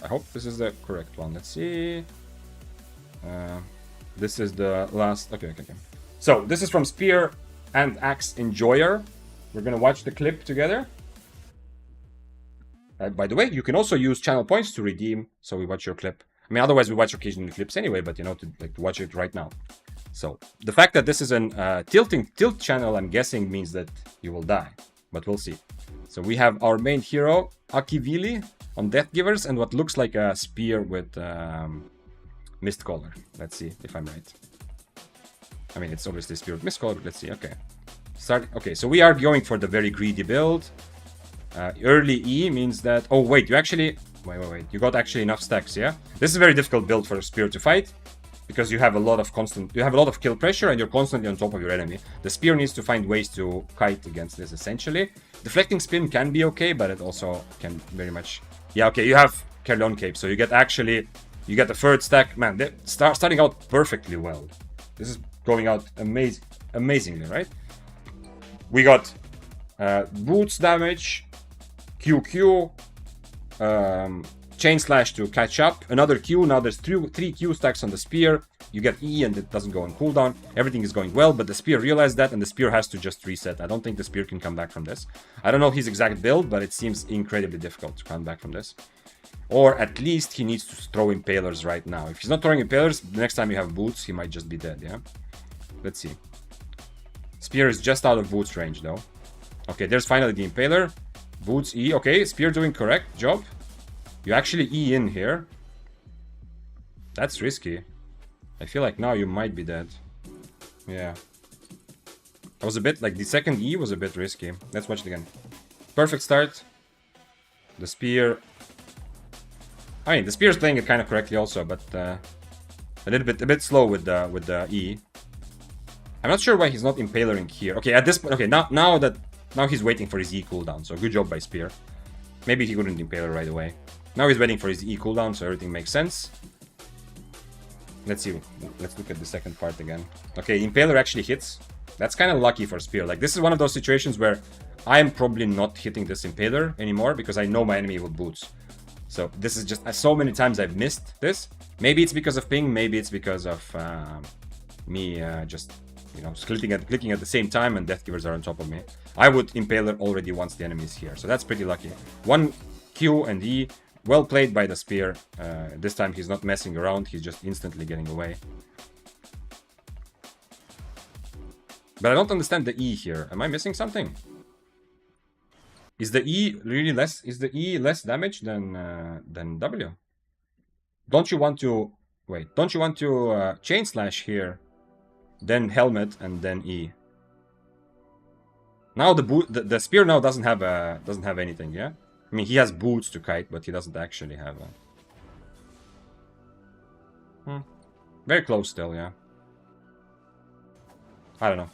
I hope this is the correct one. Let's see. This is the last... Okay. So, this is from Spear and Axe Enjoyer. We're gonna watch the clip together. By the way, you can also use channel points to redeem, so we watch your clip. I mean, otherwise we watch occasional clips anyway, but, you know, to watch it right now. So, the fact that this is an tilt channel, I'm guessing, means that you will die. But we'll see. So we have our main hero, Akivili, on Death Givers, and what looks like a spear with Mistcaller. Let's see if I'm right. I mean, it's obviously a spear with Mistcaller, but let's see. Okay. Okay, so we are going for the very greedy build. Early E means that... Oh, wait, you actually... Wait. You got actually enough stacks, yeah? This is a very difficult build for a spear to fight, because you have a lot of kill pressure and you're constantly on top of your enemy. The spear needs to find ways to kite against this, essentially. Deflecting spin can be okay, but it also can very much... Yeah, okay, you have Carleon Cape, so you get the third stack. Man, they're starting out perfectly well. This is going out amazingly, right? We got boots damage, QQ, Chain Slash to catch up, another Q, now there's three Q stacks on the spear. you get E and it doesn't go on cooldown. Everything is going well, but the spear realized that, and the spear has to just reset. I don't think the spear can come back from this. I don't know his exact build, but it seems incredibly difficult to come back from this. Or at least he needs to throw impalers right now. If he's not throwing impalers, the next time you have boots, he might just be dead, yeah? Let's see. Spear is just out of boots range, though. Okay, there's finally the impaler. Boots E. Okay, spear doing correct job. You actually E in here. That's risky. I feel like now you might be dead. Yeah. I was a bit, like, the second E was a bit risky. Let's watch it again. Perfect start. The spear... I mean, the spear is playing it kind of correctly also, but a bit slow with the E. I'm not sure why he's not impalering here. Okay, at this point, okay, now he's waiting for his E cooldown, so good job by spear. Maybe he couldn't impaler right away. Now he's waiting for his E cooldown, so everything makes sense. Let's see. Let's look at the second part again. Okay, impaler actually hits. That's kind of lucky for spear. Like, this is one of those situations where I'm probably not hitting this impaler anymore because I know my enemy will boots. So this is just so many times I've missed this. Maybe it's because of ping, maybe it's because of me just, you know, clicking at the same time and death givers are on top of me. I would impaler already once the enemy is here, so that's pretty lucky. One Q and E, well played by the spear. This time he's not messing around, he's just instantly getting away. But I don't understand the E here. Am I missing something? Is the E really less? Is the E less damage than W? Don't you want to wait? Don't you want to chain slash here, then helmet and then E? Now the spear now doesn't have anything. Yeah, I mean he has boots to kite, but he doesn't actually have a. Very close still. Yeah. I don't know.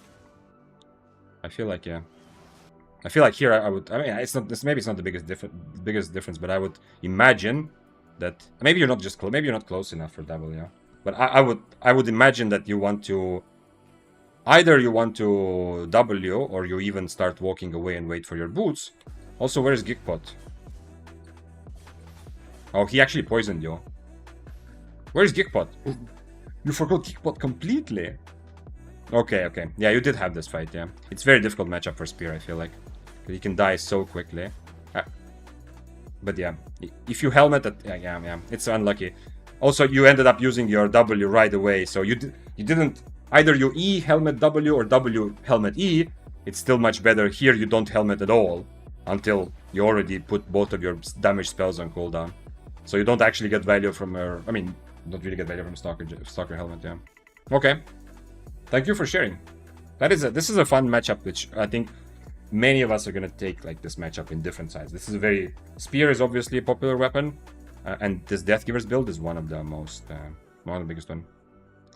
I feel like yeah. I feel like here I would. I mean, it's not. Maybe it's not the biggest difference, but I would imagine that maybe you're not just maybe you're not close enough for double, yeah. But I would imagine that you want to either you want to W or you even start walking away and wait for your boots. Also, where's Geekpot? Oh, he actually poisoned you. Where's Geekpot? You forgot Geekpot completely. Okay, okay. Yeah, you did have this fight, yeah. It's very difficult matchup for Spear, I feel like. He can die so quickly. But yeah, if you helmet that... Yeah, it's unlucky. Also, you ended up using your W right away, so you didn't... Either you E helmet W or W helmet E, it's still much better. Here you don't helmet at all until you already put both of your damage spells on cooldown. So you don't actually get value from your... I mean, don't really get value from Stalker helmet, yeah. Okay. Thank you for sharing. This is a fun matchup, which I think many of us are going to take like this matchup in different sides. This is a very... Spear is obviously a popular weapon, and this Death Giver's build is one of the most... one of the biggest one.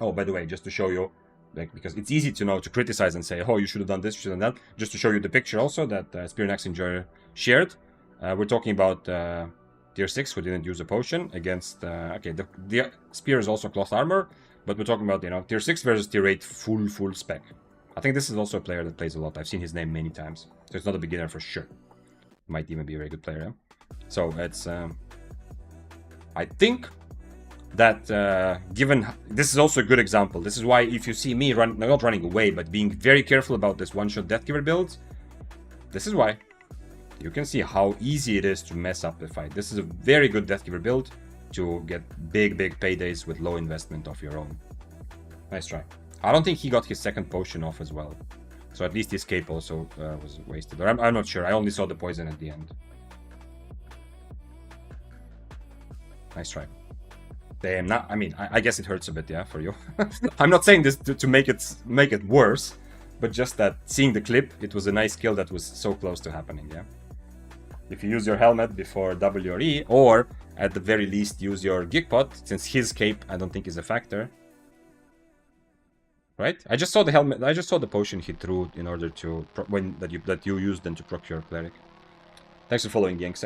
Oh, by the way, just to show you, like, because it's easy to know, to criticize and say, oh, you should have done this, you should have done that. Just to show you the picture also that Spear and Axe Enjoyer shared. We're talking about tier 6 who didn't use a potion against... okay, the Spear is also cloth armor, but we're talking about, you know, tier 6 versus tier 8 full spec. I think this is also a player that plays a lot. I've seen his name many times. So it's not a beginner for sure. Might even be a very good player, yeah? So it's... I think that given... This is also a good example. This is why if you see me not running away, but being very careful about this one-shot Death Giver builds, this is why. You can see how easy it is to mess up the fight. This is a very good Death Giver build to get big paydays with low investment of your own. Nice try. I don't think he got his second potion off as well. So at least his cape also was wasted. Or I'm not sure. I only saw the poison at the end. Nice try. Damn, I mean, I guess it hurts a bit, yeah, for you. I'm not saying this to make it worse, but just that seeing the clip, it was a nice kill that was so close to happening, yeah. If you use your helmet before W or E, or at the very least use your Geekpot, since his cape I don't think is a factor. Right? I just saw the helmet. I just saw the potion he threw in order to that you used then to procure cleric. Thanks for following, Yanks.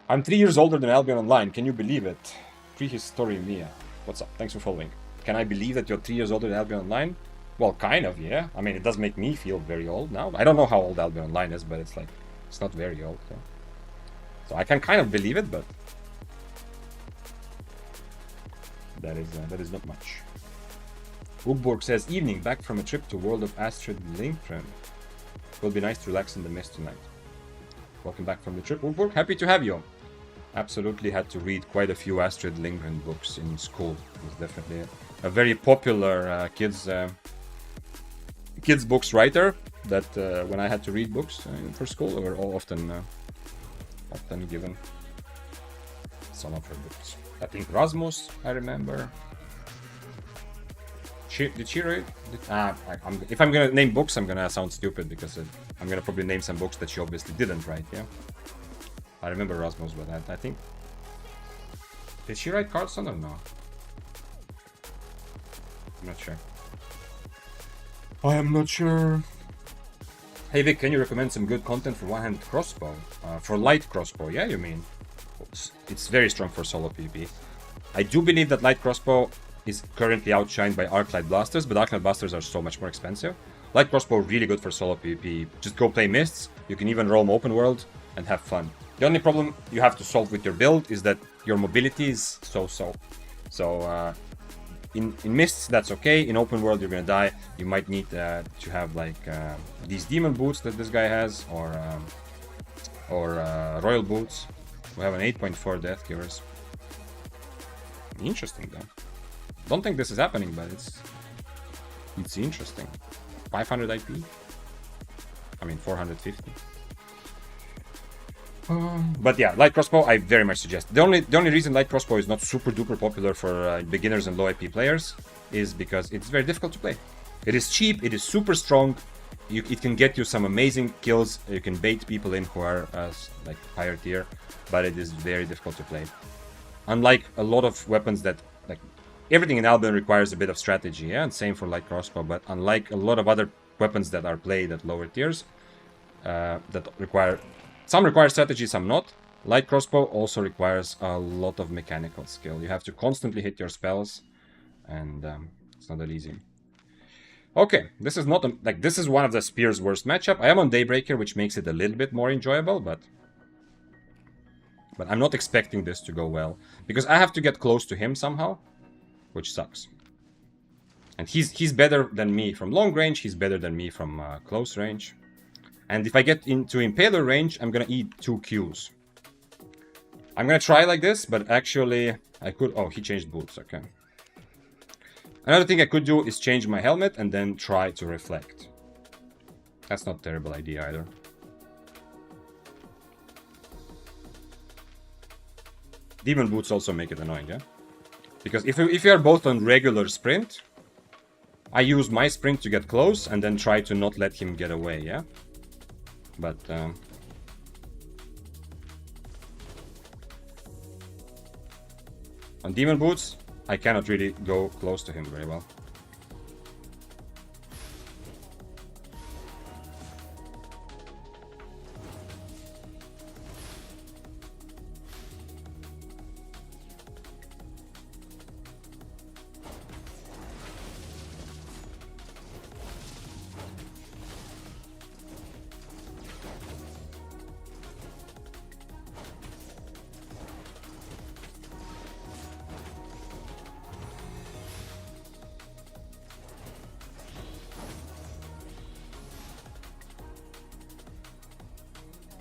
I'm 3 years older than Albion Online. Can you believe it? Prehistory Mia. What's up? Thanks for following. Can I believe that you're 3 years older than Albion Online? Well, kind of, yeah. I mean, it does make me feel very old now. I don't know how old Albion Online is, but it's like it's not very old. So I can kind of believe it, but That is not much. Ugborg says, evening, back from a trip to World of Astrid Lindgren. Will be nice to relax in the mist tonight. Welcome back from the trip, Ugborg. Happy to have you. Absolutely had to read quite a few Astrid Lindgren books in school. It was definitely a very popular kids books writer that when I had to read books for school, were all often given some of her books. I think Rasmus, I remember. Did she read? If I'm gonna name books, I'm gonna sound stupid because I'm gonna probably name some books that she obviously didn't write. Yeah, I remember Rasmus, but I think, did she write Carlson or no? I'm not sure. I am not sure. Hey Vic, can you recommend some good content for one-handed crossbow? For light crossbow, yeah, you mean? It's very strong for solo PvP. I do believe that light crossbow is currently outshined by Arclight blasters, but Arclight blasters are so much more expensive. Light crossbow really good for solo PvP. Just go play mists. You can even roam open world and have fun. The only problem you have to solve with your build is that your mobility is so-so. So in mists that's okay. In open world you're gonna die. You might need to have like these demon boots that this guy has, or royal boots. We have an 8.4 death givers. Interesting though. Don't think this is happening, but it's interesting. 500 IP. I mean 450. But yeah, light crossbow I very much suggest. The only reason light crossbow is not super duper popular for beginners and low IP players is because it's very difficult to play. It is cheap, it is super strong. It can get you some amazing kills. You can bait people in who are like higher tier, but it is very difficult to play. Unlike a lot of weapons that, like, everything in Albion requires a bit of strategy, yeah, and same for light crossbow. But unlike a lot of other weapons that are played at lower tiers, that require strategy, some not. Light crossbow also requires a lot of mechanical skill. You have to constantly hit your spells, and it's not that easy. Okay, this is not this is one of the Spear's worst matchup. I am on Daybreaker, which makes it a little bit more enjoyable, but I'm not expecting this to go well because I have to get close to him somehow, which sucks. And he's better than me from long range. He's better than me from close range. And if I get into Impaler range, I'm gonna eat 2 Qs. I'm gonna try like this, but actually I could... Oh, he changed boots, okay. Another thing I could do is change my helmet and then try to reflect. That's not a terrible idea either. Demon boots also make it annoying, yeah? Because if you are both on regular sprint, I use my sprint to get close and then try to not let him get away, yeah? But on Demon Boots, I cannot really go close to him very well.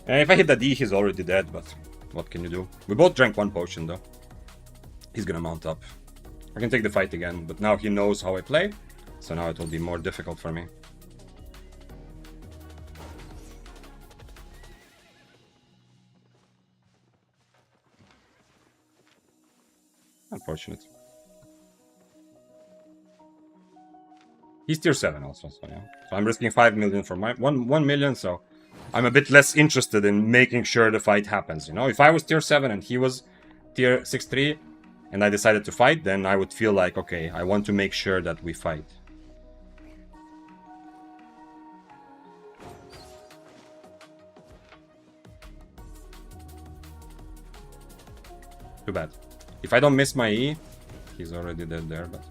And if I hit the D, he's already dead, but what can you do? We both drank 1 potion, though. He's gonna mount up. I can take the fight again, but now he knows how I play, so now it will be more difficult for me. Unfortunate. He's tier 7 also, so yeah. So I'm risking 5 million for my 1 million, so I'm a bit less interested in making sure the fight happens, you know? If I was tier 7 and he was tier 6-3 and I decided to fight, then I would feel like, okay, I want to make sure that we fight. Too bad. If I don't miss my E, he's already dead there, but...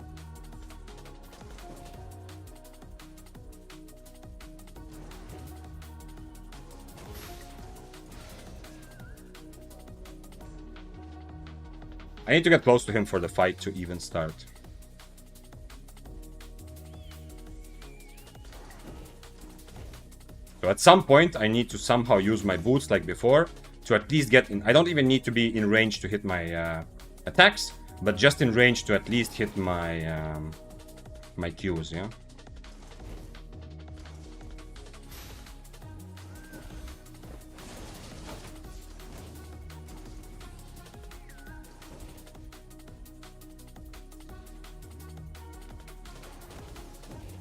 I need to get close to him for the fight to even start. So at some point, I need to somehow use my boots like before to at least get in. I don't even need to be in range to hit my attacks, but just in range to at least hit my my Qs, yeah?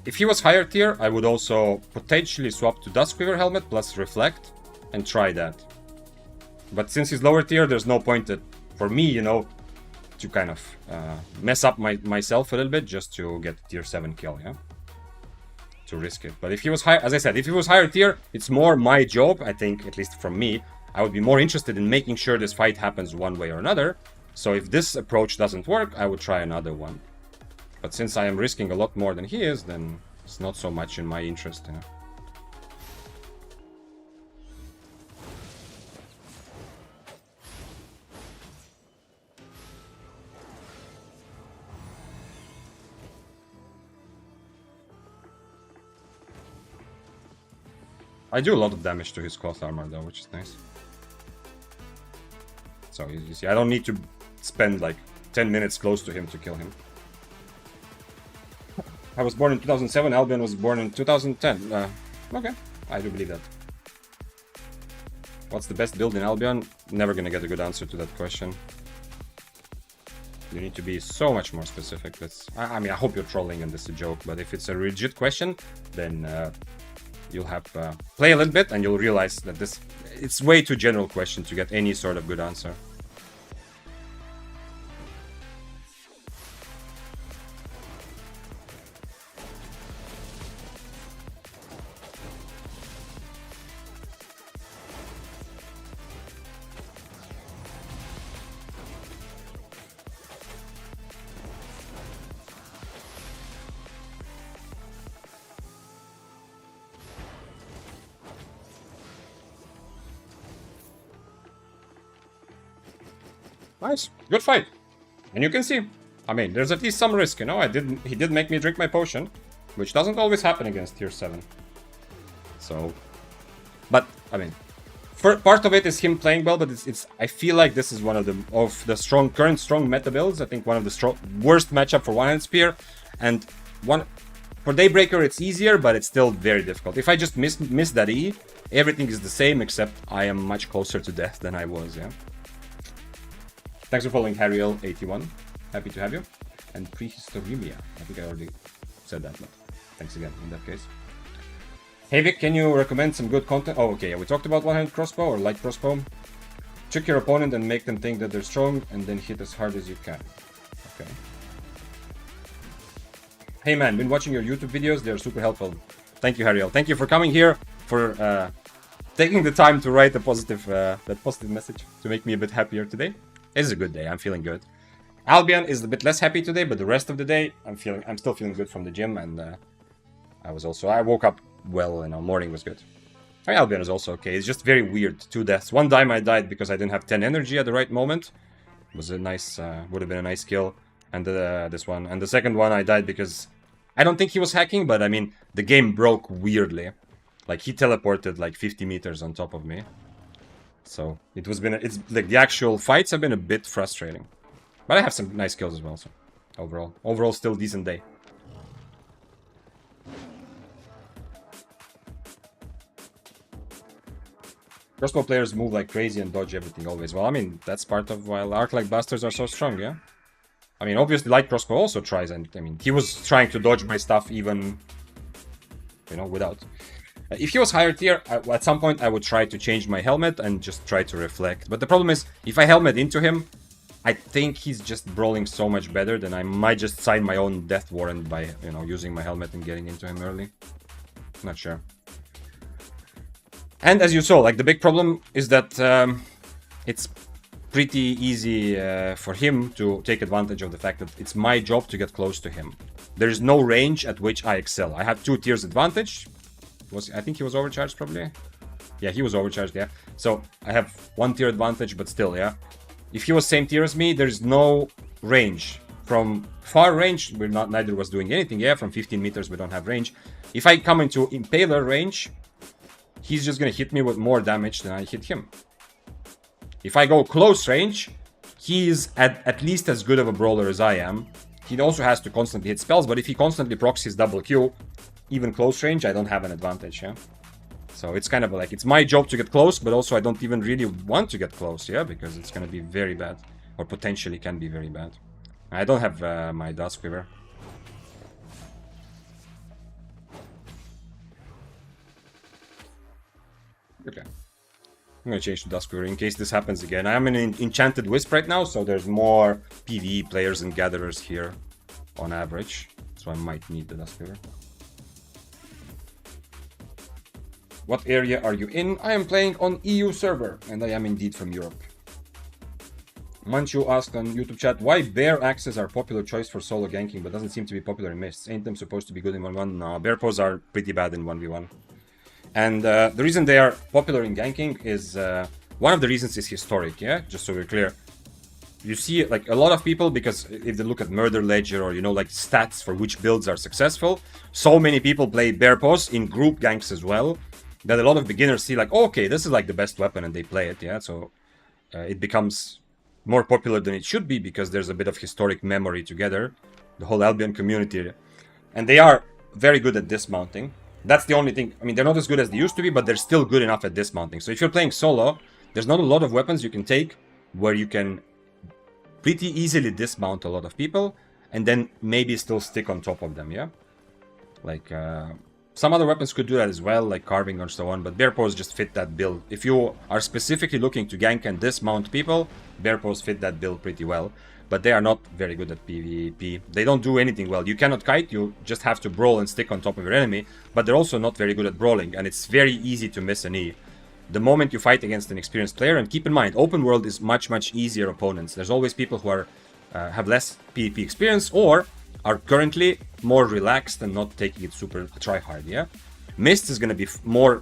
If he was higher tier, I would also potentially swap to Duskweaver helmet plus Reflect and try that. But since he's lower tier, there's no point that, for me, you know, to kind of mess up myself a little bit just to get tier 7 kill, yeah? To risk it. But if he was high, as I said, if he was higher tier, it's more my job, I think, at least from me. I would be more interested in making sure this fight happens one way or another. So if this approach doesn't work, I would try another one. But since I am risking a lot more than he is, then it's not so much in my interest, you know? I do a lot of damage to his cloth armor though, which is nice. So you see, I don't need to spend like 10 minutes close to him to kill him. I was born in 2007, Albion was born in 2010. Okay, I do believe that. What's the best build in Albion? Never gonna get a good answer to that question. You need to be so much more specific. I mean, I hope you're trolling and this is a joke, but if it's a legit question, then you'll have play a little bit and you'll realize that it's way too general question to get any sort of good answer. Nice, good fight. And you can see, I mean, there's at least some risk, you know. He did make me drink my potion, which doesn't always happen against tier 7. So, but I mean, part of it is him playing well, but I feel like this is one of the current strong meta builds. I think one of the worst matchup for one-hand spear, and for Daybreaker it's easier, but it's still very difficult. If I just miss that E, everything is the same except I am much closer to death than I was. Yeah. Thanks for following Harriel81. Happy to have you. And Prehistoremia. I think I already said that, but thanks again in that case. Hey Vic, can you recommend some good content? Oh, okay, yeah, we talked about one-hand crossbow or light crossbow. Trick your opponent and make them think that they're strong, and then hit as hard as you can. Okay. Hey man, been watching your YouTube videos. They're super helpful. Thank you, Harriel. Thank you for coming here, for taking the time to write that positive message to make me a bit happier today. It's a good day. I'm feeling good. Albion is a bit less happy today, but the rest of the day, I'm still feeling good from the gym, and I woke up well, and morning was good. Albion is also okay. It's just very weird. 2 deaths. One time I died because I didn't have 10 energy at the right moment. It was a nice, would have been a nice kill. And this one. And the second one I died because I don't think he was hacking, but I mean, the game broke weirdly. Like, he teleported like 50 meters on top of me. So it's like the actual fights have been a bit frustrating. But I have some nice kills as well, so overall still decent day. Crossbow players move like crazy and dodge everything always. Well, I mean, that's part of why arc-like bastards are so strong, yeah? I mean, obviously light crossbow also tries, and I mean, he was trying to dodge my stuff even, you know, without. If he was higher tier, at some point I would try to change my helmet and just try to reflect. But the problem is, if I helmet into him, I think he's just brawling so much better that I might just sign my own death warrant by, you know, using my helmet and getting into him early. Not sure. And as you saw, like, the big problem is that it's pretty easy for him to take advantage of the fact that it's my job to get close to him. There is no range at which I excel. I have 2 tiers advantage. I think he was overcharged, probably. Yeah, he was overcharged, yeah. So I have 1 tier advantage, but still, yeah. if he was same tier as me, there's no range. From far range, neither was doing anything. Yeah, from 15 meters, we don't have range. If I come into Impaler range, he's just gonna hit me with more damage than I hit him. If I go close range, he's at least as good of a brawler as I am. He also has to constantly hit spells, but if he constantly procs his double Q, even close range, I don't have an advantage, yeah? So it's kind of like, it's my job to get close, but also I don't even really want to get close, yeah? Because it's gonna be very bad, or potentially can be very bad. I don't have my Dust Quiver. Okay. I'm gonna change to Dust Quiver in case this happens again. I am in Enchanted Wisp right now, so there's more PvE players and gatherers here on average. So I might need the Dust Quiver. What area are you in? I am playing on EU server, and I am indeed from Europe. Manchu asked on YouTube chat, why bear axes are popular choice for solo ganking, but doesn't seem to be popular in mists? Ain't them supposed to be good in 1v1? No, bear paws are pretty bad in 1v1. And the reason they are popular in ganking is, one of the reasons is historic, yeah? Just so we're clear. You see, like, a lot of people, because if they look at Murder Ledger or, you know, like, stats for which builds are successful, so many people play bear paws in group ganks as well, that a lot of beginners see, like, oh, okay, this is, like, the best weapon, and they play it, yeah? So it becomes more popular than it should be because there's a bit of historic memory together, the whole Albion community. And they are very good at dismounting. That's the only thing. I mean, they're not as good as they used to be, but they're still good enough at dismounting. So if you're playing solo, there's not a lot of weapons you can take where you can pretty easily dismount a lot of people and then maybe still stick on top of them, yeah? Like, some other weapons could do that as well, like carving or so on, but bear paws just fit that build. If you are specifically looking to gank and dismount people, bear paws fit that build pretty well. But they are not very good at PvP. They don't do anything well. You cannot kite, you just have to brawl and stick on top of your enemy, but they're also not very good at brawling, and it's very easy to miss an E. The moment you fight against an experienced player, and keep in mind, open world is much easier opponents. There's always people who are have less PvP experience, or are currently more relaxed and not taking it super try-hard, yeah? Mist is going to be more,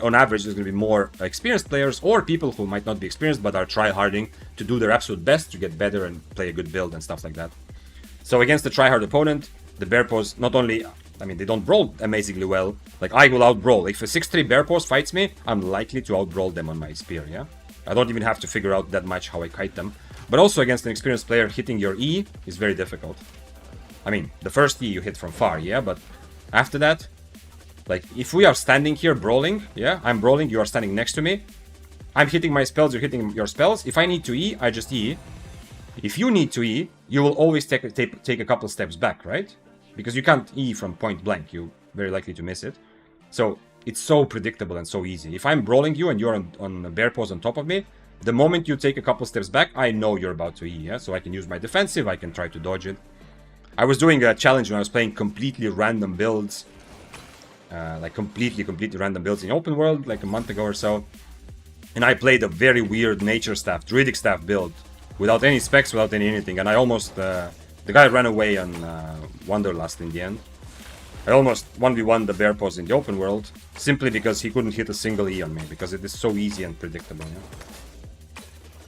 on average, there's going to be more experienced players or people who might not be experienced but are try-harding to do their absolute best to get better and play a good build and stuff like that. So against the try-hard opponent, the bear paws not only, I mean, they don't brawl amazingly well. Like, I will out-brawl. If a 6-3 bear paws fights me, I'm likely to out-brawl them on my spear, yeah? I don't even have to figure out that much how I kite them. But also against an experienced player, hitting your E is very difficult. I mean, the first E you hit from far, yeah, but after that, like, if we are standing here brawling, yeah, I'm brawling, you are standing next to me, I'm hitting my spells, you're hitting your spells. If I need to E, I just E. If you need to E, you will always take a couple steps back, right? Because you can't E from point blank, you're very likely to miss it. So, it's so predictable and so easy. If I'm brawling you and you're on a bear paws on top of me, the moment you take a couple steps back, I know you're about to E, yeah? So I can use my defensive, I can try to dodge it. I was doing a challenge when I was playing completely random builds, like completely random builds in open world, like a month ago or so. And I played a very weird nature staff, druidic staff build, without any specs, without anything. And I almost, the guy ran away on Wanderlust in the end. I almost 1v1 the bear paws in the open world, simply because he couldn't hit a single E on me, because it is so easy and predictable. Yeah?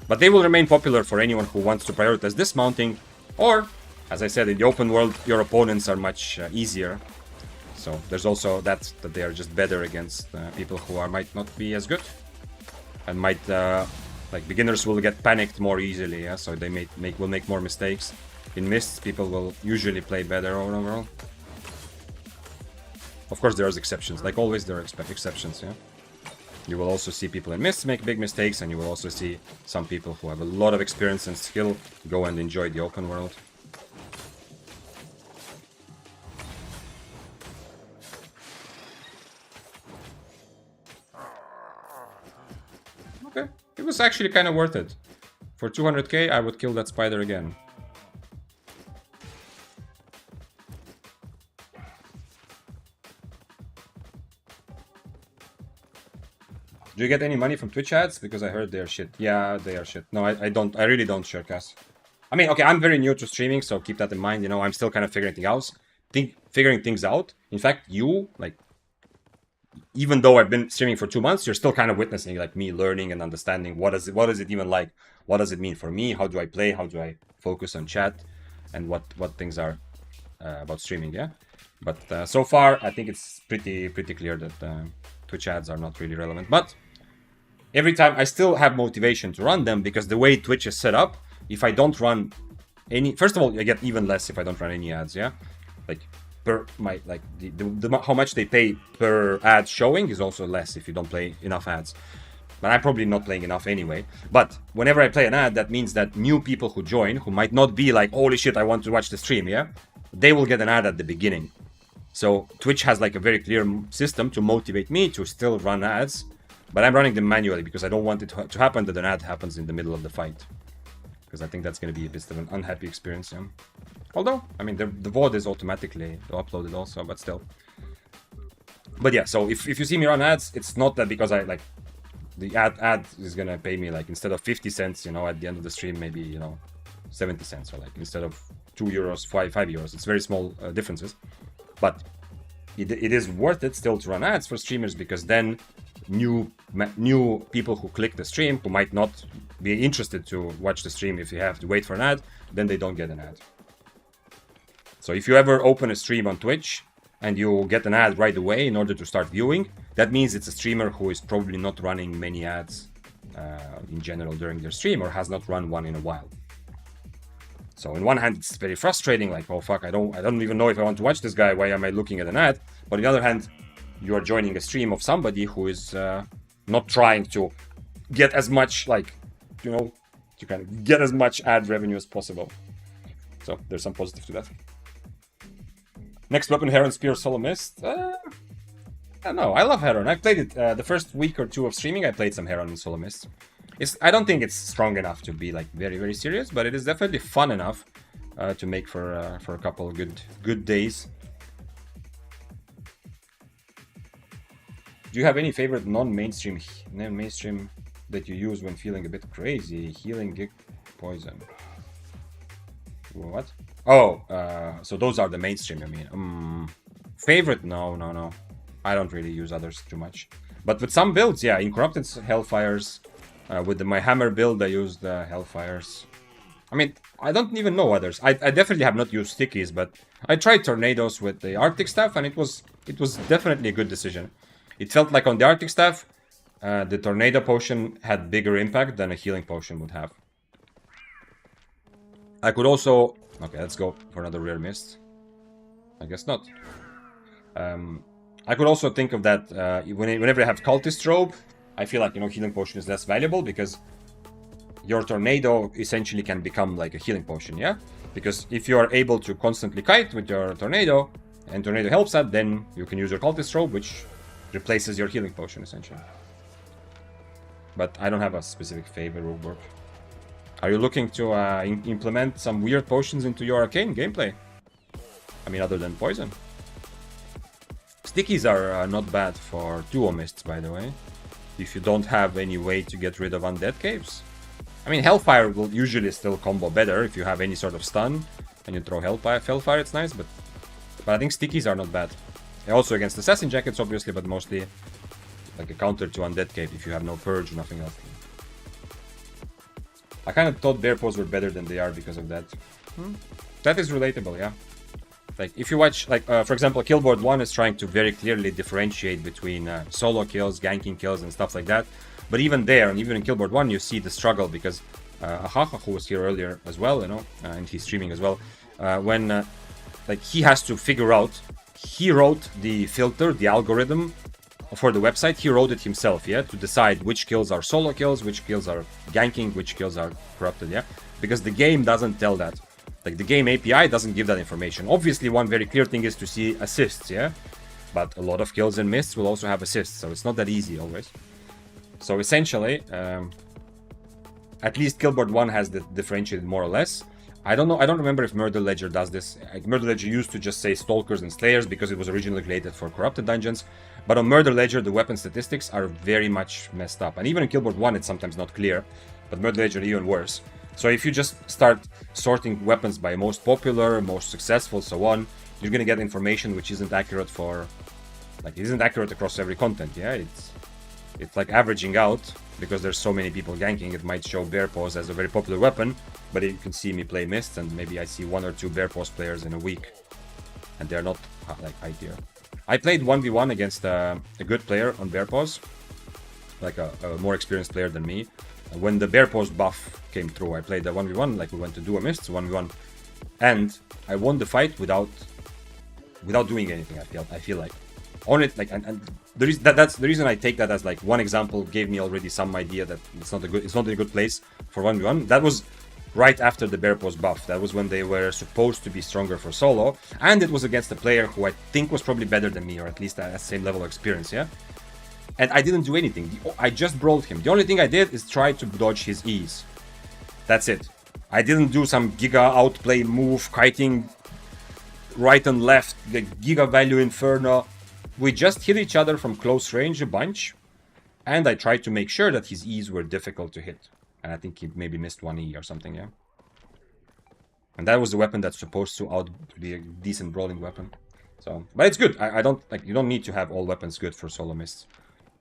But they will remain popular for anyone who wants to prioritize dismounting, or, as I said, in the open world, your opponents are much easier. So there's also that they are just better against people who might not be as good. And might, like, beginners will get panicked more easily, yeah? So they will make more mistakes. In mists, people will usually play better overall. Of course, there are exceptions. Like always, there are exceptions, yeah? You will also see people in mists make big mistakes, and you will also see some people who have a lot of experience and skill go and enjoy the open world. Okay, it was actually kind of worth it. For 200k, I would kill that spider again. Do you get any money from Twitch ads? Because I heard they are shit. Yeah, they are shit. No, I don't. I really don't, Sharecast. I mean, okay, I'm very new to streaming, so keep that in mind. You know, I'm still kind of figuring things out. In fact, you, like, even though I've been streaming for 2 months, you're still kind of witnessing like me learning and understanding what is it even like, what does it mean for me, how do I play, how do I focus on chat, and what things are about streaming. Yeah, but so far I think it's pretty clear that Twitch ads are not really relevant. But every time I still have motivation to run them, because the way Twitch is set up, if I don't run any, first of all, I get even less if I don't run any ads. Yeah, like per my like how much they pay per ad showing is also less if you don't play enough ads. But I'm probably not playing enough anyway. But whenever I play an ad, that means that new people who join, who might not be like, holy shit, I want to watch the stream, yeah, they will get an ad at the beginning. So Twitch has like a very clear system to motivate me to still run ads, but I'm running them manually because I don't want it to happen that an ad happens in the middle of the fight, because I think that's going to be a bit of an unhappy experience. Yeah. Although, I mean, the VOD is automatically uploaded also, but still. But yeah, so if you see me run ads, it's not that because I like the ad is gonna pay me like instead of 50 cents, you know, at the end of the stream, maybe, you know, 70 cents, or like instead of 2 euros, 5 euros. It's very small differences, but it is worth it still to run ads for streamers, because then new people who click the stream, who might not be interested to watch the stream if you have to wait for an ad, then they don't get an ad. So if you ever open a stream on Twitch and you get an ad right away in order to start viewing, that means it's a streamer who is probably not running many ads in general during their stream, or has not run one in a while. So on one hand, it's very frustrating, like, oh fuck, I don't even know if I want to watch this guy, why am I looking at an ad? But on the other hand, you are joining a stream of somebody who is not trying to get as much, like, you know, to kind of get as much ad revenue as possible. So there's some positive to that. Next weapon, Heron, Spear, Solo Mist. I don't know. I love Heron. I played it the first week or two of streaming. I played some Heron and Solo Mist. I don't think it's strong enough to be like very serious, but it is definitely fun enough to make for a couple of good days. Do you have any favorite non-mainstream that you use when feeling a bit crazy? Healing, Gig, Poison. What? Oh, so those are the mainstream, I mean. Favorite? No. I don't really use others too much. But with some builds, yeah, in Corrupted Hellfires, with my Hammer build, I used Hellfires. I mean, I don't even know others. I definitely have not used Stickies, but I tried Tornadoes with the Arctic Staff, and it was definitely a good decision. It felt like on the Arctic Staff, the Tornado Potion had bigger impact than a Healing Potion would have. I could also... Okay, let's go for another Rare Mist. I guess not. I could also think of that whenever I have Cultist Robe, I feel like, you know, Healing Potion is less valuable, because your Tornado essentially can become like a Healing Potion, yeah? Because if you are able to constantly kite with your Tornado, and Tornado helps that, then you can use your Cultist Robe, which replaces your Healing Potion, essentially. But I don't have a specific favorite rulebook. Are you looking to implement some weird potions into your Arcane gameplay? I mean, other than Poison. Stickies are not bad for Duo Mists, by the way. If you don't have any way to get rid of Undead Caves. I mean, Hellfire will usually still combo better if you have any sort of stun and you throw Hellfire, it's nice, but I think Stickies are not bad. Also against Assassin Jackets, obviously, but mostly like a counter to Undead Cave if you have no Purge, nothing else. I kind of thought Bear Paws were better than they are because of that. That is relatable, yeah. Like, if you watch, like, for example, Killboard 1 is trying to very clearly differentiate between solo kills, ganking kills, and stuff like that. But even there, and even in Killboard 1, you see the struggle, because Ahaha, who was here earlier as well, you know, and he's streaming as well, when, like, he has to figure out, he wrote the filter, the algorithm for the website, he wrote it himself, yeah, to decide which kills are solo kills, which kills are ganking, which kills are corrupted, yeah, because the game doesn't tell that. Like, the game API doesn't give that information. Obviously, one very clear thing is to see assists, yeah, but a lot of kills and mists will also have assists, so it's not that easy always. So essentially, at least Killboard 1 has the differentiated more or less. I don't know, I don't remember if Murder Ledger does this. Murder Ledger used to just say Stalkers and Slayers because it was originally created for corrupted dungeons. But on Murder Ledger, the weapon statistics are very much messed up. And even in Killboard 1, it's sometimes not clear. But Murder Ledger even worse. So if you just start sorting weapons by most popular, most successful, so on, you're going to get information which isn't accurate for like it isn't accurate across every content. Yeah, it's like averaging out because there's so many people ganking. It might show bear paws as a very popular weapon, but you can see me play mist, and maybe I see 1 or 2 bear paws players in a week, and they're not like high tier. I played 1v1 against a good player on bear paws, like a more experienced player than me. When the bear paws buff came through, I played the 1v1, like we went to do a mist 1v1, and I won the fight without doing anything. I feel like on it, like, and that's the reason I take that as like one example gave me already some idea that it's not a good place for 1v1. That was right after the bear paws buff. That was when they were supposed to be stronger for solo, and it was against a player who I think was probably better than me, or at least at the same level of experience. Yeah. And I didn't do anything. I just brawled him. The only thing I did is try to dodge his E's. That's it. I didn't do some giga outplay move, kiting right and left, the giga value inferno. We just hit each other from close range a bunch. And I tried to make sure that his E's were difficult to hit. And I think he maybe missed 1 E or something, yeah. And that was the weapon that's supposed to be a decent brawling weapon. So, but it's good. I don't like, you don't need to have all weapons good for solo mists.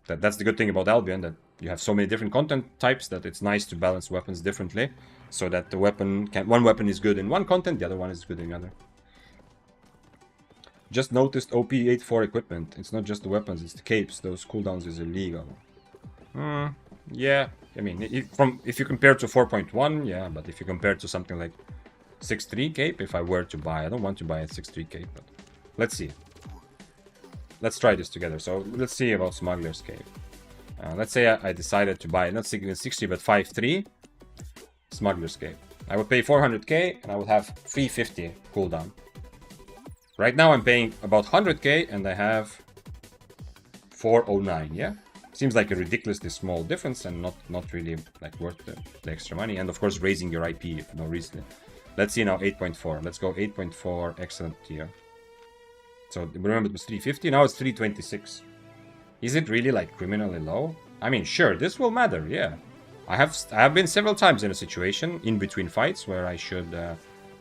That's the good thing about Albion, that you have so many different content types that it's nice to balance weapons differently, so that the one weapon is good in one content, the other one is good in the other. Just noticed OP 8-4 equipment. It's not just the weapons, it's the capes. Those cooldowns is illegal. Yeah, I mean, if you compare to 4.1, yeah, but if you compare to something like 6.3 cape, if I were to buy, I don't want to buy a 6.3 cape, but let's see. Let's try this together. So let's see about Smuggler's Cape. Let's say I decided to buy, not 60, but 5.3 Smuggler's Cape. I would pay 400k and I would have 350 cooldown. Right now I'm paying about 100k and I have 409, yeah? Seems like a ridiculously small difference and not really like worth the extra money. And of course raising your IP for no reason. Let's see now 8.4. Let's go 8.4 excellent tier. So remember it was 350, now it's 326. Is it really like criminally low? I mean, sure, this will matter, yeah. I have been several times in a situation in between fights where I should,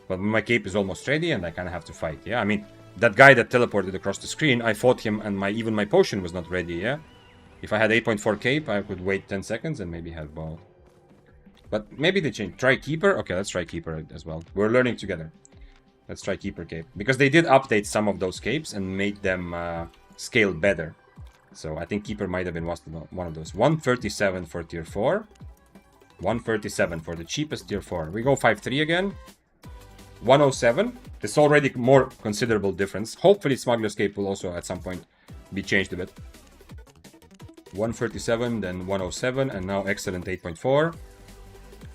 but my cape is almost ready and I kind of have to fight, yeah. I mean, that guy that teleported across the screen, I fought him and even my potion was not ready, yeah. If I had 8.4 cape, I could wait 10 seconds and maybe have ball. But maybe they changed. Try Keeper? Okay, let's try Keeper as well. We're learning together. Let's try Keeper Cape. Because they did update some of those capes and made them scale better. So I think Keeper might have been one of those. 137 for tier 4. 137 for the cheapest tier 4. We go 5.3 again. 107. It's already more considerable difference. Hopefully Smuggler's Cape will also at some point be changed a bit. 137, then 107, and now excellent 8.4.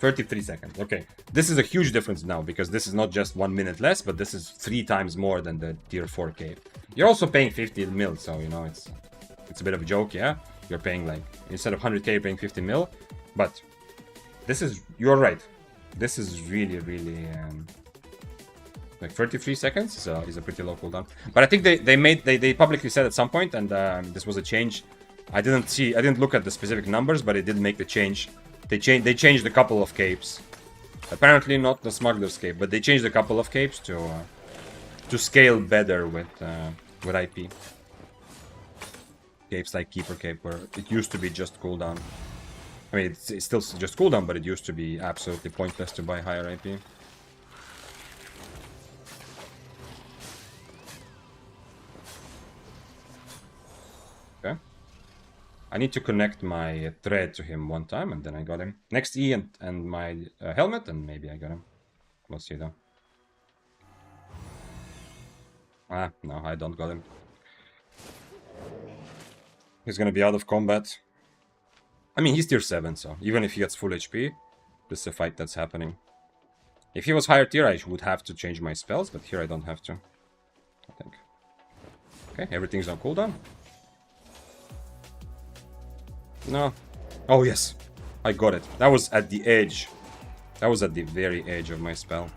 33 seconds. Okay, this is a huge difference now because this is not just 1 minute less, but this is 3 times more than the tier 4 cape. You're also paying 50 mil, so you know it's a bit of a joke, yeah. You're paying like instead of 100k, you're paying 50 mil, but this is you're right. This is really like 33 seconds is a pretty low cooldown. But I think they publicly said at some point, and this was a change. I didn't look at the specific numbers, but it did make the change. They changed a couple of capes. Apparently not the Smuggler's Cape, but they changed a couple of capes to scale better with IP. Capes like Keeper Cape, where it used to be just cooldown. I mean, it's still just cooldown, but it used to be absolutely pointless to buy higher IP. Okay. I need to connect my thread to him one time, and then I got him. Next E and my helmet, and maybe I got him. We'll see though. Ah, no, I don't got him. He's gonna be out of combat. I mean, he's tier 7, so even if he gets full HP, this is a fight that's happening. If he was higher tier, I would have to change my spells, but here I don't have to, I think. Okay, everything's on cooldown. No. Oh, yes. I got it. That was at the edge. That was at the very edge of my spell.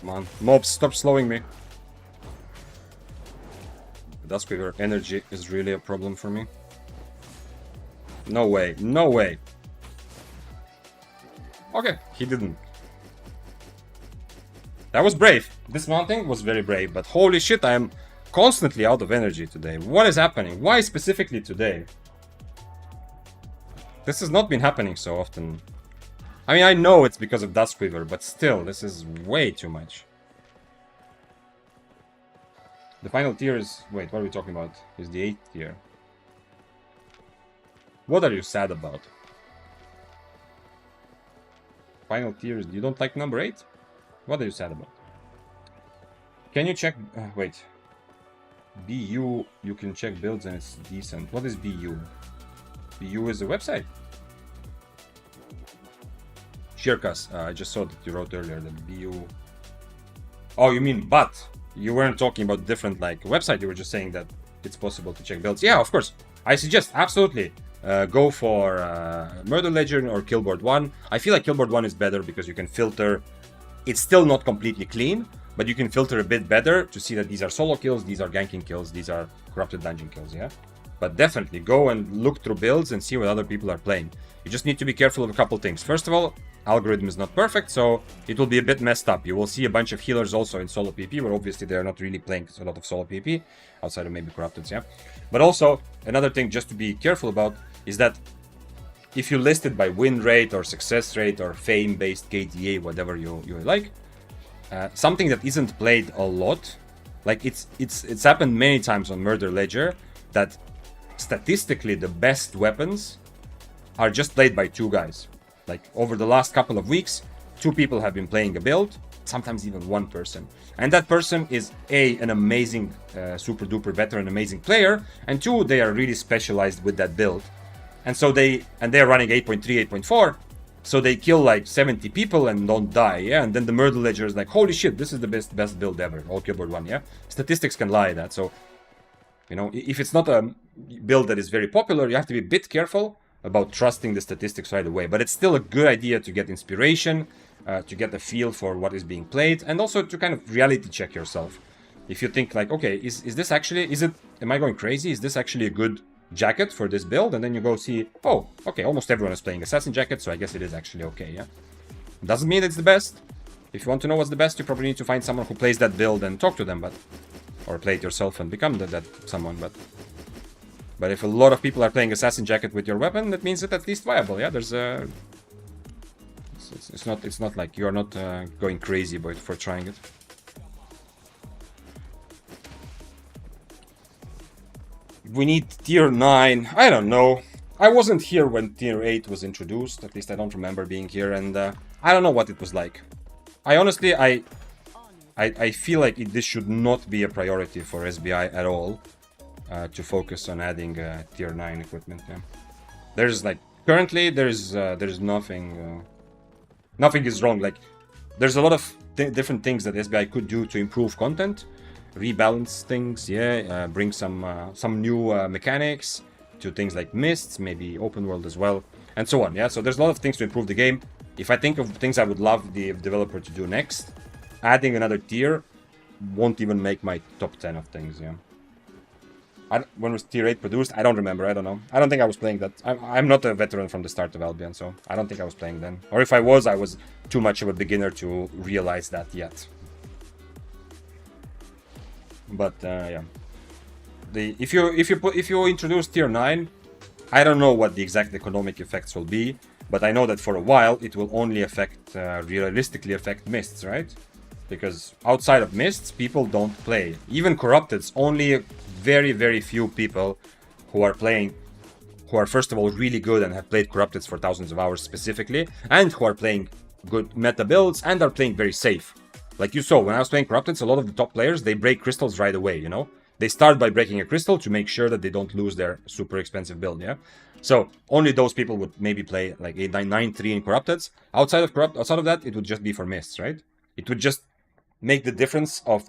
Come on. Mobs, stop slowing me. The Duskweaver energy is really a problem for me. No way. No way. Okay, he didn't. That was brave. Dismounting was very brave, but holy shit, I am constantly out of energy today. What is happening? Why specifically today? This has not been happening so often. I mean, I know it's because of Duskweaver, but still, this is way too much. The final tier is... Wait, what are we talking about? Is the 8th tier. What are you sad about? Final tier is... You don't like number 8? What are you sad about? Can you check... wait. BU, you can check builds and it's decent. What is BU? BU is a website. Shirkas, I just saw that you wrote earlier that BU... Oh, you mean but. You weren't talking about different, like, website. You were just saying that it's possible to check builds. Yeah, of course. I suggest, absolutely, go for Murder Ledger or Killboard 1. I feel like Killboard 1 is better because you can filter... It's still not completely clean, but you can filter a bit better to see that these are solo kills, these are ganking kills, these are corrupted dungeon kills, yeah? But definitely go and look through builds and see what other people are playing. You just need to be careful of a couple things. First of all, algorithm is not perfect, so it will be a bit messed up. You will see a bunch of healers also in solo PvP, where obviously they're not really playing a lot of solo PvP, outside of maybe corrupted, yeah? But also, another thing just to be careful about is that if you list it by win rate or success rate or fame-based KDA, whatever you like, something that isn't played a lot, like it's happened many times on Murder Ledger, that statistically the best weapons are just played by 2 guys. Like over the last couple of weeks, 2 people have been playing a build, sometimes even 1 person. And that person is A, an amazing super duper veteran, amazing player, and 2, they are really specialized with that build. And so they're running 8.3, 8.4, so they kill like 70 people and don't die, yeah? And then the Murder Ledger is like, holy shit, this is the best build ever, all Killboard 1, yeah? Statistics can lie that, so, you know, if it's not a build that is very popular, you have to be a bit careful about trusting the statistics right away. But it's still a good idea to get inspiration, to get a feel for what is being played, and also to kind of reality check yourself. If you think like, okay, is this actually, am I going crazy? Is this actually a good jacket for this build? And then you go see, oh, okay, almost everyone is playing Assassin Jacket, so I guess it is actually okay, yeah? Doesn't mean it's the best. If you want to know what's the best, you probably need to find someone who plays that build and talk to them, or play it yourself and become that someone, but if a lot of people are playing Assassin Jacket with your weapon, that means it's at least viable, yeah? There's a... It's not like you're not going crazy for trying it. We need tier 9. I don't know. I wasn't here when tier 8 was introduced. At least I don't remember being here, and I don't know what it was like. I honestly, I feel like this should not be a priority for SBI at all, to focus on adding tier 9 equipment. Yeah. There's like currently there's nothing. Nothing is wrong. Like there's a lot of different things that SBI could do to improve content, rebalance things, yeah, bring some new mechanics to things like mists, maybe open world as well, and so on. Yeah, so there's a lot of things to improve the game. If I think of things I would love the developer to do next, adding another tier won't even make my top 10 of things. Yeah. When was tier 8 produced? I don't remember. I don't know. I don't think I was playing that. I'm not a veteran from the start of Albion, so I don't think I was playing then. Or if I was too much of a beginner to realize that yet. But yeah, if you introduce tier 9, I don't know what the exact economic effects will be, but I know that for a while it will only affect realistically affect mists, right? Because outside of mists, people don't play. Even corrupted's only very, very few people who are playing, who are first of all really good and have played corrupted's for thousands of hours specifically, and who are playing good meta builds and are playing very safe. Like you saw, when I was playing corrupted's, a lot of the top players, they break crystals right away, you know? They start by breaking a crystal to make sure that they don't lose their super expensive build, yeah? So only those people would maybe play like 8-9-9-3 in corrupted's. Outside of that, it would just be for mists, right? It would just make the difference of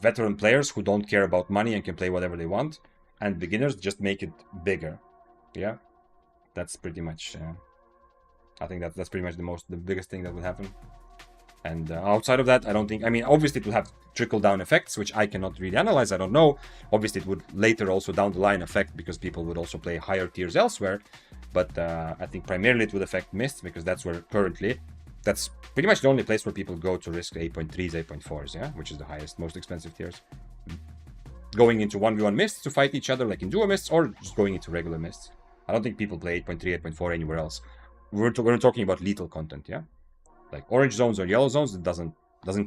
veteran players who don't care about money and can play whatever they want, and beginners just make it bigger. Yeah, that's pretty much. I think that's pretty much the biggest thing that would happen. And outside of that, I don't think. I mean, obviously it will have trickle down effects, which I cannot really analyze. I don't know. Obviously, it would later also down the line affect because people would also play higher tiers elsewhere. But I think primarily it would affect mists because that's where currently that's pretty much the only place where people go to risk 8.3s, 8.4s, yeah? Which is the highest, most expensive tiers. Going into 1v1 mists to fight each other, like in duo mists, or just going into regular mists. I don't think people play 8.3, 8.4 anywhere else. We're talking about lethal content, yeah? Like orange zones or yellow zones, it doesn't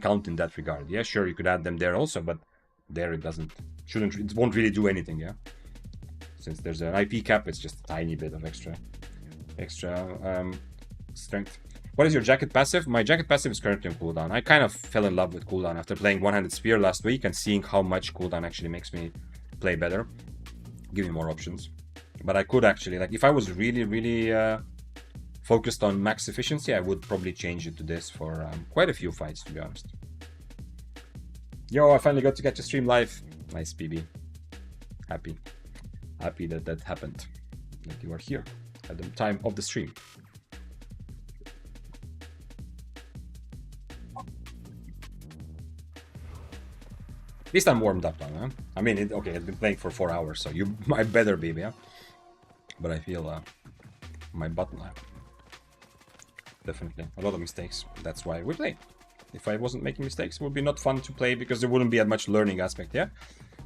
count in that regard. Yeah, sure, you could add them there also, but there it won't really do anything, yeah? Since there's an IP cap, it's just a tiny bit of extra strength. What is your jacket passive? My jacket passive is currently on cooldown. I kind of fell in love with cooldown after playing one-handed spear last week and seeing how much cooldown actually makes me play better. Give me more options. But I could actually, like, if I was really focused on max efficiency, I would probably change it to this for quite a few fights, to be honest. Yo, I finally got to catch a stream live. Nice, PB. Happy that happened. That you are here at the time of the stream. At least I'm warmed up now, huh? I mean, okay, I've been playing for 4 hours, so you might better be, yeah? But I feel my butt now. Definitely. A lot of mistakes. That's why we play. If I wasn't making mistakes, it would be not fun to play because there wouldn't be as much learning aspect, yeah?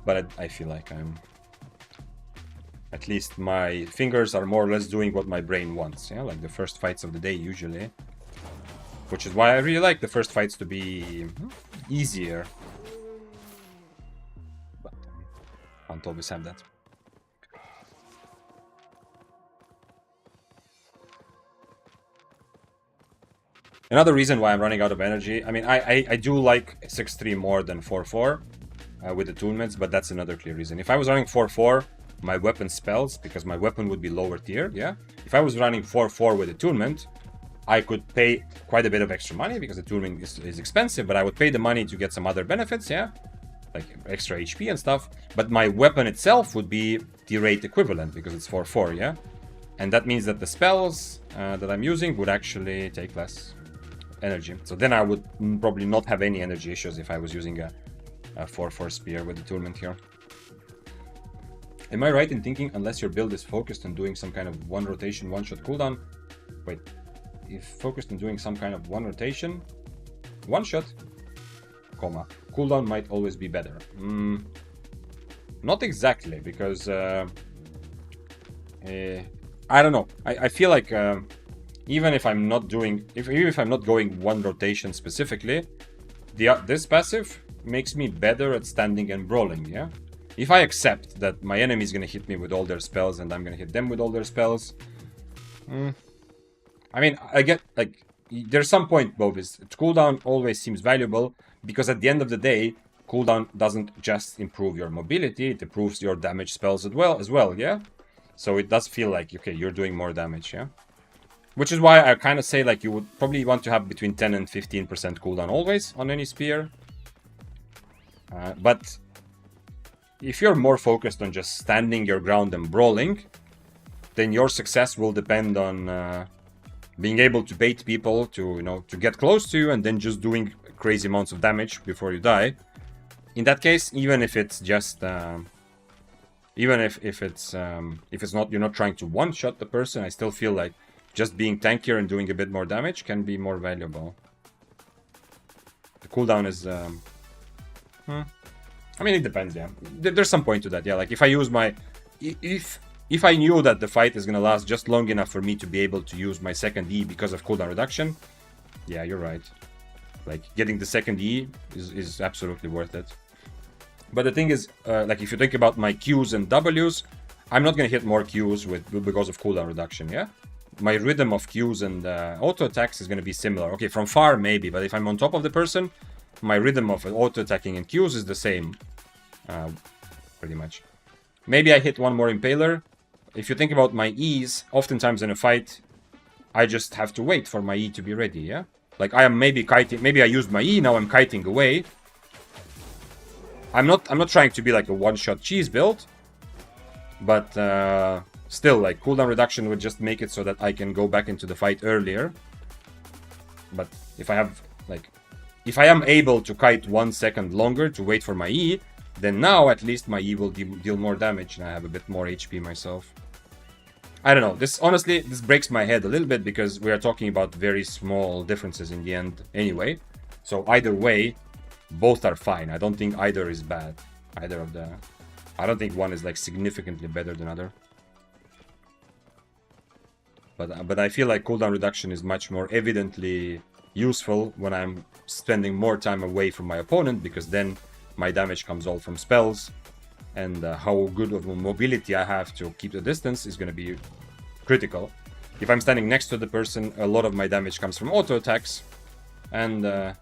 But I feel like I'm... At least my fingers are more or less doing what my brain wants, yeah? Like the first fights of the day, usually. Which is why I really like the first fights to be easier. But can't always have that. Another reason why I'm running out of energy, I mean, I do like 6-3 more than 4-4 with attunements, but that's another clear reason. If I was running 4-4, my weapon spells, because my weapon would be lower tier, yeah? If I was running 4-4 with attunement, I could pay quite a bit of extra money, because attunement is expensive, but I would pay the money to get some other benefits, yeah? Like extra HP and stuff, but my weapon itself would be tier 8 equivalent, because it's 4-4, yeah? And that means that the spells that I'm using would actually take less energy. So then I would probably not have any energy issues if I was using a 4-4 spear with attunement here. Am I right in thinking unless your build is focused on doing some kind of one rotation, one shot cooldown? Wait, if focused on doing some kind of one rotation, one shot, comma, cooldown might always be better. Not exactly, because I don't know. I feel like even if I'm not doing, even if I'm not going one rotation specifically, this passive makes me better at standing and brawling, yeah? If I accept that my enemy is going to hit me with all their spells and I'm going to hit them with all their spells, I mean, I get, like, there's some point, Bovis. Cooldown always seems valuable, because at the end of the day, cooldown doesn't just improve your mobility, it improves your damage spells as well, yeah? So it does feel like, okay, you're doing more damage, yeah? Which is why I kind of say, like, you would probably want to have between 10 and 15% cooldown always on any spear. But if you're more focused on just standing your ground and brawling, then your success will depend on being able to bait people to, you know, to get close to you and then just doing crazy amounts of damage before you die. In that case, even if it's just... even if it's not, you're not trying to one-shot the person, I still feel like just being tankier and doing a bit more damage can be more valuable. The cooldown is... I mean, it depends, yeah. There's some point to that, yeah. Like, if I use my... If I knew that the fight is gonna last just long enough for me to be able to use my second E because of cooldown reduction, yeah, you're right. Like, getting the second E is absolutely worth it. But the thing is, like, if you think about my Qs and Ws, I'm not gonna hit more Qs because of cooldown reduction, yeah? My rhythm of Qs and auto attacks is gonna be similar. Okay, from far maybe, but if I'm on top of the person, my rhythm of auto attacking and Qs is the same, pretty much. Maybe I hit one more Impaler. If you think about my E's, oftentimes in a fight, I just have to wait for my E to be ready, yeah? Like, I am maybe kiting, maybe I used my E, now I'm kiting away. I'm not trying to be like a one-shot cheese build, but still, like, cooldown reduction would just make it so that I can go back into the fight earlier. But if I have, like, if I am able to kite 1 second longer to wait for my E, then now at least my E will deal more damage and I have a bit more HP myself. I don't know. This honestly, this breaks my head a little bit because we are talking about very small differences in the end anyway. So either way, both are fine. I don't think either is bad. Either of the... I don't think one is like significantly better than other. But I feel like cooldown reduction is much more evidently useful when I'm spending more time away from my opponent, because then my damage comes all from spells, and how good of a mobility I have to keep the distance is going to be critical. If I'm standing next to the person, a lot of my damage comes from auto attacks, and the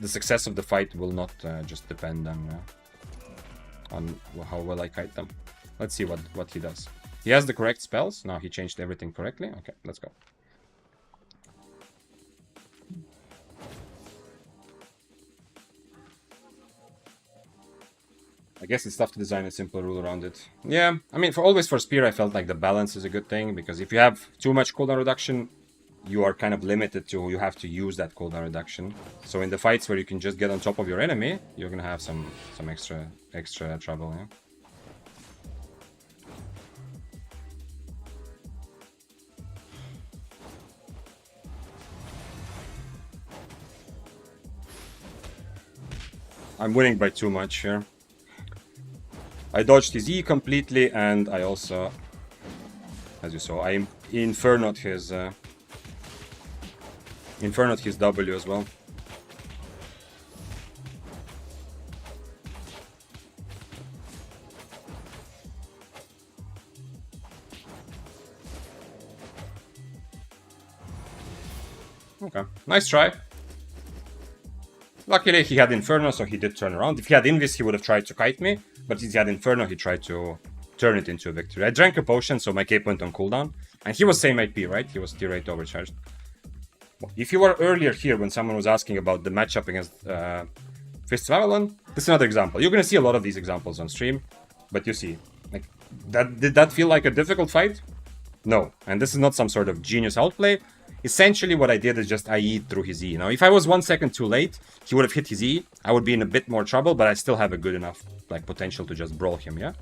success of the fight will not just depend on how well I kite them. Let's see what he does. He has the correct spells. Now he changed everything correctly. Okay, let's go. I guess it's tough to design a simple rule around it. Yeah, I mean, for Spear, I felt like the balance is a good thing, because if you have too much cooldown reduction, you are kind of limited to, you have to use that cooldown reduction. So in the fights where you can just get on top of your enemy, you're gonna have some extra trouble, yeah? I'm winning by too much here. I dodged his E completely, and I also, as you saw, I Inferno'd his W as well. Okay, nice try. Luckily, he had Inferno, so he did turn around. If he had Invis, he would have tried to kite me. But since he had Inferno, he tried to turn it into a victory. I drank a potion, so my cape went on cooldown. And he was same IP, right? He was tier 8 overcharged. If you were earlier here when someone was asking about the matchup against Fists of Avalon, this is another example. You're going to see a lot of these examples on stream. But you see, like, did that feel like a difficult fight? No. And this is not some sort of genius outplay. Essentially, what I did is just I E'd through his E. Now, if I was 1 second too late, he would have hit his E. I would be in a bit more trouble, but I still have a good enough like potential to just brawl him, yeah?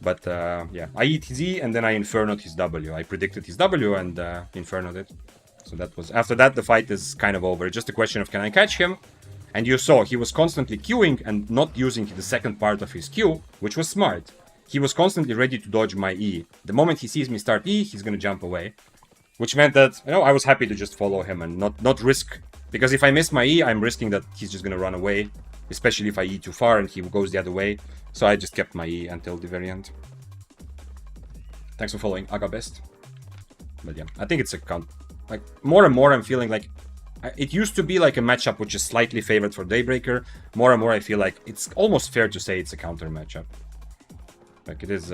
But, yeah, I E'd his E, and then I Inferno'd his W. I predicted his W and Inferno'd it. So that was... After that, the fight is kind of over. It's just a question of, can I catch him? And you saw, he was constantly queuing and not using the second part of his Q, which was smart. He was constantly ready to dodge my E. The moment he sees me start E, he's gonna jump away. Which meant that, you know, I was happy to just follow him and not risk... Because if I miss my E, I'm risking that he's just gonna run away. Especially if I E too far and he goes the other way. So I just kept my E until the very end. Thanks for following, Aga Best. But yeah, I think it's a count. Like, more and more I'm feeling like... It used to be like a matchup which is slightly favored for Daybreaker. More and more I feel like it's almost fair to say it's a counter matchup. Like, it is...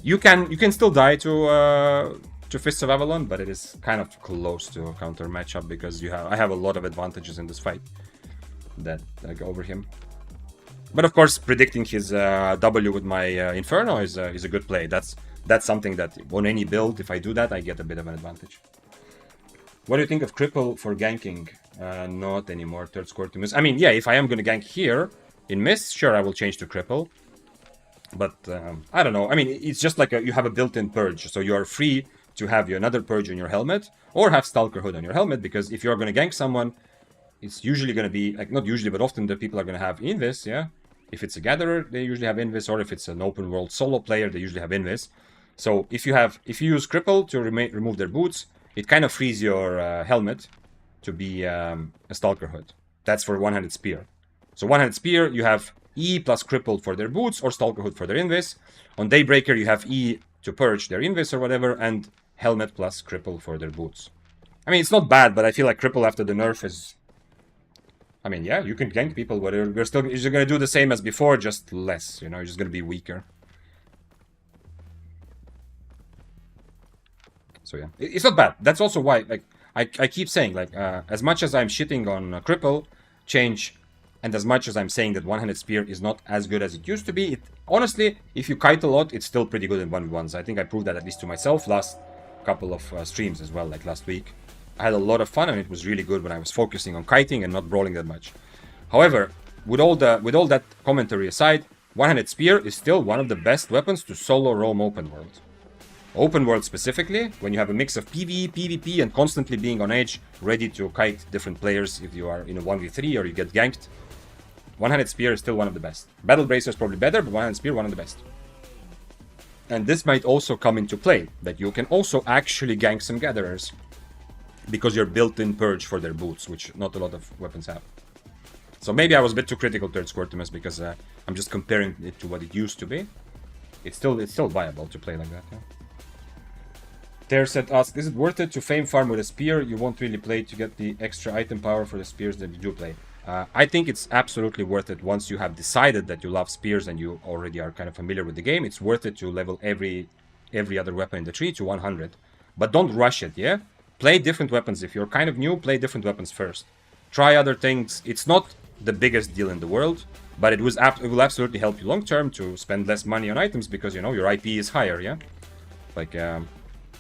You can still die to Fists of Avalon, but it is kind of close to a counter matchup because I have a lot of advantages in this fight that go over him. But of course, predicting his W with my Inferno is a good play. That's something that on any build, if I do that, I get a bit of an advantage. What do you think of Cripple for ganking? Not anymore. Third score to miss. I mean, yeah, if I am going to gank here in miss, sure, I will change to Cripple. But I don't know. I mean, it's just like you have a built-in purge, so you are free to have another purge on your helmet or have Stalker Hood on your helmet, because if you're going to gank someone, it's usually going to be, like, not usually, but often the people are going to have Invis, yeah? If it's a Gatherer, they usually have Invis, or if it's an open world solo player, they usually have Invis. So if you use Cripple to remove their boots, it kind of frees your helmet to be a Stalker Hood. That's for one-handed Spear. So one-handed Spear, you have E plus Cripple for their boots, or Stalker Hood for their Invis. On Daybreaker, you have E to purge their Invis or whatever, and Helmet plus Cripple for their boots. I mean, it's not bad, but I feel like Cripple after the nerf is... I mean, yeah, you can gank people, but you're going to do the same as before, just less, you know, you're just going to be weaker. So yeah, it's not bad. That's also why, like, I keep saying, like, as much as I'm shitting on Cripple change, and as much as I'm saying that one-handed Spear is not as good as it used to be, honestly, if you kite a lot, it's still pretty good in 1v1s. I think I proved that at least to myself last couple of streams as well, like last week. I had a lot of fun, and it was really good when I was focusing on kiting and not brawling that much. However, with all that commentary aside, One-handed spear is still one of the best weapons to solo roam open world. Open world specifically, when you have a mix of PvE, PvP, and constantly being on edge, ready to kite different players if you are in a 1v3 or you get ganked. One-handed spear is still one of the best. Battle Bracer is probably better, but one-handed spear, one of the best. And this might also come into play, that you can also actually gank some gatherers, because you're built-in purge for their boots, which not a lot of weapons have. So maybe I was a bit too critical towards Squirtimus, because I'm just comparing it to what it used to be. It's still viable to play like that, yeah. Terset asks, is it worth it to fame farm with a spear? You won't really play to get the extra item power for the spears that you do play. I think it's absolutely worth it once you have decided that you love spears and you already are kind of familiar with the game. It's worth it to level every other weapon in the tree to 100. But don't rush it, yeah? Play different weapons. If you're kind of new, play different weapons first. Try other things. It's not the biggest deal in the world, but it will absolutely help you long term to spend less money on items because, you know, your IP is higher, yeah? Like,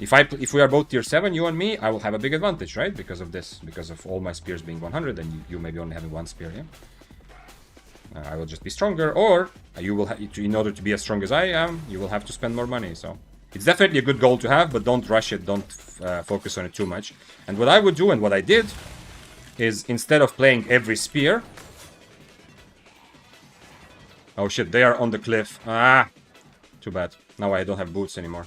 if we are both tier 7, you and me, I will have a big advantage, right? Because of this, because of all my spears being 100 and you maybe only having one spear, yeah? I will just be stronger, or you will in order to be as strong as I am, you will have to spend more money, so... It's definitely a good goal to have, but don't rush it, don't focus on it too much. And what I would do, and what I did, is instead of playing every spear... Oh shit, they are on the cliff. Ah! Too bad. Now I don't have boots anymore.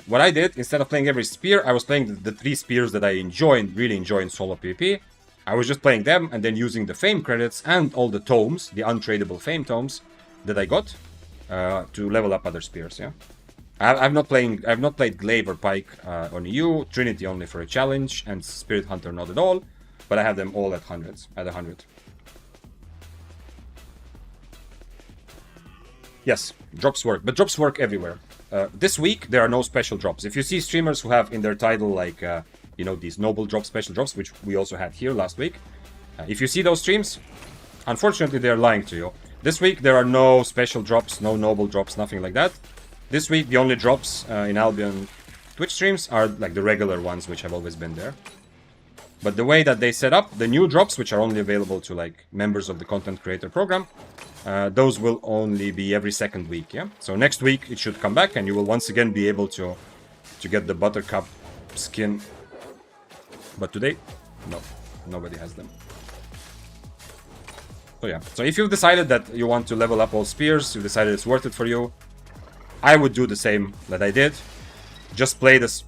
What I did, instead of playing every spear, I was playing the 3 spears that I really enjoy in solo PvP. I was just playing them and then using the fame credits and all the tomes, the untradeable fame tomes that I got, to level up other spears, yeah? I've not played Glaive or Pike on EU, Trinity only for a challenge, and Spirit Hunter not at all, but I have them all at 100. Yes, drops work, but drops work everywhere. This week, there are no special drops. If you see streamers who have in their title, like, you know, these noble drops, special drops, which we also had here last week. If you see those streams, unfortunately, they're lying to you. This week, there are no special drops, no noble drops, nothing like that. This week, the only drops in Albion Twitch streams are, like, the regular ones, which have always been there. But the way that they set up, the new drops, which are only available to, like, members of the content creator program, those will only be every second week, yeah? So next week it should come back and you will once again be able to get the Buttercup skin. But today, no, nobody has them. So yeah, so if you've decided that you want to level up all spears, you've decided it's worth it for you, I would do the same that I did. Just play this.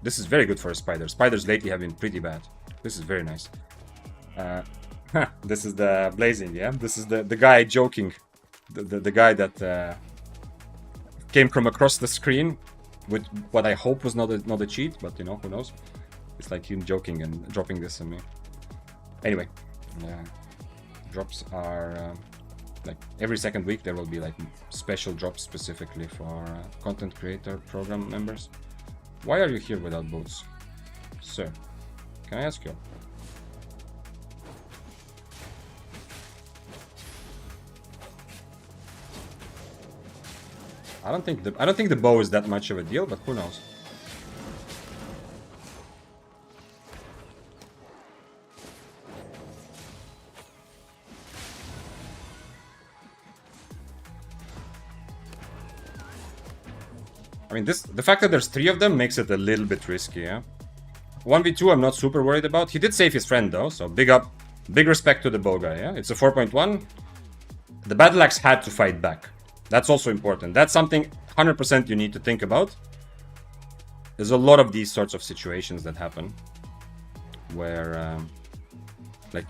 This is very good for a spider. Spiders lately have been pretty bad. This is very nice. This is the blazing, yeah? This is the guy joking. The guy that came from across the screen with what I hope was not a cheat, but you know, who knows? It's like him joking and dropping this on me. Anyway, drops are like every second week there will be like special drops specifically for content creator program members. Why are you here without boots? Sir, can I ask you? I don't think the bow is that much of a deal, but who knows? I mean, the fact that there's 3 of them makes it a little bit risky, yeah? 1v2 I'm not super worried about. He did save his friend though, so big respect to the bow guy, yeah? It's a 4.1. The battle axe had to fight back. That's also important. That's something 100% you need to think about. There's a lot of these sorts of situations that happen where, like,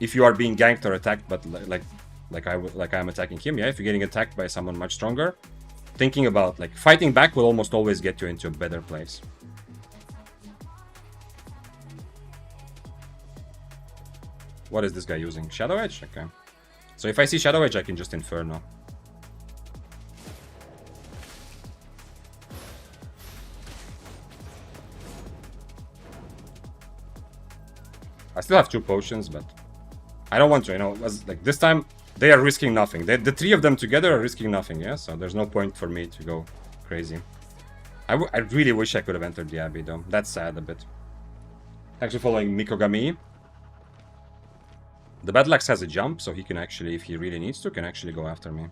if you are being ganked or attacked, but like I'm attacking him, yeah. If you're getting attacked by someone much stronger, thinking about like fighting back will almost always get you into a better place. What is this guy using? Shadow Edge? Okay. So if I see Shadow Edge, I can just Inferno. I still have 2 potions, but I don't want to, you know, like this time they are risking nothing. The 3 of them together are risking nothing, yeah? So there's no point for me to go crazy. I really wish I could have entered the Abbey though. That's sad a bit. Actually following Mikogami. The Battle Axe has a jump, so he can actually, if he really needs to, can actually go after me.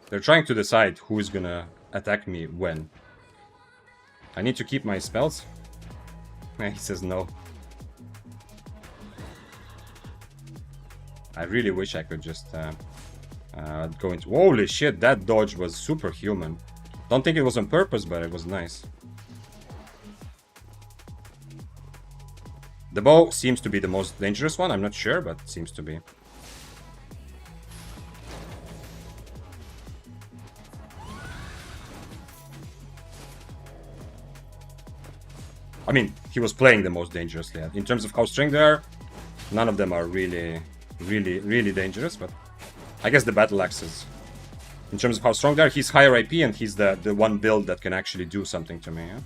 They're trying to decide who is gonna attack me when. I need to keep my spells. He says no. I really wish I could just go into... Holy shit, that dodge was superhuman. Don't think it was on purpose, but it was nice. The bow seems to be the most dangerous one. I'm not sure, but it seems to be. I mean, he was playing the most dangerously. In terms of how strong they are, none of them are really dangerous, but I guess the Battle Axes. In terms of how strong they are, he's higher IP and he's the one build that can actually do something to me, yeah?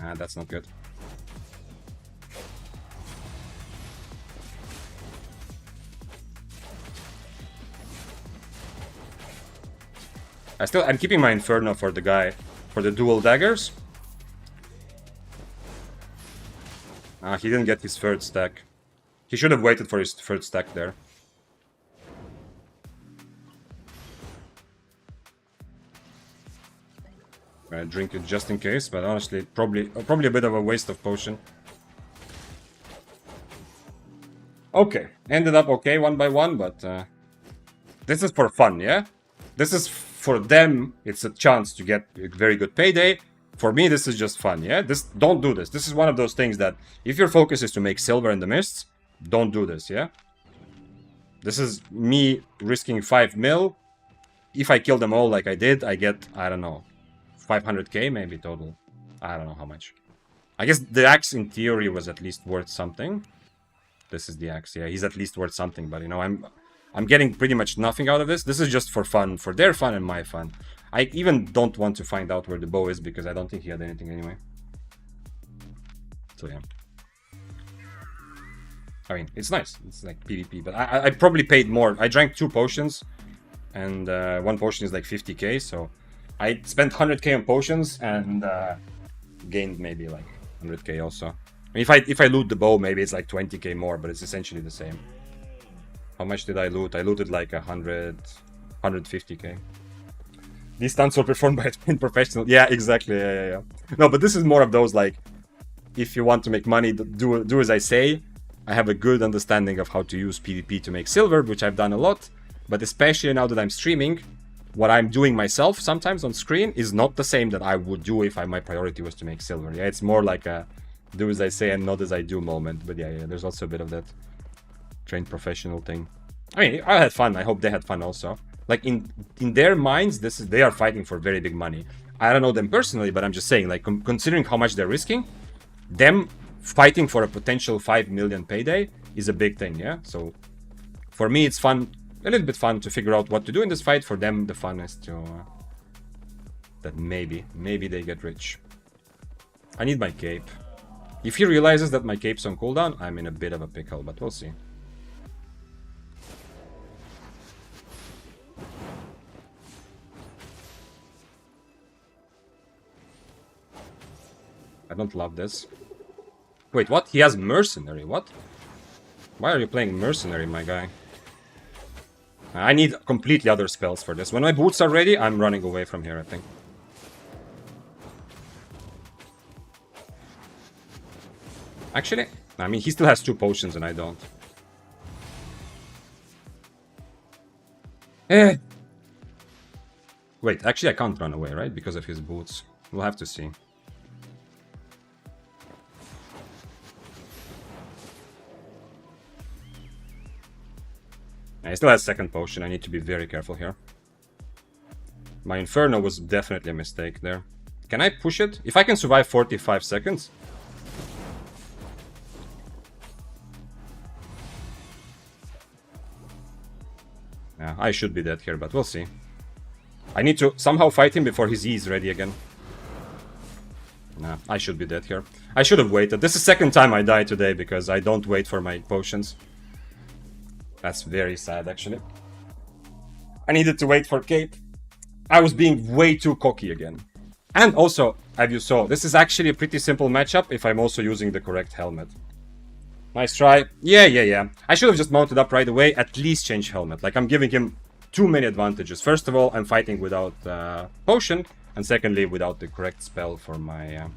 Nah, that's not good. I'm keeping my Inferno for the guy, for the dual daggers. He didn't get his third stack. He should have waited for his third stack there. I drink it just in case, but honestly, probably a bit of a waste of potion. Okay, ended up okay one by one, but this is for fun, yeah? This is for them, it's a chance to get a very good payday. For me, this is just fun, yeah? Don't do this. This is one of those things that, if your focus is to make silver in the mists, don't do this, yeah? This is me risking 5 mil. If I kill them all like I did, I get, I don't know, 500k maybe total. I don't know how much. I guess the axe in theory was at least worth something. This is the axe, yeah, he's at least worth something, but you know, I'm getting pretty much nothing out of this. This is just for fun, for their fun and my fun. I even don't want to find out where the bow is because I don't think he had anything anyway. So yeah. I mean, it's nice. It's like PvP, but I probably paid more. I drank 2 potions, and 1 potion is like 50k, so I spent 100k on potions and gained maybe like 100k also. I mean, if I loot the bow, maybe it's like 20k more, but it's essentially the same. How much did I loot? I looted like 150k. These stunts were performed by a trained professional. Yeah, exactly. Yeah. No, but this is more of those like, if you want to make money, do as I say. I have a good understanding of how to use PvP to make silver, which I've done a lot. But especially now that I'm streaming, what I'm doing myself sometimes on screen is not the same that I would do if my priority was to make silver. Yeah, it's more like a do as I say and not as I do moment. But yeah, there's also a bit of that trained professional thing. I mean, I had fun. I hope they had fun also. Like in their minds, they are fighting for very big money. I don't know them personally, but I'm just saying, like, considering how much they're risking, them fighting for a potential 5 million payday is a big thing, yeah? So for me, it's fun, a little bit fun to figure out what to do in this fight. For them, the fun is to that maybe they get rich. I need my cape. If he realizes that my cape's on cooldown, I'm in a bit of a pickle, but we'll see. I don't love this. Wait, what? He has Mercenary, what? Why are you playing Mercenary, my guy? I need completely other spells for this. When my boots are ready, I'm running away from here, I think. Actually, I mean, he still has 2 potions and I don't. Wait, actually I can't run away, right? Because of his boots. We'll have to see. I still have 2nd potion. I need to be very careful here. My Inferno was definitely a mistake there. Can I push it? If I can survive 45 seconds. Yeah, I should be dead here, but we'll see. I need to somehow fight him before his E is ready again. Nah, I should be dead here. I should have waited. This is the 2nd time I die today because I don't wait for my potions. That's very sad, actually. I needed to wait for cape. I was being way too cocky again. And also, as you saw, this is actually a pretty simple matchup if I'm also using the correct helmet. Nice try. Yeah. I should have just mounted up right away, at least change helmet. Like, I'm giving him too many advantages. First of all, I'm fighting without potion, and secondly, without the correct spell for my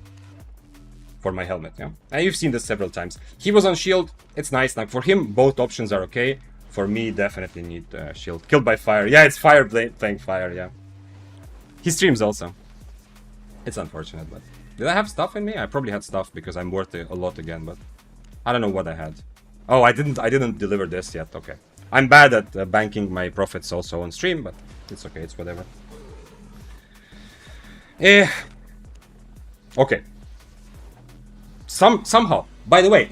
helmet, yeah. And you've seen this several times. He was on shield, it's nice. Like, for him, both options are okay. For me, definitely need shield. Killed by fire. Yeah, it's fire playing fire, yeah. He streams also. It's unfortunate, but... Did I have stuff in me? I probably had stuff because I'm worth it a lot again, but... I don't know what I had. Oh, I didn't deliver this yet, okay. I'm bad at banking my profits also on stream, but it's okay, it's whatever. Okay. Somehow, by the way,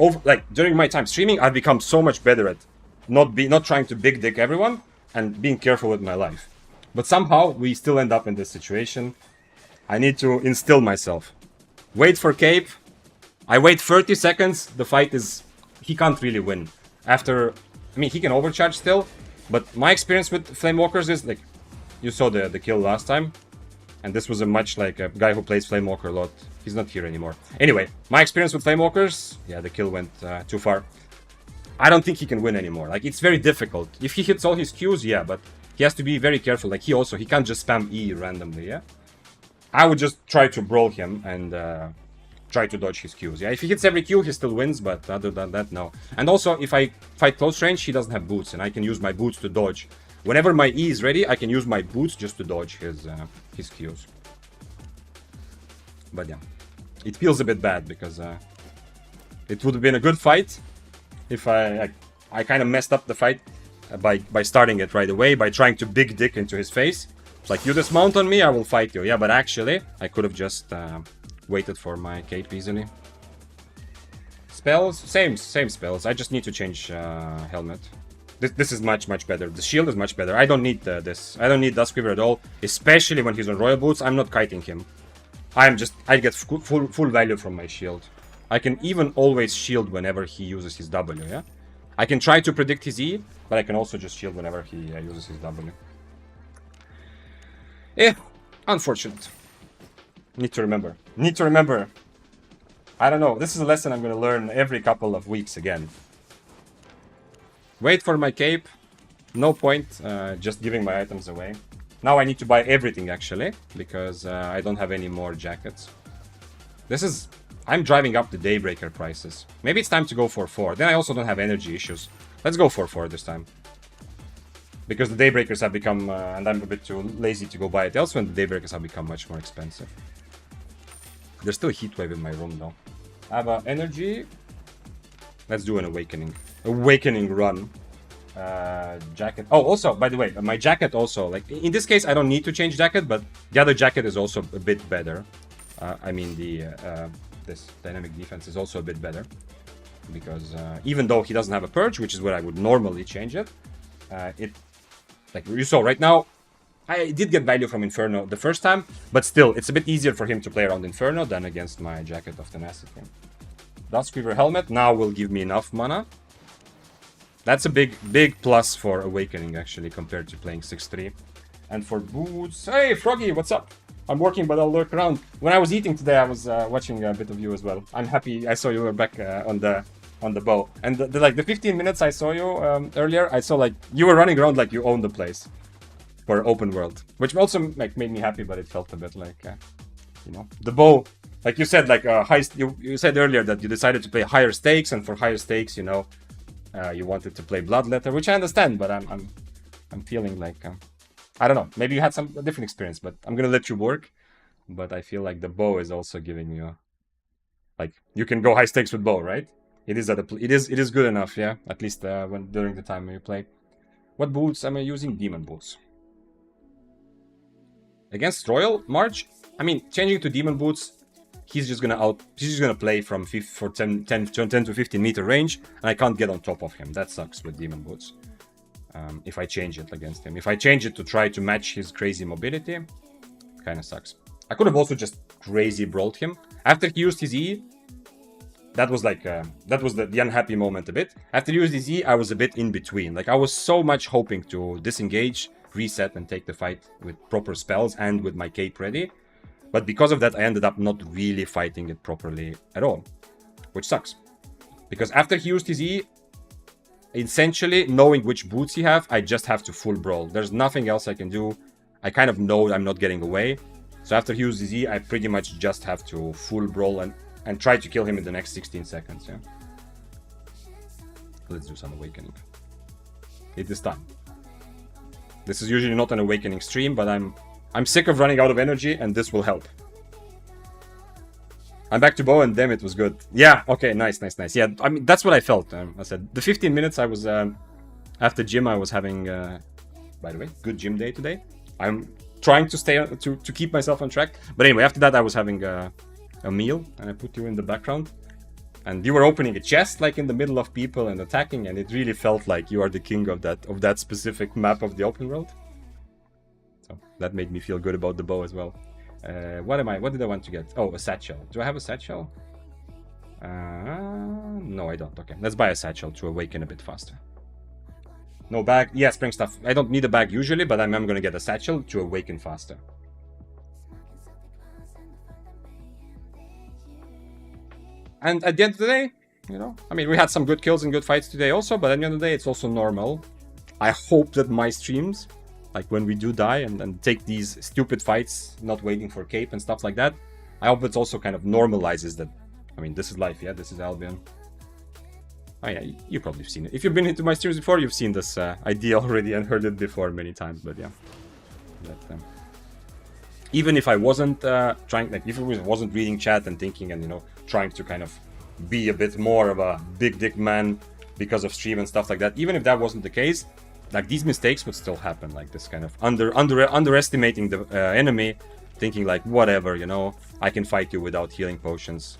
during my time streaming, I've become so much better at not trying to big dick everyone and being careful with my life. But somehow we still end up in this situation. I need to instill myself. Wait for cape. I wait 30 seconds. The fight is... He can't really win. After... I mean, he can overcharge still. But my experience with Flamewalkers is like... You saw the kill last time. And this was a much like a guy who plays Flamewalker a lot. He's not here anymore. Anyway, my experience with Flamewalkers... Yeah, the kill went too far. I don't think he can win anymore. Like, it's very difficult. If he hits all his Qs, yeah, but... He has to be very careful. Like, he can't just spam E randomly, yeah? I would just try to brawl him and try to dodge his Qs. Yeah, if he hits every Q, he still wins, but other than that, no. And also, if I fight close range, he doesn't have boots, and I can use my boots to dodge. Whenever my E is ready, I can use my boots just to dodge his Qs. But yeah, it feels a bit bad because it would have been a good fight if I kind of messed up the fight by starting it right away, by trying to big dick into his face. It's like, you dismount on me, I will fight you. Yeah, but actually, I could have just waited for my cape easily. Spells? Same spells. I just need to change helmet. This is much better. The shield is much better. I don't need this. I don't need Duskweaver at all, especially when he's on Royal Boots. I'm not kiting him. I get full value from my shield. I can even always shield whenever he uses his W, yeah? I can try to predict his E, but I can also just shield whenever he uses his W. Unfortunate. Need to remember. I don't know. This is a lesson I'm going to learn every couple of weeks again. Wait for my cape. No point just giving my items away. Now I need to buy everything, actually, because I don't have any more jackets. I'm driving up the Daybreaker prices. Maybe it's time to go for 4. Then I also don't have energy issues. Let's go for 4 this time. Because the Daybreakers have become, and I'm a bit too lazy to go buy it elsewhere, and the Daybreakers have become much more expensive. There's still a heatwave in my room, though. I have energy. Let's do an awakening. Awakening run. Jacket. Oh, also, by the way, my jacket also, like, in this case, I don't need to change jacket, but the other jacket is also a bit better. I mean, this dynamic defense is also a bit better. Because even though he doesn't have a purge, which is where I would normally change it, like you saw right now, I did get value from Inferno the first time, but still, it's a bit easier for him to play around Inferno than against my Jacket of Tenacity. Duskweaver Helmet now will give me enough mana. That's a big plus for Awakening, actually, compared to playing 6-3. And for boots... Hey, Froggy, what's up? I'm working, but I'll lurk around. When I was eating today, I was watching a bit of you as well. I'm happy I saw you were back on the bow. And the 15 minutes I saw you earlier, I saw like you were running around like you owned the place for open world, which also like made me happy, but it felt a bit like you know, the bow. Like you said, like you said earlier that you decided to play higher stakes, and for higher stakes, you know, you wanted to play Bloodletter, which I understand, but I'm feeling like I don't know. Maybe you had a different experience, but I'm gonna let you work. But I feel like the bow is also giving you, like, you can go high stakes with bow, right? It is good enough, yeah. At least during the time when you play. What boots am I using? Demon boots. Against Royal March, I mean, changing to Demon boots, he's just gonna play from 10 to 15 meter range, and I can't get on top of him. That sucks with Demon boots. If I change it against him. If I change it to try to match his crazy mobility, kind of sucks. I could have also just crazy brawled him. After he used his E, that was like, that was the unhappy moment a bit. After he used his E, I was a bit in between. Like, I was so much hoping to disengage reset and take the fight with proper spells and with my cape ready. But because of that, I ended up not really fighting it properly at all, which sucks. Because after he used his E, essentially knowing which boots he have, I just have to full brawl. There's nothing else I can do. I kind of know I'm not getting away. So after he used his E, I pretty much just have to full brawl and try to kill him in the next 16 seconds. Yeah. Let's do some awakening. It is time. This is usually not an awakening stream, but I'm sick of running out of energy, and this will help. I'm back to bow, and damn, it was good. Yeah, okay, nice. Yeah, I mean, that's what I felt. I said, the 15 minutes I was, after gym, I was having, by the way, good gym day today. I'm trying to stay, to keep myself on track. But anyway, after that, I was having a meal, and I put you in the background. And you were opening a chest, like, in the middle of people and attacking, and it really felt like you are the king of that specific map of the open world. So that made me feel good about the bow as well. What did I want to get? Oh, a satchel. Do I have a satchel? No, I don't. Okay, let's buy a satchel to awaken a bit faster. No bag. Yeah, spring stuff. I don't need a bag usually, but I'm going to get a satchel to awaken faster. And at the end of the day, you know, I mean, we had some good kills and good fights today also, but at the end of the day, it's also normal. I hope that my streams, like when we do die and take these stupid fights, not waiting for cape and stuff like that, I hope it also kind of normalizes that. I mean, this is life, yeah? This is Albion. Oh yeah, you probably have seen it. If you've been into my streams before, you've seen this idea already and heard it before many times, but yeah. But, even if I wasn't trying, like, if I wasn't reading chat and thinking and, you know, trying to kind of be a bit more of a big dick man because of stream and stuff like that, even if that wasn't the case, like, these mistakes would still happen, like this kind of underestimating the enemy, thinking like, whatever, you know, I can fight you without healing potions.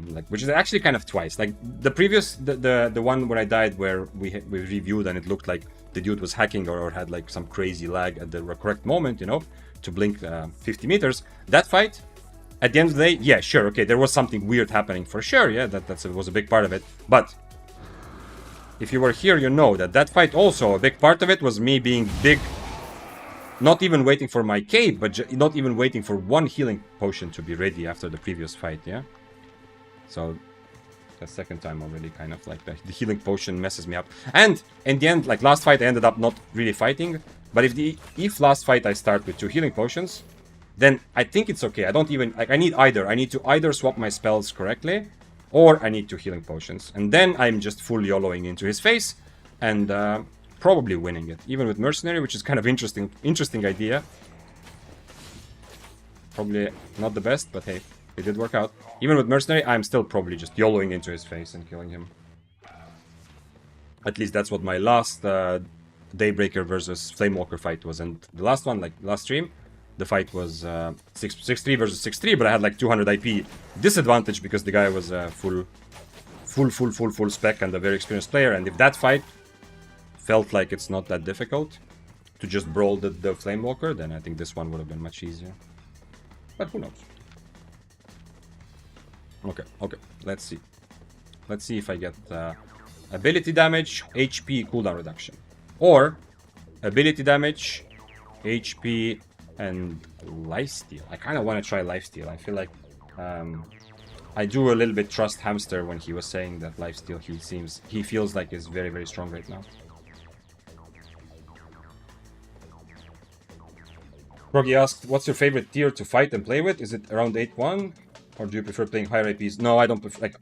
Like, which is actually kind of twice. Like the previous, the one where I died, where we reviewed and it looked like the dude was hacking or had like some crazy lag at the correct moment, you know, to blink 50 meters. That fight, at the end of the day, yeah, sure, okay, there was something weird happening for sure, yeah, that was a big part of it. But if you were here, you know that fight also, a big part of it was me being big, not even waiting for my cape, but not even waiting for one healing potion to be ready after the previous fight, yeah? So, the second time already, kind of like the healing potion messes me up. And in the end, like last fight, I ended up not really fighting. But if last fight I start with 2 healing potions, then I think it's okay. I don't even, like, I need to either swap my spells correctly, or I need 2 healing potions. And then I'm just full YOLOing into his face, and probably winning it. Even with Mercenary, which is kind of interesting idea. Probably not the best, but hey, it did work out. Even with Mercenary, I'm still probably just YOLOing into his face and killing him. At least that's what my last Daybreaker versus Flamewalker fight was. And the last one, like last stream, the fight was 6-3 versus 6-3, but I had like 200 IP disadvantage because the guy was full spec and a very experienced player. And if that fight felt like it's not that difficult to just brawl the Flamewalker, then I think this one would have been much easier. But who knows? Okay, let's see. Let's see if I get ability damage, HP, cooldown reduction. Or ability damage, HP, and lifesteal. I kind of want to try lifesteal. I feel like I do a little bit trust Hamster when he was saying that lifesteal he feels like is very, very strong right now. Froggy asked, what's your favorite tier to fight and play with? Is it around 8-1? Or do you prefer playing higher IPs? No, I don't prefer, like,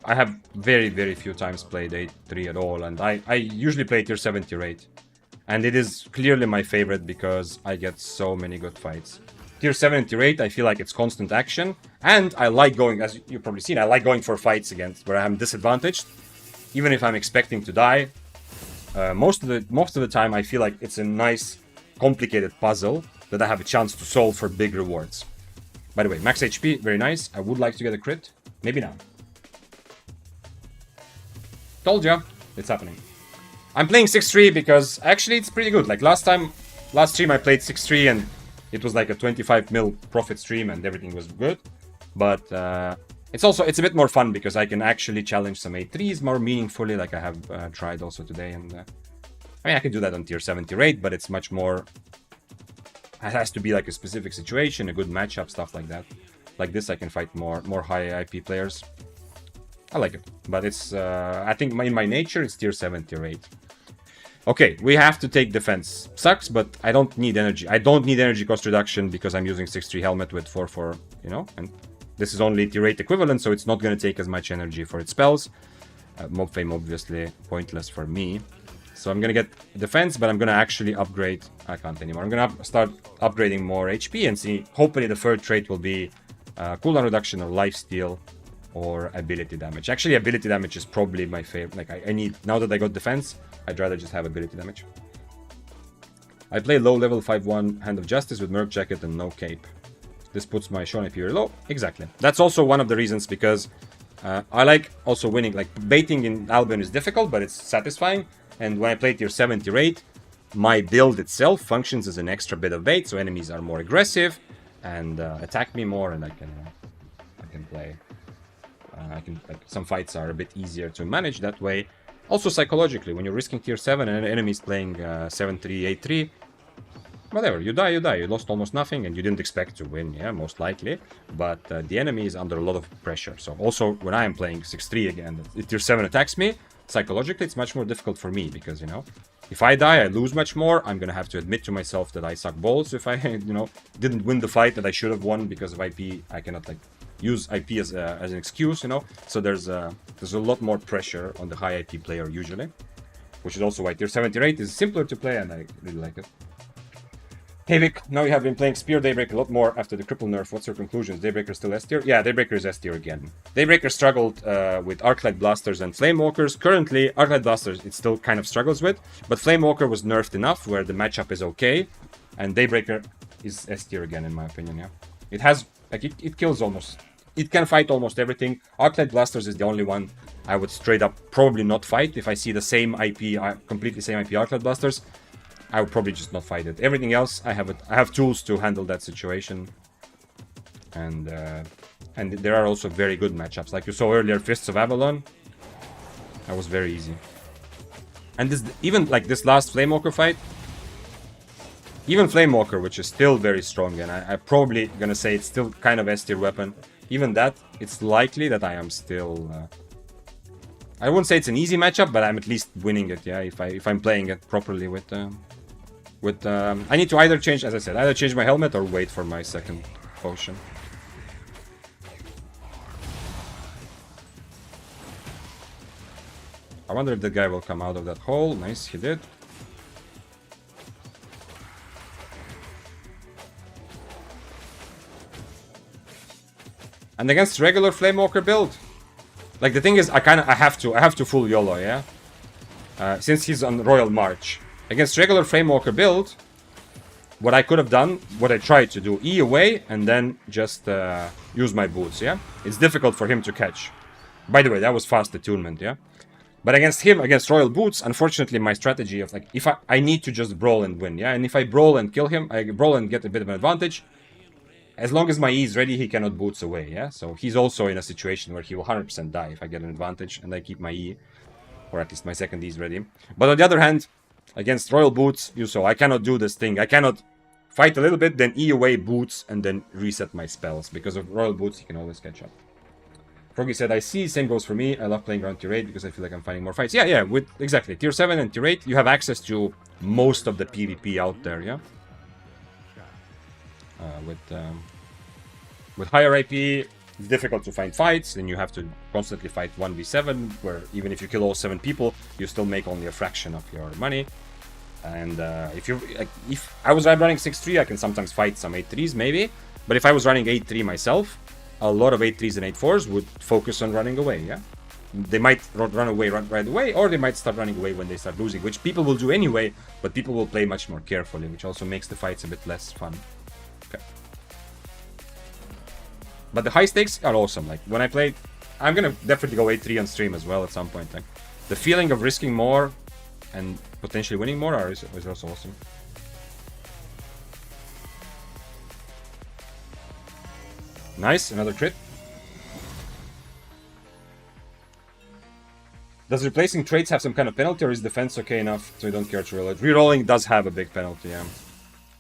I have very, very few times played 8-3 at all, and I usually play tier 7, tier 8. And it is clearly my favorite because I get so many good fights. Tier 7 and tier 8, I feel like it's constant action, and I like going, as you've probably seen, I like going for fights against where I'm disadvantaged, even if I'm expecting to die. Most of the time, I feel like it's a nice, complicated puzzle that I have a chance to solve for big rewards. By the way, max HP, very nice. I would like to get a crit. Maybe now. Told ya, it's happening. I'm playing 6-3 because actually it's pretty good. Like last stream I played 6-3 and it was like a 25 mil profit stream and everything was good. But it's a bit more fun because I can actually challenge some 8-3s more meaningfully, like I have tried also today. And I mean, I can do that on tier 7, tier 8, but it's much more... It has to be like a specific situation, a good matchup, stuff like that. Like this, I can fight more high IP players. I like it, but it's... I think in my nature, it's tier 7, tier 8. Okay, we have to take defense. Sucks, but I don't need energy. I don't need energy cost reduction because I'm using 6-3 helmet with 4-4, you know? And this is only tier 8 equivalent, so it's not going to take as much energy for its spells. Mob Fame, obviously, pointless for me. So I'm going to get defense, but I'm going to actually upgrade... I can't anymore. I'm going to start upgrading more HP and see... Hopefully the third trait will be cooldown reduction or lifesteal or ability damage. Actually, ability damage is probably my favorite. Like, I need... Now that I got defense, I'd rather just have ability damage. I play low level 5-1 Hand of Justice with Merc Jacket and no cape. This puts my Shonen very low. Exactly. That's also one of the reasons because I like also winning. Like, baiting in Albion is difficult, but it's satisfying. And when I play tier 7, tier 8, my build itself functions as an extra bit of bait, so enemies are more aggressive and attack me more, and I can play. Like, some fights are a bit easier to manage that way. Also psychologically, when you're risking tier 7 and an enemy's playing 7-3, 8-3, whatever, you die, you die. You lost almost nothing and you didn't expect to win, yeah, most likely. But the enemy is under a lot of pressure. So also when I am playing 6-3 again, if tier 7 attacks me, psychologically it's much more difficult for me because, you know, if I die, I lose much more. I'm going to have to admit to myself that I suck balls if I, you know, didn't win the fight that I should have won because of IP. I cannot, like, use IP as an excuse, you know. So there's a lot more pressure on the high IP player usually, which is also why tier 7, tier 8 is simpler to play, and I really like it. Hey Vic, now you have been playing Spear Daybreaker a lot more after the cripple nerf. What's your conclusions? Daybreaker still S tier? Yeah, Daybreaker is S tier again. Daybreaker struggled with Arclight Blasters and Flamewalkers. Currently, Arclight Blasters it still kind of struggles with, but Flamewalker was nerfed enough where the matchup is okay, and Daybreaker is S tier again in my opinion, yeah. It has, like, it kills almost... It can fight almost everything. Arclight Blasters is the only one I would straight up probably not fight. If I see the same IP, completely same IP Arclight Blasters, I would probably just not fight it. Everything else, I have tools to handle that situation. And there are also very good matchups. Like you saw earlier, Fists of Avalon. That was very easy. And this, even like this last Flamewalker fight, even Flamewalker, which is still very strong, and I'm probably gonna say it's still kind of S tier weapon. Even that, it's likely that I am still... I wouldn't say it's an easy matchup, but I'm at least winning it, yeah, if I'm playing it properly with... I need to either change, as I said, either change my helmet or wait for my second potion. I wonder if the guy will come out of that hole. Nice, he did. And against regular Flamewalker build, like the thing is, I have to full YOLO, yeah. Since he's on Royal March, against regular Flamewalker build, what I could have done, what I tried to do, E away and then just use my boots, yeah. It's difficult for him to catch. By the way, that was fast attunement, yeah. But against him, against Royal Boots, unfortunately, my strategy of like, if I need to just brawl and win, yeah. And if I brawl and kill him, I brawl and get a bit of an advantage. As long as my E is ready, he cannot boots away, yeah? So he's also in a situation where he will 100% die if I get an advantage and I keep my E, or at least my second E is ready. But on the other hand, against Royal Boots, you saw, I cannot do this thing. I cannot fight a little bit, then E away, boots, and then reset my spells. Because of Royal Boots, he can always catch up. Froggy said, I see, same goes for me. I love playing around tier 8 because I feel like I'm fighting more fights. Yeah, exactly. Tier 7 and tier 8, you have access to most of the PvP out there, yeah? With higher IP, it's difficult to find fights. Then you have to constantly fight 1v7, where even if you kill all 7 people, you still make only a fraction of your money. And if I was running 6-3, I can sometimes fight some 8-3s maybe. But if I was running 8-3 myself, a lot of 8-3s and 8-4s would focus on running away, yeah? They might run away right away, or they might start running away when they start losing, which people will do anyway, but people will play much more carefully, which also makes the fights a bit less fun. Okay. But the high stakes are awesome. Like, when I play, I'm gonna definitely go 8-3 on stream as well at some point. Like, the feeling of risking more and potentially winning more is also awesome. Nice, another crit. Does replacing traits have some kind of penalty, or is defense okay enough so you don't care to roll it? Rerolling does have a big penalty, yeah.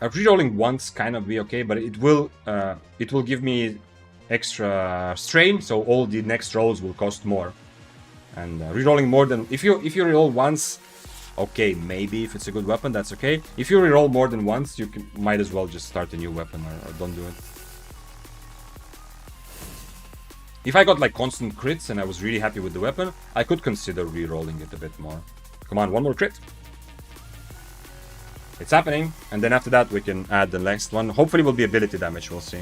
Rerolling once kind of be okay, but it will give me extra strain, so all the next rolls will cost more. And rerolling more than if you reroll once, okay, maybe if it's a good weapon, that's okay. If you reroll more than once, you might as well just start a new weapon or don't do it. If I got like constant crits and I was really happy with the weapon, I could consider re-rolling it a bit more. Come on, one more crit. It's happening, and then after that we can add the next one. Hopefully it will be ability damage, we'll see.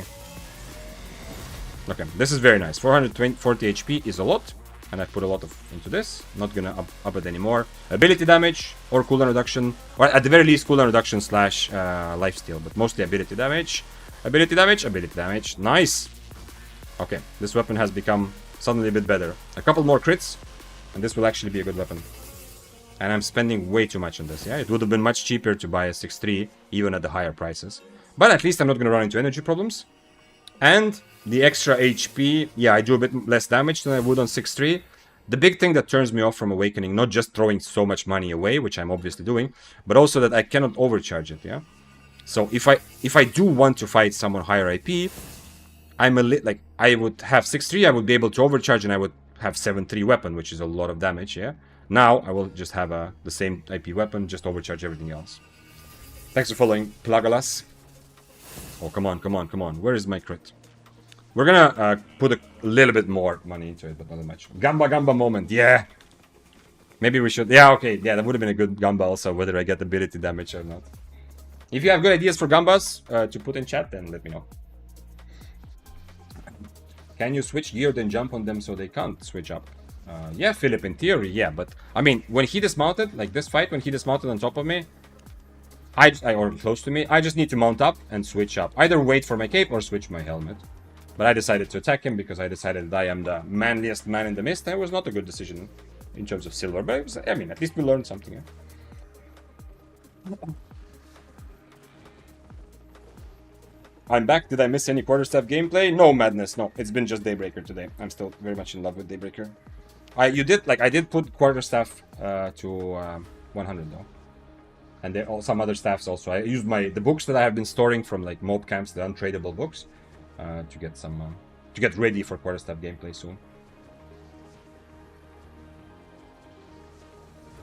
Okay, this is very nice. 440 HP is a lot, and I put a lot into this. Not gonna up it anymore. Ability damage or cooldown reduction, or at the very least cooldown reduction / lifesteal, but mostly ability damage. Ability damage, ability damage. Nice! Okay, this weapon has become suddenly a bit better. A couple more crits, and this will actually be a good weapon. And I'm spending way too much on this, yeah? It would have been much cheaper to buy a 6.3, even at the higher prices. But at least I'm not going to run into energy problems. And the extra HP, yeah, I do a bit less damage than I would on 6.3. The big thing that turns me off from Awakening, not just throwing so much money away, which I'm obviously doing, but also that I cannot overcharge it, yeah? So if I do want to fight someone higher IP, I'm a like I would have 6.3, I would be able to overcharge, and I would have 7.3 weapon, which is a lot of damage, yeah? Now I will just have the same IP weapon, just overcharge everything else. Thanks for following, Plagalas. Oh, come on, come on, come on. Where is my crit? We're gonna put a little bit more money into it, but not that much. Gamba moment, yeah. Maybe we should, yeah, okay, yeah, that would have been a good Gamba also, whether I get ability damage or not. If you have good ideas for Gambas to put in chat, then let me know. Can you switch gear then jump on them so they can't switch up? Yeah, Philip, in theory, yeah, but I mean, when he dismounted, like this fight, when he dismounted on top of me, or close to me, I just need to mount up and switch up. Either wait for my cape or switch my helmet. But I decided to attack him because I decided that I am the manliest man in the mist. That was not a good decision in terms of silver, but it was, I mean, at least we learned something. Yeah? I'm back. Did I miss any quarterstaff gameplay? No, madness. No, it's been just Daybreaker today. I'm still very much in love with Daybreaker. I did put quarterstaff to 100 though, and some other staffs also. I used the books that I have been storing from like mob camps, the untradeable books, to get some to get ready for quarterstaff gameplay soon.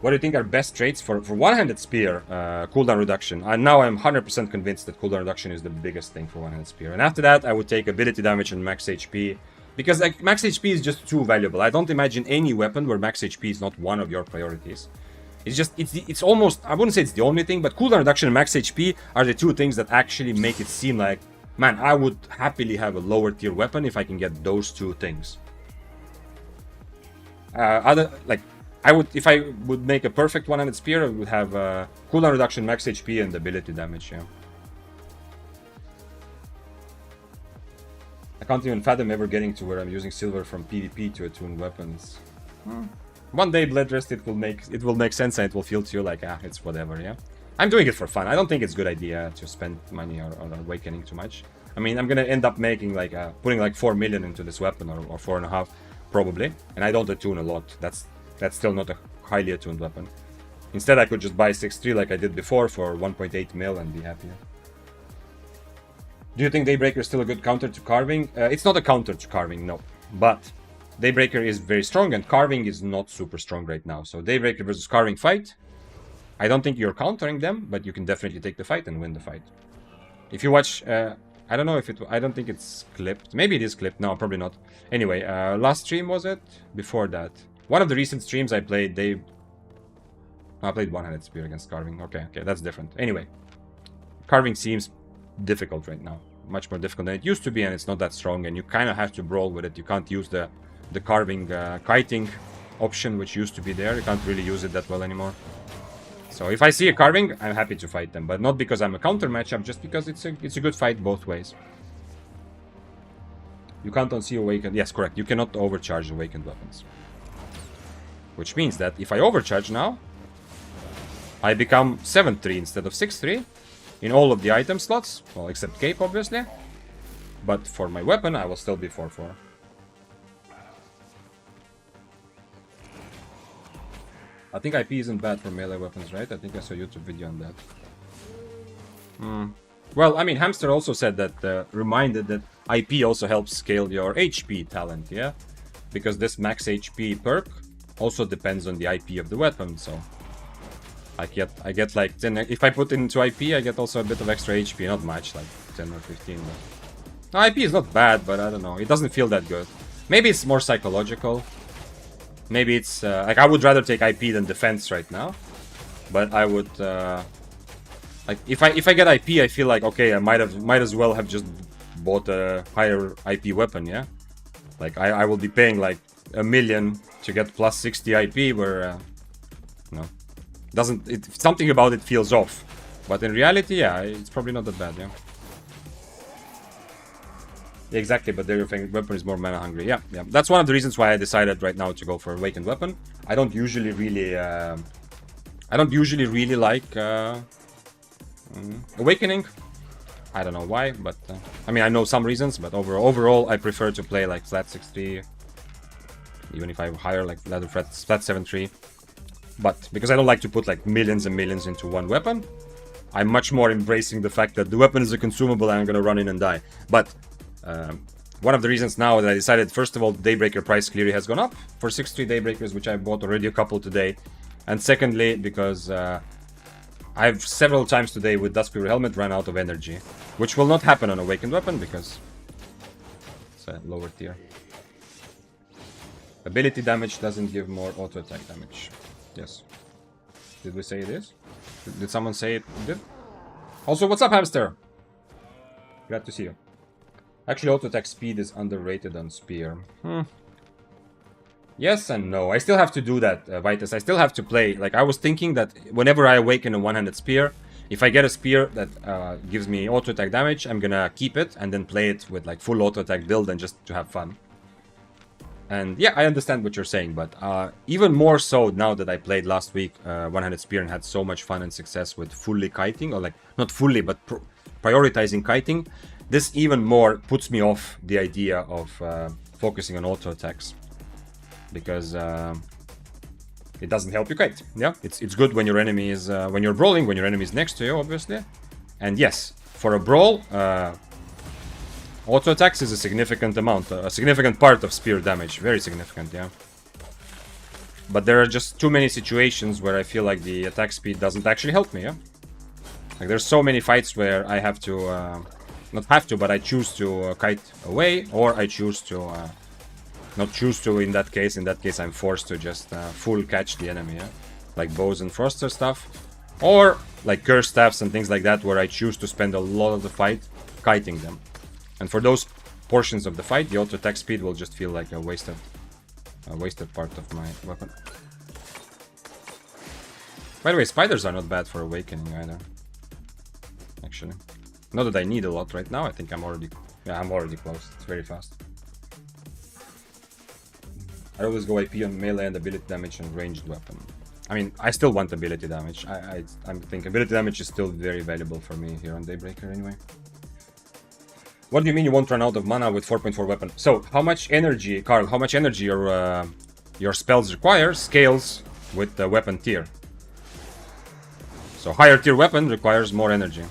What do you think are best traits for one-handed spear cooldown reduction? Now I'm 100% convinced that cooldown reduction is the biggest thing for one-handed spear. And after that, I would take ability damage and max HP. Because like, max HP is just too valuable. I don't imagine any weapon where max HP is not one of your priorities. It's almost, I wouldn't say it's the only thing, but cooldown reduction and max HP are the two things that actually make it seem like, man, I would happily have a lower tier weapon if I can get those two things. If I would make a perfect one-handed spear, I would have cooldown reduction, max HP, and ability damage, yeah. I can't even fathom ever getting to where I'm using silver from PvP to attune weapons. One day, Bloodrest, it will make sense and it will feel to you like, it's whatever, yeah. I'm doing it for fun. I don't think it's a good idea to spend money on Awakening too much. I mean, I'm gonna end up making like putting like 4 million into this weapon or 4.5 probably, and I don't attune a lot. That's still not a highly attuned weapon. Instead, I could just buy 6.3 like I did before for 1.8 mil and be happier. Do you think Daybreaker is still a good counter to Carving? It's not a counter to Carving, no. But Daybreaker is very strong and Carving is not super strong right now. So Daybreaker versus Carving fight. I don't think you're countering them, but you can definitely take the fight and win the fight. If you watch... I don't know if I don't think it's clipped. Maybe it is clipped. No, probably not. Anyway, last stream was it? Before that. One of the recent streams I played, I played one-handed spear against Carving. Okay, that's different. Anyway, Carving seems difficult right now. Much more difficult than it used to be, and it's not that strong, and you kind of have to brawl with it. You can't use the Carving kiting option, which used to be there. You can't really use it that well anymore. So if I see a Carving, I'm happy to fight them, but not because I'm a counter matchup, just because it's a good fight both ways. You can't unsee Awakened. Yes, correct. You cannot overcharge Awakened weapons. Which means that if I overcharge now, I become 7.3 instead of 6.3 in all of the item slots. Well, except cape, obviously. But for my weapon, I will still be 4.4. I think IP isn't bad for melee weapons, right? I think I saw a YouTube video on that. Well, I mean, Hamster also said that, reminded that IP also helps scale your HP talent, yeah? Because this max HP perk also depends on the IP of the weapon, so... I get like 10... If I put it into IP, I get also a bit of extra HP, not much, like 10 or 15. But... No, IP is not bad, but I don't know, it doesn't feel that good. Maybe it's more psychological. Maybe it's... like, I would rather take IP than defense right now. But I would... like, if I get IP, I feel like, okay, I might as well have just bought a higher IP weapon, yeah? Like, I will be paying like $1 million to get plus 60 IP, where... no. Something about it feels off. But in reality, yeah, it's probably not that bad, yeah. Exactly, but their weapon is more mana hungry. Yeah, yeah. That's one of the reasons why I decided right now to go for Awakened weapon. I don't usually really like Awakening. I don't know why, but I mean, I know some reasons, but overall I prefer to play like flat 6-3, even if I hire like ladder flat 7-3. But because I don't like to put like millions and millions into one weapon, I'm much more embracing the fact that the weapon is a consumable and I'm gonna run in and die. But one of the reasons now that I decided, first of all, Daybreaker price clearly has gone up for 6-3 Daybreakers, which I bought already a couple today. And secondly, because I've several times today with Duskweaver Helmet run out of energy, which will not happen on Awakened weapon because it's a lower tier. Ability damage doesn't give more auto attack damage. Yes. Did we say it is? Did someone say it did? Also, what's up, Hamster? Glad to see you. Actually, auto attack speed is underrated on Spear. Yes and no. I still have to do that, Vitus. I still have to play. Like, I was thinking that whenever I awaken a one-handed Spear, if I get a Spear that gives me auto attack damage, I'm gonna keep it and then play it with like full auto attack build and just to have fun. And yeah, I understand what you're saying, but even more so now that I played last week one-handed Spear and had so much fun and success with fully kiting, or like not fully, but prioritizing kiting, this even more puts me off the idea of focusing on auto attacks, because it doesn't help you kite. Yeah, it's good when your enemy is when you're brawling, when your enemy is next to you, obviously. And yes, for a brawl, auto attacks is a significant amount, a significant part of Spear damage, very significant, yeah. But there are just too many situations where I feel like the attack speed doesn't actually help me, yeah. Like, there's so many fights where I have to, not have to, but I choose to kite away, or I choose to, not choose to in that case I'm forced to just full catch the enemy, yeah. Like bows and froster stuff, or like curse staffs and things like that, where I choose to spend a lot of the fight kiting them. And for those portions of the fight, the auto attack speed will just feel like a wasted part of my weapon. By the way, spiders are not bad for awakening either. Actually, not that I need a lot right now. I think I'm already close. It's very fast. I always go IP on melee and ability damage and ranged weapon. I mean, I still want ability damage. I think ability damage is still very valuable for me here on Daybreaker anyway. What do you mean you won't run out of mana with 4.4 weapon? So, how much energy, Carl, how much energy your spells require scales with the weapon tier. So, higher tier weapon requires more energy.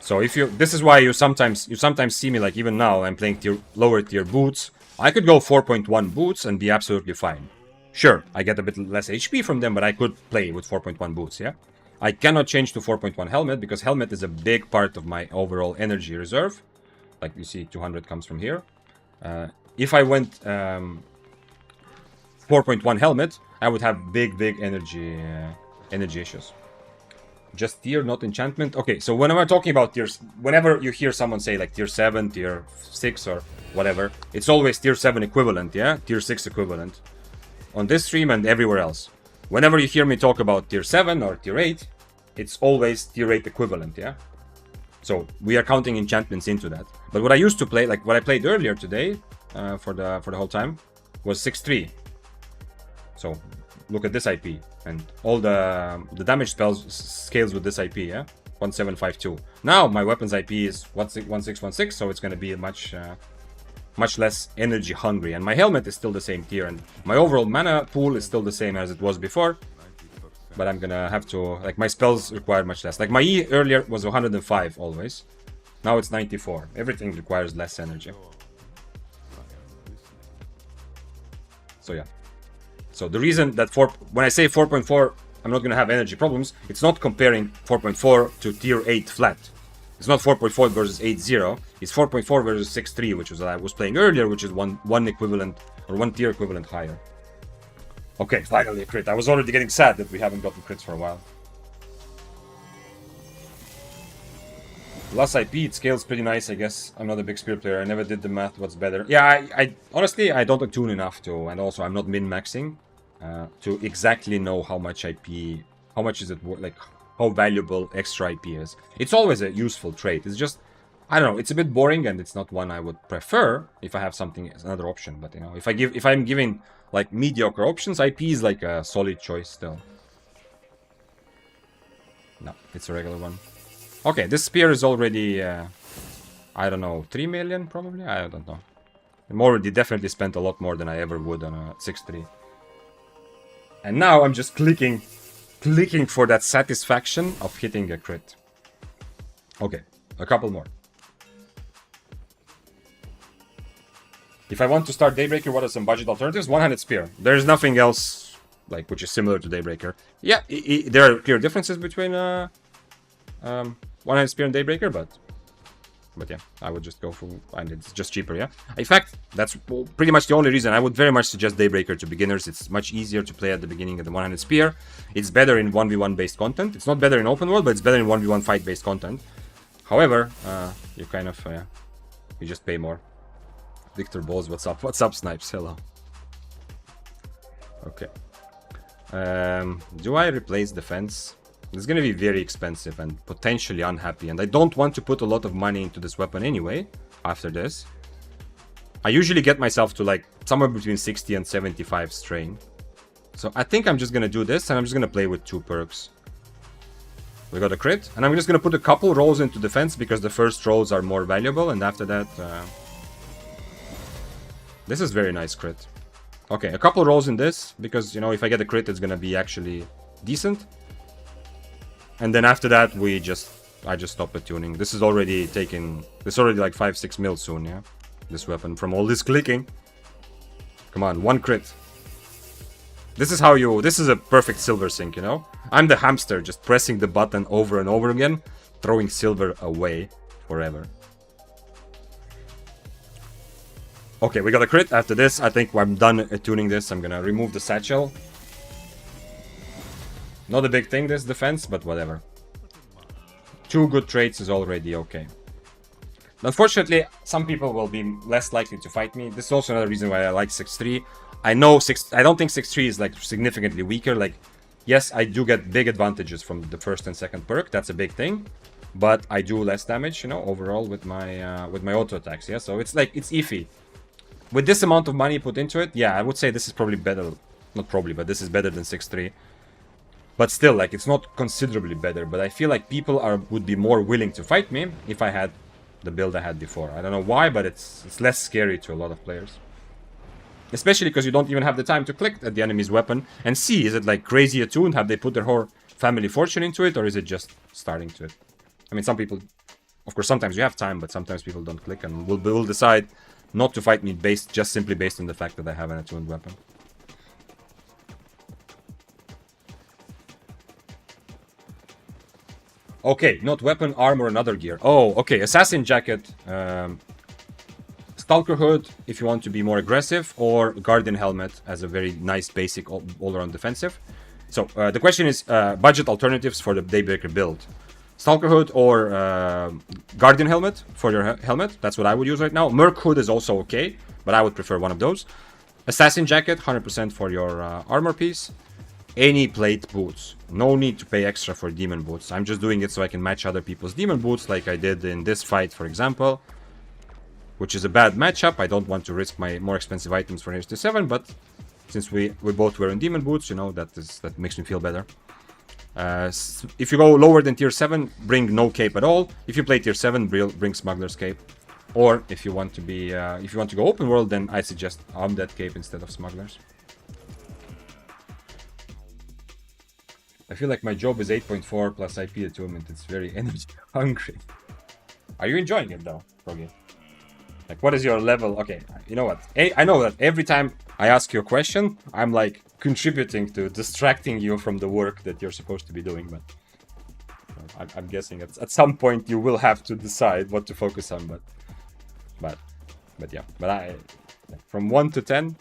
So, this is why you sometimes see me, like even now, I'm playing lower tier boots. I could go 4.1 boots and be absolutely fine. Sure, I get a bit less HP from them, but I could play with 4.1 boots, yeah? I cannot change to 4.1 helmet, because helmet is a big part of my overall energy reserve. Like you see, 200 comes from here. If I went 4.1 helmet, I would have big energy issues. Just tier, not enchantment. Okay, so when I'm talking about tiers, whenever you hear someone say like tier 7, tier 6 or whatever, it's always tier 7 equivalent, yeah? Tier 6 equivalent. On this stream and everywhere else. Whenever you hear me talk about tier 7 or tier 8, it's always tier 8 equivalent, yeah? So we are counting enchantments into that. But what I used to play, like what I played earlier today, for the whole time, was 6-3. So look at this IP, and all the damage spells scales with this IP, yeah? 1752. Now my weapon's IP is 1616, so it's gonna be a much much less energy hungry. And my helmet is still the same tier, and my overall mana pool is still the same as it was before. But I'm gonna have to, like, my spells require much less. Like, my E earlier was 105 always. Now it's 94. Everything requires less energy. So yeah. So the reason that when I say 4.4, I'm not gonna have energy problems, it's not comparing 4.4 to tier 8 flat. It's not 4.4 versus 8.0. It's 4.4 versus 6.3, which was what I was playing earlier, which is one equivalent, or one tier equivalent higher. Okay, finally a crit. I was already getting sad that we haven't gotten crits for a while. Last IP, it scales pretty nice, I guess. I'm not a big spear player. I never did the math, what's better. Yeah, I honestly, I don't attune enough to, and also I'm not min-maxing to exactly know how much IP, how much is it, like, how valuable extra IP is. It's always a useful trait. It's just, I don't know, it's a bit boring, and it's not one I would prefer if I have something as another option. But, you know, if I'm giving like mediocre options, IP is like a solid choice still. No, it's a regular one. Okay, this spear is already, I don't know, 3 million probably? I don't know. I'm already definitely spent a lot more than I ever would on a 6.3. And now I'm just clicking for that satisfaction of hitting a crit. Okay, a couple more. If I want to start Daybreaker, what are some budget alternatives? One-handed spear. There's nothing else like which is similar to Daybreaker. Yeah, there are clear differences between one-handed spear and Daybreaker, but yeah, I would just go for, and it's just cheaper. Yeah, in fact, that's pretty much the only reason. I would very much suggest Daybreaker to beginners. It's much easier to play at the beginning of the one-handed spear. It's better in 1v1 based content. It's not better in open world, but it's better in 1v1 fight based content. However, you kind of you just pay more. Victor Balls, what's up? What's up, Snipes? Hello. Okay. Do I replace defense? It's gonna be very expensive and potentially unhappy, and I don't want to put a lot of money into this weapon anyway, after this. I usually get myself to like somewhere between 60 and 75 strain. So I think I'm just gonna do this, and I'm just gonna play with 2 perks. We got a crit, and I'm just gonna put a couple rolls into defense because the first rolls are more valuable, and after that... This is very nice crit. Okay, a couple rolls in this, because, you know, if I get a crit, it's gonna be actually decent. And then after that, I just stop attuning. This is already taking... This is already like 5-6 mil soon, yeah? This weapon, from all this clicking. Come on, 1 crit. This is how you... This is a perfect silver sink, you know? I'm the hamster, just pressing the button over and over again, throwing silver away forever. Okay, we got a crit. After this, I think I'm done attuning this. I'm gonna remove the satchel. Not a big thing, this defense, but whatever. 2 good traits is already okay. Unfortunately, some people will be less likely to fight me. This is also another reason why I like 6.3. I don't think 6.3 is like significantly weaker. Like, yes, I do get big advantages from the first and second perk. That's a big thing. But I do less damage, you know, overall with my auto attacks. Yeah, so it's like, it's iffy. With this amount of money put into it, yeah, I would say this is probably better. Not probably, but this is better than 6.3. But still, like, it's not considerably better. But I feel like people would be more willing to fight me if I had the build I had before. I don't know why, but it's less scary to a lot of players. Especially because you don't even have the time to click at the enemy's weapon and see, is it like crazy attuned? Have they put their whole family fortune into it? Or is it just starting to it? I mean, some people, of course, sometimes you have time, but sometimes people don't click and will decide not to fight me just simply based on the fact that I have an attuned weapon. Okay, not weapon, armor, and other gear. Oh, okay, assassin jacket, stalker hood if you want to be more aggressive, or guardian helmet as a very nice basic all-around defensive. So the question is budget alternatives for the Daybreaker build. Stalker hood or guardian helmet for your helmet. That's what I would use right now. Merc hood is also okay, but I would prefer one of those. Assassin jacket, 100% for your armor piece. Any plate boots. No need to pay extra for demon boots. I'm just doing it so I can match other people's demon boots, like I did in this fight, for example. Which is a bad matchup. I don't want to risk my more expensive items for HT7, but since we both were in demon boots, you know, that makes me feel better. If you go lower than tier 7, bring no cape at all. If you play tier 7, bring Smuggler's Cape. Or if you want to be, if you want to go open world, then I suggest Undead Cave instead of Smugglers. I feel like my job is 8.4 plus IP attunement. It's very energy hungry. Are you enjoying it though, Froggy? Like, what is your level? Okay, you know what? I know that every time I ask you a question, I'm like contributing to distracting you from the work that you're supposed to be doing. But I'm guessing at some point you will have to decide what to focus on. But yeah. But I, like, from 1 to 10,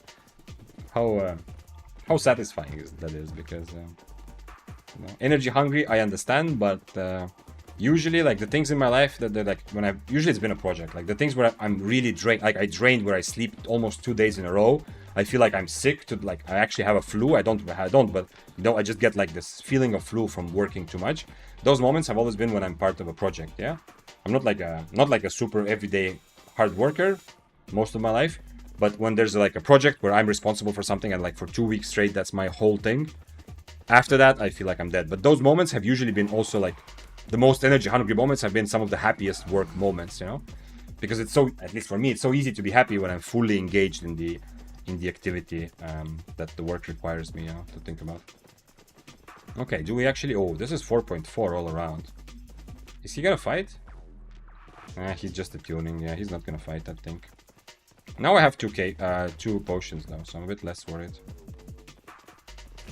how satisfying that is, because you know, energy hungry, I understand, but usually, like, the things in my life that like when usually it's been a project, like the things where I'm really drained, like I drained where I sleep almost 2 days in a row. I feel like I'm sick to, like, I actually have a flu. I don't, but you know, I just get like this feeling of flu from working too much. Those moments have always been when I'm part of a project. Yeah, I'm not like a super everyday hard worker most of my life, but when there's like a project where I'm responsible for something and like for 2 weeks straight, that's my whole thing. After that, I feel like I'm dead. But those moments have usually been also like the most energy hungry moments have been some of the happiest work moments, you know, because it's so, at least for me, it's so easy to be happy when I'm fully engaged in the activity that the work requires me, you know, to think about. Okay, do we actually? Oh, this is 4.4 all around. Is he gonna fight? He's just attuning. Yeah, he's not gonna fight, I think. Now I have 2 potions though, so I'm a bit less worried.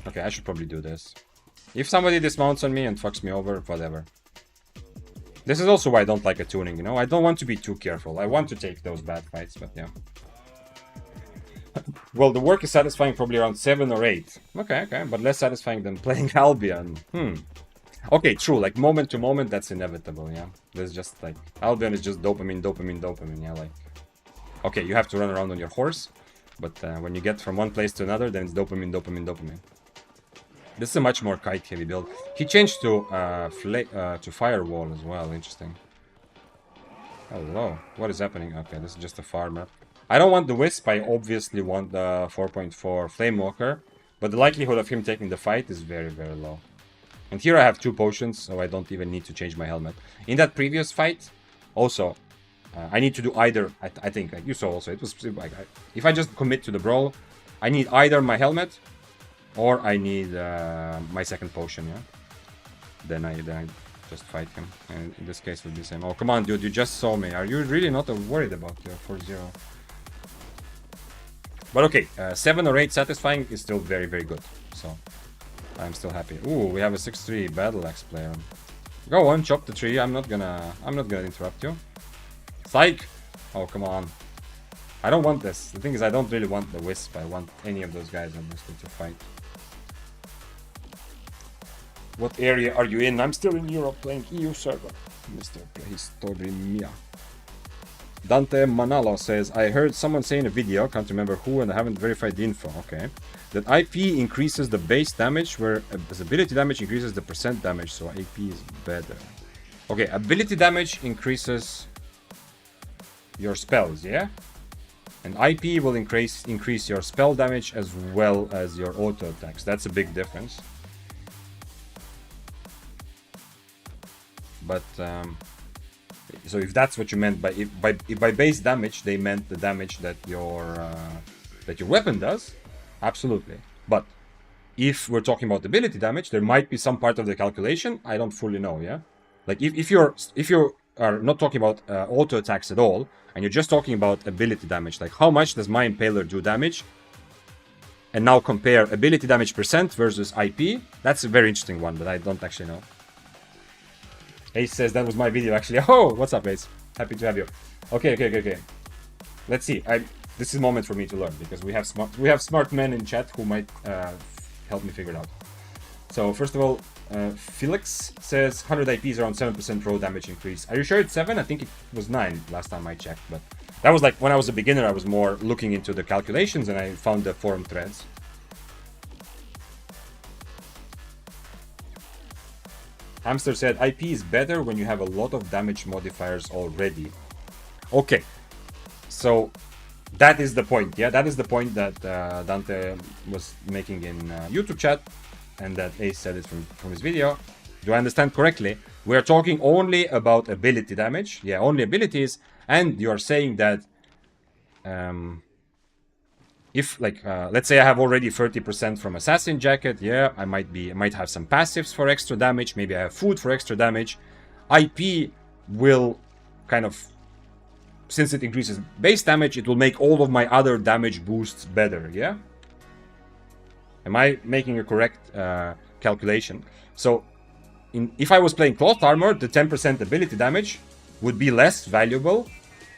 Okay, I should probably do this. If somebody dismounts on me and fucks me over, whatever. This is also why I don't like attuning, you know? I don't want to be too careful. I want to take those bad fights, but yeah. Well, the work is satisfying probably around 7 or 8. Okay, but less satisfying than playing Albion. Okay, true. Like, moment to moment, that's inevitable, yeah? There's just, like, Albion is just dopamine, yeah, like... Okay, you have to run around on your horse, but when you get from one place to another, then it's dopamine. This is a much more kite-heavy build. He changed to firewall as well. Interesting. Hello. What is happening? Okay, this is just a farmer. I don't want the Wisp. I obviously want the 4.4 Flamewalker. But the likelihood of him taking the fight is very, very low. And here I have 2 potions, so I don't even need to change my helmet. In that previous fight, also, I need to do either. I think, like you saw also, it was like, if I just commit to the brawl, I need either my helmet or I need my second potion, yeah? Then I just fight him. And in this case, it would be the same. Oh, come on, dude, you just saw me. Are you really not worried about your 4-0? But okay, 7 or 8 satisfying is still very, very good. So, I'm still happy. Ooh, we have a 6-3 Battle Axe player. Go on, chop the tree. I'm not gonna interrupt you. Psych! Oh, come on. I don't want this. The thing is, I don't really want the Wisp. I want any of those guys obviously to fight. What area are you in? I'm still in Europe playing EU server. Mr. Prehistorimia. Dante Manalo says, I heard someone say in a video, can't remember who, and I haven't verified the info, okay, that IP increases the base damage, whereas ability damage increases the percent damage, so AP is better. Okay, ability damage increases your spells, yeah? And IP will increase your spell damage as well as your auto attacks. That's a big difference. But so if that's what you meant by base damage, they meant the damage that your weapon does, absolutely. But if we're talking about ability damage, there might be some part of the calculation I don't fully know. Yeah, like if you are not talking about auto attacks at all, and you're just talking about ability damage, like how much does my Impaler do damage? And now compare ability damage percent versus IP. That's a very interesting one, but I don't actually know. Ace says that was my video actually. Oh, what's up, Ace? Happy to have you. Okay. Let's see. This is a moment for me to learn because we have smart men in chat who might help me figure it out. So first of all, Felix says 100 IP is around 7% raw damage increase. Are you sure it's 7? I think it was 9 last time I checked, but that was like when I was a beginner. I was more looking into the calculations and I found the forum threads. Hamster said, IP is better when you have a lot of damage modifiers already. Okay, so that is the point, yeah? That is the point that Dante was making in YouTube chat, and that Ace said it from his video. Do I understand correctly? We're talking only about ability damage. Yeah, only abilities. And you are saying that if like let's say I have already 30% from Assassin Jacket, yeah, I might have some passives for extra damage, maybe I have food for extra damage. IP will kind of, since it increases base damage, it will make all of my other damage boosts better, yeah? Am I making a correct calculation? So if I was playing Cloth Armor, the 10% ability damage would be less valuable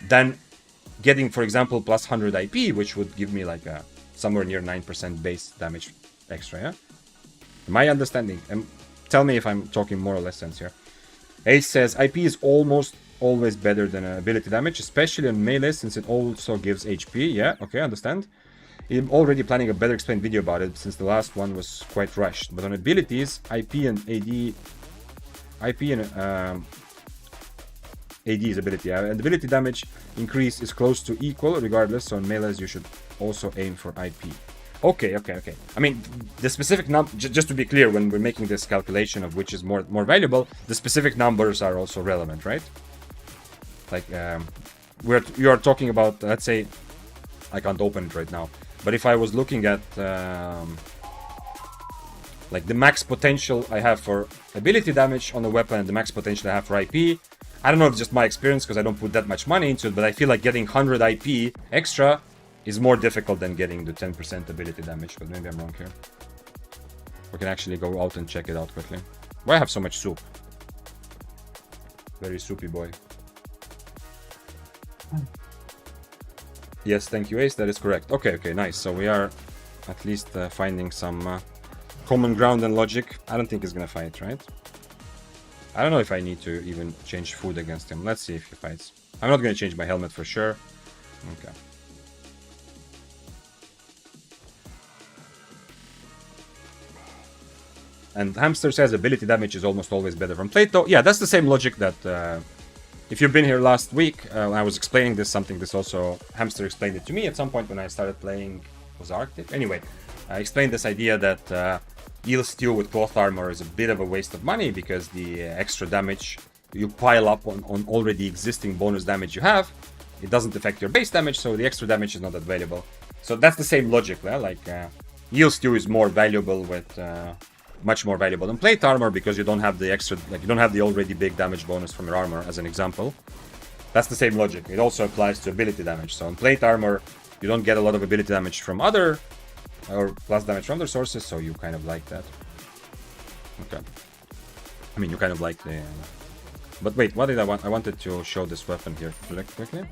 than getting, for example, plus 100 IP, which would give me like a somewhere near 9% base damage extra, yeah? Am I understanding? Tell me if I'm talking more or less sense here. Ace says, IP is almost always better than ability damage, especially on melee, since it also gives HP. Yeah, okay, understand. I'm already planning a better explained video about it, since the last one was quite rushed. But on abilities, IP and AD's ability. And ability damage increase is close to equal regardless, so in melees you should also aim for IP. Okay. I mean, the specific number, just to be clear, when we're making this calculation of which is more valuable, the specific numbers are also relevant, right? Like, you are talking about, let's say, I can't open it right now, but if I was looking at, like the max potential I have for ability damage on the weapon and the max potential I have for IP, I don't know if it's just my experience because I don't put that much money into it, but I feel like getting 100 IP extra is more difficult than getting the 10% ability damage, but maybe I'm wrong here. We can actually go out and check it out quickly. Why I have so much soup? Very soupy boy. Yes, thank you, Ace. That is correct. Okay, nice. So we are at least finding some common ground and logic. I don't think he's gonna fight, right? I don't know if I need to even change food against him. Let's see if he fights. I'm not gonna change my helmet for sure. Okay. And Hamster says ability damage is almost always better from plate, though. Yeah, that's the same logic that... if you've been here last week, when I was explaining this, Hamster explained it to me at some point when I started playing, was Arctic? Anyway, I explained this idea that Eel Stew with Cloth Armor is a bit of a waste of money because the extra damage you pile up on already existing bonus damage you have, it doesn't affect your base damage, so the extra damage is not that valuable. So that's the same logic, yeah? Like, Eel Stew is more valuable with... much more valuable than plate armor because you don't have the extra, like you don't have the already big damage bonus from your armor, as an example. That's the same logic. It also applies to ability damage. So in plate armor, you don't get a lot of ability damage from other, or plus damage from other sources, so you kind of like that. Okay. I mean, you kind of like the... But wait, what did I want? I wanted to show this weapon here quickly.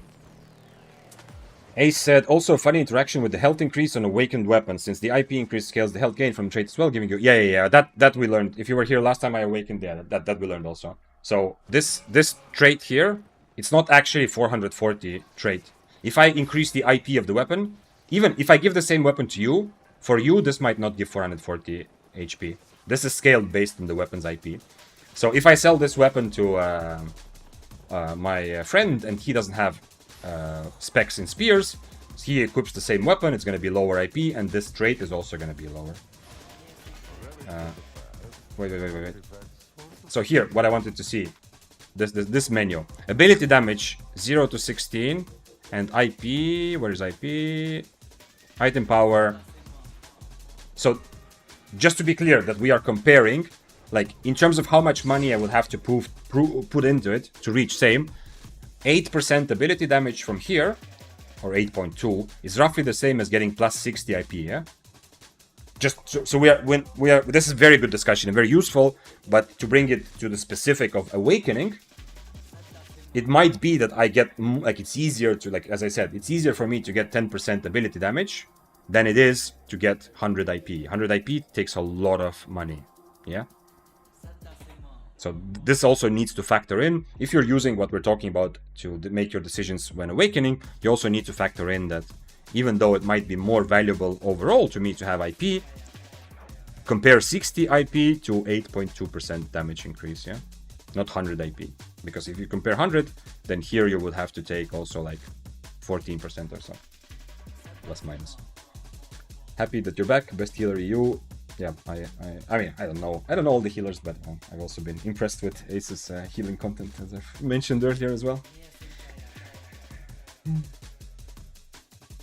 Ace said, also a funny interaction with the health increase on awakened weapons, since the IP increase scales the health gain from trait as well, giving you... Yeah, that we learned. If you were here last time I awakened, yeah, that we learned also. So this trait here, it's not actually 440 trait. If I increase the IP of the weapon, even if I give the same weapon to you, for you this might not give 440 HP. This is scaled based on the weapon's IP. So if I sell this weapon to my friend and he doesn't have specs in spears, he equips the same weapon, it's going to be lower IP, and this trait is also going to be lower. Wait. So here, what I wanted to see, this menu. Ability damage, 0 to 16, and IP, where is IP? Item power. So, just to be clear, that we are comparing, like, in terms of how much money I would have to put into it to reach same, 8% ability damage from here, or 8.2, is roughly the same as getting plus 60 IP, yeah? Just so we are this is very good discussion and very useful, but to bring it to the specific of awakening, it might be that I get, like, it's easier to, like, as I said, it's easier for me to get 10% ability damage than it is to get 100 IP. 100 IP takes a lot of money, yeah? So this also needs to factor in. If you're using what we're talking about to make your decisions when awakening, you also need to factor in that even though it might be more valuable overall to me to have IP, compare 60 IP to 8.2% damage increase, yeah? Not 100 IP. Because if you compare 100, then here you would have to take also like 14% or so. Plus minus. Happy that you're back. Best healer EU. Yeah, I mean, I don't know all the healers, but I've also been impressed with Ace's healing content, as I've mentioned earlier as well.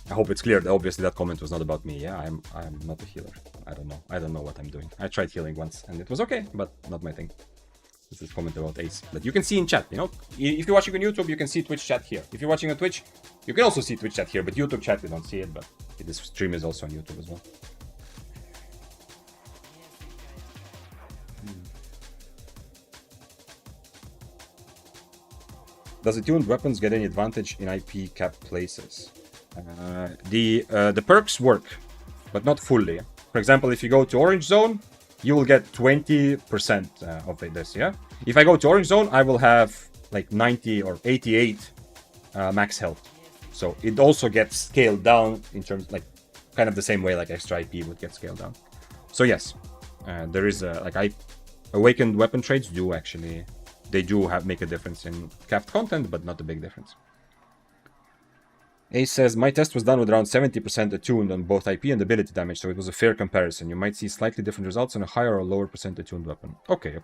I hope it's clear that obviously that comment was not about me. Yeah, I'm not a healer. I don't know what I'm doing. I tried healing once and it was okay, but not my thing. This is a comment about Ace. But you can see in chat, you know? If you're watching on YouTube, you can see Twitch chat here. If you're watching on Twitch, you can also see Twitch chat here, but YouTube chat, you don't see it, but this stream is also on YouTube as well. Does the tuned weapons get any advantage in IP cap places? The perks work, but not fully. For example, if you go to Orange Zone, you will get 20% of this, yeah? If I go to Orange Zone, I will have like 90 or 88 max health. So it also gets scaled down in terms, like, kind of the same way like extra IP would get scaled down. So yes, there is awakened weapon trades do actually, they do make a difference in capped content, but not a big difference. Ace says, my test was done with around 70% attuned on both IP and ability damage, so it was a fair comparison. You might see slightly different results on a higher or lower percent attuned weapon. Okay.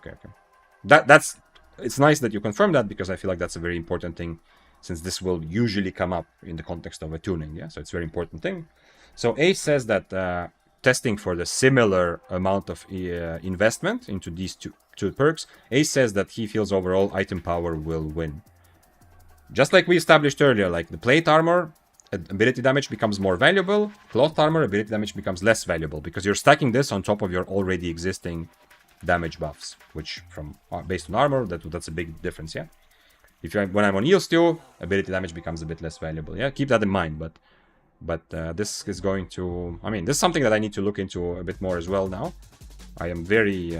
It's nice that you confirm that, because I feel like that's a very important thing, since this will usually come up in the context of attuning, yeah? So it's a very important thing. So Ace says that testing for the similar amount of investment into these two perks, Ace says that he feels overall item power will win. Just like we established earlier, like the plate armor, ability damage becomes more valuable. Cloth armor, ability damage becomes less valuable, because you're stacking this on top of your already existing damage buffs, which from based on armor, that's a big difference, yeah? When I'm on heal stew, ability damage becomes a bit less valuable, yeah? Keep that in mind, but this is going to... I mean, this is something that I need to look into a bit more as well now. I am very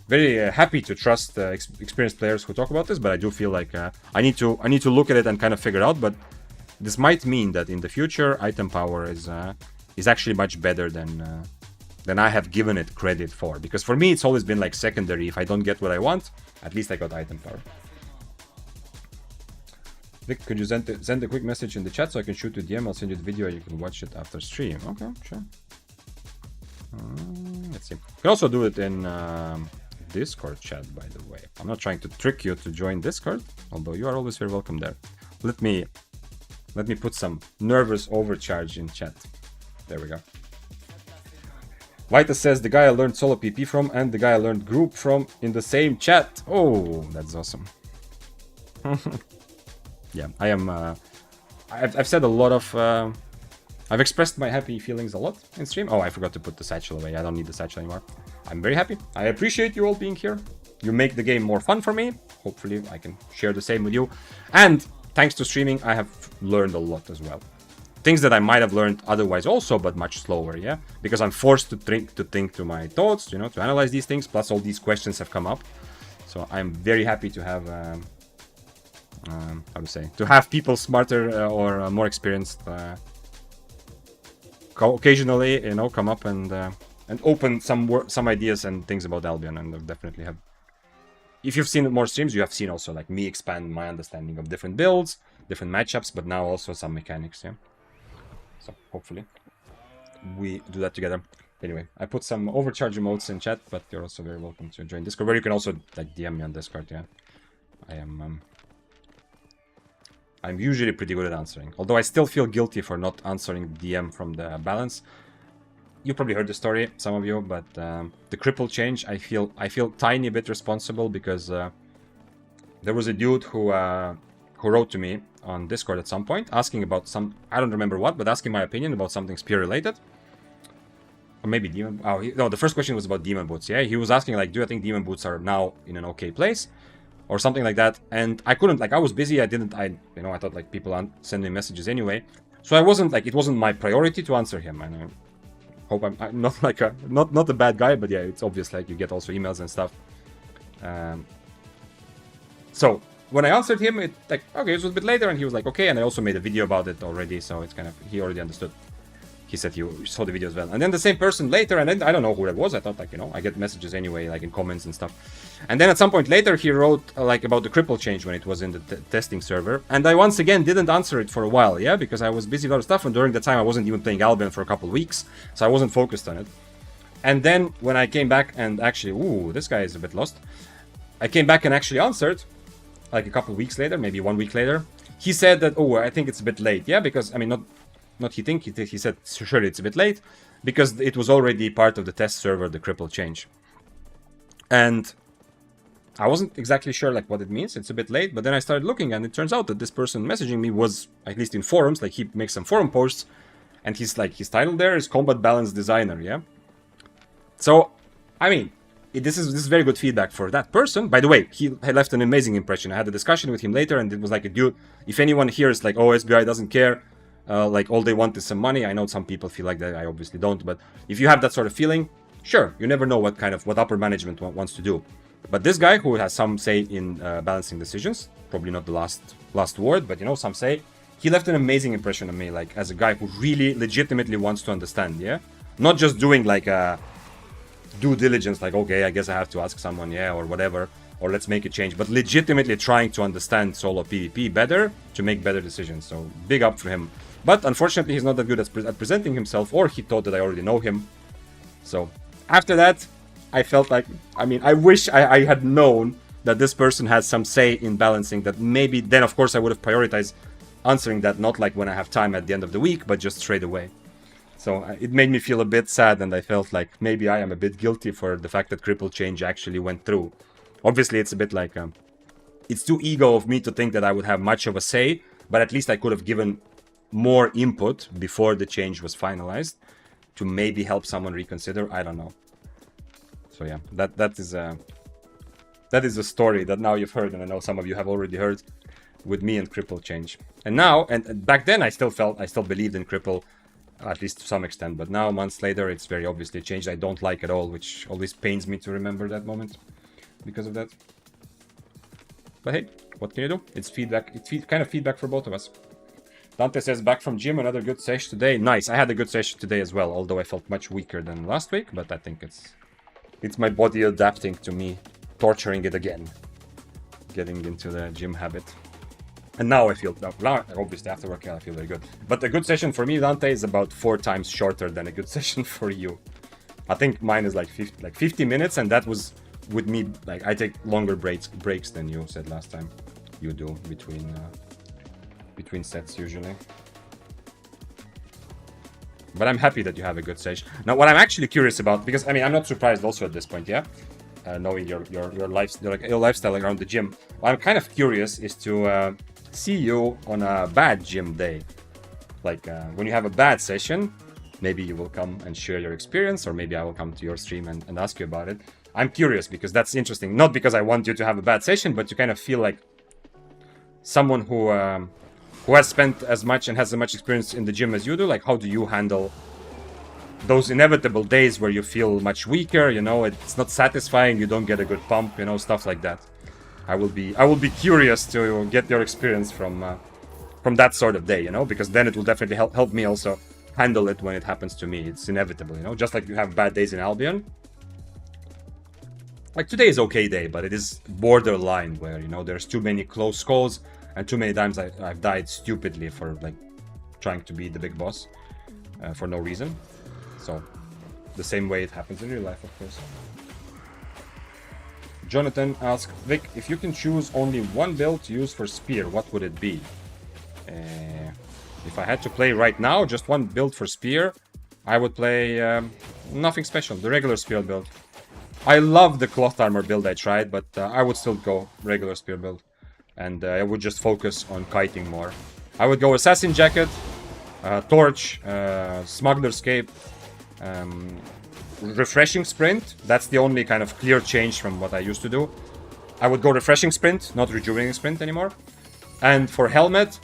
happy to trust experienced players who talk about this, but I do feel like I need to look at it and kind of figure it out. But this might mean that in the future, item power is actually much better than I have given it credit for. Because for me, it's always been like secondary. If I don't get what I want, at least I got item power. Vic, could you send a quick message in the chat so I can shoot a DM? I'll send you the video and you can watch it after stream. Okay, sure. Let's see. You can also do it in Discord chat, by the way. I'm not trying to trick you to join Discord, although you are always very welcome there. Let me put some nervous overcharge in chat. There we go. Vita says the guy I learned solo PP from and the guy I learned group from in the same chat. Oh, that's awesome. Yeah, I am. I've said a lot of. I've expressed my happy feelings a lot in stream. Oh, I forgot to put the satchel away. I don't need the satchel anymore. I'm very happy. I appreciate you all being here. You make the game more fun for me. Hopefully, I can share the same with you. And thanks to streaming, I have learned a lot as well. Things that I might have learned otherwise also, but much slower, yeah? Because I'm forced to think to my thoughts, you know, to analyze these things. Plus, all these questions have come up. So I'm very happy to have... how to say, to have people smarter or more experienced occasionally, you know, come up and open some ideas and things about Albion, and I've definitely have. If you've seen more streams, you have seen also like me expand my understanding of different builds, different matchups, but now also some mechanics, yeah. So hopefully we do that together. Anyway, I put some overcharge emotes in chat, but you're also very welcome to join Discord, where you can also like DM me on Discord, yeah. I'm usually pretty good at answering, although I still feel guilty for not answering DM from the balance. You probably heard the story, some of you, but the cripple change, I feel tiny bit responsible, because there was a dude who wrote to me on Discord at some point asking about I don't remember what, but asking my opinion about something spear related. Or maybe demon. Oh, no, the first question was about demon boots. Yeah, he was asking like, do I think demon boots are now in an okay place? Or something like that, and I couldn't, like, I was busy, I thought, like, people aren't sending messages anyway, so I wasn't, like, it wasn't my priority to answer him, and I hope I'm not, like, not a bad guy, but yeah, it's obvious, like, you get also emails and stuff, so, when I answered him, it, like, okay, it was a bit later, and he was like, okay, and I also made a video about it already, so it's kind of, he already understood. He said he saw the video as well. And then the same person later, and then I don't know who that was. I thought, like, you know, I get messages anyway, like in comments and stuff. And then at some point later, he wrote, like, about the cripple change when it was in the testing server. And I once again didn't answer it for a while, yeah? Because I was busy with other stuff, and during the time I wasn't even playing Albion for a couple of weeks. So I wasn't focused on it. And then when I came back and actually, ooh, this guy is a bit lost. I came back and actually answered, like a couple of weeks later, maybe 1 week later. he said that, oh, I think it's a bit late. Yeah, because, I mean, not he said, sure, it's a bit late, because it was already part of the test server, the cripple change. And I wasn't exactly sure like what it means. It's a bit late, but then I started looking, and it turns out that this person messaging me was, at least in forums, like he makes some forum posts, and he's like, his title there is Combat Balance Designer, yeah? So, I mean, this is very good feedback for that person. By the way, he had left an amazing impression. I had a discussion with him later, and it was like, dude, if anyone here is like, oh, SBI doesn't care, like all they want is some money. I know some people feel like that. I obviously don't, but if you have that sort of feeling, sure, you never know what upper management wants to do. But this guy who has some say in balancing decisions, probably not the last word, but you know, some say, he left an amazing impression on me, like as a guy who really legitimately wants to understand, yeah? Not just doing like a due diligence, like, okay, I guess I have to ask someone, yeah, or whatever, or let's make a change, but legitimately trying to understand solo PvP better to make better decisions. So big up for him. But unfortunately, he's not that good at presenting himself, or he thought that I already know him. So after that, I felt like, I mean, I wish I had known that this person has some say in balancing, that maybe then, of course, I would have prioritized answering that, not like when I have time at the end of the week, but just straight away. So it made me feel a bit sad, and I felt like maybe I am a bit guilty for the fact that cripple change actually went through. Obviously, it's a bit like, it's too ego of me to think that I would have much of a say, but at least I could have given more input before the change was finalized to maybe help someone reconsider. I don't know. So yeah, that is a story that now you've heard, and I know some of you have already heard, with me and cripple change. And now, and back then I still believed in cripple, at least to some extent, but now months later it's very obviously changed. I don't like it all, which always pains me to remember that moment because of that. But hey, what can you do? It's feedback. It's kind of feedback for both of us. Dante says, back from gym, another good session today. Nice. I had a good session today as well, although I felt much weaker than last week, but I think it's my body adapting to me torturing it again, getting into the gym habit. And now I feel, obviously after workout I feel very good. But a good session for me, Dante, is about 4 times shorter than a good session for you. I think mine is like 50 minutes, and that was with me, like I take longer breaks than you said last time you do between sets usually. But I'm happy that you have a good session. Now, what I'm actually curious about, because I mean, I'm not surprised also at this point, yeah? Knowing your lifestyle around the gym. What I'm kind of curious is to see you on a bad gym day. Like when you have a bad session, maybe you will come and share your experience, or maybe I will come to your stream and ask you about it. I'm curious because that's interesting. Not because I want you to have a bad session, but you kind of feel like someone who has spent as much and has as much experience in the gym as you do. Like, how do you handle those inevitable days where you feel much weaker, you know, it's not satisfying, you don't get a good pump, you know, stuff like that. I will be curious to get your experience from that sort of day, you know, because then it will definitely help me also handle it when it happens to me. It's inevitable, you know, just like you have bad days in Albion. Like today is okay day, but it is borderline where, you know, there's too many close calls, and too many times I've died stupidly for like trying to be the big boss for no reason. So, the same way it happens in real life, of course. Jonathan asks, Vic, if you can choose only one build to use for Spear, what would it be? If I had to play right now, just one build for Spear, I would play nothing special, the regular Spear build. I love the Cloth Armor build I tried, but I would still go regular Spear build. And I would just focus on kiting more. I would go Assassin Jacket, Torch, Smuggler's Cape, Refreshing Sprint. That's the only kind of clear change from what I used to do. I would go Refreshing Sprint, not Rejuvenating Sprint anymore. And for Helmet,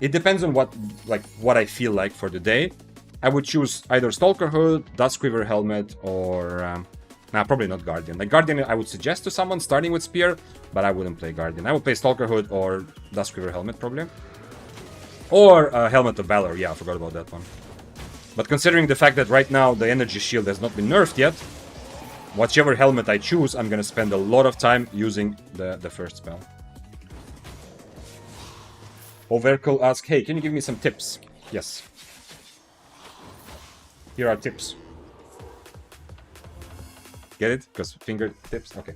it depends on what I feel like for the day. I would choose either Stalker Hood, Duskweaver Helmet, or probably not Guardian. Like Guardian I would suggest to someone starting with Spear, but I wouldn't play Guardian. I would play Stalker Hood or Duskweaver Helmet probably. Or Helmet of Valor, yeah, I forgot about that one. But considering the fact that right now the energy shield has not been nerfed yet, whichever helmet I choose, I'm gonna spend a lot of time using the first spell. Overkill asks, hey, can you give me some tips? Yes. Here are tips. Get it? Because fingertips? Okay.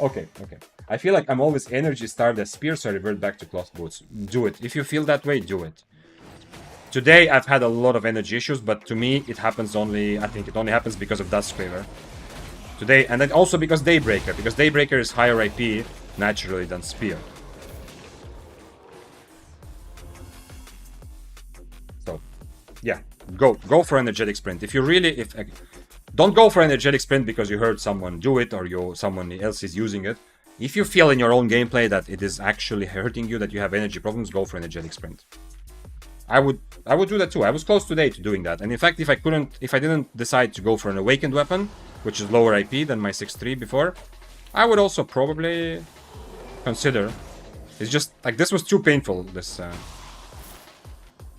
Okay. I feel like I'm always energy starved as spear, so I revert back to cloth boots. Do it. If you feel that way, do it. Today, I've had a lot of energy issues, but to me, it happens only... I think it only happens because of Dustcraver. Today, and then also because Daybreaker. Because Daybreaker is higher IP, naturally, than Spear. So, yeah. Go for Energetic Sprint. If you really... Don't go for Energetic Sprint because you heard someone do it or someone else is using it. If you feel in your own gameplay that it is actually hurting you, that you have energy problems, go for Energetic Sprint. I would do that too. I was close today to doing that. And in fact, if I didn't decide to go for an Awakened weapon, which is lower IP than my 6-3 before, I would also probably consider. It's just like this was too painful. This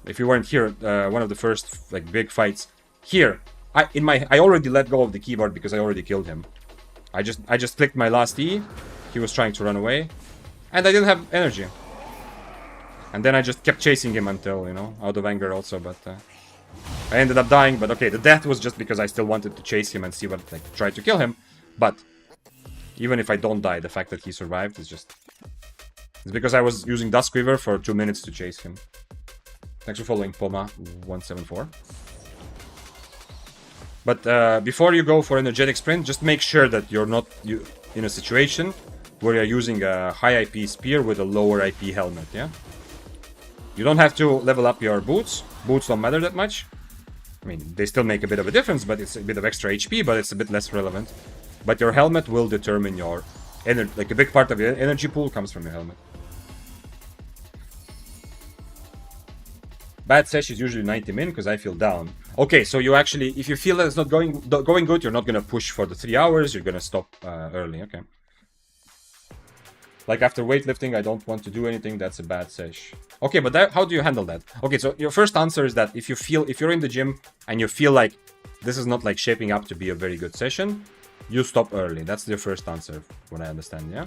if you weren't here, one of the first like big fights here. I already let go of the keyboard because I already killed him. I just clicked my last E. He was trying to run away, and I didn't have energy. And then I just kept chasing him until, you know, out of anger also. But I ended up dying. But okay, the death was just because I still wanted to chase him and see what, like, try to kill him. But even if I don't die, the fact that he survived is just... It's because I was using Dustcraver for 2 minutes to chase him. Thanks for following, Poma174. But before you go for Energetic Sprint, just make sure that you're not in a situation where you're using a high IP spear with a lower IP helmet, yeah? You don't have to level up your boots. Boots don't matter that much. I mean, they still make a bit of a difference, but it's a bit of extra HP, but it's a bit less relevant. But your helmet will determine your energy. Like, a big part of your energy pool comes from your helmet. Bad sesh is usually 90 min because I feel down. Okay, so you actually, if you feel that it's not going good, you're not going to push for the 3 hours, you're going to stop early, okay. Like after weightlifting, I don't want to do anything, that's a bad sesh. Okay, but how do you handle that? Okay, so your first answer is that if you're in the gym and you feel like this is not like shaping up to be a very good session, you stop early. That's your first answer, what I understand, yeah?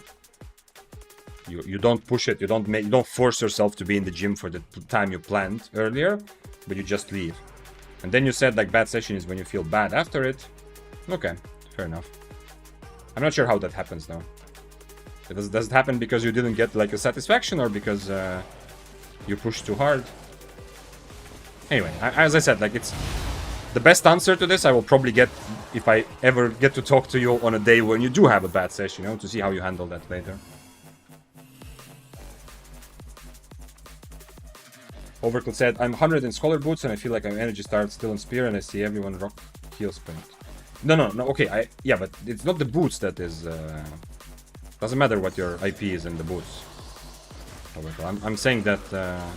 You don't push it, you don't force yourself to be in the gym for the time you planned earlier, but you just leave. And then you said like bad session is when you feel bad after it. Okay, fair enough. I'm not sure how that happens though. Does it happen because you didn't get like a satisfaction or because you pushed too hard? Anyway, as I said, like it's the best answer to this I will probably get if I ever get to talk to you on a day when you do have a bad session, you know, to see how you handle that later. Overkill said, I'm 100 in Scholar Boots and I feel like I'm energy starved still in Spear and I see everyone rock heal sprint. No, okay, yeah, but it's not the boots that is... doesn't matter what your IP is in the boots. Overkill. I'm saying that...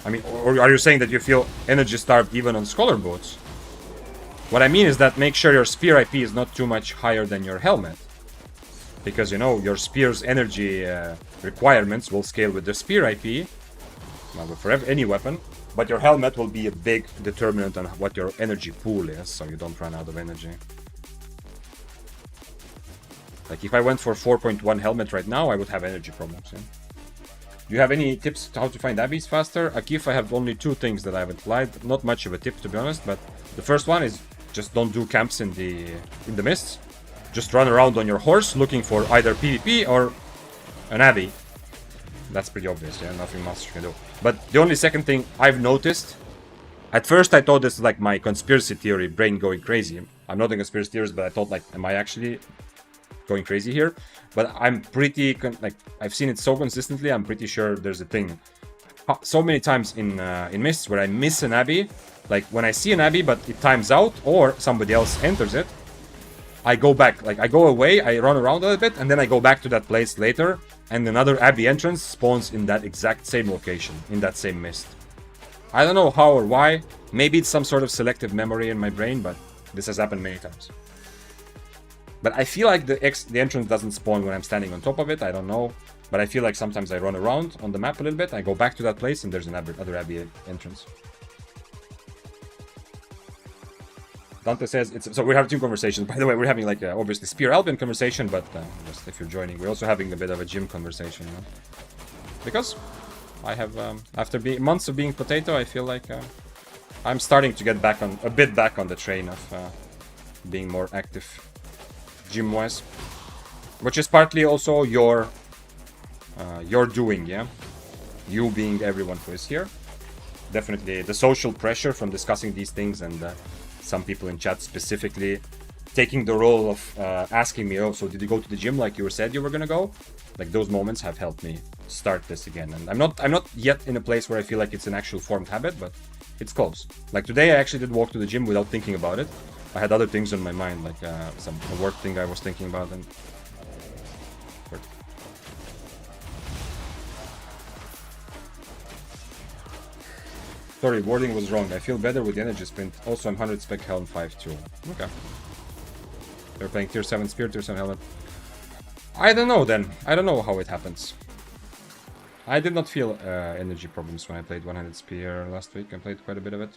I mean, or are you saying that you feel energy starved even on Scholar Boots? What I mean is that make sure your Spear IP is not too much higher than your helmet. Because, you know, your Spear's energy requirements will scale with the Spear IP. Well, for any weapon. But your helmet will be a big determinant on what your energy pool is, so you don't run out of energy. Like, if I went for 4.1 helmet right now, I would have energy problems, yeah? Do you have any tips to how to find abbeys faster? Akif, I have only 2 things that I have applied. Not much of a tip, to be honest, but the first one is just don't do camps in the mists. Just run around on your horse looking for either PvP or an abbey. That's pretty obvious, yeah, nothing much you can do. But the only second thing I've noticed, at first I thought this is like my conspiracy theory brain going crazy. I'm not a conspiracy theorist, but I thought like, am I actually going crazy here? But I'm pretty, like, I've seen it so consistently, I'm pretty sure there's a thing. So many times in Mists where I miss an abbey, like when I see an abbey but it times out or somebody else enters it, I go back, like I go away, I run around a little bit, and then I go back to that place later, and another abbey entrance spawns in that exact same location, in that same mist. I don't know how or why, maybe it's some sort of selective memory in my brain, but this has happened many times. But I feel like the entrance doesn't spawn when I'm standing on top of it, I don't know. But I feel like sometimes I run around on the map a little bit, I go back to that place, and there's another abbey entrance. Dante says, so we're having 2 conversations. By the way, we're having like obviously Spear Albion conversation, but just if you're joining, we're also having a bit of a gym conversation, you know? Because I have, after months of being potato, I feel like I'm starting to get back on, a bit back on the train of being more active gym-wise. Which is partly also your You're doing, yeah? You being everyone who is here. Definitely the social pressure from discussing these things, and some people in chat specifically taking the role of asking me, oh, so did you go to the gym like you said you were gonna go? Like, those moments have helped me start this again. And I'm not yet in a place where I feel like it's an actual formed habit, but it's close. Like today I actually did walk to the gym without thinking about it. I had other things on my mind, like some work thing I was thinking about, and sorry, wording was wrong. I feel better with the energy sprint. Also, I'm 100 spec helm 5-2. Okay. They're playing tier 7 spear, tier 7 helmet. I don't know then. I don't know how it happens. I did not feel energy problems when I played 100 spear last week. I played quite a bit of it.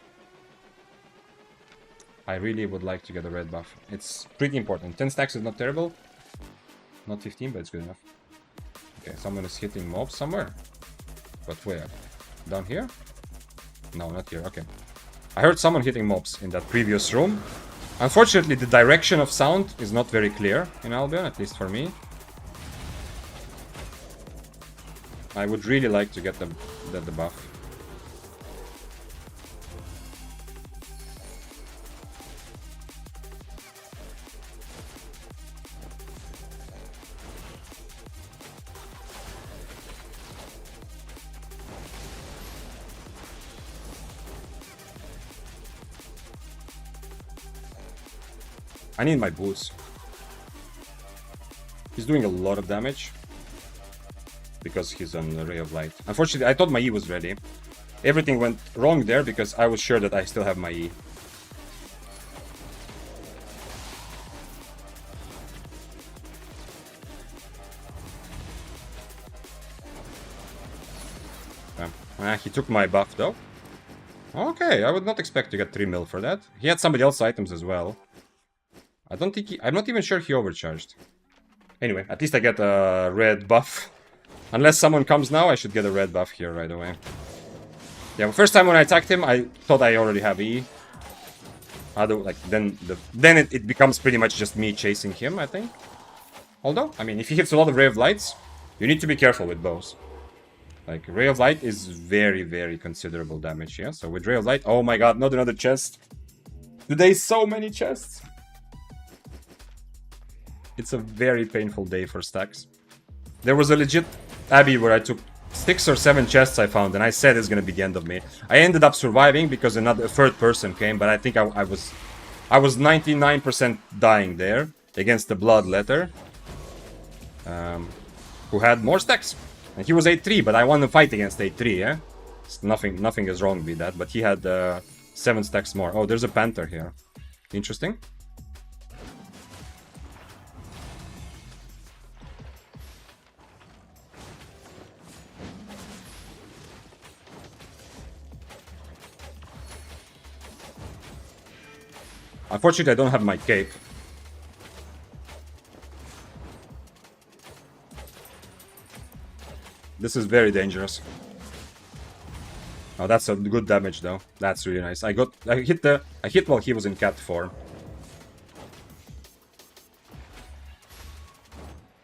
I really would like to get a red buff. It's pretty important. 10 stacks is not terrible. Not 15, but it's good enough. Okay, someone is hitting mobs somewhere. But where? Down here? No, not here. Okay. I heard someone hitting mobs in that previous room. Unfortunately, the direction of sound is not very clear in Albion, at least for me. I would really like to get the buff. I need my boots. He's doing a lot of damage because he's on Ray of Light. Unfortunately, I thought my E was ready. Everything went wrong there because I was sure that I still have my E. He took my buff though. Okay, I would not expect to get 3 mil for that. He had somebody else's items as well. I don't think I'm not even sure he overcharged. Anyway, at least I get a red buff. Unless someone comes now, I should get a red buff here right away. Yeah, first time when I attacked him, I thought I already have E. Then it becomes pretty much just me chasing him, I think. Although, I mean, if he hits a lot of Ray of Lights, you need to be careful with bows. Like, Ray of Light is very, very considerable damage, yeah? So with Ray of Light, oh my god, not another chest. Today, so many chests. It's a very painful day for stacks. There was a legit Abbey where I took 6 or 7 chests I found, and I said it's gonna be the end of me. I ended up surviving because a third person came, but I think I was 99% dying there against the Bloodletter, who had more stacks. And he was 8-3, but I won the fight against 8-3, yeah? Nothing is wrong with that, but he had 7 stacks more. Oh, there's a Panther here. Interesting. Unfortunately, I don't have my cape. This is very dangerous. Oh, that's a good damage though. That's really nice. I hit while he was in cat form.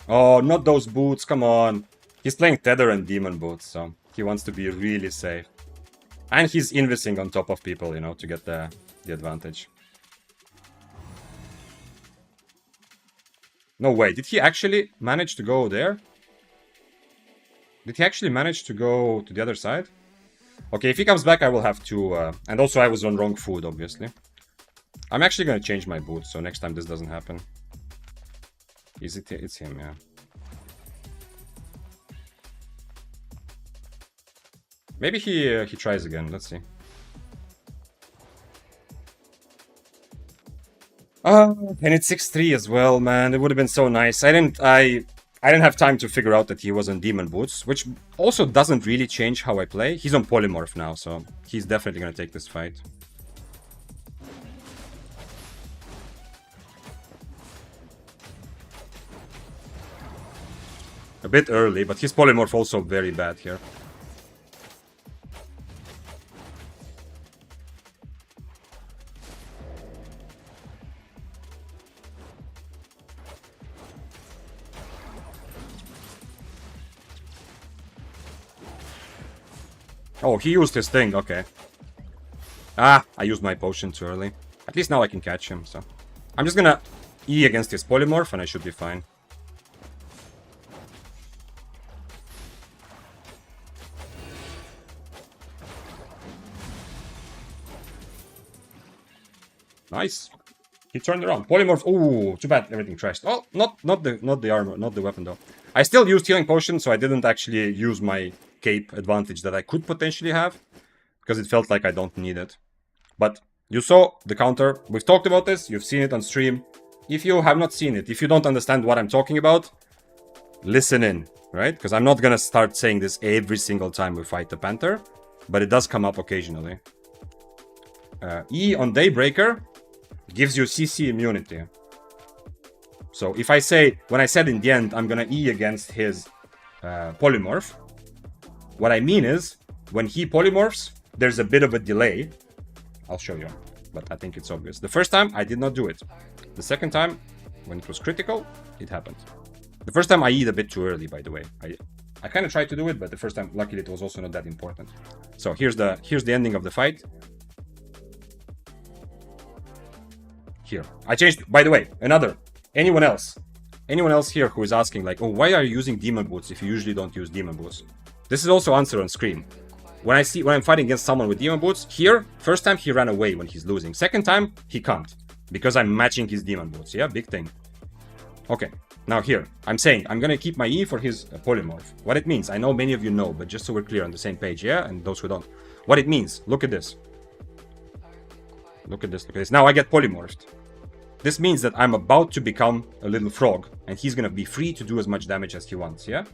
Oh, not those boots, come on. He's playing Tether and Demon Boots, so he wants to be really safe. And he's invising on top of people, you know, to get the advantage. No way, did he actually manage to go there? Did he actually manage to go to the other side? Okay, if he comes back, I will have to... and also, I was on wrong food, obviously. I'm actually going to change my boots, so next time this doesn't happen. It's him, yeah. Maybe he tries again, let's see. Oh, and it's 6-3 as well, man. It would have been so nice. I didn't have time to figure out that he was on Demon Boots, which also doesn't really change how I play. He's on Polymorph now, so he's definitely gonna take this fight. A bit early, but his Polymorph also very bad here. Oh, he used his thing, okay. Ah, I used my potion too early. At least now I can catch him, so... I'm just gonna E against his polymorph and I should be fine. Nice. He turned around. Polymorph. Ooh, too bad everything trashed. Oh, not the armor, not the weapon though. I still used healing potion, so I didn't actually use my cape advantage that I could potentially have, because it felt like I don't need it. But you saw the counter. We've talked about this. You've seen it on stream. If you have not seen it, if you don't understand what I'm talking about, listen in, right? Because I'm not gonna start saying this every single time we fight the Panther, but it does come up occasionally. E on Daybreaker gives you CC immunity. So if I say, when I said in the end, I'm gonna E against his polymorph, what I mean is, when he polymorphs, there's a bit of a delay. I'll show you, but I think it's obvious. The first time, I did not do it. The second time, when it was critical, it happened. The first time I E'd a bit too early, by the way. I kind of tried to do it, but the first time, luckily, it was also not that important. So here's the ending of the fight. Here. I changed, by the way, anyone else here who is asking like, oh, why are you using demon boots if you usually don't use demon boots? This is also answered on screen. When I'm fighting against someone with demon boots, here, first time he ran away when he's losing. Second time, he can't, because I'm matching his demon boots. Yeah, big thing. Okay, now here, I'm saying I'm gonna keep my E for his polymorph. What it means, I know many of you know, but just so we're clear on the same page, yeah? And those who don't. What it means, look at this. Look at this, look at this. Now I get polymorphed. This means that I'm about to become a little frog, and he's gonna be free to do as much damage as he wants, yeah?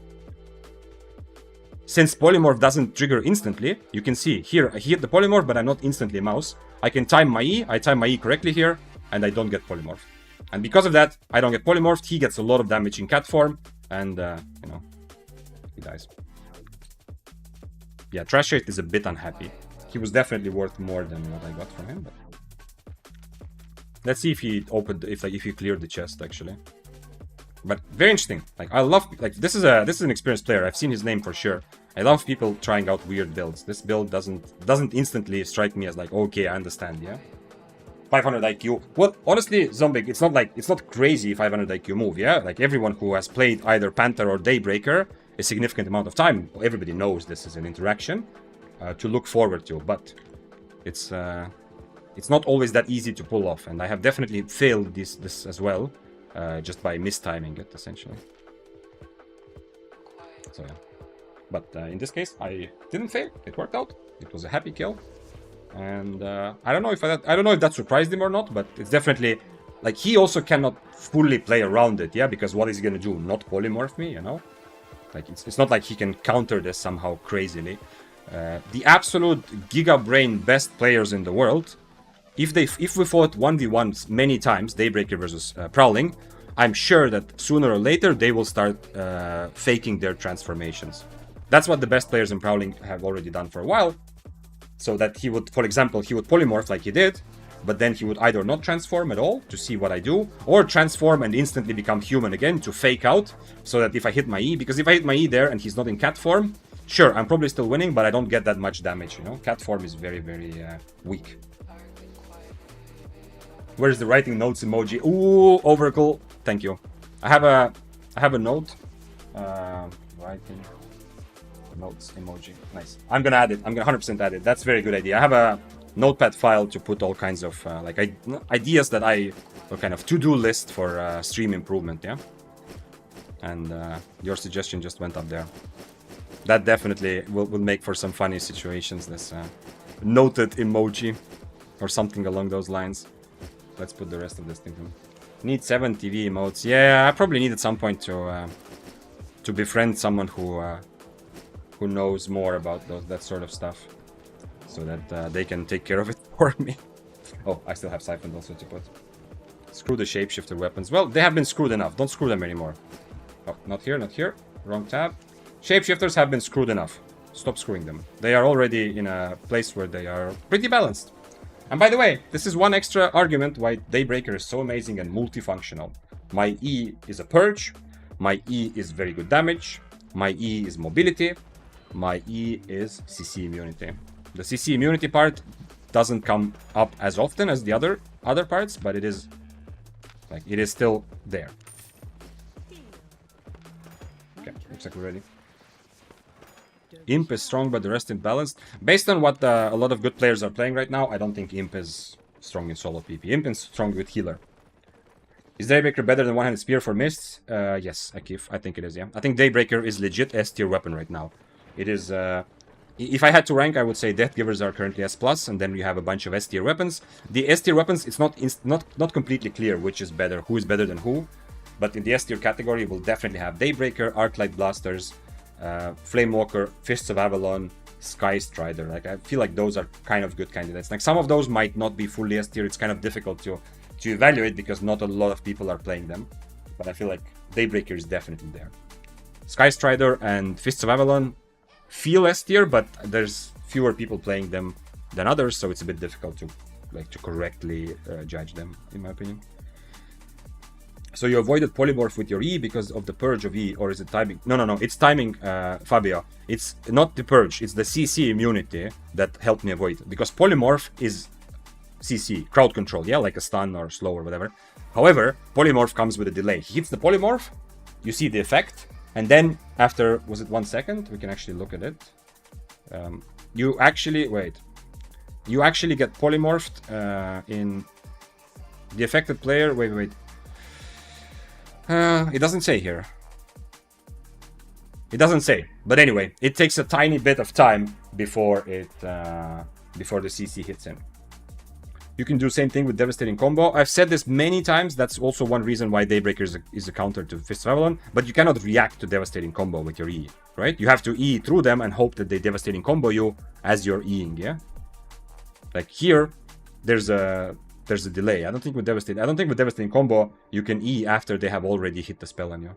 Since polymorph doesn't trigger instantly, you can see here, I hit the polymorph, but I'm not instantly mouse. I can time my E, I time my E correctly here, and I don't get polymorph. And because of that, I don't get polymorphed, he gets a lot of damage in cat form, and, you know, he dies. Yeah, Trash Rate is a bit unhappy. He was definitely worth more than what I got from him, but... Let's see if he opened, if he cleared the chest, actually. But very interesting. Like, I love, like, this is an experienced player. I've seen his name for sure. I love people trying out weird builds. This build doesn't instantly strike me as like, okay, I understand, yeah? 500 IQ. Well, honestly, Zombie, it's not crazy 500 IQ move, yeah? Like, everyone who has played either Panther or Daybreaker a significant amount of time, everybody knows this is an interaction to look forward to, but it's not always that easy to pull off, and I have definitely failed this as well, just by mistiming it, essentially. So yeah. But in this case, I didn't fail. It worked out. It was a happy kill. And I don't know if that surprised him or not, but it's definitely... Like, he also cannot fully play around it, yeah? Because what is he gonna do? Not polymorph me, you know? Like, it's not like he can counter this somehow crazily. The absolute giga brain best players in the world, if we fought 1v1 many times, Daybreaker versus Prowling, I'm sure that sooner or later they will start faking their transformations. That's what the best players in Prowling have already done for a while. So that he would, for example, he would polymorph like he did, but then he would either not transform at all to see what I do, or transform and instantly become human again to fake out, so that if I hit my E, because if I hit my E there and he's not in cat form, sure, I'm probably still winning, but I don't get that much damage, you know? Cat form is very, very weak. Where's the writing notes emoji? Ooh, Overkill. Thank you. I have a note. Writing notes emoji. Nice. I'm gonna add it. I'm gonna 100% add it. That's a very good idea. I have a notepad file to put all kinds of ideas that or kind of to-do list for stream improvement. Yeah. And your suggestion just went up there. That definitely will make for some funny situations. This noted emoji or something along those lines. Let's put the rest of this thing in. Need 7 TV emotes. Yeah, I probably need at some point to befriend someone who knows more about that sort of stuff, so that they can take care of it for me. Oh, I still have Siphon also to put. Screw the shapeshifter weapons. Well, they have been screwed enough. Don't screw them anymore. Oh, not here, not here. Wrong tab. Shapeshifters have been screwed enough. Stop screwing them. They are already in a place where they are pretty balanced. And by the way, this is one extra argument why Daybreaker is so amazing and multifunctional. My E is a purge. My E is very good damage. My E is mobility. my E is CC immunity. The CC immunity part doesn't come up as often as the other parts, but it is like it is still there. Okay, looks like we're ready. Imp is strong, but the rest imbalanced. Based on what a lot of good players are playing right now, I don't think Imp is strong in solo PP. Imp is strong with healer. Is Daybreaker better than one-handed spear for mists? Yes, Akif, I think it is, yeah. I think Daybreaker is legit S tier weapon right now. It is, if I had to rank, I would say Death Givers are currently S+, and then we have a bunch of S tier weapons. The S tier weapons, it's not completely clear which is better, who is better than who. But in the S tier category, we'll definitely have Daybreaker, Arclight Blasters, Flamewalker, Fists of Avalon, Sky Strider. Like, I feel like those are kind of good candidates. Like, some of those might not be fully S tier. It's kind of difficult to evaluate because not a lot of people are playing them. But I feel like Daybreaker is definitely there. Sky Strider and Fists of Avalon feel S tier, but there's fewer people playing them than others, so it's a bit difficult to correctly judge them, in my opinion. So you avoided polymorph with your E because of the purge of E, or is it timing? No, it's timing, Fabio. It's not the purge, it's the CC immunity that helped me avoid it. Because polymorph is CC, crowd control, yeah, like a stun or slow or whatever. However, polymorph comes with a delay. He hits the polymorph, you see the effect, and then after, was it 1 second? We can actually look at it. You actually get polymorphed in the affected player. Wait. It doesn't say here. It doesn't say. But anyway, it takes a tiny bit of time before the CC hits him. You can do same thing with Devastating Combo. I've said this many times. That's also one reason why Daybreaker is a counter to Fist of Avalon. But you cannot react to Devastating Combo with your E, right? You have to E through them and hope that they Devastating Combo you as you're Eing, yeah? Like here, there's a delay. I don't think with Devastating Combo you can E after they have already hit the spell on you.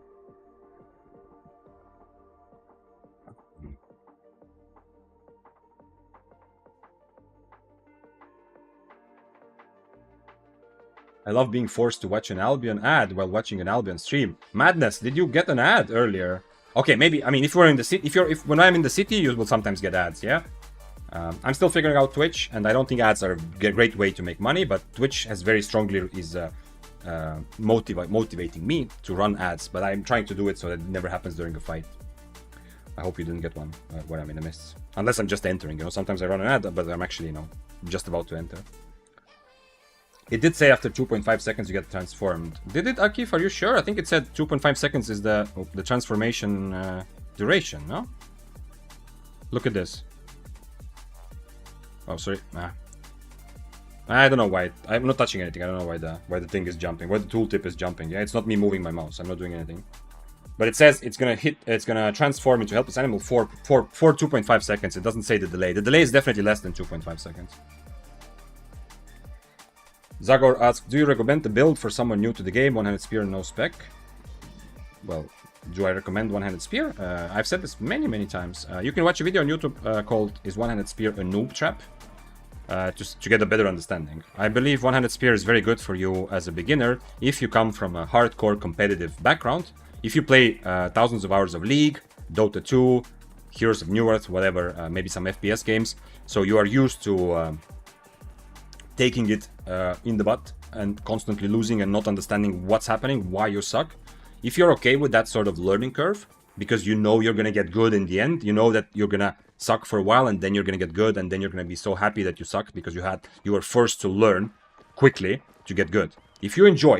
I love being forced to watch an Albion ad while watching an Albion stream. Madness, did you get an ad earlier? Okay, maybe, I mean, if we're in the city, when I'm in the city, you will sometimes get ads, yeah? I'm still figuring out Twitch, and I don't think ads are a great way to make money, but Twitch has very strongly motivating me to run ads, but I'm trying to do it so that it never happens during a fight. I hope you didn't get one when I'm in the mists. Unless I'm just entering, you know, sometimes I run an ad, but I'm actually, you know, just about to enter. It did say after 2.5 seconds you get transformed. Did it, Akif? Are you sure? I think it said 2.5 seconds is the transformation duration, no? Look at this. Oh, sorry. I don't know why. I'm not touching anything. I don't know why the thing is jumping. Why the tooltip is jumping. Yeah, it's not me moving my mouse. I'm not doing anything. But it says it's gonna transform into helpless animal for 2.5 seconds. It doesn't say the delay. The delay is definitely less than 2.5 seconds. Zagor asks, do you recommend the build for someone new to the game? One-handed spear, no spec. Well, do I recommend one-handed spear? I've said this many times. You can watch a video on YouTube called "Is One-Handed Spear a Noob Trap?" To get a better understanding. I believe one-handed spear is very good for you as a beginner if you come from a hardcore competitive background. If you play thousands of hours of League, Dota 2, Heroes of Newerth, whatever, maybe some FPS games, so you are used to taking it in the butt and constantly losing and not understanding what's happening, why you suck. If you're okay with that sort of learning curve, because you know you're gonna get good in the end, you know that you're gonna suck for a while and then you're gonna get good, and then you're gonna be so happy that you sucked because you were forced to learn quickly to get good. If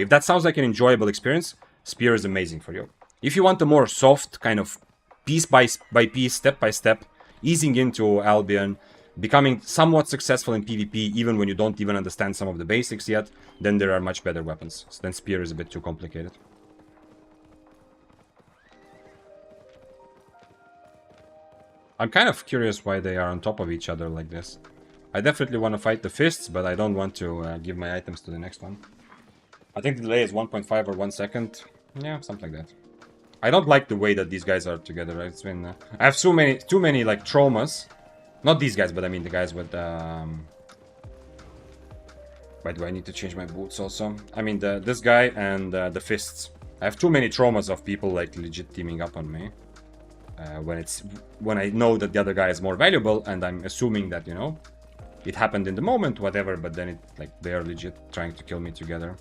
that sounds like an enjoyable experience, Spear is amazing for you. If you want a more soft kind of piece by piece, step by step, easing into Albion, becoming somewhat successful in PvP even when you don't even understand some of the basics yet, then there are much better weapons. So then Spear is a bit too complicated. I'm kind of curious why they are on top of each other like this. I definitely want to fight the fists, but I don't want to give my items to the next one. I think the delay is 1.5 or 1 second. Yeah, something like that. I don't like the way that these guys are together. Right? It's been I have too many like traumas. Not these guys, but I mean the guys with why do I need to change my boots also? I mean this guy and the fists. I have too many traumas of people like legit teaming up on me. when I know that the other guy is more valuable, and I'm assuming that, you know, it happened in the moment, whatever, but then they are legit trying to kill me together.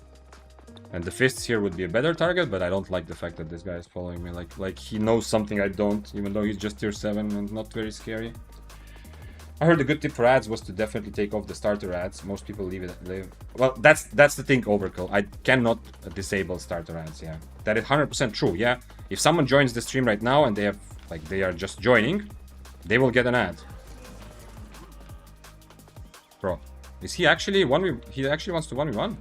And the fists here would be a better target, but I don't like the fact that this guy is following me. Like he knows something I don't, even though he's just tier 7 and not very scary. I heard a good tip for ads was to definitely take off the starter ads. Most people leave it. Well, that's the thing, Overkill. I cannot disable starter ads. Yeah, that is 100% true. Yeah, if someone joins the stream right now and they are just joining, they will get an ad. Bro, is he actually he actually wants to 1v1?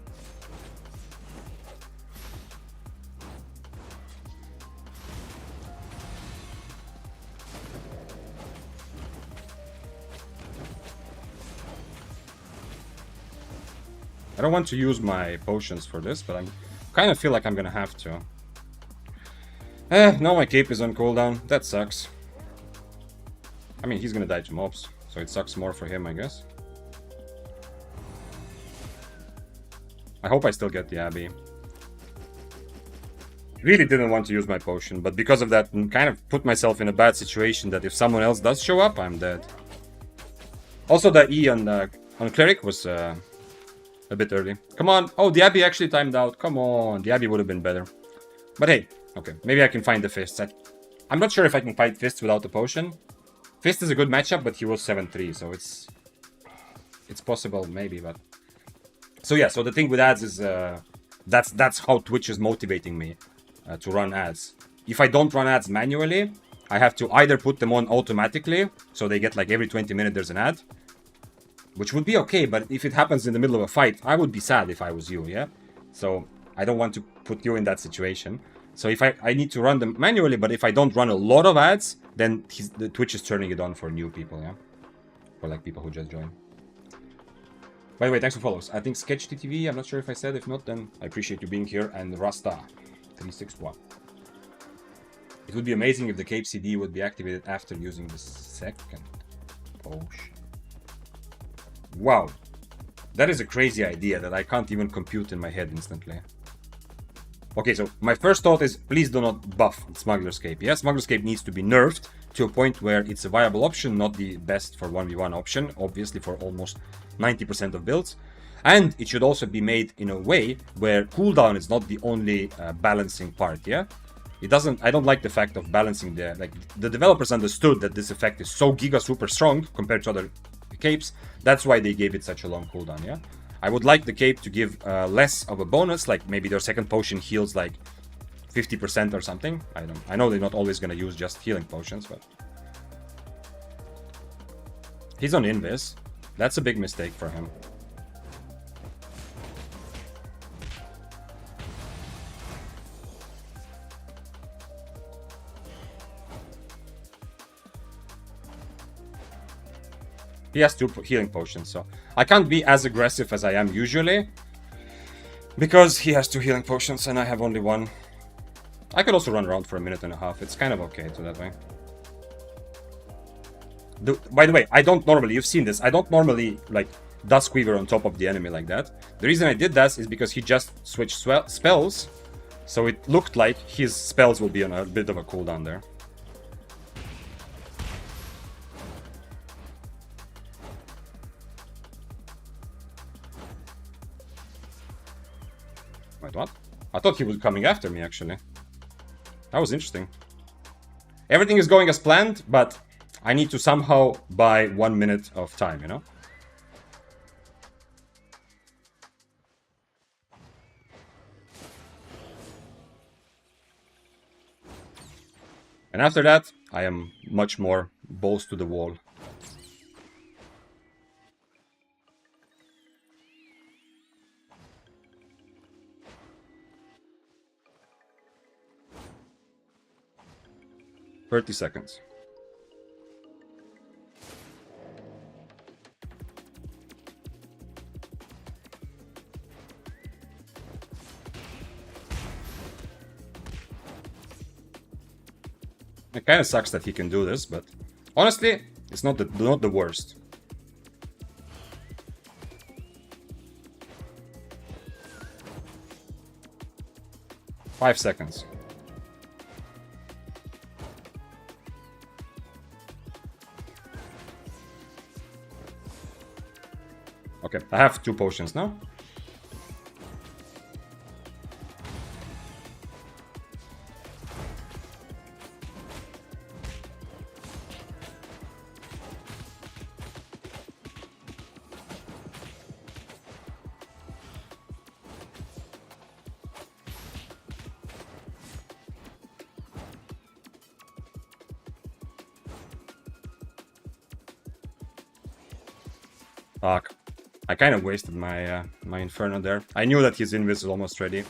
I don't want to use my potions for this, but I kind of feel like I'm gonna have to. Now my cape is on cooldown. That sucks. I mean, he's gonna die to mobs, so it sucks more for him, I guess. I hope I still get the Abbey. Really didn't want to use my potion, but because of that, I kind of put myself in a bad situation that if someone else does show up, I'm dead. Also, the E on Cleric was a bit early. Come on. Oh, the Abbey actually timed out. Come on. The Abbey would have been better. But hey, okay. Maybe I can find the Fists. I'm not sure if I can fight Fists without the potion. Fist is a good matchup, but he was 7-3, so it's possible, maybe, but... So yeah, so the thing with ads is that's how Twitch is motivating me to run ads. If I don't run ads manually, I have to either put them on automatically, so they get like every 20 minutes there's an ad, which would be okay, but if it happens in the middle of a fight, I would be sad if I was you, yeah? So I don't want to put you in that situation. So if I need to run them manually, but if I don't run a lot of ads, then the Twitch is turning it on for new people, yeah? For like people who just joined. By the way, thanks for follows. I think Sketch TTV, I'm not sure if I said. If not, then I appreciate you being here. And Rasta 361. It would be amazing if the Cape CD would be activated after using the second potion. Wow. That is a crazy idea that I can't even compute in my head instantly. Okay, so my first thought is please do not buff Smuggler's Cape. Yeah, Smuggler's Cape needs to be nerfed to a point where it's a viable option, not the best for 1v1 option, obviously for almost 90% of builds. And it should also be made in a way where cooldown is not the only balancing part, yeah? I don't like the fact of balancing the developers understood that this effect is so giga super strong compared to other capes. That's why they gave it such a long cooldown, yeah? I would like the cape to give less of a bonus, like maybe their second potion heals like 50% or something. I know they're not always gonna use just healing potions, but... He's on Invis. That's a big mistake for him. He has 2 healing potions, so I can't be as aggressive as I am usually, because he has 2 healing potions and I have only 1. I could also run around for a minute and a half. It's kind of okay to that way. By the way, I don't normally, you've seen this, I don't normally like Dusk Weaver on top of the enemy like that. The reason I did that is because he just switched spells, so it looked like his spells will be on a bit of a cooldown there. Wait, what? I thought he was coming after me, actually. That was interesting. Everything is going as planned, but I need to somehow buy 1 minute of time, you know? And after that, I am much more balls to the wall. "30 seconds. It kind of sucks that he can do this, but honestly, it's not the worst. "5 seconds. Okay, I have 2 potions now. Fuck. I kind of wasted my my Inferno there. I knew that his Invis was almost ready.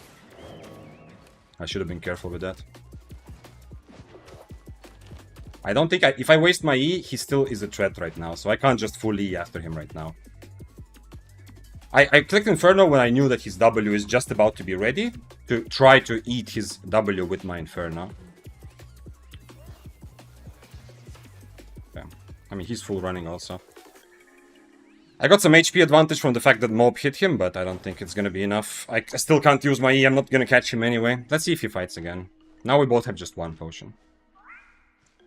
I should have been careful with that. I don't think if I waste my E, he still is a threat right now, so I can't just full E after him right now. I clicked Inferno when I knew that his W is just about to be ready to try to eat his W with my Inferno. Okay. I mean, he's full running also. I got some HP advantage from the fact that Mob hit him, but I don't think it's gonna be enough. I still can't use my E, I'm not gonna catch him anyway. Let's see if he fights again. Now we both have just 1 potion.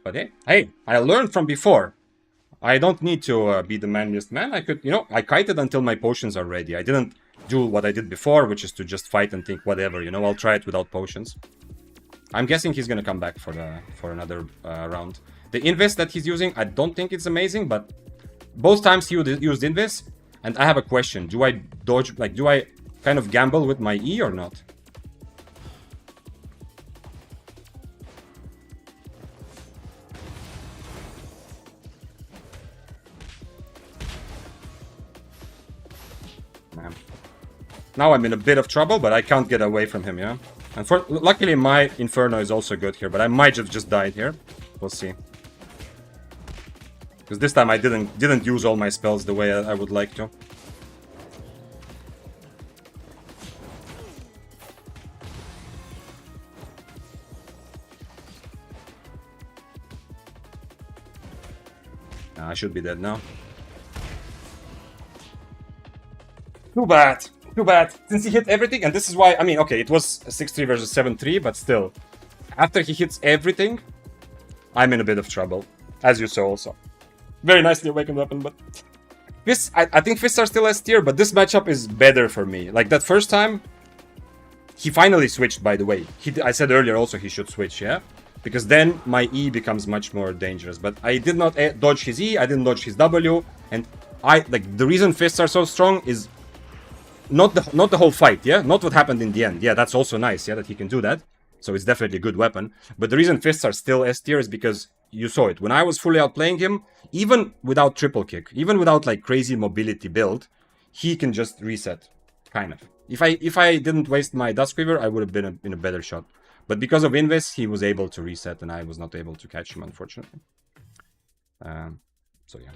But hey, I learned from before. I don't need to be the manliest man. I could, you know, I kited until my potions are ready. I didn't do what I did before, which is to just fight and think, whatever, you know, I'll try it without potions. I'm guessing he's gonna come back for another round. The Invis that he's using, I don't think it's amazing, but both times he used Invis, and I have a question. Do I dodge, like, do I kind of gamble with my E or not? Now I'm in a bit of trouble, but I can't get away from him, yeah? And luckily my Inferno is also good here, but I might have just died here. We'll see. Because this time I didn't use all my spells the way I would like to. I should be dead now. Too bad. Too bad. Since he hit everything, and this is why, I mean, okay, it was a 6-3 versus 7-3, but still. After he hits everything, I'm in a bit of trouble. As you saw also. Very nicely awakened weapon, but... Fists, I think Fists are still S tier, but this matchup is better for me. Like, that first time, he finally switched, by the way. I said earlier also he should switch, yeah? Because then my E becomes much more dangerous. But I did not dodge his E, I didn't dodge his W, and the reason Fists are so strong is not the whole fight, yeah? Not what happened in the end. Yeah, that's also nice, yeah, that he can do that. So it's definitely a good weapon. But the reason Fists are still S tier is because you saw it. When I was fully outplaying him, even without triple kick, even without like crazy mobility build, he can just reset, kind of. If I didn't waste my Duskweaver, I would have been in a better shot. But because of Invis, he was able to reset, and I was not able to catch him, unfortunately. So yeah,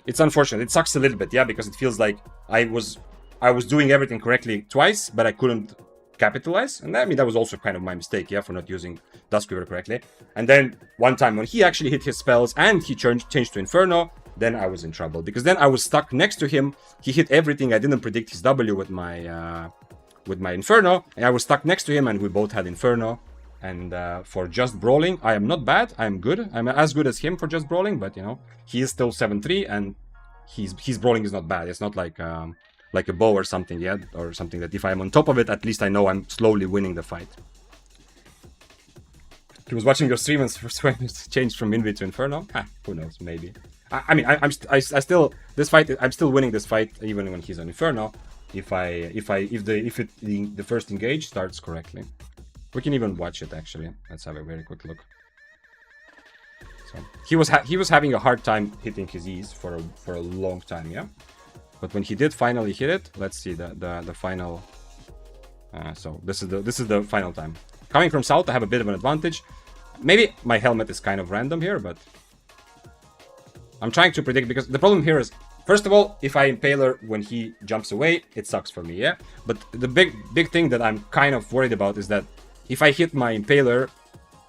it's unfortunate. It sucks a little bit, yeah, because it feels like I was doing everything correctly twice, but I couldn't capitalize. And I mean, that was also kind of my mistake, yeah, for not using Duskweaver correctly. And then one time when he actually hit his spells and he changed to Inferno, then I was in trouble. Because then I was stuck next to him. He hit everything. I didn't predict his W with my Inferno. And I was stuck next to him, and we both had Inferno. And for just brawling, I am not bad. I am good. I'm as good as him for just brawling, but, you know, he is still 7-3, and his brawling is not bad. It's not like a bow or something, yeah? Or something that if I'm on top of it, at least I know I'm slowly winning the fight. He was watching your stream and changed from Invi to Inferno. Who knows? Maybe. I mean, I still this fight. I'm still winning this fight even when he's on Inferno. If the first engage starts correctly, we can even watch it actually. Let's have a very quick look. So he was having a hard time hitting his E's for a long time, yeah. But when he did finally hit it, let's see the final. So this is the final time. Coming from south, I have a bit of an advantage. Maybe my helmet is kind of random here, but I'm trying to predict, because the problem here is, first of all, if I Impaler when he jumps away, it sucks for me, yeah? But the big thing that I'm kind of worried about is that if I hit my Impaler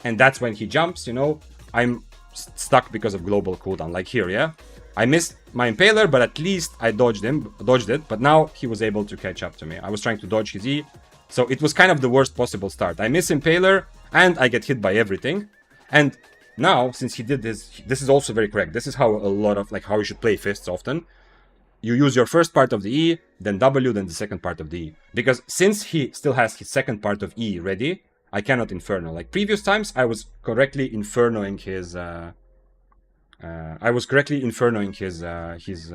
and that's when he jumps, you know, I'm stuck because of global cooldown, like here, yeah? I missed my Impaler, but at least I dodged it, but now he was able to catch up to me. I was trying to dodge his E, so it was kind of the worst possible start. I miss Impaler, and I get hit by everything. And now, since he did this is also very correct. This is how a lot of, like, how you should play Fists often. you use your first part of the E, then W, then the second part of the E. Because since he still has his second part of E ready, I cannot Inferno. Like previous times, I was correctly Infernoing his... his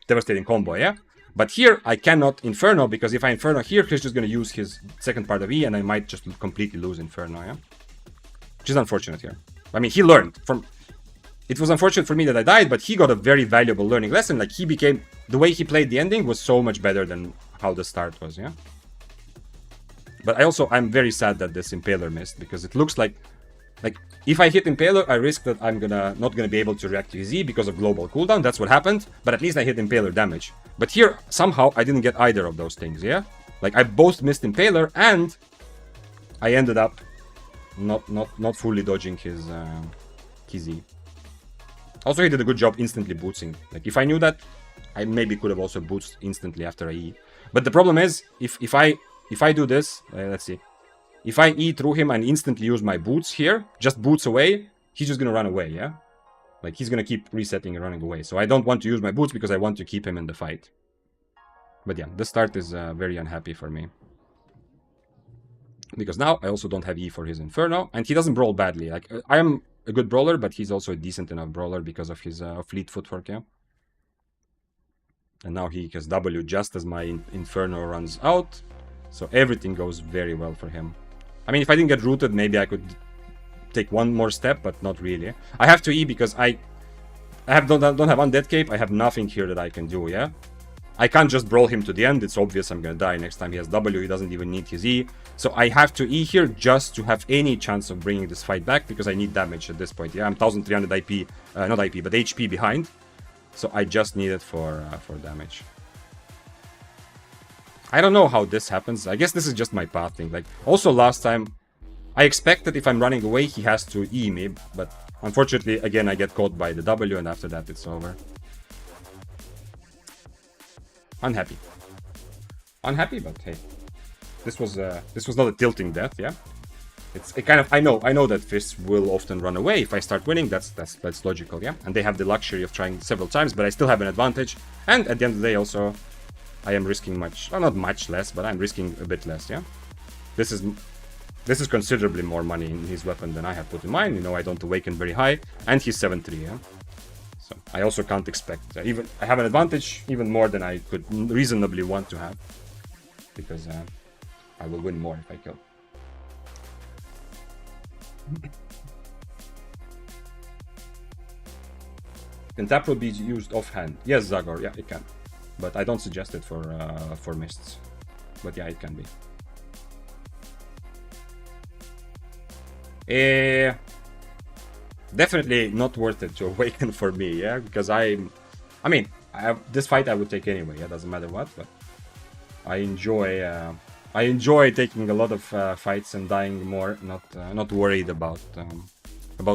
devastating combo, yeah? But here, I cannot Inferno, because if I Inferno here, he's just going to use his second part of E, and I might just completely lose Inferno, yeah? Which is unfortunate here. I mean, he learned from... It was unfortunate for me that I died, but he got a very valuable learning lesson. Like, he became... The way he played the ending was so much better than how the start was, yeah? But I'm very sad that this Impaler missed, because it looks like... Like, if I hit Impaler, I risk that I'm not gonna be able to react to his E because of global cooldown. That's what happened, but at least I hit Impaler damage. But here, somehow, I didn't get either of those things, yeah? Like, I both missed Impaler, and I ended up not fully dodging his E. Also, he did a good job instantly bootsing. Like, if I knew that, I maybe could have also bootsed instantly after I E. But the problem is, if I do this, let's see. If I E through him and instantly use my boots here, just boots away, he's just gonna run away, yeah? Like, he's gonna keep resetting and running away. So I don't want to use my boots because I want to keep him in the fight. But yeah, the start is very unhappy for me. Because now I also don't have E for his Inferno, and he doesn't brawl badly. Like, I am a good brawler, but he's also a decent enough brawler because of his fleet footwork, yeah? And now he has W just as my Inferno runs out. So everything goes very well for him. I mean, if I didn't get rooted, maybe I could take one more step, but not really. I have to E because I don't have Undead Cape. I have nothing here that I can do, yeah? I can't just brawl him to the end. It's obvious I'm gonna die next time he has W. He doesn't even need his E. So I have to E here just to have any chance of bringing this fight back because I need damage at this point, yeah? I'm 1300 IP, not IP, but HP behind. So I just need it for damage. I don't know how this happens. I guess this is just my path thing. Like, also last time, I expected if I'm running away, he has to E me. But unfortunately, again, I get caught by the W, and after that, it's over. Unhappy. Unhappy, but hey. This was not a tilting death, yeah? It's a kind of... I know that fists will often run away if I start winning. That's logical, yeah? And they have the luxury of trying several times, but I still have an advantage. And at the end of the day, also... I am risking much, well, not much less, but I'm risking a bit less, yeah? This is considerably more money in his weapon than I have put in mine. You know, I don't awaken very high, and he's 7-3, yeah? So I also can't expect, I have an advantage even more than I could reasonably want to have. Because I will win more if I kill. Can tap will be used offhand? Yes, Zagor, yeah, it can. But I don't suggest it for mists. But yeah, it can be. Definitely not worth it to awaken for me, yeah? Because I mean, this fight I would take anyway, yeah? Doesn't matter what, but... I enjoy taking a lot of fights and dying more, not worried about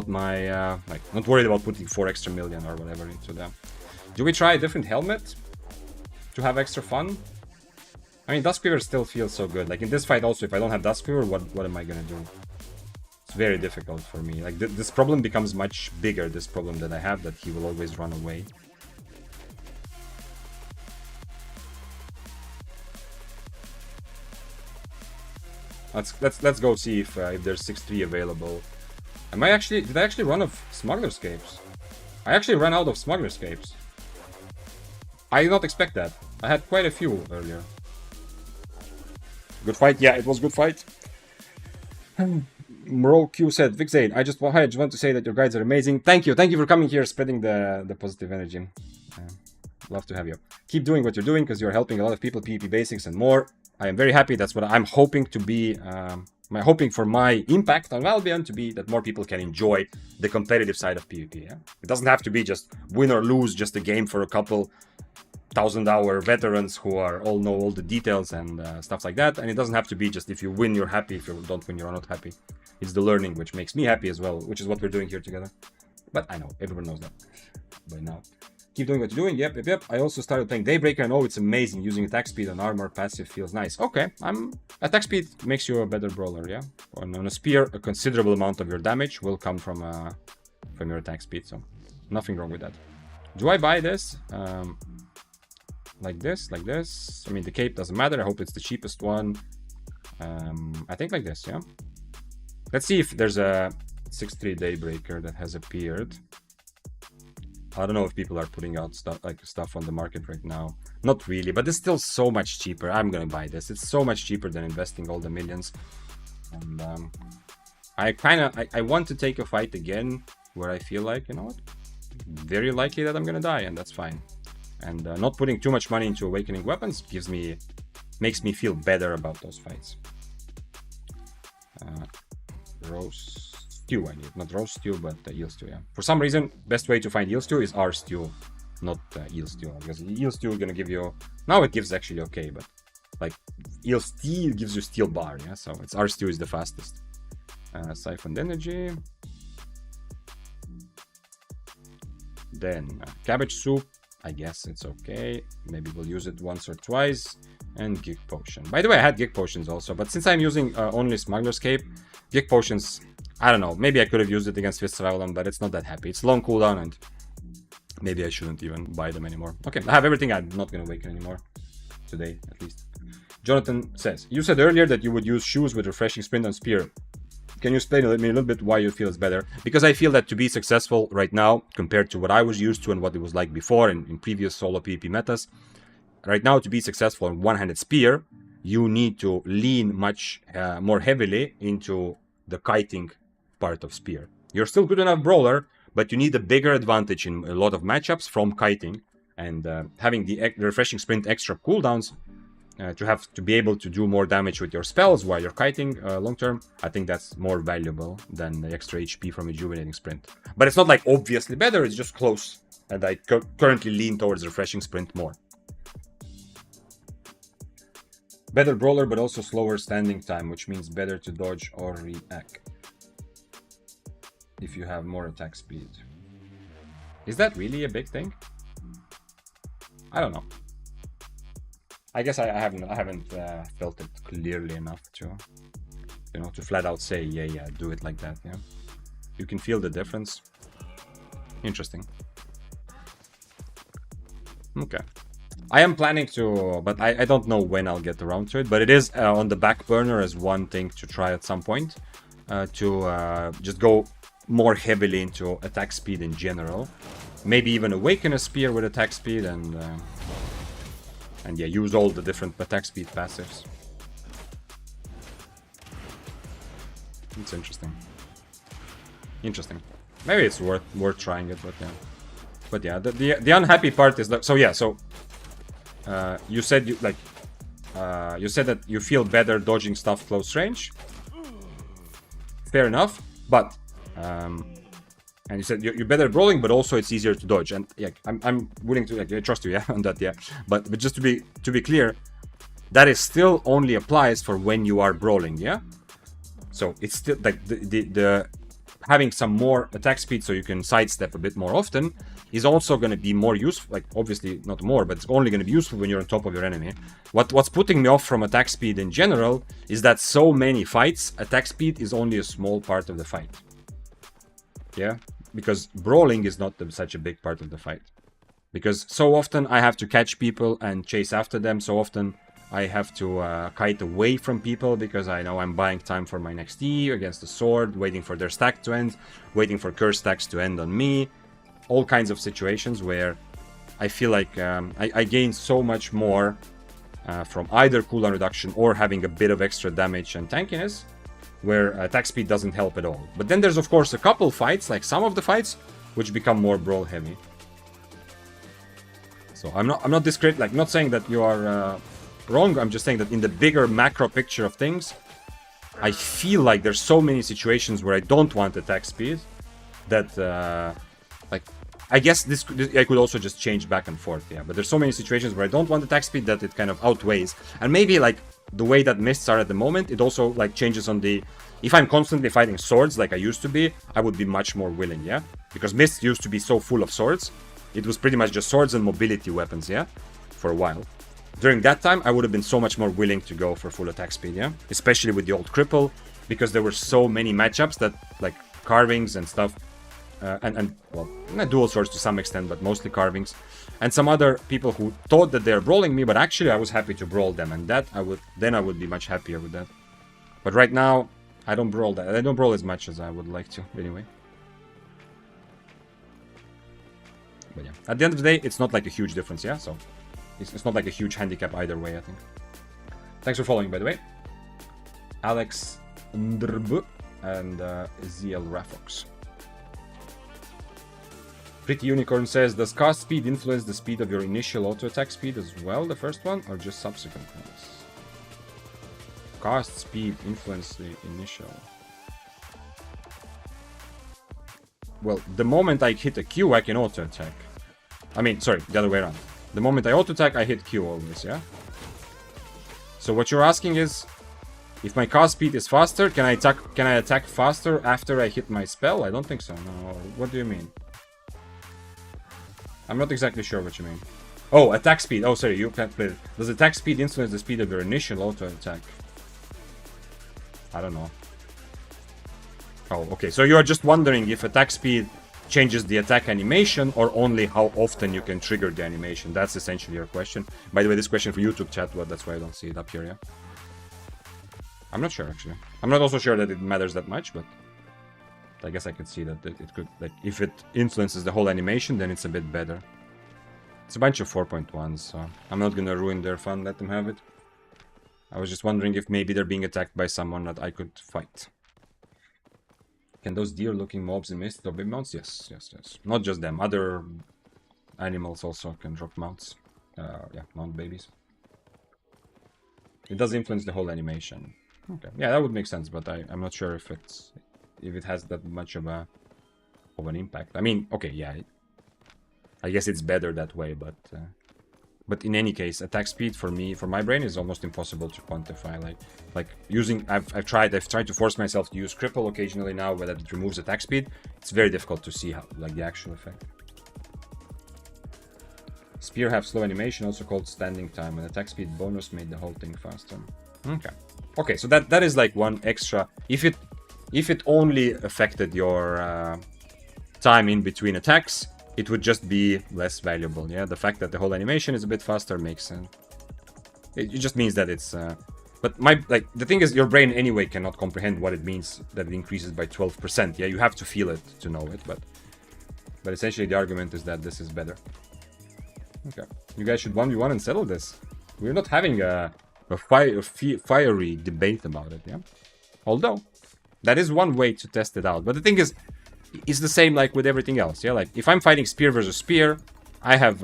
my... like, not worried about putting 4 extra million or whatever into them. Do we try a different helmet? To have extra fun? I mean, Duskweaver still feels so good. Like in this fight also, if I don't have Duskweaver, what am I gonna do? It's very difficult for me. Like this problem becomes much bigger, this problem that I have, that he will always run away. Let's go see if there's 6-3 available. Did I actually run of Smuggler's Capes? I actually ran out of Smuggler's Capes. I did not expect that. I had quite a few earlier. Good fight? Yeah, it was a good fight. Moral Q said, Vixade, I just want to say that your guides are amazing. Thank you for coming here, spreading the positive energy. Love to have you. Keep doing what you're doing, because you're helping a lot of people, PvP basics and more. I am very happy. That's what I'm hoping to be. Hoping for my impact on Albion to be that more people can enjoy the competitive side of PvP. Yeah? It doesn't have to be just win or lose, just a game for a couple 1,000-hour veterans who all know all the details and stuff like that. And it doesn't have to be just if you win, you're happy. If you don't win, you're not happy. It's the learning which makes me happy as well, which is what we're doing here together. But I know, everyone knows that by now. Keep doing what you're doing. Yep. I also started playing Daybreaker. I know it's amazing. Using attack speed and armor passive feels nice. Okay, attack speed makes you a better brawler, yeah? On a spear, a considerable amount of your damage will come from your attack speed, so nothing wrong with that. Do I buy this? like this, like this. I mean, the cape doesn't matter. I hope it's the cheapest one. I think like this, yeah. Let's see if there's a 6-3 Daybreaker that has appeared. I don't know if people are putting out stuff on the market right now. Not really, but it's still so much cheaper. I'm gonna buy this. It's so much cheaper than investing all the millions. And I want to take a fight again where I feel like, you know what, very likely that I'm gonna die, and that's fine. And not putting too much money into Awakening Weapons makes me feel better about those fights. Roast stew I need, not roast stew, but eel stew, yeah. For some reason, best way to find eel stew is R stew, not eel stew, because eel stew is gonna give you, now it gives actually okay, but like eel stew gives you steel bar, yeah, so it's R stew is the fastest. Siphoned energy. Then cabbage soup, I guess it's okay, maybe we'll use it once or twice. And Geek Potion. By the way, I had Geek Potions also, but since I'm using only Smuggler's Cape, Geek Potions, I don't know, maybe I could have used it against Fists of Avalon, but it's not that happy. It's long cooldown, and maybe I shouldn't even buy them anymore. Okay, I have everything. I'm not going to awaken anymore. Today, at least. Jonathan says, you said earlier that you would use shoes with refreshing sprint and spear. Can you explain to me a little bit why you feel it's better? Because I feel that to be successful right now, compared to what I was used to and what it was like before in previous solo PvP metas, right now, to be successful in one-handed spear, you need to lean much more heavily into the kiting part of spear. You're still good enough brawler, but you need a bigger advantage in a lot of matchups from kiting. And having the refreshing sprint extra cooldowns to be able to do more damage with your spells while you're kiting long term, I think that's more valuable than the extra HP from rejuvenating sprint. But it's not like obviously better, it's just close. And I currently lean towards refreshing sprint more. Better brawler, but also slower standing time, which means better to dodge or react if you have more attack speed. Is that really a big thing? I don't know. I guess I haven't felt it clearly enough to, you know, to flat out say, yeah, do it like that. Yeah, you can feel the difference. Interesting. Okay. I am planning to, but I don't know when I'll get around to it, but it is on the back burner as one thing to try at some point, to just go more heavily into attack speed in general. Maybe even awaken a spear with attack speed and yeah, use all the different attack speed passives. It's interesting. Interesting. Maybe it's worth trying it, but yeah. But yeah, the unhappy part is that, so yeah, so you said you said that you feel better dodging stuff close range. Fair enough, but and you said you're better brawling, but also it's easier to dodge. And yeah, I'm willing to trust you, yeah, on that, yeah. But just to be clear, that is still only applies for when you are brawling, yeah. So it's still like the having some more attack speed so you can sidestep a bit more often is also going to be more useful. Like, obviously not more, but it's only going to be useful when you're on top of your enemy. What's putting me off from attack speed in general is that so many fights, attack speed is only a small part of the fight. Yeah, because brawling is not such a big part of the fight. Because so often I have to catch people and chase after them. So often I have to kite away from people because I know I'm buying time for my next E against the sword, waiting for their stack to end, waiting for curse stacks to end on me. All kinds of situations where I feel like I gain so much more from either cooldown reduction or having a bit of extra damage and tankiness, where attack speed doesn't help at all. But then there's of course a couple fights, like some of the fights, which become more brawl heavy. So I'm not discredit, like, not saying that you are wrong. I'm just saying that in the bigger macro picture of things, I feel like there's so many situations where I don't want attack speed that like, I guess this I could also just change back and forth, yeah. But there's so many situations where I don't want attack speed that it kind of outweighs. And maybe like the way that mists are at the moment, it also like changes on the, if I'm constantly fighting swords like I used to be, I would be much more willing, yeah. Because mists used to be so full of swords, it was pretty much just swords and mobility weapons, yeah, for a while. During that time, I would have been so much more willing to go for full attack speed, yeah? Especially with the old cripple, because there were so many matchups that, like, carvings and stuff, and well, dual swords to some extent, but mostly carvings, and some other people who thought that they're brawling me, but actually I was happy to brawl them, and that I would be much happier with that. But right now, I don't brawl that. I don't brawl as much as I would like to, anyway. But yeah, at the end of the day, it's not like a huge difference, yeah? So, it's not like a huge handicap either way, I think. Thanks for following, by the way. Alex Ndrb and ZL Rafox. Pretty Unicorn says, does cast speed influence the speed of your initial auto-attack speed as well, the first one, or just subsequent ones? Cast speed influence the initial. Well, the moment I hit a Q, I can auto-attack. I mean, sorry, the other way around. The moment I auto-attack, I hit Q always, yeah? So what you're asking is, if my cast speed is faster, can I attack faster after I hit my spell? I don't think so, no. What do you mean? I'm not exactly sure what you mean. Oh, attack speed. Oh, sorry, you can't play it. Does attack speed influence the speed of your initial auto-attack? I don't know. Oh, okay. So you're just wondering if attack speed changes the attack animation or only how often you can trigger the animation. That's essentially your question. By the way, this question for YouTube chat, well, that's why I don't see it up here, yeah? I'm not sure, actually. I'm not also sure that it matters that much, but I guess I could see that it could, like, if it influences the whole animation, then it's a bit better. It's a bunch of 4.1s, so I'm not gonna ruin their fun, let them have it. I was just wondering if maybe they're being attacked by someone that I could fight. Can those deer-looking mobs in Mist drop baby mounts? Yes, yes, yes. Not just them, other animals also can drop mounts. Yeah, mount babies. It does influence the whole animation. Okay, yeah, that would make sense, but I'm not sure if it has that much of an impact. I mean, okay, yeah, I guess it's better that way, but in any case, attack speed for my brain is almost impossible to quantify. Like using, I've tried to force myself to use cripple occasionally now, where it removes attack speed. It's very difficult to see how, like, the actual effect. Spear have slow animation, also called standing time, and attack speed bonus made the whole thing faster. Okay, so that is like one extra. If it only affected your time in between attacks, it would just be less valuable, yeah? The fact that the whole animation is a bit faster makes sense. It just means that it's... but the thing is, your brain anyway cannot comprehend what it means that it increases by 12%, yeah? You have to feel it to know it, but essentially the argument is that this is better. Okay, you guys should 1v1 and settle this. We're not having a fiery debate about it, yeah? Although, that is one way to test it out. But the thing is, it's the same like with everything else, yeah? Like, if I'm fighting spear versus spear, I have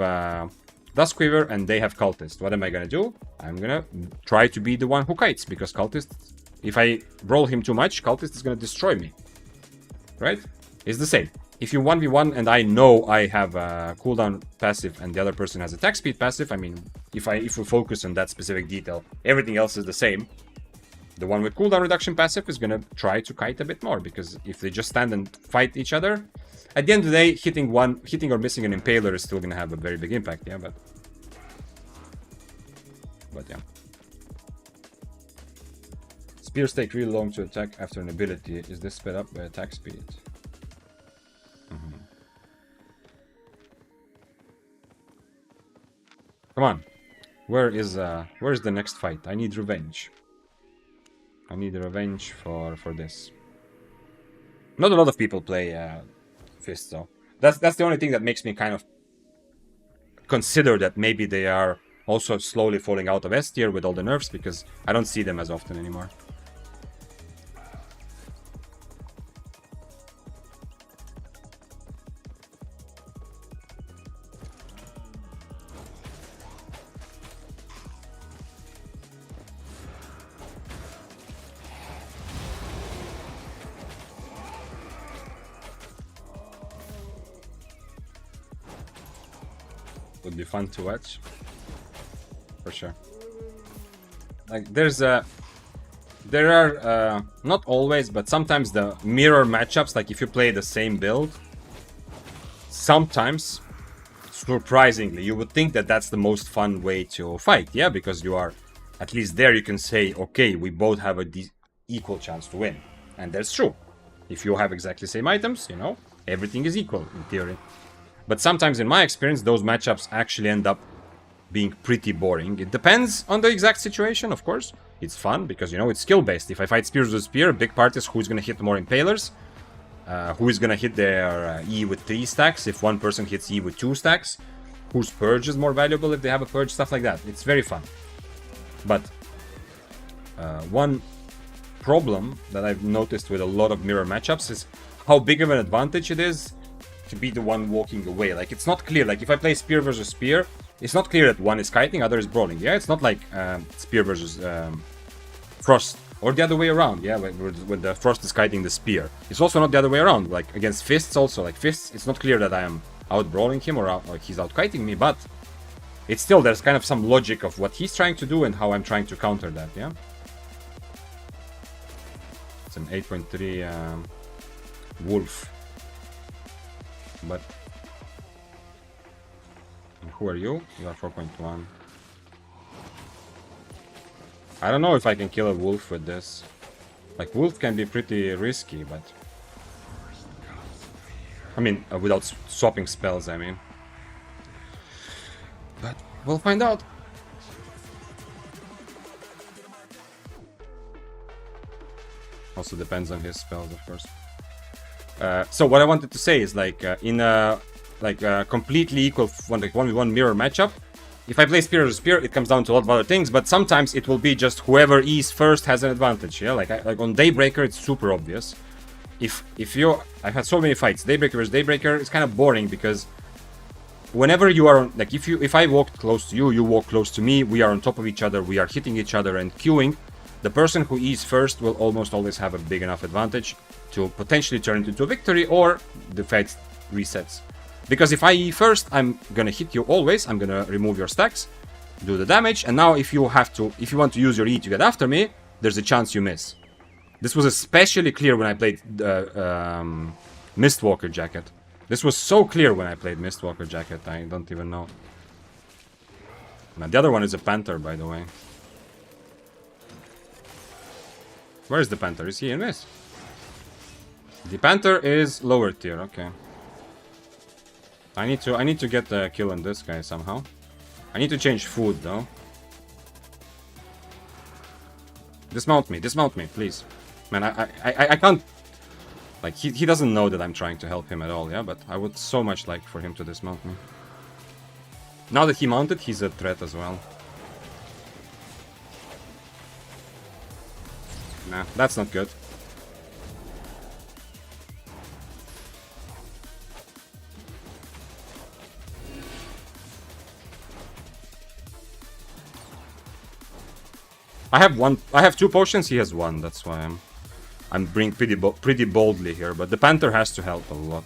Duskweaver and they have Cultist. What am I gonna do? I'm gonna try to be the one who kites, because Cultist, if I roll him too much, Cultist is gonna destroy me. Right? It's the same. If you 1v1 and I know I have a cooldown passive and the other person has attack speed passive, I mean, if we focus on that specific detail, everything else is the same. The one with cooldown reduction passive is gonna try to kite a bit more, because if they just stand and fight each other, at the end of the day, hitting or missing an impaler is still gonna have a very big impact, yeah, but yeah. Spears take really long to attack after an ability. Is this sped up by attack speed? Come on. Where's the next fight? I need revenge. I need revenge for this. Not a lot of people play Fist, though. That's the only thing that makes me kind of consider that maybe they are also slowly falling out of S tier with all the nerfs, because I don't see them as often anymore. Would be fun to watch, for sure. Like, there are not always, but sometimes the mirror matchups. Like, if you play the same build, sometimes, surprisingly, you would think that that's the most fun way to fight, yeah, because you are at least there. You can say, okay, we both have a equal chance to win, and that's true. If you have exactly the same items, you know, everything is equal in theory. But sometimes in my experience, those matchups actually end up being pretty boring. It depends on the exact situation, of course. It's fun because, you know, it's skill-based. If I fight spears with spear, a big part is who's going to hit more impalers, who is going to hit their E with 3 stacks, if one person hits E with 2 stacks, whose purge is more valuable if they have a purge, stuff like that. It's very fun. But one problem that I've noticed with a lot of mirror matchups is how big of an advantage it is to be the one walking away. Like, it's not clear. Like, if I play spear versus spear, it's not clear that one is kiting, other is brawling. Yeah, it's not like spear versus frost, or the other way around. Yeah, when the frost is kiting the spear. It's also not the other way around. Like, against fists also. Like, fists, it's not clear that I am out brawling him or he's out kiting me, but it's still, there's kind of some logic of what he's trying to do and how I'm trying to counter that, yeah? It's an 8.3 wolf. But... and who are you? You are 4.1. I don't know if I can kill a wolf with this. Like, wolf can be pretty risky, but... I mean, without swapping spells, I mean. But we'll find out. Also depends on his spells, of course. So what I wanted to say is, like, in a completely equal 1v1 mirror matchup, if I play spear versus spear, it comes down to a lot of other things, but sometimes it will be just whoever E's first has an advantage, yeah? Like on Daybreaker, it's super obvious. If you... I've had so many fights. Daybreaker versus Daybreaker is kind of boring because whenever you are... like, if I walk close to you, you walk close to me, we are on top of each other, we are hitting each other and queuing, the person who E's first will almost always have a big enough advantage to potentially turn it into a victory, or the fight resets. Because if I E first, I'm gonna hit you always, I'm gonna remove your stacks, do the damage, and now if you want to use your E to get after me, there's a chance you miss. This was especially clear when I played Mistwalker Jacket. This was so clear when I played Mistwalker Jacket, I don't even know. Now, the other one is a Panther, by the way. Where is the Panther? Is he in this? The Panther is lower tier, okay. I need to get the kill on this guy somehow. I need to change food though. Dismount me, please. Man, I can't... like, he doesn't know that I'm trying to help him at all, yeah? But I would so much like for him to dismount me. Now that he mounted, he's a threat as well. Nah, that's not good. I have 2 potions, he has 1, that's why I'm bringing pretty boldly here, but the Panther has to help a lot.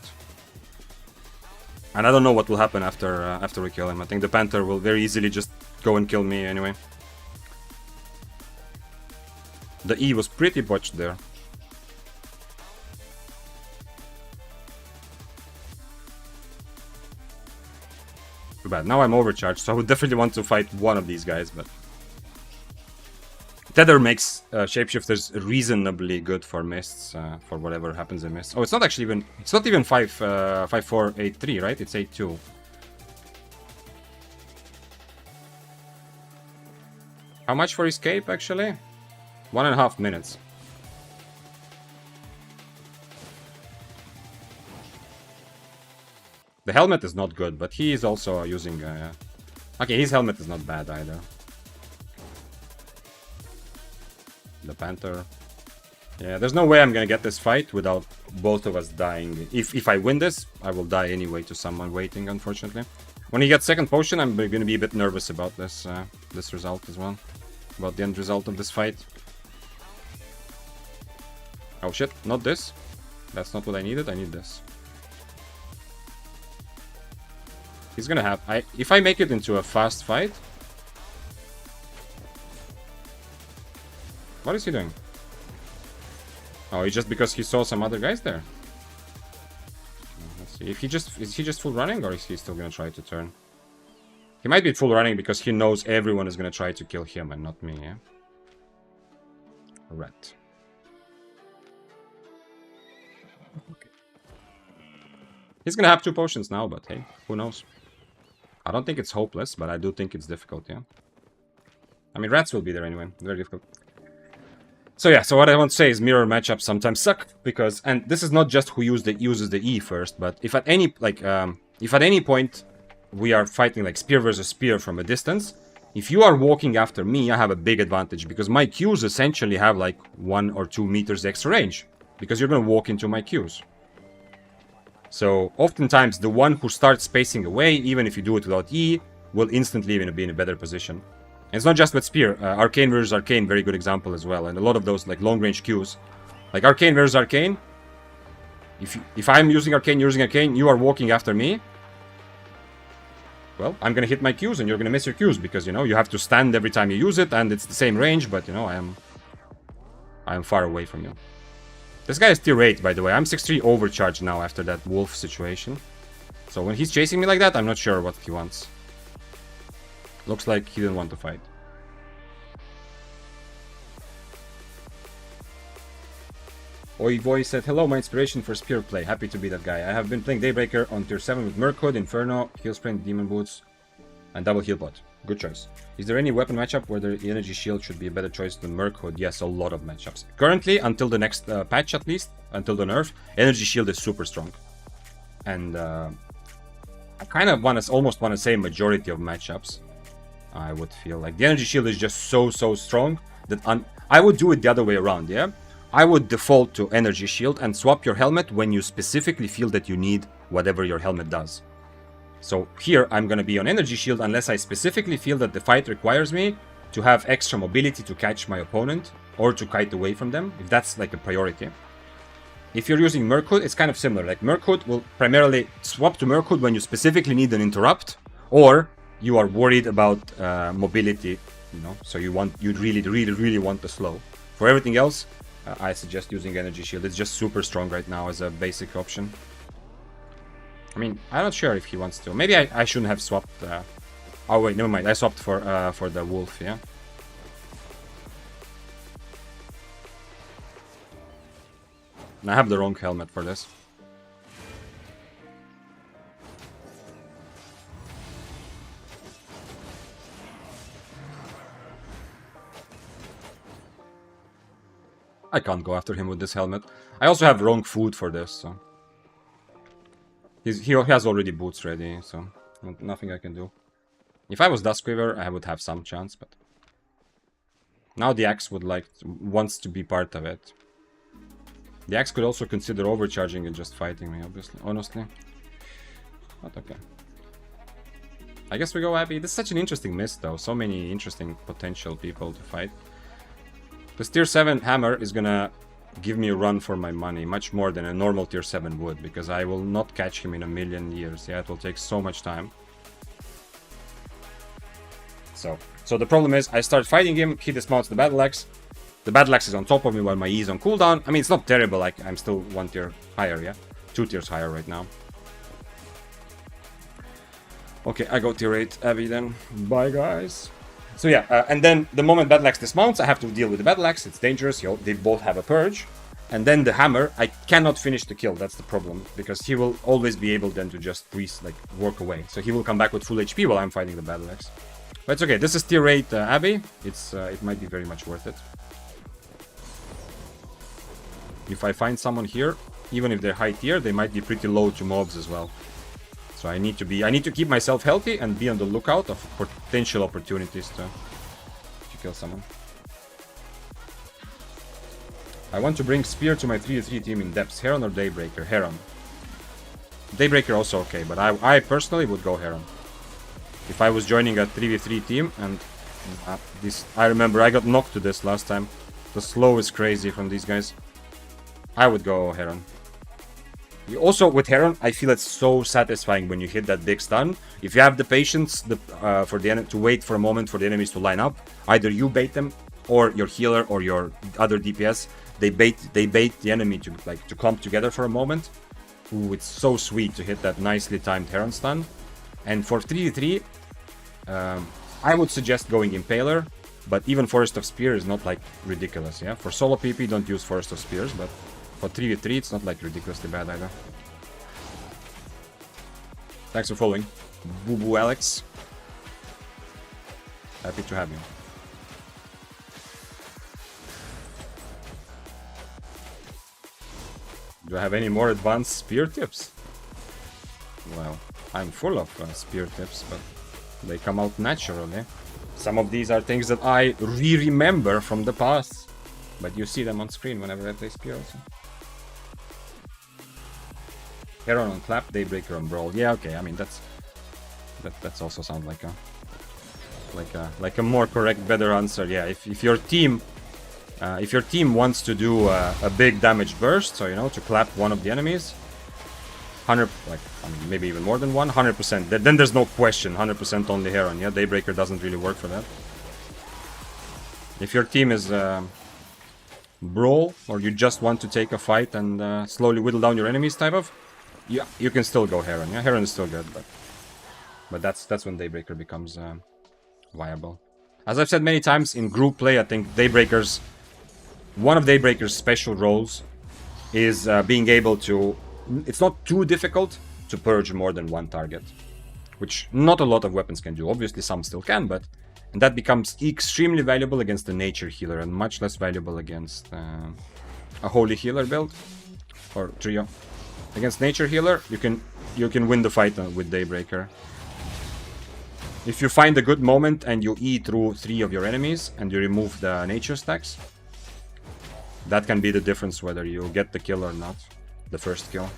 And I don't know what will happen after we kill him. I think the Panther will very easily just go and kill me anyway. The E was pretty botched there. Too bad. Now I'm overcharged, so I would definitely want to fight one of these guys, but... Tether makes shapeshifters reasonably good for mists, for whatever happens in mists. Oh, it's not actually even... it's not even 5-4-8-3, right? It's 8-2. How much for escape, actually? 1.5 minutes. The helmet is not good, but he is also using... okay, his helmet is not bad either. The Panther. Yeah, there's no way I'm gonna get this fight without both of us dying. If I win this, I will die anyway to someone waiting, unfortunately. When he gets second potion, I'm gonna be a bit nervous about this this result as well. About the end result of this fight. Oh shit, not this. That's not what I needed, I need this. He's gonna have... if I make it into a fast fight... What is he doing? Oh, it's just because he saw some other guys there. Let's see. Is he just full running, or is he still gonna try to turn? He might be full running because he knows everyone is gonna try to kill him and not me, yeah? Rat. Okay. He's gonna have 2 potions now, but hey, who knows? I don't think it's hopeless, but I do think it's difficult, yeah. I mean, rats will be there anyway. Very difficult. So yeah, so what I want to say is mirror matchups sometimes suck because, and this is not just who uses the E first, but if at any point we are fighting like spear versus spear from a distance, if you are walking after me, I have a big advantage because my Qs essentially have like 1 or 2 meters extra range because you're gonna walk into my Qs. So oftentimes the one who starts spacing away, even if you do it without E, will instantly even be in a better position. And it's not just with spear. Arcane versus Arcane, very good example as well. And a lot of those like long range Qs, like Arcane versus Arcane. If I'm using Arcane, you're using Arcane, you are walking after me. Well, I'm gonna hit my Qs and you're gonna miss your Qs because you know you have to stand every time you use it, and it's the same range, but you know I am far away from you. This guy is tier 8, by the way. I'm 6-3 overcharged now after that wolf situation. So when he's chasing me like that, I'm not sure what he wants. Looks like he didn't want to fight. Oi Boy said, hello, my inspiration for spear play. Happy to be that guy. I have been playing Daybreaker on tier 7 with Merc-Hood, Inferno, Heal Sprint, Demon Boots, and Double Heal Pot. Good choice. Is there any weapon matchup where the Energy Shield should be a better choice than Merc-Hood? Yes, a lot of matchups. Currently, until the next patch at least, until the nerf, Energy Shield is super strong. And I kind of almost want to say majority of matchups. I would feel like the Energy Shield is just so strong that I would do it the other way around, yeah? I would default to Energy Shield and swap your helmet when you specifically feel that you need whatever your helmet does. So here I'm gonna be on Energy Shield unless I specifically feel that the fight requires me to have extra mobility to catch my opponent or to kite away from them, if that's like a priority. If you're using Merc-Hood, it's kind of similar. Like Merc-Hood will primarily swap to Merc-Hood when you specifically need an interrupt or you are worried about mobility, you know, so you really want the slow. For everything else, I suggest using Energy Shield. It's just super strong right now as a basic option. I mean, I'm not sure if he wants to. Maybe I shouldn't have swapped. Oh wait, never mind. I swapped for the wolf. Yeah. And I have the wrong helmet for this. I can't go after him with this helmet. I also have wrong food for this, so... He has already boots ready, so nothing I can do. If I was Duskweaver, I would have some chance, but... Now the Axe wants to be part of it. The Axe could also consider overcharging and just fighting me, obviously, honestly. But okay. I guess we go Abbey. This is such an interesting mist, though. So many interesting potential people to fight. This tier 7 hammer is gonna give me a run for my money, much more than a normal tier 7 would, because I will not catch him in a million years. Yeah, it will take so much time. So the problem is, I start fighting him, he dismounts the battle axe. The battle axe is on top of me while my E is on cooldown. I mean, it's not terrible, like, I'm still 1 tier higher, yeah? 2 tiers higher right now. Okay, I go tier 8 Abbey then. Bye, guys. So yeah, and then the moment Battle Axe dismounts, I have to deal with the Battle Axe. It's dangerous, they both have a purge. And then the hammer, I cannot finish the kill, that's the problem. Because he will always be able then to just work away. So he will come back with full HP while I'm fighting the Battle Axe. But it's okay, this is tier 8 Abbey. It might be very much worth it. If I find someone here, even if they're high tier, they might be pretty low to mobs as well. So I need to keep myself healthy and be on the lookout of potential opportunities to kill someone. I want to bring Spear to my 3-3 team in depths. Heron or Daybreaker? Heron. Daybreaker also okay, but I personally would go Heron. If I was joining a 3v3 team and I remember I got knocked to this last time. The slow is crazy from these guys. I would go Heron. Also, with Heron, I feel it's so satisfying when you hit that big stun. If you have the patience for the to wait for a moment for the enemies to line up, either you bait them, or your healer or your other DPS, they bait the enemy to clump together for a moment. Ooh, it's so sweet to hit that nicely timed Heron stun. And for 3v3, I would suggest going Impaler, but even Forest of Spear is not like ridiculous. Yeah, for solo PP, don't use Forest of Spears, but for 3v3, it's not like ridiculously bad either. Thanks for following. Boo Boo Alex. Happy to have you. Do I have any more advanced spear tips? Well, I'm full of spear tips, but they come out naturally. Some of these are things that I remember from the past, but you see them on screen whenever I play spear also. Heron on clap, Daybreaker on brawl. Yeah, okay. I mean that's also sounds like a more correct, better answer. Yeah, if your team wants to do a big damage burst, so you know, to clap one of the enemies, 100, like I mean, maybe even more than 100%. Then there's no question. 100% only Heron. Yeah, Daybreaker doesn't really work for that. If your team is brawl, or you just want to take a fight and slowly whittle down your enemies, type of, yeah, you can still go Heron. Yeah, Heron is still good, but that's when Daybreaker becomes viable. As I've said many times in group play, I think one of Daybreaker's special roles is being able to. It's not too difficult to purge more than one target, which not a lot of weapons can do. Obviously, some still can, but and that becomes extremely valuable against the nature healer and much less valuable against a holy healer build or trio. Against nature healer, you can win the fight with Daybreaker. If you find a good moment and you E through 3 of your enemies and you remove the nature stacks, that can be the difference whether you get the kill or not. The first kill.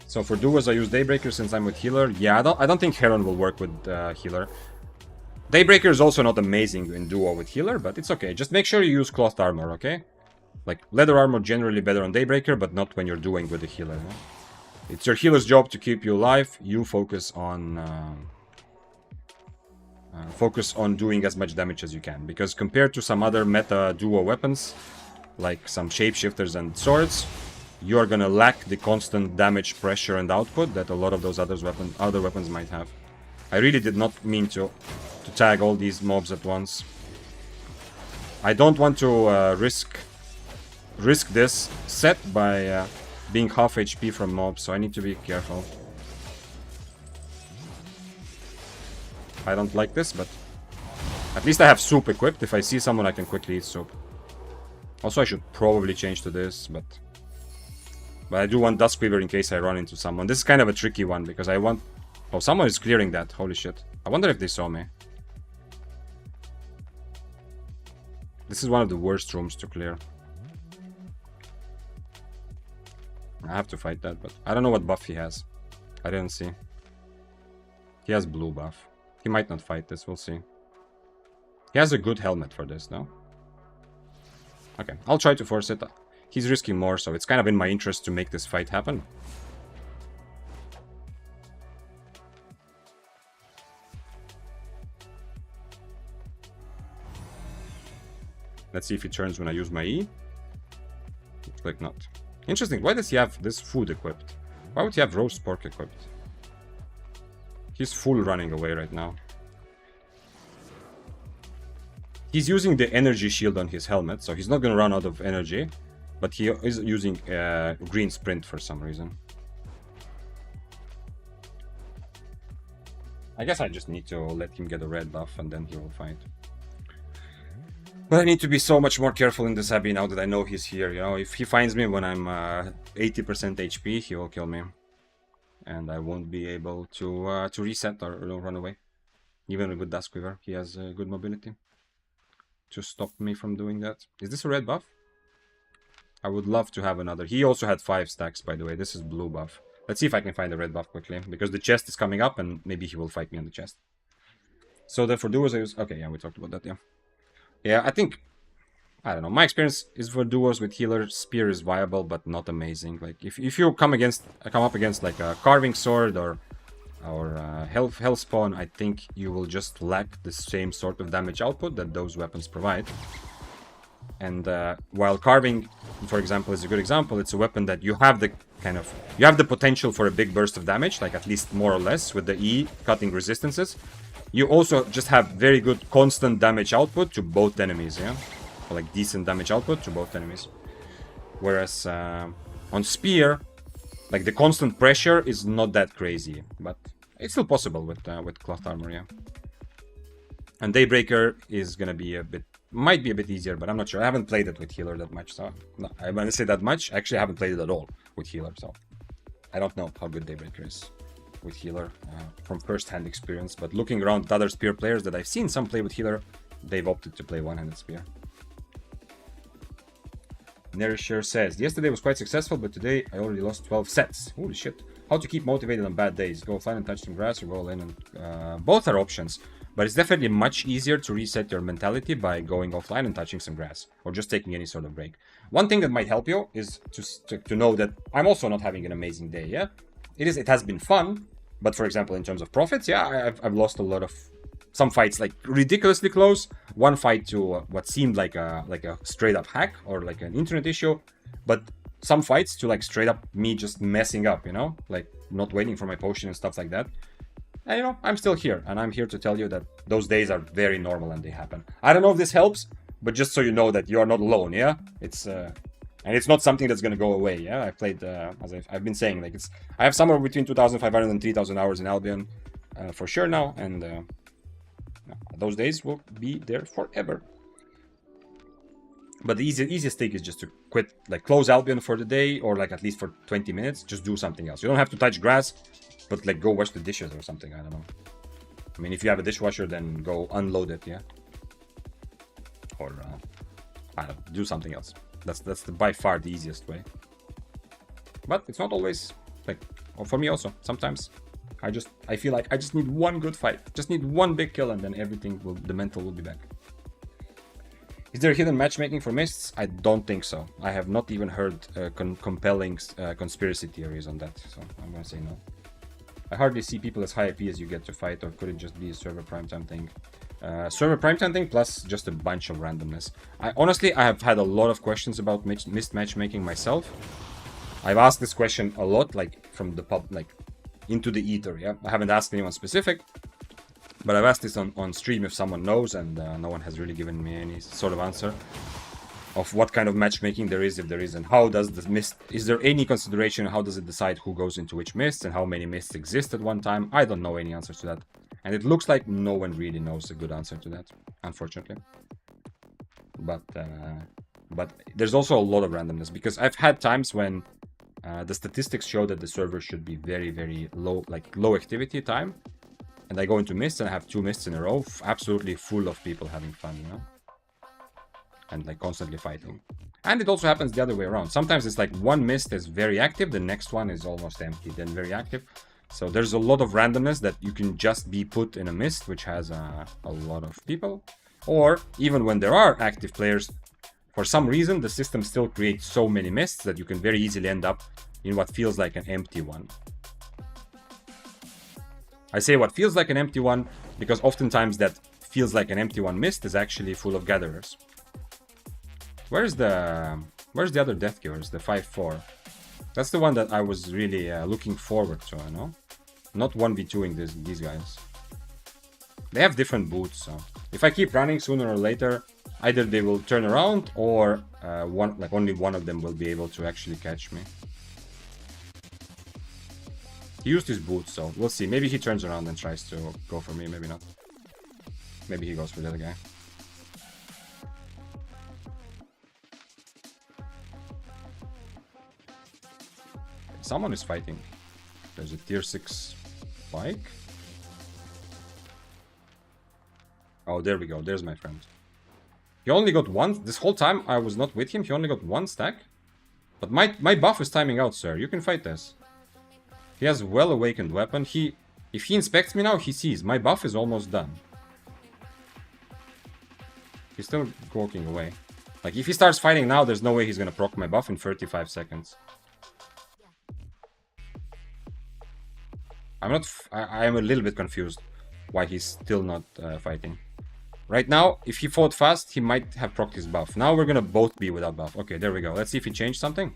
So for duos I use Daybreaker since I'm with healer. Yeah, I don't think Heron will work with healer. Daybreaker is also not amazing in duo with healer, but it's okay. Just make sure you use cloth armor, okay? Like leather armor generally better on Daybreaker, but not when you're doing with the healer. No? It's your healer's job to keep you alive. You focus on doing as much damage as you can, because compared to some other meta duo weapons, like some shapeshifters and swords, you are gonna lack the constant damage, pressure, and output that a lot of those other weapons might have. I really did not mean to tag all these mobs at once. I don't want to risk this set by being half HP from mobs, so I need to be careful. I don't like this, but at least I have soup equipped. If I see someone, I can quickly eat soup. Also, I should probably change to this, but I do want Duskweaver in case I run into someone. This is kind of a tricky one, because I want... Oh, someone is clearing that. Holy shit. I wonder if they saw me. This is one of the worst rooms to clear. I have to fight that, but I don't know what buff he has. I didn't see. He has blue buff. He might not fight this, we'll see. He has a good helmet for this, no? Okay, I'll try to force it. He's risking more, so it's kind of in my interest to make this fight happen. Let's see if he turns when I use my E. Looks like not. Interesting, why does he have this food equipped? Why would he have roast pork equipped? He's full running away right now. He's using the energy shield on his helmet, so he's not going to run out of energy. But he is using green sprint for some reason. I guess I just need to let him get a red buff and then he will fight. But I need to be so much more careful in this Abbey now that I know he's here. You know, if he finds me when I'm 80% HP, he will kill me. And I won't be able to reset or run away. Even with Duskweaver, he has good mobility to stop me from doing that. Is this a red buff? I would love to have another. He also had 5 stacks, by the way. This is blue buff. Let's see if I can find a red buff quickly, because the chest is coming up and maybe he will fight me on the chest. So then for duos I use... Okay, yeah, we talked about that, yeah. Yeah, I think... I don't know. My experience is for duos with healer, spear is viable, but not amazing. Like, if you come up against like a carving sword or hellspawn, I think you will just lack the same sort of damage output that those weapons provide. And while carving, for example, is a good example, it's a weapon that you have the potential for a big burst of damage, like at least more or less with the E cutting resistances. You also just have very good constant damage output to both enemies, yeah? Or like decent damage output to both enemies. Whereas on spear, Like, the constant pressure is not that crazy, but it's still possible with cloth armor, yeah. And Daybreaker is gonna be a bit, might be a bit easier, but I'm not sure. I haven't played it with healer that much, so no, I want to say that much. Actually, I haven't played it at all with healer, so I don't know how good Daybreaker is with healer from first-hand experience. But looking around other spear players that I've seen some play with healer, they've opted to play one-handed spear. Nourisher says, yesterday was quite successful, but today I already lost 12 sets. Holy shit. How to keep motivated on bad days? Go offline and touch some grass, or go all in? And both are options. But it's definitely much easier to reset your mentality by going offline and touching some grass, or just taking any sort of break. One thing that might help you is to know that I'm also not having an amazing day, yeah? It has been fun, but for example, in terms of profits, yeah, I've lost a lot of... Some fights, like, ridiculously close. One fight to what seemed like a straight-up hack, or like an internet issue. But some fights to, like, straight-up me just messing up, you know? Like, not waiting for my potion and stuff like that. And, you know, I'm still here, and I'm here to tell you that those days are very normal and they happen. I don't know if this helps, but just so you know that you are not alone, yeah? It's, and it's not something that's gonna go away, yeah? I've played, as I've been saying, like, I have somewhere between 2,500 and 3,000 hours in Albion, for sure now, and those days will be there forever. But the easiest thing is just to quit, like, close Albion for the day, or, like, at least for 20 minutes, just do something else. You don't have to touch grass, but, like, go wash the dishes or something, I don't know. I mean, if you have a dishwasher, then go unload it, yeah? Or, I don't know, do something else. That's by far the easiest way. But it's not always, like, or for me also, sometimes I feel like I just need one good fight. Just need one big kill, and then the mental will be back. Is there hidden matchmaking for mists? I don't think so. I have not even heard compelling conspiracy theories on that, so I'm gonna say no. I hardly see people as high IP as you get to fight, or could it just be a server primetime thing? Server primetime thing plus just a bunch of randomness. I have had a lot of questions about mist matchmaking myself. I've asked this question a lot, like, from the pub, like, into the ether, yeah? I haven't asked anyone specific, but I've asked this on stream if someone knows, and no one has really given me any sort of answer of what kind of matchmaking there is, if there is, and how does the mist... Is there any consideration, how does it decide who goes into which mists, and how many mists exist at one time? I don't know any answers to that. And it looks like no one really knows a good answer to that, unfortunately. But there's also a lot of randomness, because I've had times when the statistics show that the server should be very, very low, like low activity time. And I go into mists and I have 2 mists in a row, absolutely full of people having fun, you know? And like constantly fighting. And it also happens the other way around. Sometimes it's like one mist is very active, the next one is almost empty, then very active. So there's a lot of randomness that you can just be put in a mist, which has a lot of people. Or even when there are active players, for some reason the system still creates so many mists that you can very easily end up in what feels like an empty one. I say what feels like an empty one because oftentimes that feels like an empty one mist is actually full of gatherers. Where's the other Death Givers, the 5-4? That's the one that I was really looking forward to, you know? Not 1v2ing these guys. They have different boots, so if I keep running, sooner or later, either they will turn around or only one of them will be able to actually catch me. He used his boots, so we'll see. Maybe he turns around and tries to go for me, maybe not. Maybe he goes for the other guy. Someone is fighting. There's a tier 6 bike. Oh, there we go. There's my friend. He only got one. This whole time I was not with him, he only got 1 stack. But my buff is timing out, sir. You can fight this. He has well-awakened weapon. If he inspects me now, he sees. My buff is almost done. He's still walking away. Like, if he starts fighting now, there's no way he's gonna proc my buff in 35 seconds. I am a little bit confused why he's still not fighting. Right now, if he fought fast, he might have procced his buff. Now we're gonna both be without buff. Okay, there we go. Let's see if he changed something.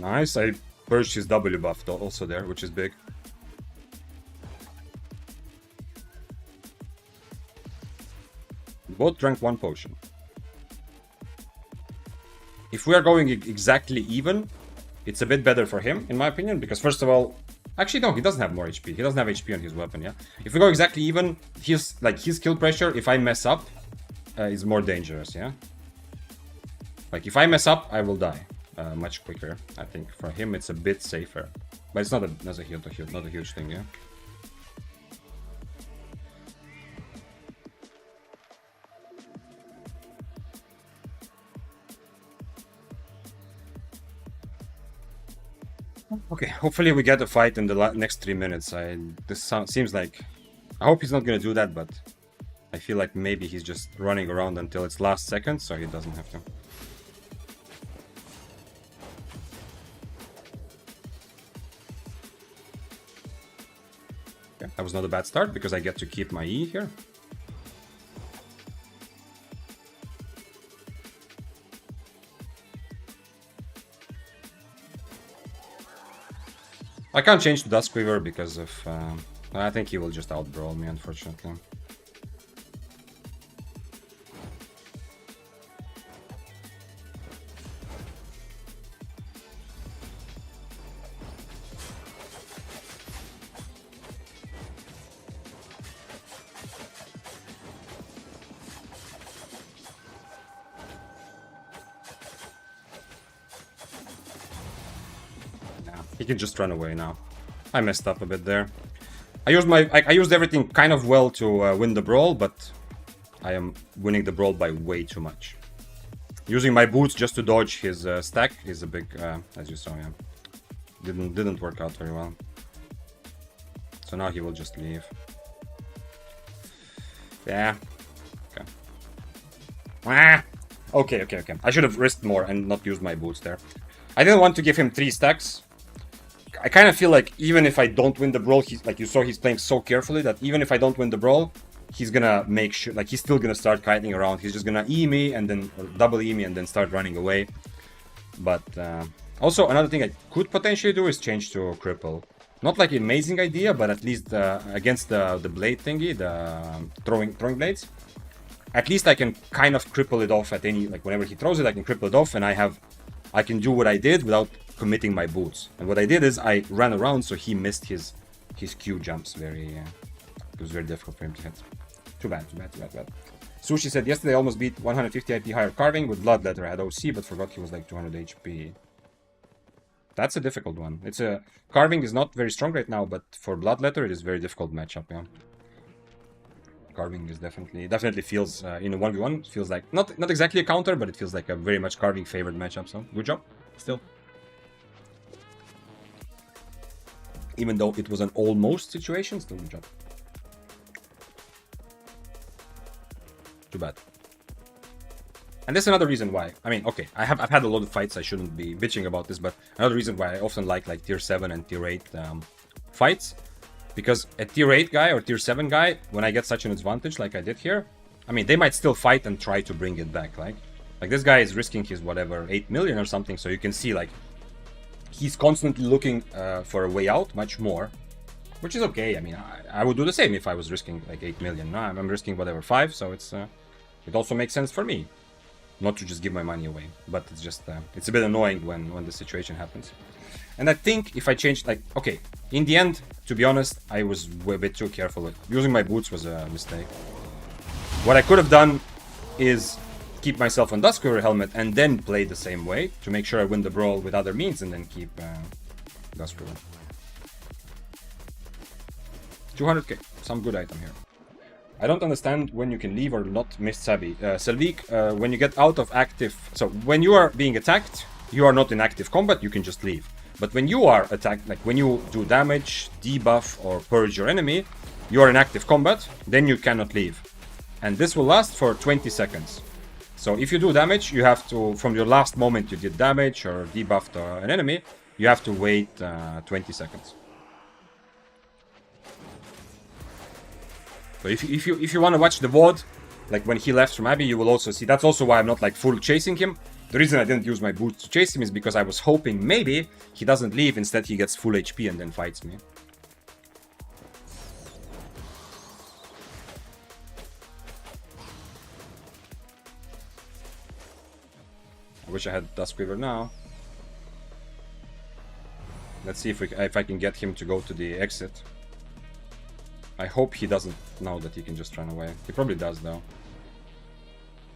Nice, I purged his W buff also there, which is big. Both drank 1 potion. If we are going exactly even, it's a bit better for him, in my opinion, because first of all, actually no, he doesn't have more HP. He doesn't have HP on his weapon, yeah? If we go exactly even, his kill pressure, if I mess up, is more dangerous, yeah? Like, if I mess up, I will die much quicker. I think for him, it's a bit safer. But it's not a huge thing, yeah? Okay, hopefully we get a fight in the next 3 minutes. Seems like... I hope he's not gonna do that, but... I feel like maybe he's just running around until it's last second, so he doesn't have to. Okay, that was not a bad start, because I get to keep my E here. I can't change to Duskweaver because of... I think he will just outbrawl me, unfortunately. He can just run away now. I messed up a bit there. I used everything kind of well to win the brawl, but I am winning the brawl by way too much. Using my boots just to dodge his stack is a big, as you saw, yeah. Didn't work out very well. So now he will just leave. Yeah. Okay. Ah! Okay. I should have risked more and not used my boots there. I didn't want to give him 3 stacks. I kind of feel like even if I don't win the brawl, he's like you saw, he's playing so carefully that even if I don't win the brawl, he's gonna make sure, like he's still gonna start kiting around. He's just gonna E me and then double E me and then start running away. But also another thing I could potentially do is change to cripple. Not like an amazing idea, but at least against the blade thingy, the throwing blades. At least I can kind of cripple it off at any, like whenever he throws it, I can cripple it off, and I can do what I did without committing my boots. And what I did is I ran around, so he missed his Q jumps very... it was very difficult for him to hit. Too bad. Sushi said, yesterday I almost beat 150 IP higher carving with Bloodletter. I had OC, but forgot he was like 200 HP. That's a difficult one. Carving is not very strong right now, but for Bloodletter it is very difficult matchup, yeah. Carving is definitely feels, in a 1v1, feels like, not exactly a counter, but it feels like a very much Carving favored matchup, so good job, still. Even though it was an almost situation, still good job. Too bad. And that's another reason why. I mean, okay, I've had a lot of fights, I shouldn't be bitching about this, but another reason why I often like tier 7 and tier 8 fights. Because a tier 8 guy or tier 7 guy, when I get such an advantage like I did here, I mean, they might still fight and try to bring it back, like this guy is risking his, whatever, 8 million or something, so you can see, like, he's constantly looking for a way out, much more, which is okay. I mean, I would do the same if I was risking, like, 8 million. No, I'm risking, whatever, 5, so it also makes sense for me not to just give my money away, but it's just, it's a bit annoying when the situation happens. And I think if I changed, like, okay, in the end, to be honest, I was a bit too careful. Using my boots was a mistake. What I could have done is keep myself on Duskweaver helmet and then play the same way to make sure I win the brawl with other means and then keep Duskweaver. 200k, some good item here. I don't understand when you can leave or not, Missed Sabi. Selvik, when you get out of active... So, when you are being attacked, you are not in active combat, you can just leave. But when you are attacked, like when you do damage, debuff, or purge your enemy, you are in active combat, then you cannot leave. And this will last for 20 seconds. So if you do damage, you have to, from your last moment you did damage or debuffed an enemy, you have to wait 20 seconds. So if you want to watch the VOD, like when he left from Abbey, you will also see, that's also why I'm not like full chasing him. The reason I didn't use my boots to chase him is because I was hoping maybe he doesn't leave, instead he gets full HP and then fights me. I wish I had Duskweaver now. Let's see if I can get him to go to the exit. I hope he doesn't know that he can just run away. He probably does, though.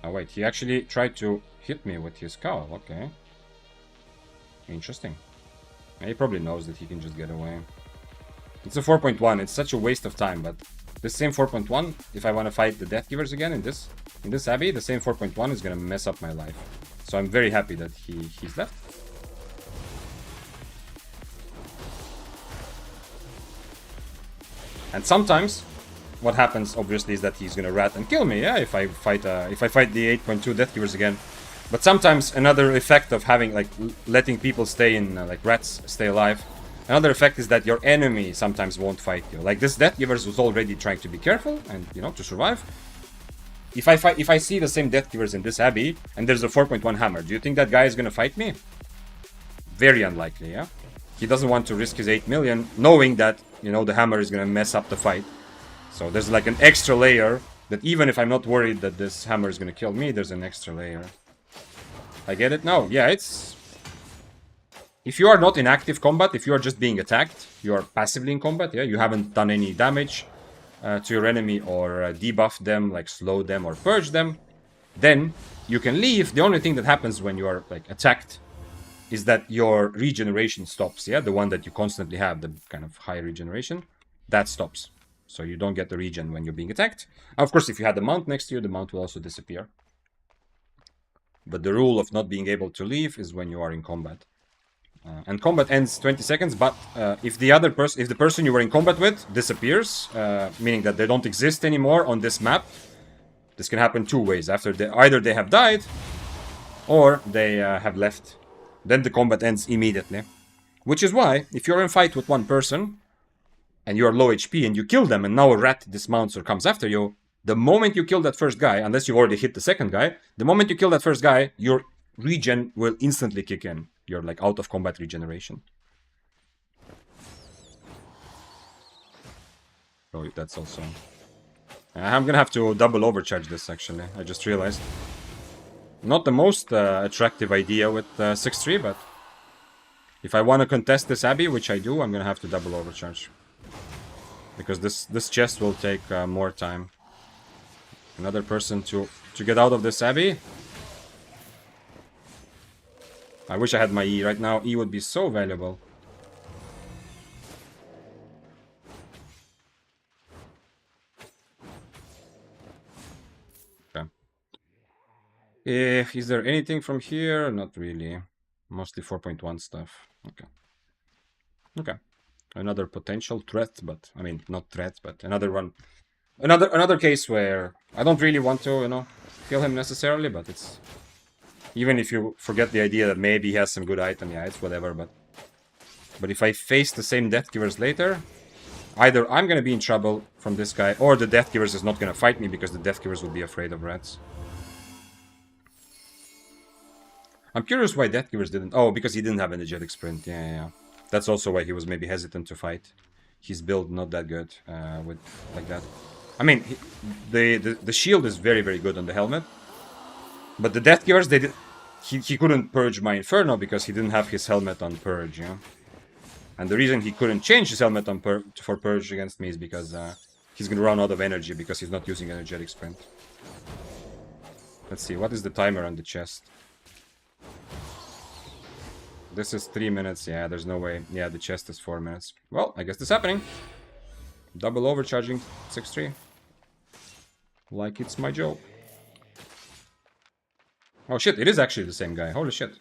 Oh, wait. He actually tried to hit me with his cowl. Okay. Interesting. He probably knows that he can just get away. It's a 4.1. It's such a waste of time, but this same 4.1, if I want to fight the Deathgivers again in this Abbey, the same 4.1 is going to mess up my life. So I'm very happy that he's left. And sometimes, what happens obviously is that he's gonna rat and kill me. Yeah, if I fight the 8.2 Deathgivers again. But sometimes another effect of having like letting people stay in like rats stay alive. Another effect is that your enemy sometimes won't fight you. Like this Deathgivers was already trying to be careful and to survive. If I see the same Deathgivers in this Abbey and there's a 4.1 hammer, do you think that guy is gonna fight me? Very unlikely, yeah. He doesn't want to risk his 8 million, knowing that, the hammer is gonna mess up the fight. So there's like an extra layer that even if I'm not worried that this hammer is gonna kill me, there's an extra layer. I get it now. Yeah, it's... If you are not in active combat, if you are just being attacked, you are passively in combat, yeah? You haven't done any damage to your enemy or debuff them, like slow them or purge them, then you can leave. The only thing that happens when you are like attacked is that your regeneration stops, yeah? The one that you constantly have, the kind of high regeneration, that stops. So you don't get the regen when you're being attacked. Of course, if you had the mount next to you, the mount will also disappear. But the rule of not being able to leave is when you are in combat. And combat ends 20 seconds, but if the person you were in combat with disappears, meaning that they don't exist anymore on this map, this can happen two ways. Either they have died, or they have left. Then the combat ends immediately. Which is why, if you're in fight with one person, and you're low HP, and you kill them, and now a rat dismounts or comes after you, the moment you kill that first guy, unless you've already hit the second guy, the moment you kill that first guy, your regen will instantly kick in. You're like out of combat regeneration. Oh, that's also... I'm gonna have to double overcharge this, actually. I just realized. Not the most attractive idea with 6-3, but... if I want to contest this Abbey, which I do, I'm gonna have to double overcharge. Because this chest will take more time. Another person to get out of this Abbey. I wish I had my E right now. E would be so valuable. Okay. Is there anything from here? Not really. Mostly 4.1 stuff. Okay. Okay. Another potential threat, but... I mean, not threat, but another one. Another case where I don't really want to, kill him necessarily, but it's... Even if you forget the idea that maybe he has some good item, yeah, it's whatever, but... But if I face the same Deathgivers later, either I'm gonna be in trouble from this guy, or the Deathgivers is not gonna fight me because the Deathgivers will be afraid of rats. I'm curious why Deathgivers didn't... Oh, because he didn't have energetic sprint, yeah. That's also why he was maybe hesitant to fight. His build not that good with like that. I mean, the shield is very, very good on the helmet. But the Deathgivers, he couldn't purge my Inferno because he didn't have his helmet on purge, yeah. And the reason he couldn't change his helmet on for purge against me is because he's gonna run out of energy because he's not using energetic sprint. Let's see, what is the timer on the chest? This is 3 minutes, yeah, there's no way. Yeah, the chest is 4 minutes. Well, I guess this is happening. Double overcharging, 6-3. Like it's my job. Oh shit, it is actually the same guy, holy shit.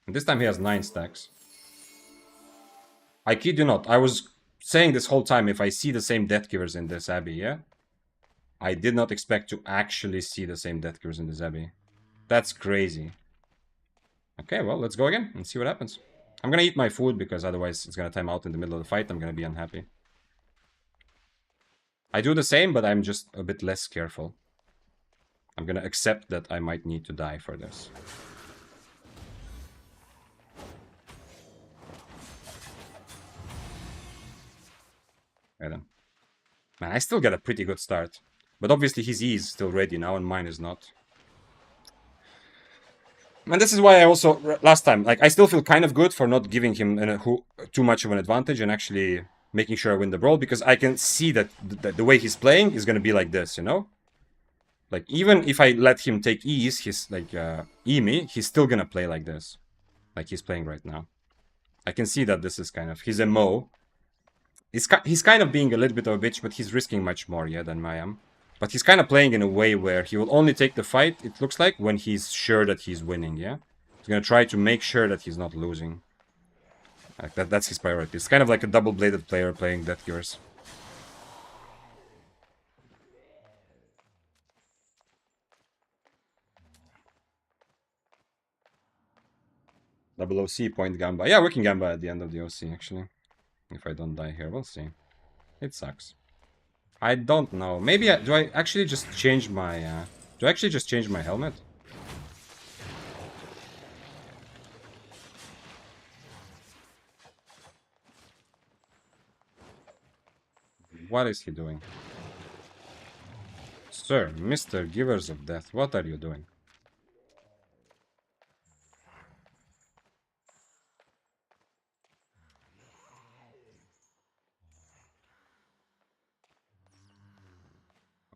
And this time he has 9 stacks. I kid you not, I was saying this whole time if I see the same Deathgivers in this Abbey, yeah? I did not expect to actually see the same Deathgivers in this Abbey. That's crazy. Okay, well, let's go again and see what happens. I'm gonna eat my food because otherwise it's gonna time out in the middle of the fight. I'm gonna be unhappy. I do the same, but I'm just a bit less careful. I'm gonna accept that I might need to die for this. Okay, then. Man, I still get a pretty good start. But obviously his E is still ready now and mine is not. And this is why I also, last time, like, I still feel kind of good for not giving him too much of an advantage and actually making sure I win the brawl, because I can see that the way he's playing is going to be like this, you know? Like, even if I let him take E's, E me, he's still going to play like this. Like he's playing right now. I can see that this is kind of his MO. He's kind of being a little bit of a bitch, but he's risking much more, yeah, than I am. But he's kind of playing in a way where he will only take the fight, it looks like, when he's sure that he's winning, yeah? He's gonna try to make sure that he's not losing. Like that's his priority. It's kind of like a double-bladed player playing Death Gears. Double OC, point Gamba. Yeah, we can Gamba at the end of the OC, actually. If I don't die here, we'll see. It sucks. I don't know. Maybe do I actually just change my do I actually just change my helmet? What is he doing? Sir, Mr. Givers of Death, what are you doing?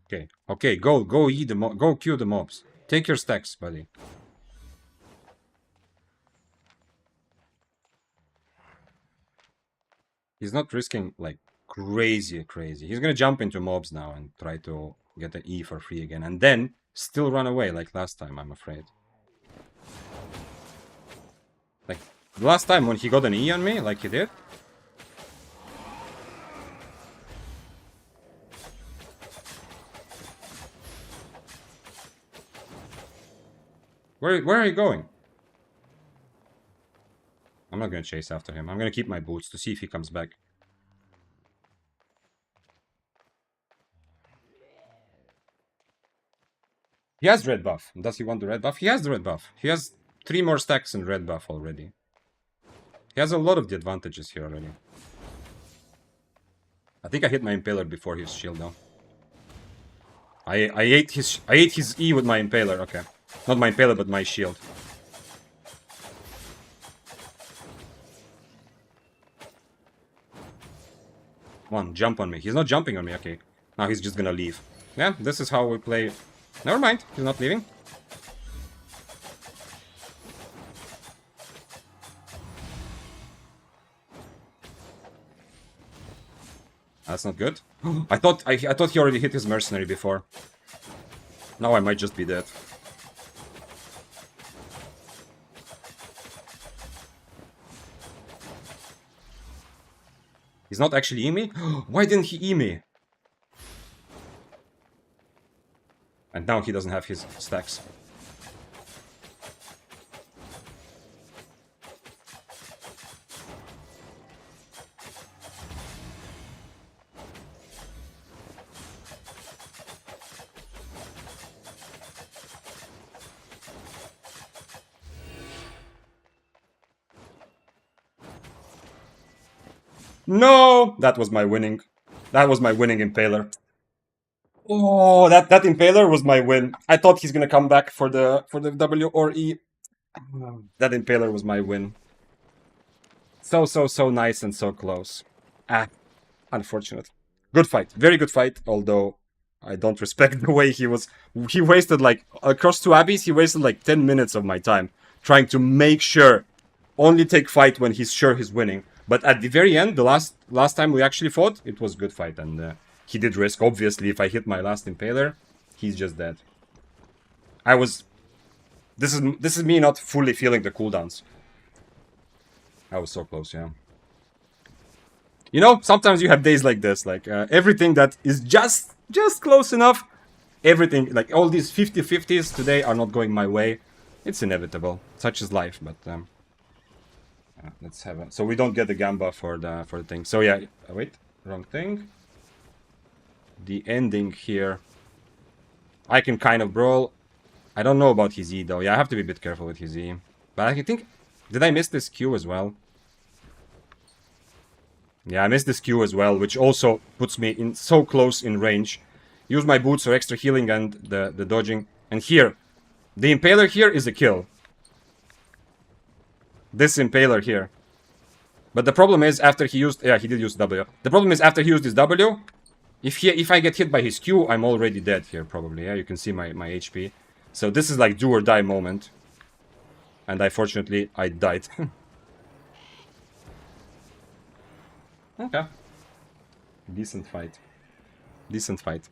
Okay, okay, go eat the go kill the mobs. Take your stacks, buddy. He's not risking like crazy. He's gonna jump into mobs now and try to get the E for free again, and then still run away like last time, I'm afraid. Like the last time when he got an E on me, like he did. Where are you going? I'm not gonna chase after him. I'm gonna keep my boots to see if he comes back. He has red buff. Does he want the red buff? He has the red buff. He has 3 more stacks in red buff already. He has a lot of the advantages here already. I think I hit my Impaler before his shield though. I ate his E with my Impaler, okay. Not my Impaler, but my shield. Come on, jump on me. He's not jumping on me, okay. Now he's just gonna leave. Yeah, this is how we play. Never mind, he's not leaving. That's not good. I thought he already hit his mercenary before. Now I might just be dead. He's not actually E me? Why didn't he E me? And now he doesn't have his stacks. No! That was my winning. That was my winning Impaler. Oh, that Impaler was my win. I thought he's gonna come back for the W or E. That Impaler was my win. So nice and so close. Ah, unfortunate. Good fight. Very good fight, although I don't respect the way he was. He wasted like, across 2 Abbeys, he wasted like 10 minutes of my time trying to make sure only take fight when he's sure he's winning. But at the very end, the last time we actually fought, it was good fight, and he did risk. Obviously, if I hit my last Impaler, he's just dead. This is me not fully feeling the cooldowns. I was so close, yeah. You know, sometimes you have days like this, like everything that is just close enough, everything, like all these 50-50s today are not going my way. It's inevitable. Such is life, but let's have it. So we don't get the Gamba for the thing. So yeah, wait, wrong thing. The ending here. I can kind of brawl. I don't know about his E though. Yeah, I have to be a bit careful with his E. But I think, did I miss this Q as well? Yeah, I missed this Q as well, which also puts me in so close in range. Use my boots for extra healing and the dodging. And here, the Impaler here is a kill. This Impaler here. But the problem is after he used... Yeah, he did use W. The problem is after he used his W, if I get hit by his Q, I'm already dead here probably. Yeah, you can see my HP. So this is like do or die moment. And unfortunately, I died. Okay. Decent fight. Decent fight.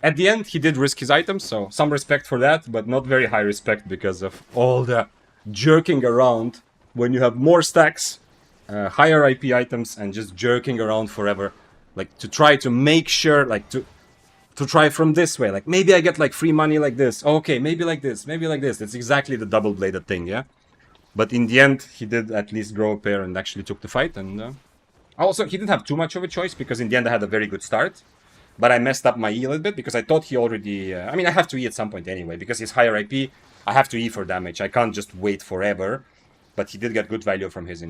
At the end, he did risk his items, so some respect for that, but not very high respect because of all the jerking around when you have more stacks, higher IP items, and just jerking around forever. Like, to try to make sure, like, to try from this way. Like, maybe I get, like, free money like this. Okay, maybe like this, maybe like this. It's exactly the double-bladed thing, yeah? But in the end, he did at least grow a pair and actually took the fight, and... Also, he didn't have too much of a choice, because in the end I had a very good start. But I messed up my E a little bit, because I thought he already... I mean, I have to E at some point anyway, because he's higher IP. I have to E for damage. I can't just wait forever. But he did get good value from his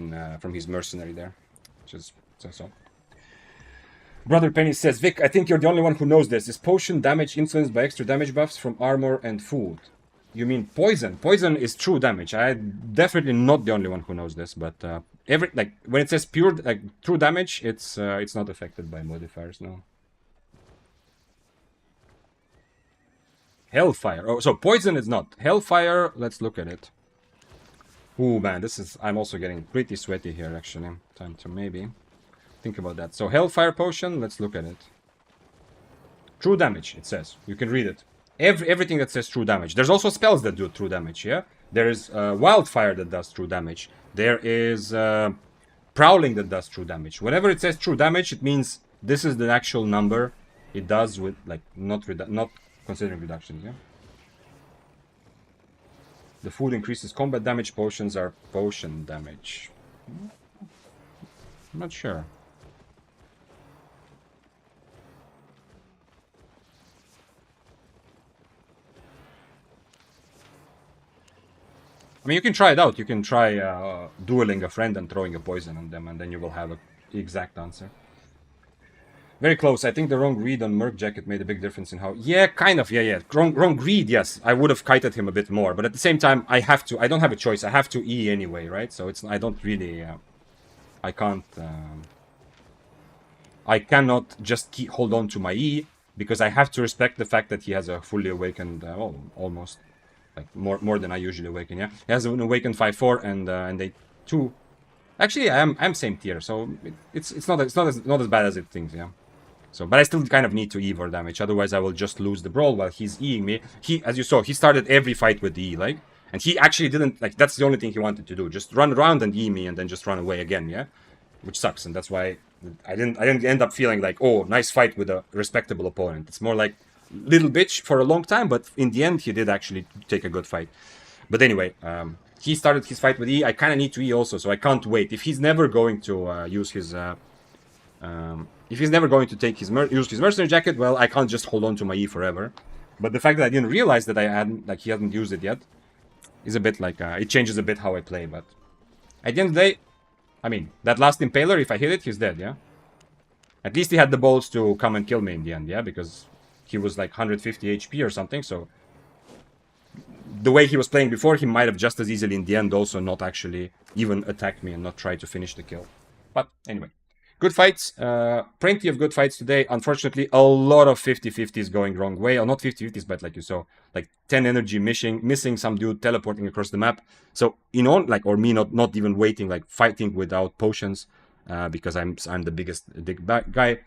mercenary there. Which is so. Brother Penny says, Vic, I think you're the only one who knows this. Is potion damage influenced by extra damage buffs from armor and food? You mean poison? Poison is true damage. I'm definitely not the only one who knows this, but when it says pure true damage, it's not affected by modifiers, no. Hellfire. Oh, so poison is not. Hellfire, let's look at it. Ooh, man, I'm also getting pretty sweaty here, actually. Time to maybe think about that. So Hellfire potion, let's look at it. True damage, it says. You can read it. Everything that says true damage. There's also spells that do true damage, yeah? There is Wildfire that does true damage. There is Prowling that does true damage. Whenever it says true damage, it means this is the actual number it does with, like, not considering reductions, yeah? The food increases combat damage. Potions are potion damage. I'm not sure. I mean, you can try it out. You can try dueling a friend and throwing a poison on them, and then you will have the exact answer. Very close. I think the wrong read on Merc Jacket made a big difference in how... Yeah, kind of. Yeah. Wrong read, yes. I would have kited him a bit more. But at the same time, I don't have a choice. I have to E anyway, right? So I don't really... I can't... I cannot just hold on to my E, because I have to respect the fact that he has a fully awakened... almost. Like, more than I usually awaken, yeah? He has an awakened 5-4 and they 2... Actually, I'm same tier, so it's not as bad as it thinks, yeah? So, but I still kind of need to E for damage, otherwise I will just lose the brawl while he's Eing me. As you saw, he started every fight with the E, like, and he actually didn't, like, that's the only thing he wanted to do, just run around and E me and then just run away again, yeah? Which sucks, and that's why I didn't end up feeling like, oh, nice fight with a respectable opponent. It's more like, little bitch for a long time, but in the end, he did actually take a good fight. But anyway, he started his fight with E. I kind of need to E also, so I can't wait. If he's never going to use his... if he's never going to take use his mercenary jacket, well, I can't just hold on to my E forever. But the fact that I didn't realize that he hadn't used it yet is a bit like... it changes a bit how I play, but... At the end of the day, I mean, that last Impaler, if I hit it, he's dead, yeah? At least he had the balls to come and kill me in the end, yeah? Because he was like 150 HP or something, so... The way he was playing before, he might have just as easily in the end also not actually even attacked me and not try to finish the kill. But anyway, good fights. Plenty of good fights today. Unfortunately, a lot of 50-50s going wrong way. Or not 50-50s, but like you saw, like 10 energy missing some dude teleporting across the map. So, or me not even waiting, like fighting without potions, because I'm the biggest guy.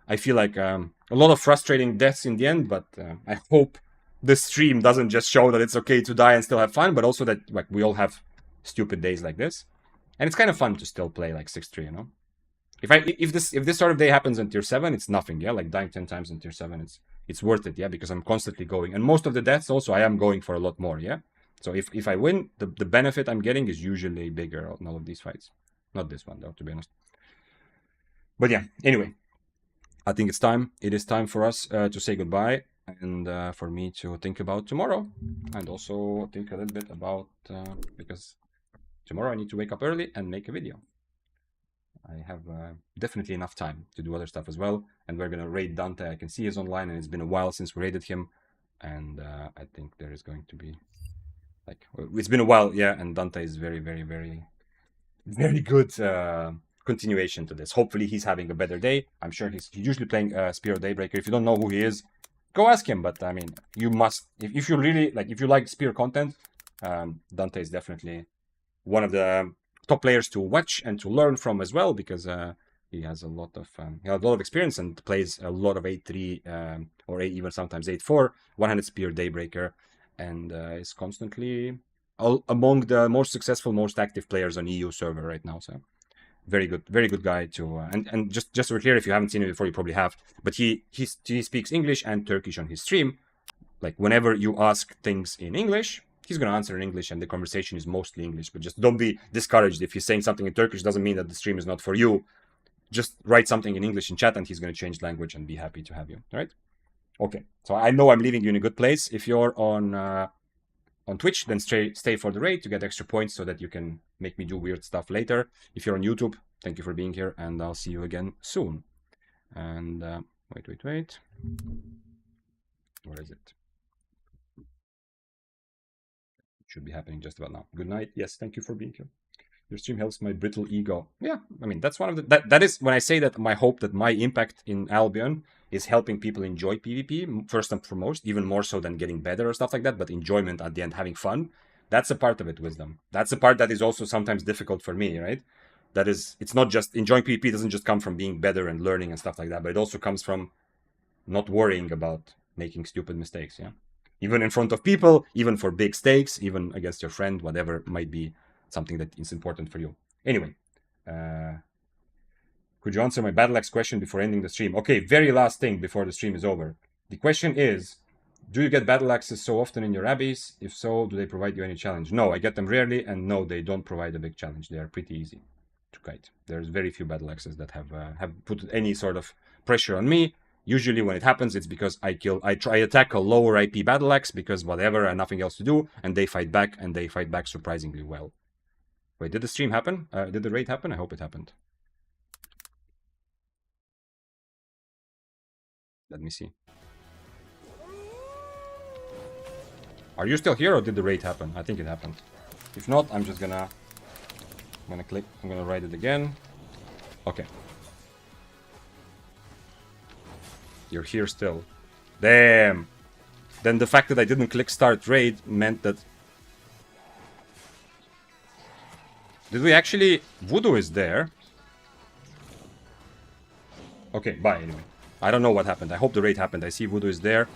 I feel like a lot of frustrating deaths in the end, but I hope this stream doesn't just show that it's okay to die and still have fun, but also that like we all have stupid days like this, and it's kind of fun to still play like 6-3, you know. If this sort of day happens in tier 7, it's nothing, yeah. Like dying 10 times in tier 7, it's worth it, yeah, because I'm constantly going, and most of the deaths also I am going for a lot more, yeah. So if I win, the benefit I'm getting is usually bigger on all of these fights. Not this one though, to be honest. But yeah, anyway, I think it's time. It is time for us to say goodbye. And for me to think about tomorrow, and also think a little bit about because tomorrow I need to wake up early and make a video. I have definitely enough time to do other stuff as well. And we're going to raid Dante. I can see he's online, and it's been a while since we raided him. And I think there is going to be, like, it's been a while, yeah. And Dante is very, very, very, very good continuation to this. Hopefully he's having a better day. I'm sure he's usually playing Spear of Daybreaker. If you don't know who he is, go ask him. But I mean, you must, if you really, like, if you like Spear content, Dante is definitely one of the top players to watch and to learn from as well, because he has a lot of experience and plays a lot of 8-3 or even sometimes 8-4 one-handed Spear Daybreaker, and is constantly among the most successful, most active players on EU server right now. So very good guy to and just to be clear, if you haven't seen him before, you probably have, but he speaks English and Turkish on his stream. Like, whenever you ask things in English, he's going to answer in English, and the conversation is mostly English. But just don't be discouraged if he's saying something in Turkish. Doesn't mean that the stream is not for you. Just write something in English in chat, and he's going to change language and be happy to have you. All right? Okay. So I know I'm leaving you in a good place. If you're on Twitch, then stay for the raid to get extra points so that you can make me do weird stuff later. If you're on YouTube, thank you for being here, and I'll see you again soon. And wait. Where is it? Should be happening just about now. Good night. Yes, thank you for being here. Your stream helps my brittle ego. Yeah, I mean, that's one of the... That is, when I say that, my hope that my impact in Albion is helping people enjoy PvP, first and foremost, even more so than getting better or stuff like that, but enjoyment at the end, having fun. That's a part of it, Wisdom. That's a part that is also sometimes difficult for me, right? That is, it's not just... Enjoying PvP doesn't just come from being better and learning and stuff like that, but it also comes from not worrying about making stupid mistakes, yeah? Even in front of people, even for big stakes, even against your friend, whatever might be something that is important for you. Anyway, could you answer my battle axe question before ending the stream? Okay, very last thing before the stream is over. The question is, do you get battle axes so often in your abbeys? If so, do they provide you any challenge? No, I get them rarely, and no, they don't provide a big challenge. They are pretty easy to kite. There's very few battle axes that have put any sort of pressure on me. Usually when it happens, it's because I attack a lower IP battle axe because whatever, and nothing else to do, and they fight back, and they fight back surprisingly well. Wait, did the stream happen? Did the raid happen? I hope it happened. Let me see. Are you still here, or did the raid happen? I think it happened. If not, I'm just gonna click. I'm gonna write it again. Okay. You're here still. Damn. Then the fact that I didn't click start raid meant that... Did we actually... Voodoo is there. Okay, bye anyway. I don't know what happened. I hope the raid happened. I see Voodoo is there.